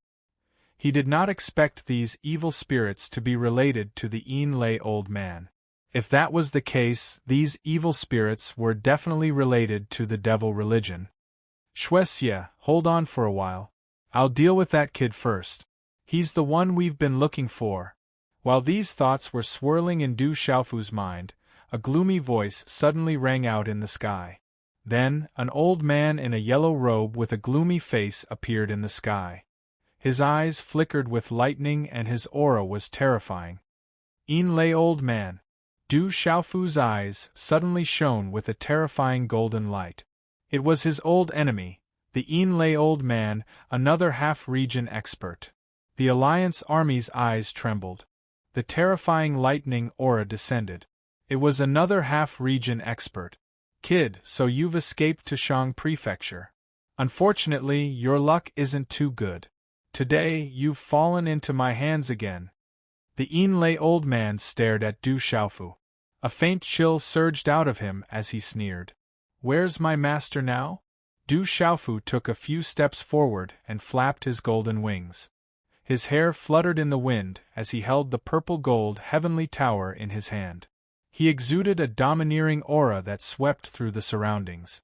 He did not expect these evil spirits to be related to the Lei old man. If that was the case, these evil spirits were definitely related to the devil religion. Shuexie, hold on for a while. I'll deal with that kid first. He's the one we've been looking for. While these thoughts were swirling in Du Xiaofu's mind, a gloomy voice suddenly rang out in the sky. Then, an old man in a yellow robe with a gloomy face appeared in the sky. His eyes flickered with lightning and his aura was terrifying. Lei old man. Du Xiaofu's eyes suddenly shone with a terrifying golden light. It was his old enemy, the Lei old man, another half-region expert. The Alliance Army's eyes trembled. The terrifying lightning aura descended. It was another half-region expert. Kid, so you've escaped to Shang Prefecture. Unfortunately, your luck isn't too good. Today, you've fallen into my hands again. The Lei old man stared at Du Xiaofu. A faint chill surged out of him as he sneered. Where's my master now? Du Xiaofu took a few steps forward and flapped his golden wings. His hair fluttered in the wind as he held the purple-gold heavenly tower in his hand. He exuded a domineering aura that swept through the surroundings.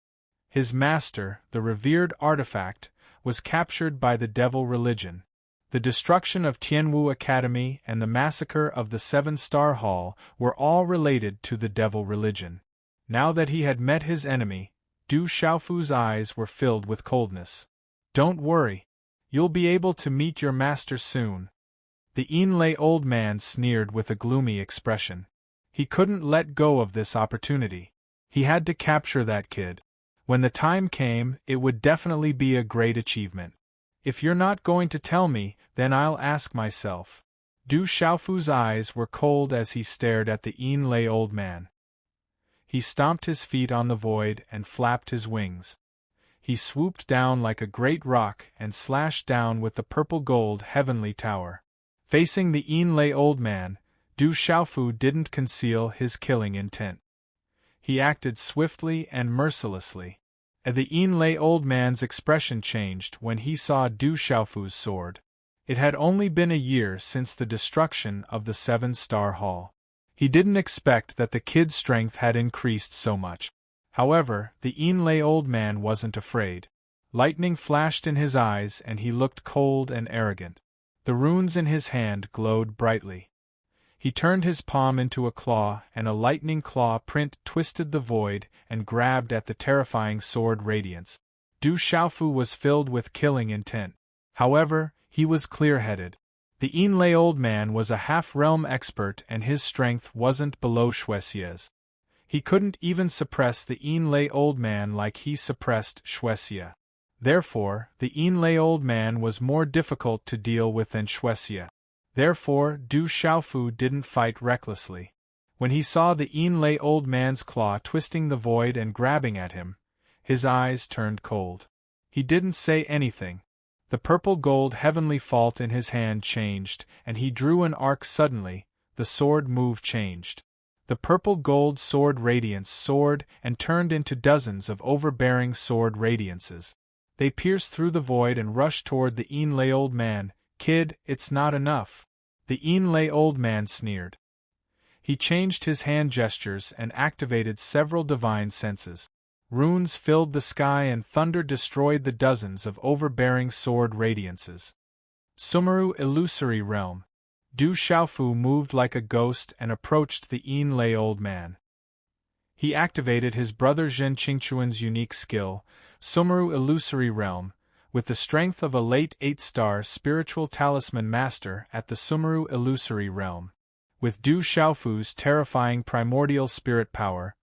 His master, the revered artifact, was captured by the devil religion. The destruction of Tianwu Academy and the massacre of the Seven-Star Hall were all related to the devil religion. Now that he had met his enemy, Du Xiaofu's eyes were filled with coldness. Don't worry. You'll be able to meet your master soon. The Lei old man sneered with a gloomy expression. He couldn't let go of this opportunity. He had to capture that kid. When the time came, it would definitely be a great achievement. If you're not going to tell me, then I'll ask myself. Du Xiaofu's eyes were cold as he stared at the Lei old man. He stomped his feet on the void and flapped his wings. He swooped down like a great rock and slashed down with the purple-gold heavenly tower. Facing the Lei old man, Du Xiaofu didn't conceal his killing intent. He acted swiftly and mercilessly. The Lei old man's expression changed when he saw Du Xiaofu's sword. It had only been a year since the destruction of the Seven-Star Hall. He didn't expect that the kid's strength had increased so much. However, the Lei old man wasn't afraid. Lightning flashed in his eyes and he looked cold and arrogant. The runes in his hand glowed brightly. He turned his palm into a claw and a lightning claw print twisted the void and grabbed at the terrifying sword radiance. Du Xiaofu was filled with killing intent. However, he was clear-headed. The Lei old man was a half-realm expert and his strength wasn't below Shuexie's. He couldn't even suppress the Lei old man like he suppressed Shuexie. Therefore, the Lei old man was more difficult to deal with than Shuexie. Therefore, Du Xiaofu didn't fight recklessly. When he saw the Lei old man's claw twisting the void and grabbing at him, his eyes turned cold. He didn't say anything. The purple-gold heavenly fault in his hand changed, and he drew an arc suddenly. The sword move changed. The purple-gold sword radiance soared and turned into dozens of overbearing sword radiances. They pierced through the void and rushed toward the Lei old man. Kid, it's not enough. The Lei old man sneered. He changed his hand gestures and activated several divine senses. Runes filled the sky and thunder destroyed the dozens of overbearing sword radiances. Sumeru Illusory Realm. Du Xiaofu moved like a ghost and approached the Lei old man. He activated his brother Zhen Qingchuan's unique skill, Sumeru Illusory Realm, with the strength of a late 8-star spiritual talisman master at the Sumeru Illusory Realm. With Du Xiaofu's terrifying primordial spirit power,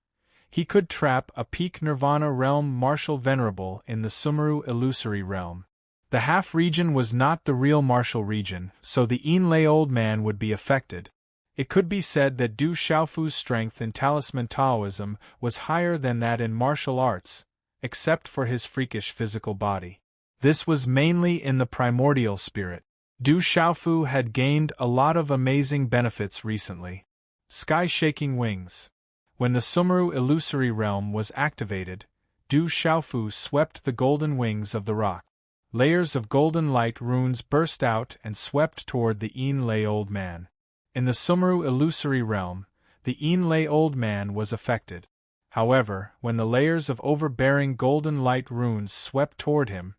he could trap a peak Nirvana realm martial venerable in the Sumeru Illusory Realm. The half-region was not the real martial region, so the Lei old man would be affected. It could be said that Du Xiaofu's strength in talisman Taoism was higher than that in martial arts, except for his freakish physical body. This was mainly in the primordial spirit. Du Xiaofu had gained a lot of amazing benefits recently. Sky-shaking wings. When the Sumeru illusory realm was activated, Du Xiaofu swept the golden wings of the rock. Layers of golden light runes burst out and swept toward the Enlai Old Man. In the Sumeru illusory realm, the Enlai Old Man was affected. However, when the layers of overbearing golden light runes swept toward him,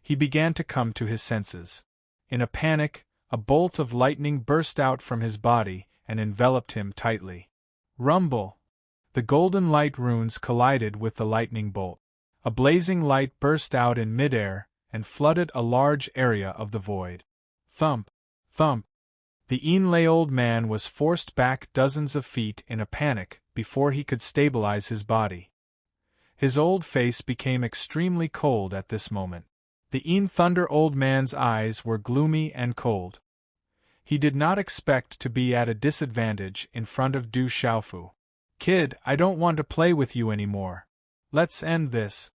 he began to come to his senses. In a panic, a bolt of lightning burst out from his body and enveloped him tightly. Rumble! The golden light runes collided with the lightning bolt. A blazing light burst out in midair and flooded a large area of the void. Thump! Thump! The Enlai Old Man was forced back dozens of feet in a panic before he could stabilize his body. His old face became extremely cold at this moment. The En Thunder Old Man's eyes were gloomy and cold. He did not expect to be at a disadvantage in front of Du Xiaofu. "Kid, I don't want to play with you anymore. Let's end this,"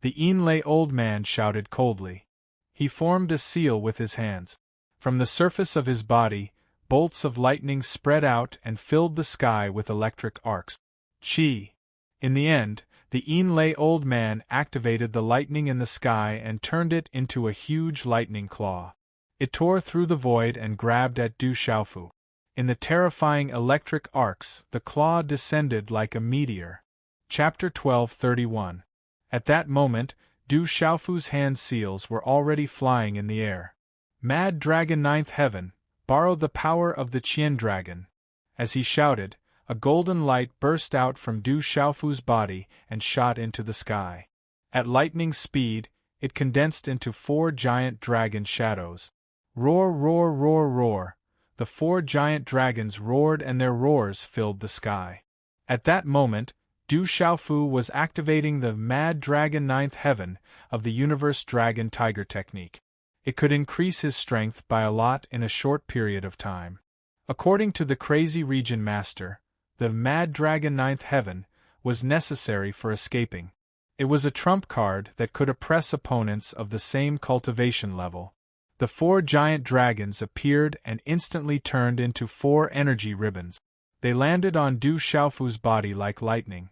the Enlai Old Man shouted coldly. He formed a seal with his hands. From the surface of his body, bolts of lightning spread out and filled the sky with electric arcs. Chi! In the end, the Enlai Old Man activated the lightning in the sky and turned it into a huge lightning claw. It tore through the void and grabbed at Du Xiaofu. In the terrifying electric arcs, the claw descended like a meteor. Chapter 12:31. At that moment, Du Xiaofu's hand seals were already flying in the air. Mad Dragon Ninth Heaven, borrow the power of the Qian Dragon. As he shouted, a golden light burst out from Du Xiaofu's body and shot into the sky. At lightning speed, it condensed into 4 giant dragon shadows. Roar, roar, roar, roar! The 4 giant dragons roared and their roars filled the sky. At that moment, Du Xiaofu was activating the Mad Dragon Ninth Heaven of the Universe Dragon Tiger technique. It could increase his strength by a lot in a short period of time. According to the Crazy Region Master, the Mad Dragon Ninth Heaven was necessary for escaping. It was a trump card that could oppress opponents of the same cultivation level. The 4 giant dragons appeared and instantly turned into 4 energy ribbons. They landed on Du Xiaofu's body like lightning.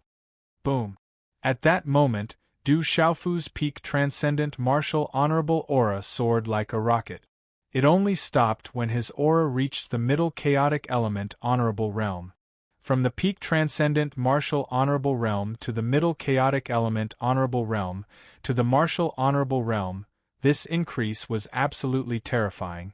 Boom! At that moment, Du Xiaofu's peak transcendent martial honorable aura soared like a rocket. It only stopped when his aura reached the middle chaotic element honorable realm. From the peak transcendent martial honorable realm to the middle chaotic element honorable realm to the martial honorable realm, this increase was absolutely terrifying.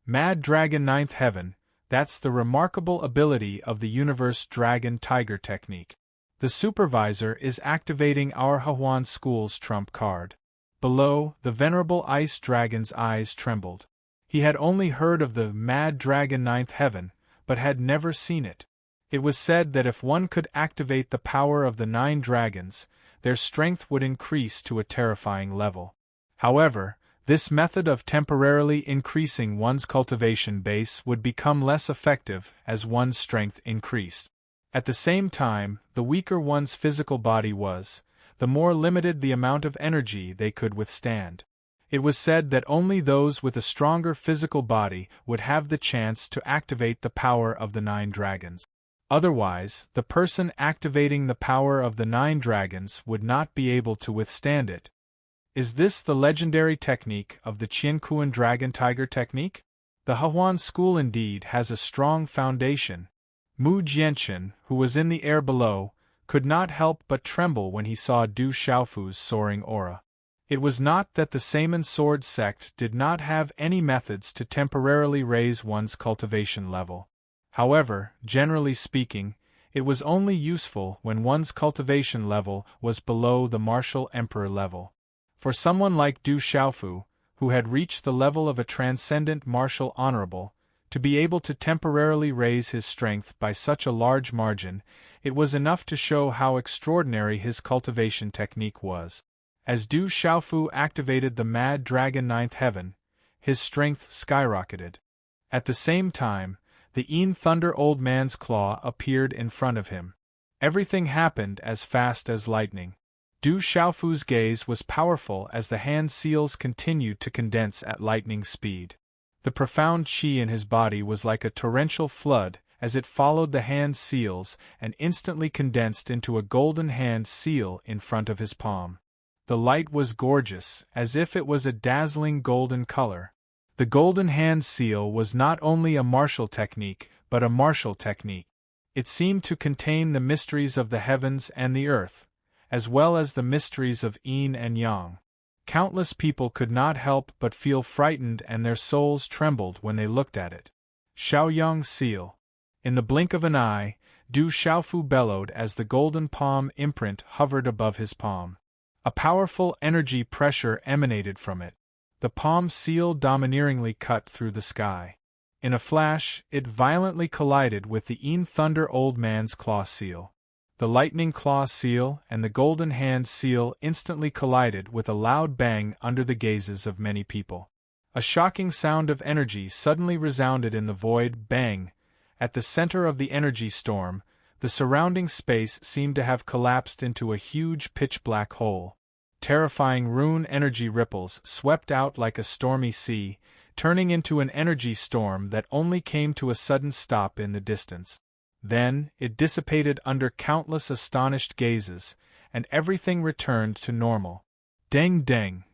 Mad Dragon Ninth Heaven, that's the remarkable ability of the Universe Dragon Tiger technique. The supervisor is activating our Hahuan School's trump card. Below, the venerable ice dragon's eyes trembled. He had only heard of the Mad Dragon Ninth Heaven, but had never seen it. It was said that if one could activate the power of the 9 dragons, their strength would increase to a terrifying level. However, this method of temporarily increasing one's cultivation base would become less effective as one's strength increased. At the same time, the weaker one's physical body was, the more limited the amount of energy they could withstand. It was said that only those with a stronger physical body would have the chance to activate the power of the 9 dragons. Otherwise, the person activating the power of the 9 dragons would not be able to withstand it. Is this the legendary technique of the Qiankuan Dragon Tiger technique? The Hahuan School indeed has a strong foundation. Mu Jianchen, who was in the air below, could not help but tremble when he saw Du Xiaofu's soaring aura. It was not that the Saman Sword sect did not have any methods to temporarily raise one's cultivation level. However, generally speaking, it was only useful when one's cultivation level was below the martial emperor level. For someone like Du Xiaofu, who had reached the level of a transcendent martial honorable, to be able to temporarily raise his strength by such a large margin, it was enough to show how extraordinary his cultivation technique was. As Du Xiaofu activated the Mad Dragon Ninth Heaven, his strength skyrocketed. At the same time, the En Thunder Old Man's claw appeared in front of him. Everything happened as fast as lightning. Du Xiaofu's gaze was powerful as the hand seals continued to condense at lightning speed. The profound qi in his body was like a torrential flood as it followed the hand seals and instantly condensed into a golden hand seal in front of his palm. The light was gorgeous, as if it was a dazzling golden color. The golden hand seal was not only a martial technique, but a martial technique. It seemed to contain the mysteries of the heavens and the earth, as well as the mysteries of yin and yang. Countless people could not help but feel frightened and their souls trembled when they looked at it. Xiaoyang seal. In the blink of an eye, Du Xiaofu bellowed as the golden palm imprint hovered above his palm. A powerful energy pressure emanated from it. The palm seal domineeringly cut through the sky. In a flash, it violently collided with the Yin Thunder Old Man's claw seal. The lightning claw seal and the golden hand seal instantly collided with a loud bang under the gazes of many people. A shocking sound of energy suddenly resounded in the void. Bang! At the center of the energy storm, the surrounding space seemed to have collapsed into a huge pitch-black hole. Terrifying rune energy ripples swept out like a stormy sea, turning into an energy storm that only came to a sudden stop in the distance. Then, it dissipated under countless astonished gazes, and everything returned to normal. Deng deng!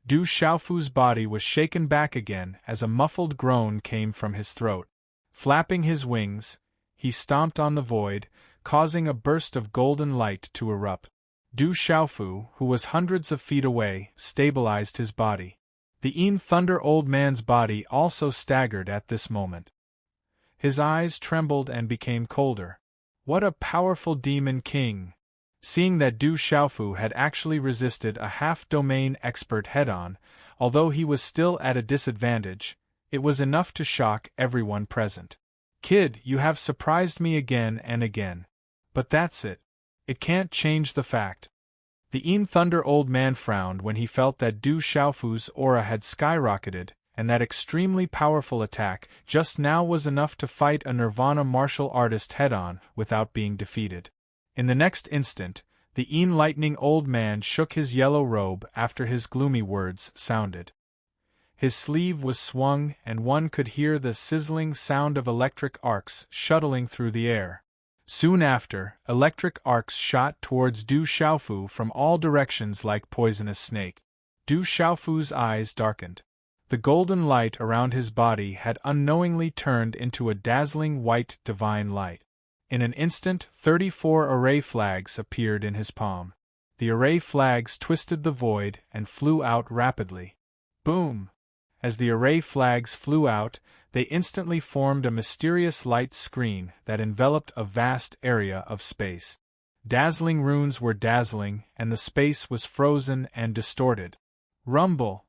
Du Xiaofu's body was shaken back again as a muffled groan came from his throat. Flapping his wings, he stomped on the void, causing a burst of golden light to erupt. Du Xiaofu, who was hundreds of feet away, stabilized his body. The Yin Thunder Old Man's body also staggered at this moment. His eyes trembled and became colder. What a powerful demon king! Seeing that Du Xiaofu had actually resisted a half-domain expert head-on, although he was still at a disadvantage, it was enough to shock everyone present. Kid, you have surprised me again and again. But that's it. It can't change the fact. The Yin Thunder Old Man frowned when he felt that Du Xiaofu's aura had skyrocketed, and that extremely powerful attack just now was enough to fight a Nirvana martial artist head-on without being defeated. In the next instant, the Yin Lightning Old Man shook his yellow robe after his gloomy words sounded. His sleeve was swung and one could hear the sizzling sound of electric arcs shuttling through the air. Soon after, electric arcs shot towards Du Xiaofu from all directions like poisonous snake. Du Xiaofu's eyes darkened. The golden light around his body had unknowingly turned into a dazzling white divine light. In an instant, 34 array flags appeared in his palm. The array flags twisted the void and flew out rapidly. Boom! As the array flags flew out, they instantly formed a mysterious light screen that enveloped a vast area of space. Dazzling runes were dazzling, and the space was frozen and distorted. Rumble!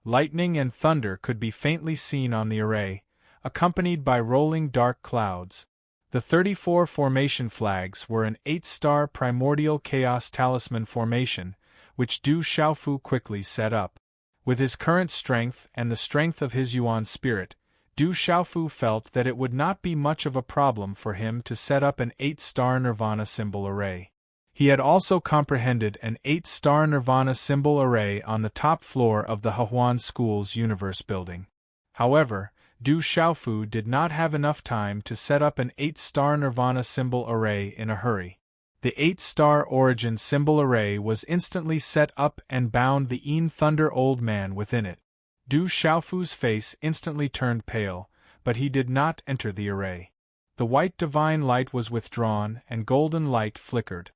Lightning and thunder could be faintly seen on the array, accompanied by rolling dark clouds. The 34 formation flags were an 8-star primordial chaos talisman formation, which Du Xiaofu quickly set up. With his current strength and the strength of his Yuan spirit, Du Xiaofu felt that it would not be much of a problem for him to set up an 8-star Nirvana symbol array. He had also comprehended an 8-star Nirvana symbol array on the top floor of the Hehuan School's Universe building. However, Du Xiaofu did not have enough time to set up an 8-star Nirvana symbol array in a hurry. The 8-star origin symbol array was instantly set up and bound the Yin Thunder Old Man within it. Du Xiaofu's face instantly turned pale, but he did not enter the array. The white divine light was withdrawn and golden light flickered.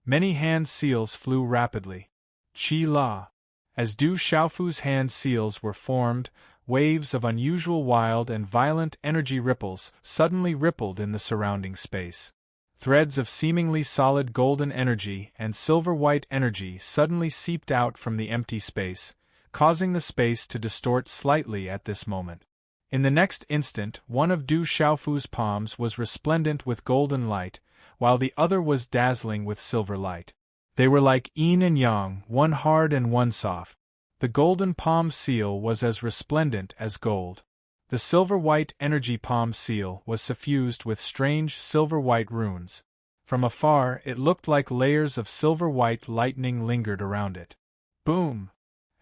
Many hand seals flew rapidly. Qi La. As Du Xiaofu's hand seals were formed, waves of unusual wild and violent energy ripples suddenly rippled in the surrounding space. Threads of seemingly solid golden energy and silver-white energy suddenly seeped out from the empty space, causing the space to distort slightly at this moment. In the next instant, one of Du Xiaofu's palms was resplendent with golden light, while the other was dazzling with silver light. They were like yin and yang, one hard and one soft. The golden palm seal was as resplendent as gold. The silver-white energy palm seal was suffused with strange silver-white runes. From afar, it looked like layers of silver-white lightning lingered around it. Boom!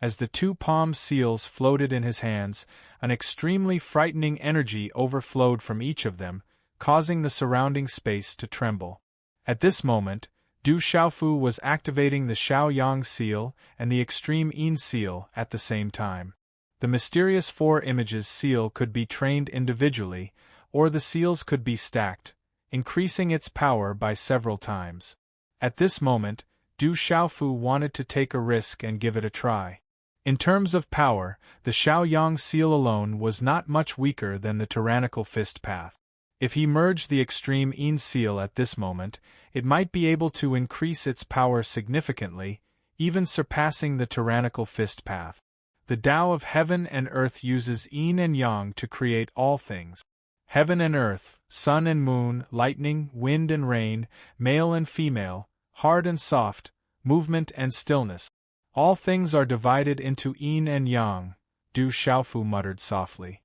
As the two palm seals floated in his hands, an extremely frightening energy overflowed from each of them, causing the surrounding space to tremble. At this moment, Du Xiaofu was activating the Xiaoyang seal and the Extreme Yin seal at the same time. The mysterious four images seal could be trained individually, or the seals could be stacked, increasing its power by several times. At this moment, Du Xiaofu wanted to take a risk and give it a try. In terms of power, the Xiaoyang seal alone was not much weaker than the tyrannical fist path. If he merged the Extreme Yin seal at this moment, it might be able to increase its power significantly, even surpassing the tyrannical fist path. The Tao of heaven and earth uses yin and yang to create all things. Heaven and earth, sun and moon, lightning, wind and rain, male and female, hard and soft, movement and stillness. All things are divided into yin and yang, Du Xiaofu muttered softly.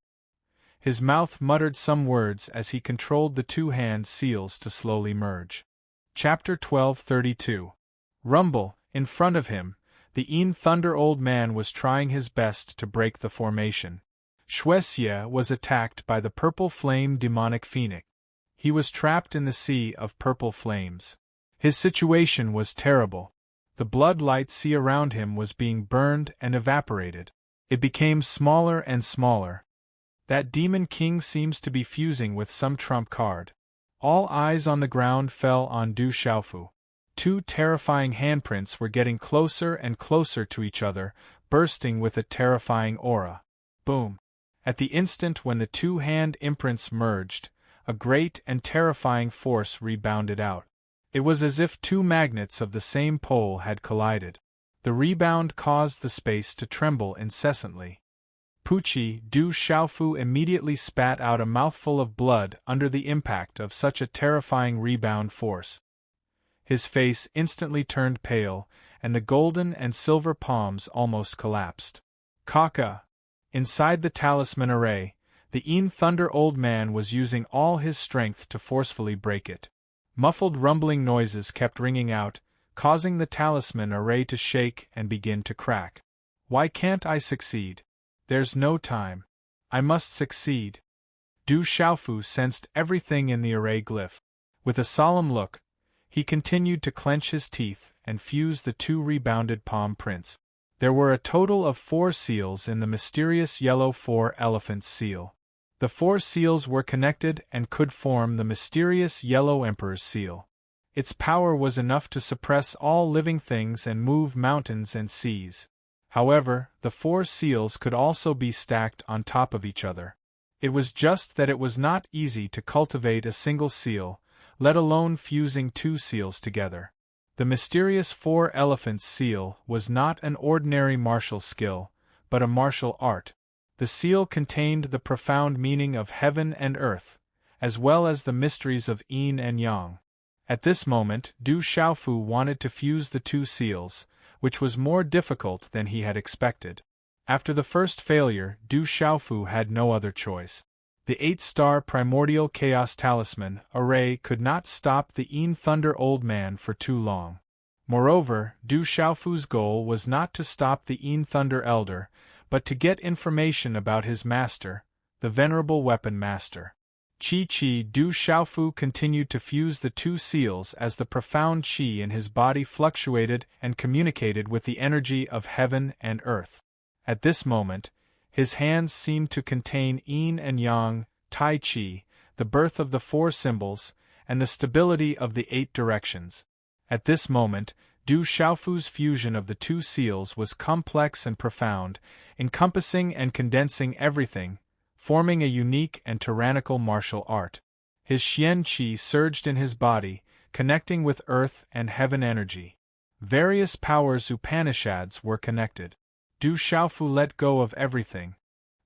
His mouth muttered some words as he controlled the two-hand seals to slowly merge. Chapter 1232. Rumble. In front of him, the Yin Thunder Old Man was trying his best to break the formation. Shuexie was attacked by the purple flame demonic phoenix. He was trapped in the sea of purple flames. His situation was terrible. The blood-light sea around him was being burned and evaporated. It became smaller and smaller. That demon king seems to be fusing with some trump card. All eyes on the ground fell on Du Xiaofu. Two terrifying handprints were getting closer and closer to each other, bursting with a terrifying aura. Boom! At the instant when the two hand imprints merged, a great and terrifying force rebounded out. It was as if two magnets of the same pole had collided. The rebound caused the space to tremble incessantly. Pucci, Du Xiaofu immediately spat out a mouthful of blood under the impact of such a terrifying rebound force. His face instantly turned pale, and the golden and silver palms almost collapsed. Kaka! Inside the talisman array, the Yin Thunder Old Man was using all his strength to forcefully break it. Muffled rumbling noises kept ringing out, causing the talisman array to shake and begin to crack. Why can't I succeed? There's no time. I must succeed. Du Xiaofu sensed everything in the array glyph. With a solemn look, he continued to clench his teeth and fuse the two rebounded palm prints. There were a total of 4 seals in the mysterious yellow 4 elephants seal. The 4 seals were connected and could form the mysterious yellow emperor's seal. Its power was enough to suppress all living things and move mountains and seas. However, the 4 seals could also be stacked on top of each other. It was just that it was not easy to cultivate a single seal, let alone fusing 2 seals together. The mysterious 4 elephants seal was not an ordinary martial skill, but a martial art. The seal contained the profound meaning of heaven and earth, as well as the mysteries of yin and yang. At this moment, Du Xiaofu wanted to fuse the 2 seals, which was more difficult than he had expected. After the first failure, Du Xiaofu had no other choice. The 8-star primordial chaos talisman array could not stop the Yin Thunder Old Man for too long. Moreover, Du Xiaofu's goal was not to stop the Yin Thunder Elder, but to get information about his master, the Venerable Weapon Master. Qi Du Xiaofu continued to fuse the 2 seals as the profound qi in his body fluctuated and communicated with the energy of heaven and earth. At this moment, his hands seemed to contain yin and yang, tai chi, the birth of the 4 symbols, and the stability of the 8 directions. At this moment, Du Xiaofu's fusion of the 2 seals was complex and profound, encompassing and condensing everything, forming a unique and tyrannical martial art. His Xian Qi surged in his body, connecting with earth and heaven energy. Various powers Upanishads were connected. Du Xiaofu let go of everything.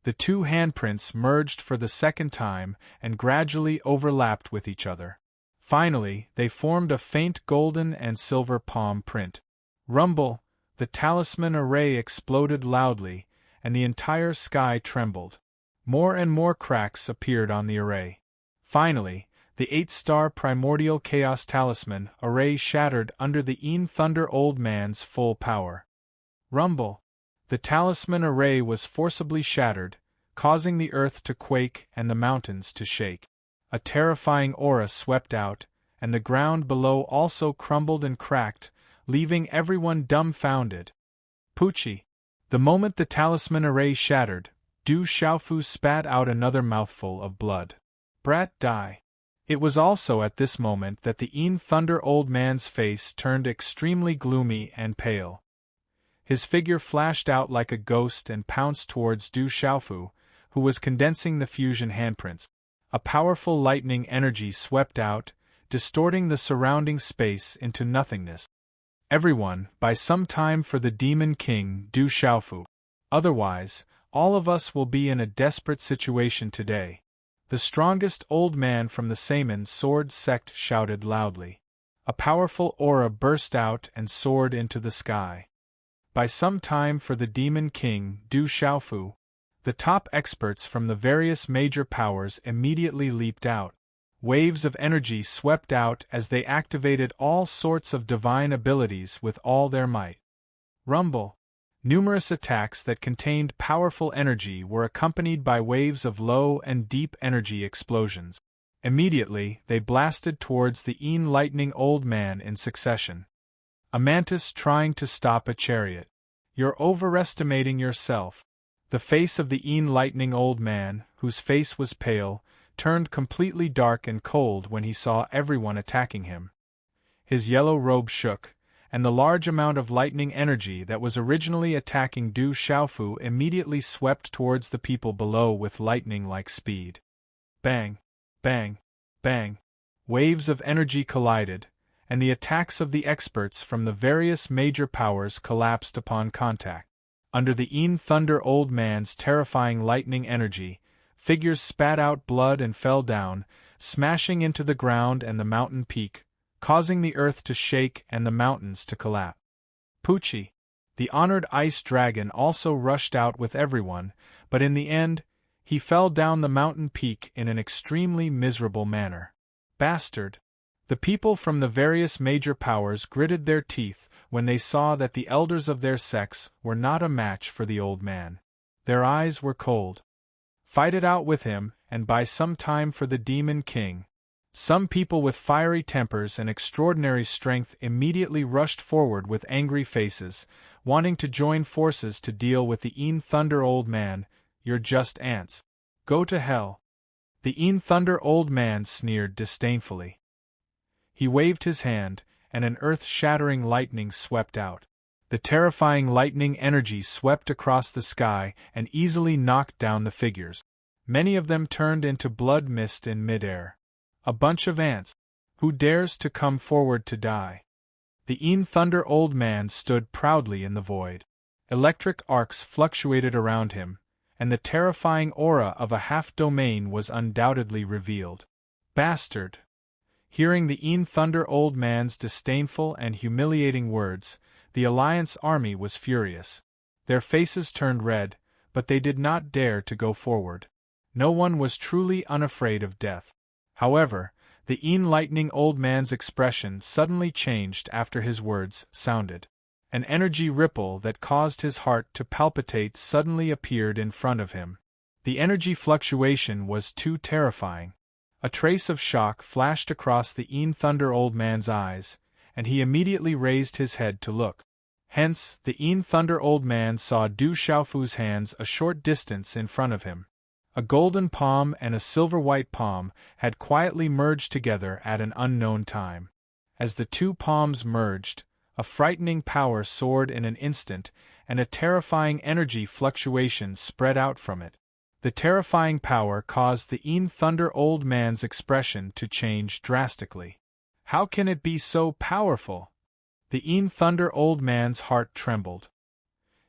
The 2 handprints merged for the second time and gradually overlapped with each other. Finally, they formed a faint golden and silver palm print. Rumble! The talisman array exploded loudly, and the entire sky trembled. More and more cracks appeared on the array. Finally, The 8-star primordial chaos talisman array shattered under the Thunder Old Man's full power. Rumble. The talisman array was forcibly shattered, causing the earth to quake and the mountains to shake. A terrifying aura swept out, and the ground below also crumbled and cracked, leaving everyone dumbfounded. Poochie. The moment the talisman array shattered, Du Xiaofu spat out another mouthful of blood. Brat die. It was also at this moment that the Thunder Old Man's face turned extremely gloomy and pale. His figure flashed out like a ghost and pounced towards Du Xiaofu, who was condensing the fusion handprints. A powerful lightning energy swept out, distorting the surrounding space into nothingness. Everyone, buy some time for the Demon King Du Xiaofu. Otherwise, all of us will be in a desperate situation today. The strongest old man from the Saman sword sect shouted loudly. A powerful aura burst out and soared into the sky. By some time for the Demon King, Du Xiaofu. The top experts from the various major powers immediately leaped out. Waves of energy swept out as they activated all sorts of divine abilities with all their might. Rumble. Numerous attacks that contained powerful energy were accompanied by waves of low and deep energy explosions. Immediately, they blasted towards the lightning old man in succession. A mantis trying to stop a chariot. You're overestimating yourself. The face of the lightning old man, whose face was pale, turned completely dark and cold when he saw everyone attacking him. His yellow robe shook, and the large amount of lightning energy that was originally attacking Du Xiaofu immediately swept towards the people below with lightning-like speed. Bang! Bang! Bang! Waves of energy collided, and the attacks of the experts from the various major powers collapsed upon contact. Under the Thunder Old Man's terrifying lightning energy, figures spat out blood and fell down, smashing into the ground and the mountain peak, causing the earth to shake and the mountains to collapse. Poochie. The honored ice dragon also rushed out with everyone, but in the end, he fell down the mountain peak in an extremely miserable manner. Bastard. The people from the various major powers gritted their teeth when they saw that the elders of their sex were not a match for the old man. Their eyes were cold. Fight it out with him, and buy some time for the Demon King. Some people with fiery tempers and extraordinary strength immediately rushed forward with angry faces, wanting to join forces to deal with the Thunder Old Man. You're just ants. Go to hell. The Thunder Old Man sneered disdainfully. He waved his hand, and an earth-shattering lightning swept out. The terrifying lightning energy swept across the sky and easily knocked down the figures. Many of them turned into blood mist in midair. A bunch of ants. Who dares to come forward to die? The Thunder Old Man stood proudly in the void. Electric arcs fluctuated around him, and the terrifying aura of a half-domain was undoubtedly revealed. Bastard! Hearing the Thunder Old Man's disdainful and humiliating words, the Alliance army was furious. Their faces turned red, but they did not dare to go forward. No one was truly unafraid of death. However, the lightning old man's expression suddenly changed after his words sounded. An energy ripple that caused his heart to palpitate suddenly appeared in front of him. The energy fluctuation was too terrifying. A trace of shock flashed across the Thunder Old Man's eyes, and he immediately raised his head to look. Hence, the Thunder Old Man saw Du Xiaofu's hands a short distance in front of him. A golden palm and a silver-white palm had quietly merged together at an unknown time. As the two palms merged, a frightening power soared in an instant, and a terrifying energy fluctuation spread out from it. The terrifying power caused the Thunder Old Man's expression to change drastically. How can it be so powerful? The Thunder Old Man's heart trembled.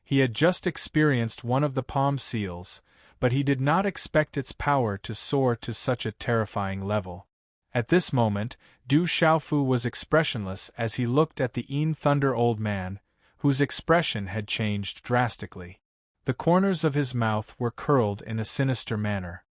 He had just experienced one of the palm seals, but he did not expect its power to soar to such a terrifying level. At this moment, Du Xiaofu was expressionless as he looked at the Thunder Old Man, whose expression had changed drastically. The corners of his mouth were curled in a sinister manner.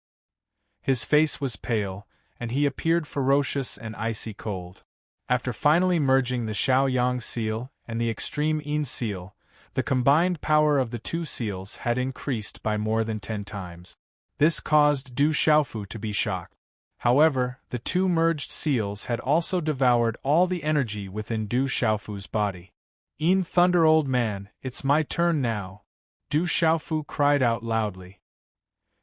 His face was pale, and he appeared ferocious and icy cold. After finally merging the Shaoyang seal and the extreme Yin seal, the combined power of the two seals had increased by more than 10 times. This caused Du Xiaofu to be shocked. However, the two merged seals had also devoured all the energy within Du Xiaofu's body. Yin Thunder Old Man, it's my turn now, Du Xiaofu cried out loudly.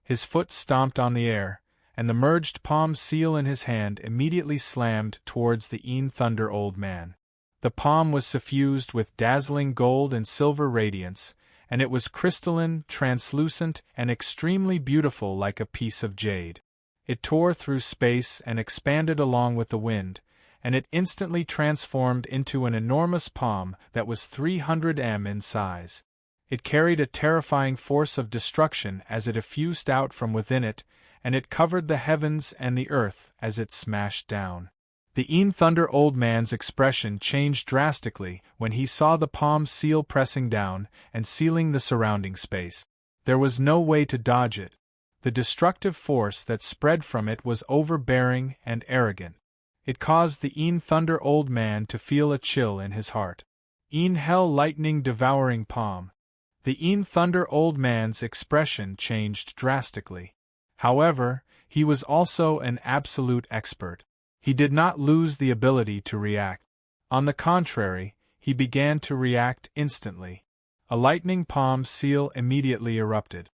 His foot stomped on the air, and the merged palm seal in his hand immediately slammed towards the Yin Thunder Old Man. The palm was suffused with dazzling gold and silver radiance, and it was crystalline, translucent, and extremely beautiful like a piece of jade. It tore through space and expanded along with the wind, and it instantly transformed into an enormous palm that was 300 m in size. It carried a terrifying force of destruction as it effused out from within it, and it covered the heavens and the earth as it smashed down. The Yin Thunder Old Man's expression changed drastically when he saw the palm seal pressing down and sealing the surrounding space. There was no way to dodge it. The destructive force that spread from it was overbearing and arrogant. It caused the Yin Thunder Old Man to feel a chill in his heart. Yin Hell Lightning Devouring Palm. The Yin Thunder Old Man's expression changed drastically. However, he was also an absolute expert. He did not lose the ability to react. On the contrary, he began to react instantly. A lightning palm seal immediately erupted.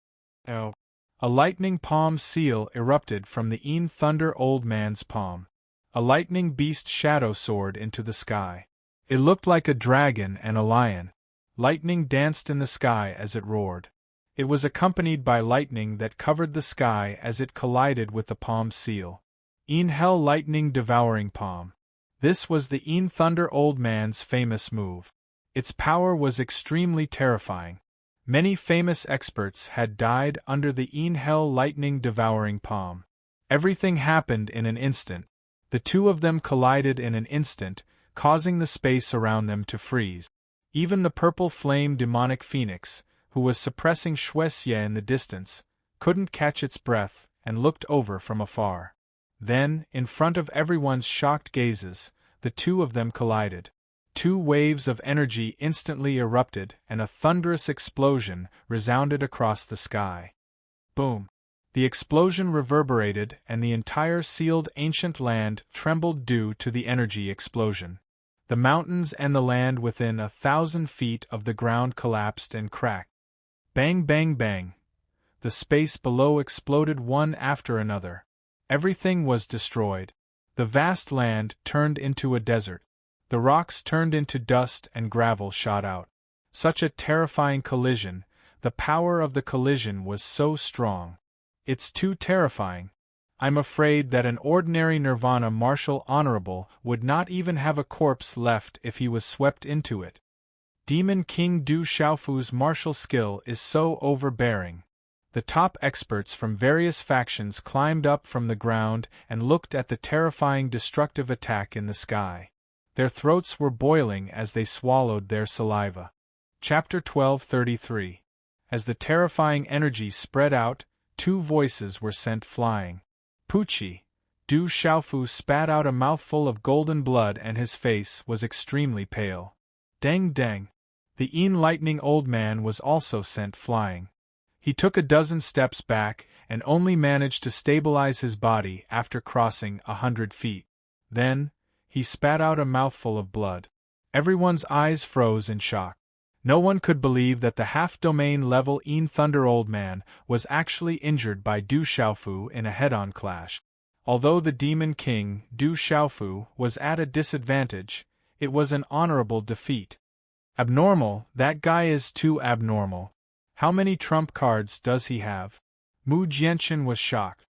A lightning palm seal erupted from the Yin Thunder Old Man's palm. A lightning beast shadow soared into the sky. It looked like a dragon and a lion. Lightning danced in the sky as it roared. It was accompanied by lightning that covered the sky as it collided with the palm seal. Yin Hell Lightning Devouring Palm. This was the Yin Thunder Old Man's famous move. Its power was extremely terrifying. Many famous experts had died under the Yin Hell Lightning Devouring Palm. Everything happened in an instant. The two of them collided in an instant, causing the space around them to freeze. Even the purple flame demonic phoenix, who was suppressing Xuexie in the distance, couldn't catch its breath and looked over from afar. Then, in front of everyone's shocked gazes, the two of them collided. Two waves of energy instantly erupted and a thunderous explosion resounded across the sky. Boom! The explosion reverberated and the entire sealed ancient land trembled due to the energy explosion. The mountains and the land within 1,000 feet of the ground collapsed and cracked. Bang bang bang! The space below exploded one after another. Everything was destroyed. The vast land turned into a desert. The rocks turned into dust and gravel shot out. Such a terrifying collision. The power of the collision was so strong. It's too terrifying. I'm afraid that an ordinary Nirvana Martial Honorable would not even have a corpse left if he was swept into it. Demon King Du Xiaofu's martial skill is so overbearing. The top experts from various factions climbed up from the ground and looked at the terrifying destructive attack in the sky. Their throats were boiling as they swallowed their saliva. Chapter 1233. As the terrifying energy spread out, two voices were sent flying. Pucci! Du Xiaofu spat out a mouthful of golden blood and his face was extremely pale. Dang dang! The Yin Lightning Old Man was also sent flying. He took a dozen steps back and only managed to stabilize his body after crossing 100 feet. Then, he spat out a mouthful of blood. Everyone's eyes froze in shock. No one could believe that the half-domain level Yin Thunder Old Man was actually injured by Du Xiaofu in a head-on clash. Although the Demon King, Du Xiaofu, was at a disadvantage, it was an honorable defeat. Abnormal, that guy is too abnormal. How many trump cards does he have? Mu Jianchen was shocked.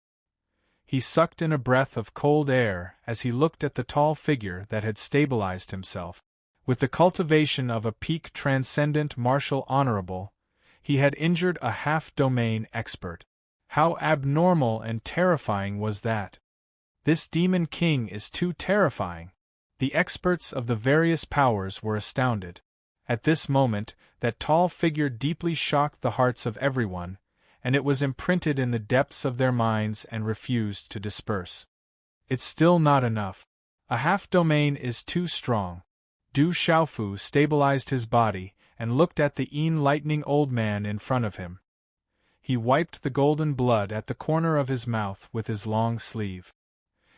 He sucked in a breath of cold air as he looked at the tall figure that had stabilized himself. With the cultivation of a peak transcendent martial honorable, he had injured a half-domain expert. How abnormal and terrifying was that? This Demon King is too terrifying. The experts of the various powers were astounded. At this moment, that tall figure deeply shocked the hearts of everyone, and it was imprinted in the depths of their minds and refused to disperse. It's still not enough. A half-domain is too strong. Du Xiaofu stabilized his body and looked at the enlightening old man in front of him. He wiped the golden blood at the corner of his mouth with his long sleeve.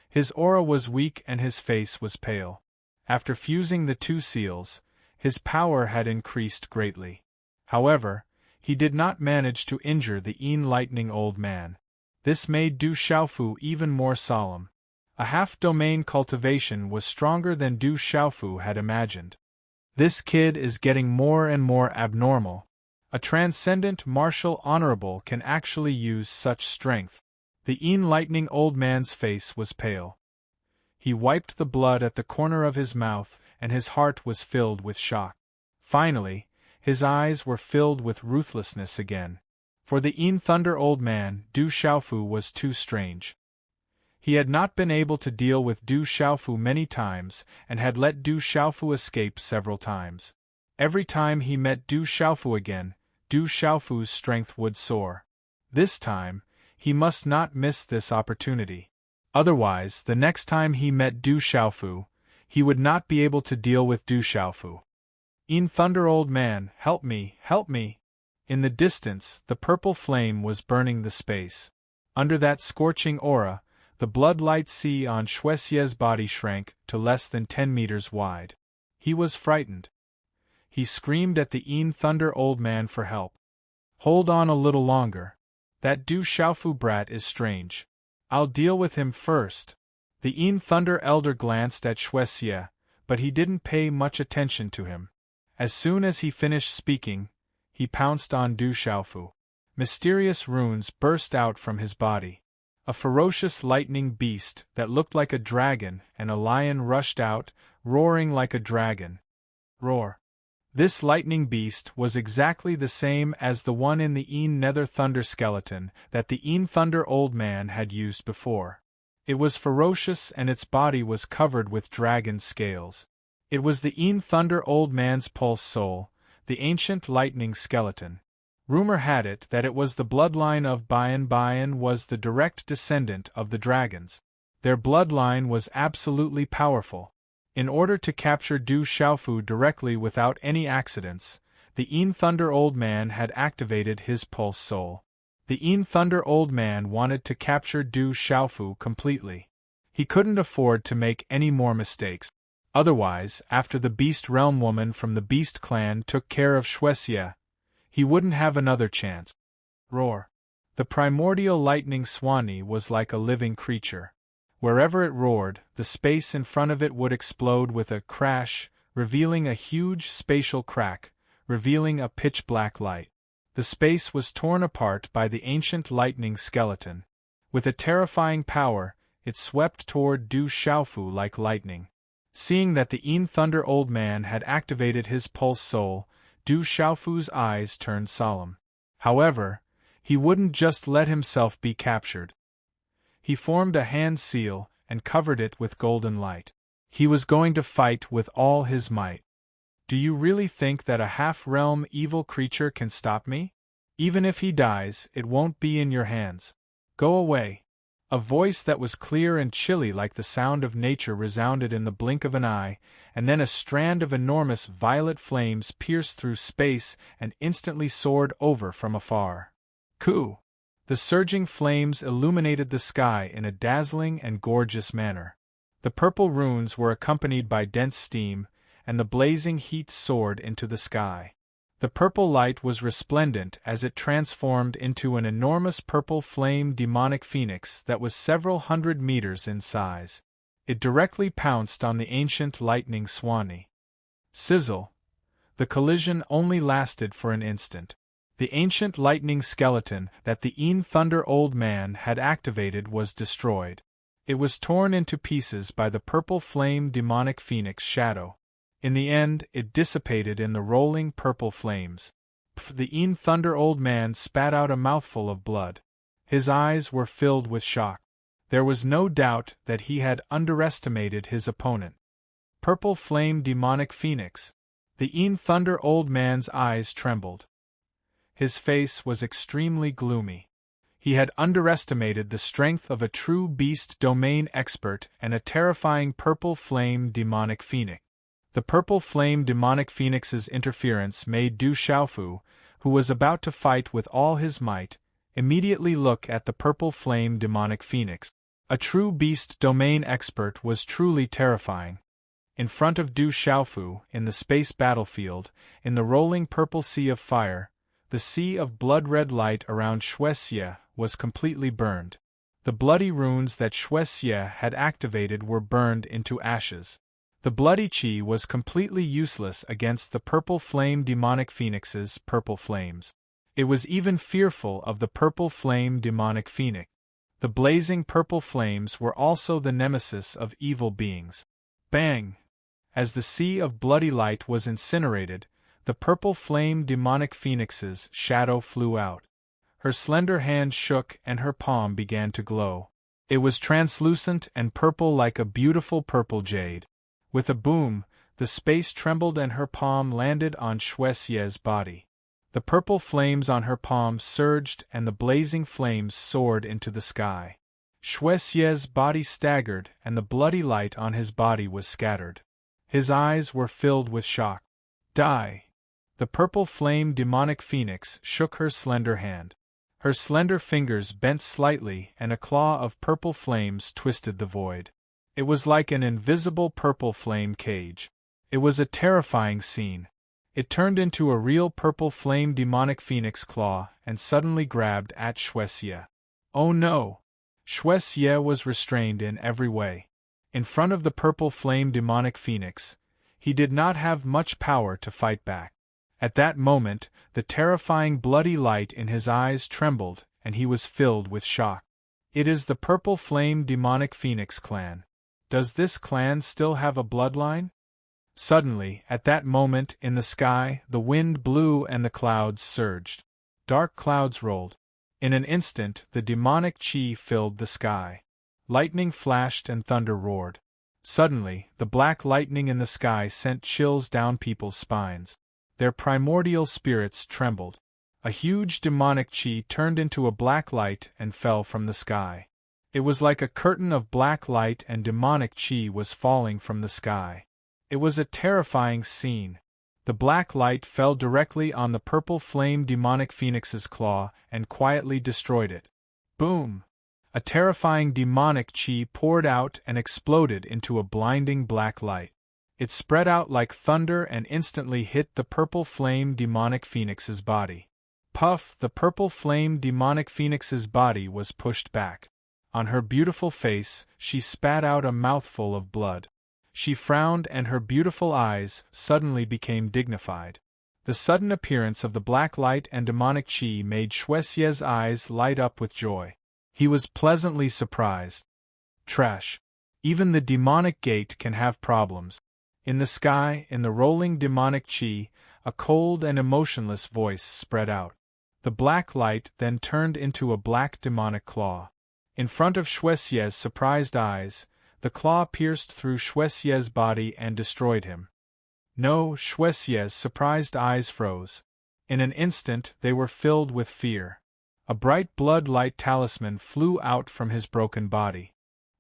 His aura was weak and his face was pale. After fusing the two seals, his power had increased greatly. However, he did not manage to injure the enlightening old man. This made Du Xiaofu even more solemn. A half-domain cultivation was stronger than Du Xiaofu had imagined. This kid is getting more and more abnormal. A transcendent martial honorable can actually use such strength. The enlightening old man's face was pale. He wiped the blood at the corner of his mouth, and his heart was filled with shock. Finally, his eyes were filled with ruthlessness again. For the Thunder old man, Du Xiaofu was too strange. He had not been able to deal with Du Xiaofu many times and had let Du Xiaofu escape several times. Every time he met Du Xiaofu again, Du Xiaofu's strength would soar. This time, he must not miss this opportunity. Otherwise, the next time he met Du Xiaofu, he would not be able to deal with Du Xiaofu. Thunder old man, help me, help me! In the distance, the purple flame was burning the space. Under that scorching aura, the blood-light sea on Shuexie's body shrank to less than 10 meters wide. He was frightened. He screamed at the Thunder old man for help. Hold on a little longer. That Du Xiaofu brat is strange. I'll deal with him first. The Thunder elder glanced at Shuexie, but he didn't pay much attention to him. As soon as he finished speaking, he pounced on Du Xiaofu. Mysterious runes burst out from his body. A ferocious lightning beast that looked like a dragon and a lion rushed out, roaring like a dragon. Roar. This lightning beast was exactly the same as the one in the Nether Thunder skeleton that the Thunder old man had used before. It was ferocious and its body was covered with dragon scales. It was the Thunder old man's pulse soul, the ancient lightning skeleton. Rumor had it that it was the bloodline of Bian. Bian was the direct descendant of the dragons. Their bloodline was absolutely powerful. In order to capture Du Xiaofu directly without any accidents, the Thunder old man had activated his pulse soul. The Thunder old man wanted to capture Du Xiaofu completely. He couldn't afford to make any more mistakes. Otherwise, after the Beast Realm woman from the Beast clan took care of Shuexie, he wouldn't have another chance. Roar. The primordial lightning Swanee was like a living creature. Wherever it roared, the space in front of it would explode with a crash, revealing a huge spatial crack, revealing a pitch-black light. The space was torn apart by the ancient lightning skeleton. With a terrifying power, it swept toward Du Xiaofu like lightning. Seeing that the Thunder old man had activated his pulse soul, Du Xiaofu's eyes turned solemn. However, he wouldn't just let himself be captured. He formed a hand seal and covered it with golden light. He was going to fight with all his might. Do you really think that a half-realm evil creature can stop me? Even if he dies, it won't be in your hands. Go away. A voice that was clear and chilly like the sound of nature resounded in the blink of an eye, and then a strand of enormous violet flames pierced through space and instantly soared over from afar. Coo! The surging flames illuminated the sky in a dazzling and gorgeous manner. The purple runes were accompanied by dense steam, and the blazing heat soared into the sky. The purple light was resplendent as it transformed into an enormous purple flame demonic phoenix that was several hundred meters in size. It directly pounced on the ancient lightning Swanee. Sizzle! The collision only lasted for an instant. The ancient lightning skeleton that the Thunder old man had activated was destroyed. It was torn into pieces by the purple flame demonic phoenix shadow. In the end, it dissipated in the rolling purple flames. The Thunder old man spat out a mouthful of blood. His eyes were filled with shock. There was no doubt that he had underestimated his opponent. Purple flame demonic phoenix. The Thunder old man's eyes trembled. His face was extremely gloomy. He had underestimated the strength of a true beast domain expert and a terrifying purple flame demonic phoenix. The purple flame demonic phoenix's interference made Du Xiaofu, who was about to fight with all his might, immediately look at the purple flame demonic phoenix. A true beast domain expert was truly terrifying. In front of Du Xiaofu, in the space battlefield, in the rolling purple sea of fire, the sea of blood-red light around Shuexie was completely burned. The bloody runes that Shuexie had activated were burned into ashes. The bloody chi was completely useless against the purple flame demonic phoenix's purple flames. It was even fearful of the purple flame demonic phoenix. The blazing purple flames were also the nemesis of evil beings. Bang! As the sea of bloody light was incinerated, the purple flame demonic phoenix's shadow flew out. Her slender hand shook and her palm began to glow. It was translucent and purple like a beautiful purple jade. With a boom, the space trembled and her palm landed on Shuexie's body. The purple flames on her palm surged and the blazing flames soared into the sky. Shuexie's body staggered and the bloody light on his body was scattered. His eyes were filled with shock. Die! The purple flame demonic phoenix shook her slender hand. Her slender fingers bent slightly and a claw of purple flames twisted the void. It was like an invisible purple flame cage. It was a terrifying scene. It turned into a real purple flame demonic phoenix claw and suddenly grabbed at Shuexie. Oh no! Shuexie was restrained in every way. In front of the purple flame demonic phoenix, he did not have much power to fight back. At that moment, the terrifying bloody light in his eyes trembled and he was filled with shock. It is the purple flame demonic phoenix clan. Does this clan still have a bloodline? Suddenly, at that moment, in the sky, the wind blew and the clouds surged. Dark clouds rolled. In an instant, the demonic chi filled the sky. Lightning flashed and thunder roared. Suddenly, the black lightning in the sky sent chills down people's spines. Their primordial spirits trembled. A huge demonic chi turned into a black light and fell from the sky. It was like a curtain of black light and demonic chi was falling from the sky. It was a terrifying scene. The black light fell directly on the purple flame demonic phoenix's claw and quietly destroyed it. Boom! A terrifying demonic chi poured out and exploded into a blinding black light. It spread out like thunder and instantly hit the purple flame demonic phoenix's body. Puff! The purple flame demonic phoenix's body was pushed back. On her beautiful face, she spat out a mouthful of blood. She frowned and her beautiful eyes suddenly became dignified. The sudden appearance of the black light and demonic chi made Shuexie's eyes light up with joy. He was pleasantly surprised. Trash. Even the demonic gate can have problems. In the sky, in the rolling demonic chi, a cold and emotionless voice spread out. The black light then turned into a black demonic claw. In front of Shuexie's surprised eyes, the claw pierced through Shuexie's body and destroyed him. No, Shuexie's surprised eyes froze. In an instant they were filled with fear. A bright blood light talisman flew out from his broken body.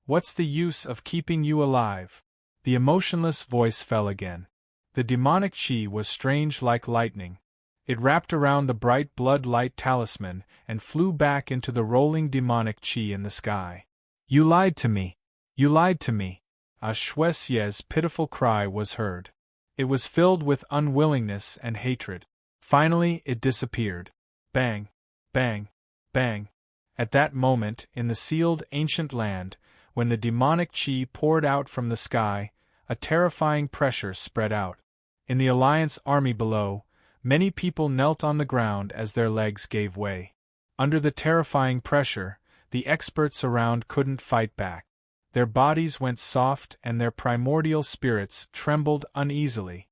What's the use of keeping you alive? The emotionless voice fell again. The demonic chi was strange like lightning. It wrapped around the bright blood light talisman and flew back into the rolling demonic chi in the sky. You lied to me! You lied to me! Shuexie's pitiful cry was heard. It was filled with unwillingness and hatred. Finally, it disappeared. Bang! Bang! Bang! At that moment, in the sealed ancient land, when the demonic chi poured out from the sky, a terrifying pressure spread out. In the Alliance army below, many people knelt on the ground as their legs gave way. Under the terrifying pressure, the experts around couldn't fight back. Their bodies went soft and their primordial spirits trembled uneasily.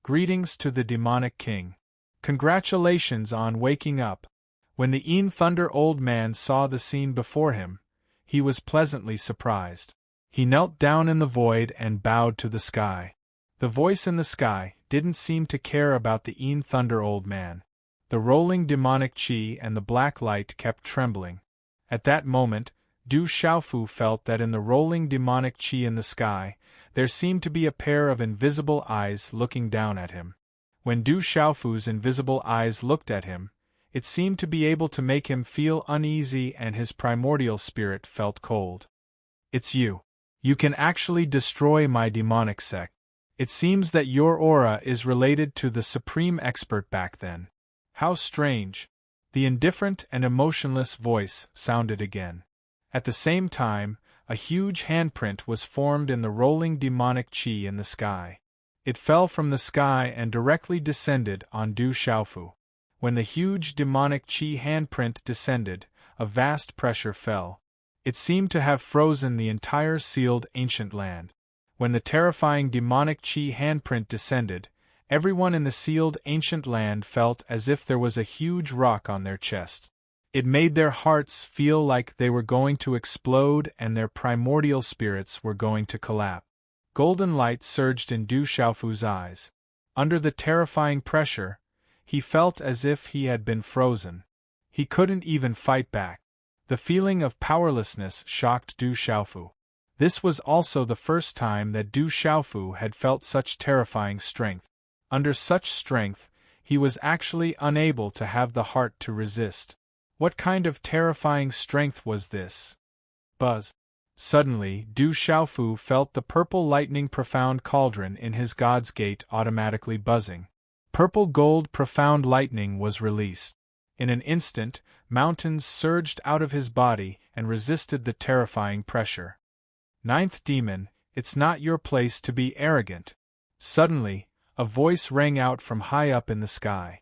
Greetings to the demonic king. Congratulations on waking up. When the Thunder old man saw the scene before him, he was pleasantly surprised. He knelt down in the void and bowed to the sky. The voice in the sky didn't seem to care about the Thunder old man. The rolling demonic chi and the black light kept trembling. At that moment, Du Xiaofu felt that in the rolling demonic chi in the sky, there seemed to be a pair of invisible eyes looking down at him. When Du Xiaofu's invisible eyes looked at him, it seemed to be able to make him feel uneasy, and his primordial spirit felt cold. "It's you. You can actually destroy my demonic sect. It seems that your aura is related to the supreme expert back then. How strange." The indifferent and emotionless voice sounded again. At the same time, a huge handprint was formed in the rolling demonic chi in the sky. It fell from the sky and directly descended on Du Xiaofu. When the huge demonic chi handprint descended, a vast pressure fell. It seemed to have frozen the entire sealed ancient land. When the terrifying demonic chi handprint descended, everyone in the sealed ancient land felt as if there was a huge rock on their chest. It made their hearts feel like they were going to explode and their primordial spirits were going to collapse. Golden light surged in Du Xiaofu's eyes. Under the terrifying pressure, he felt as if he had been frozen. He couldn't even fight back. The feeling of powerlessness shocked Du Xiaofu. This was also the first time that Du Xiaofu had felt such terrifying strength. Under such strength, he was actually unable to have the heart to resist. What kind of terrifying strength was this? Buzz. Suddenly, Du Xiaofu felt the purple lightning profound cauldron in his God's Gate automatically buzzing. Purple gold profound lightning was released. In an instant, mountains surged out of his body and resisted the terrifying pressure. Ninth demon, it's not your place to be arrogant. Suddenly, a voice rang out from high up in the sky.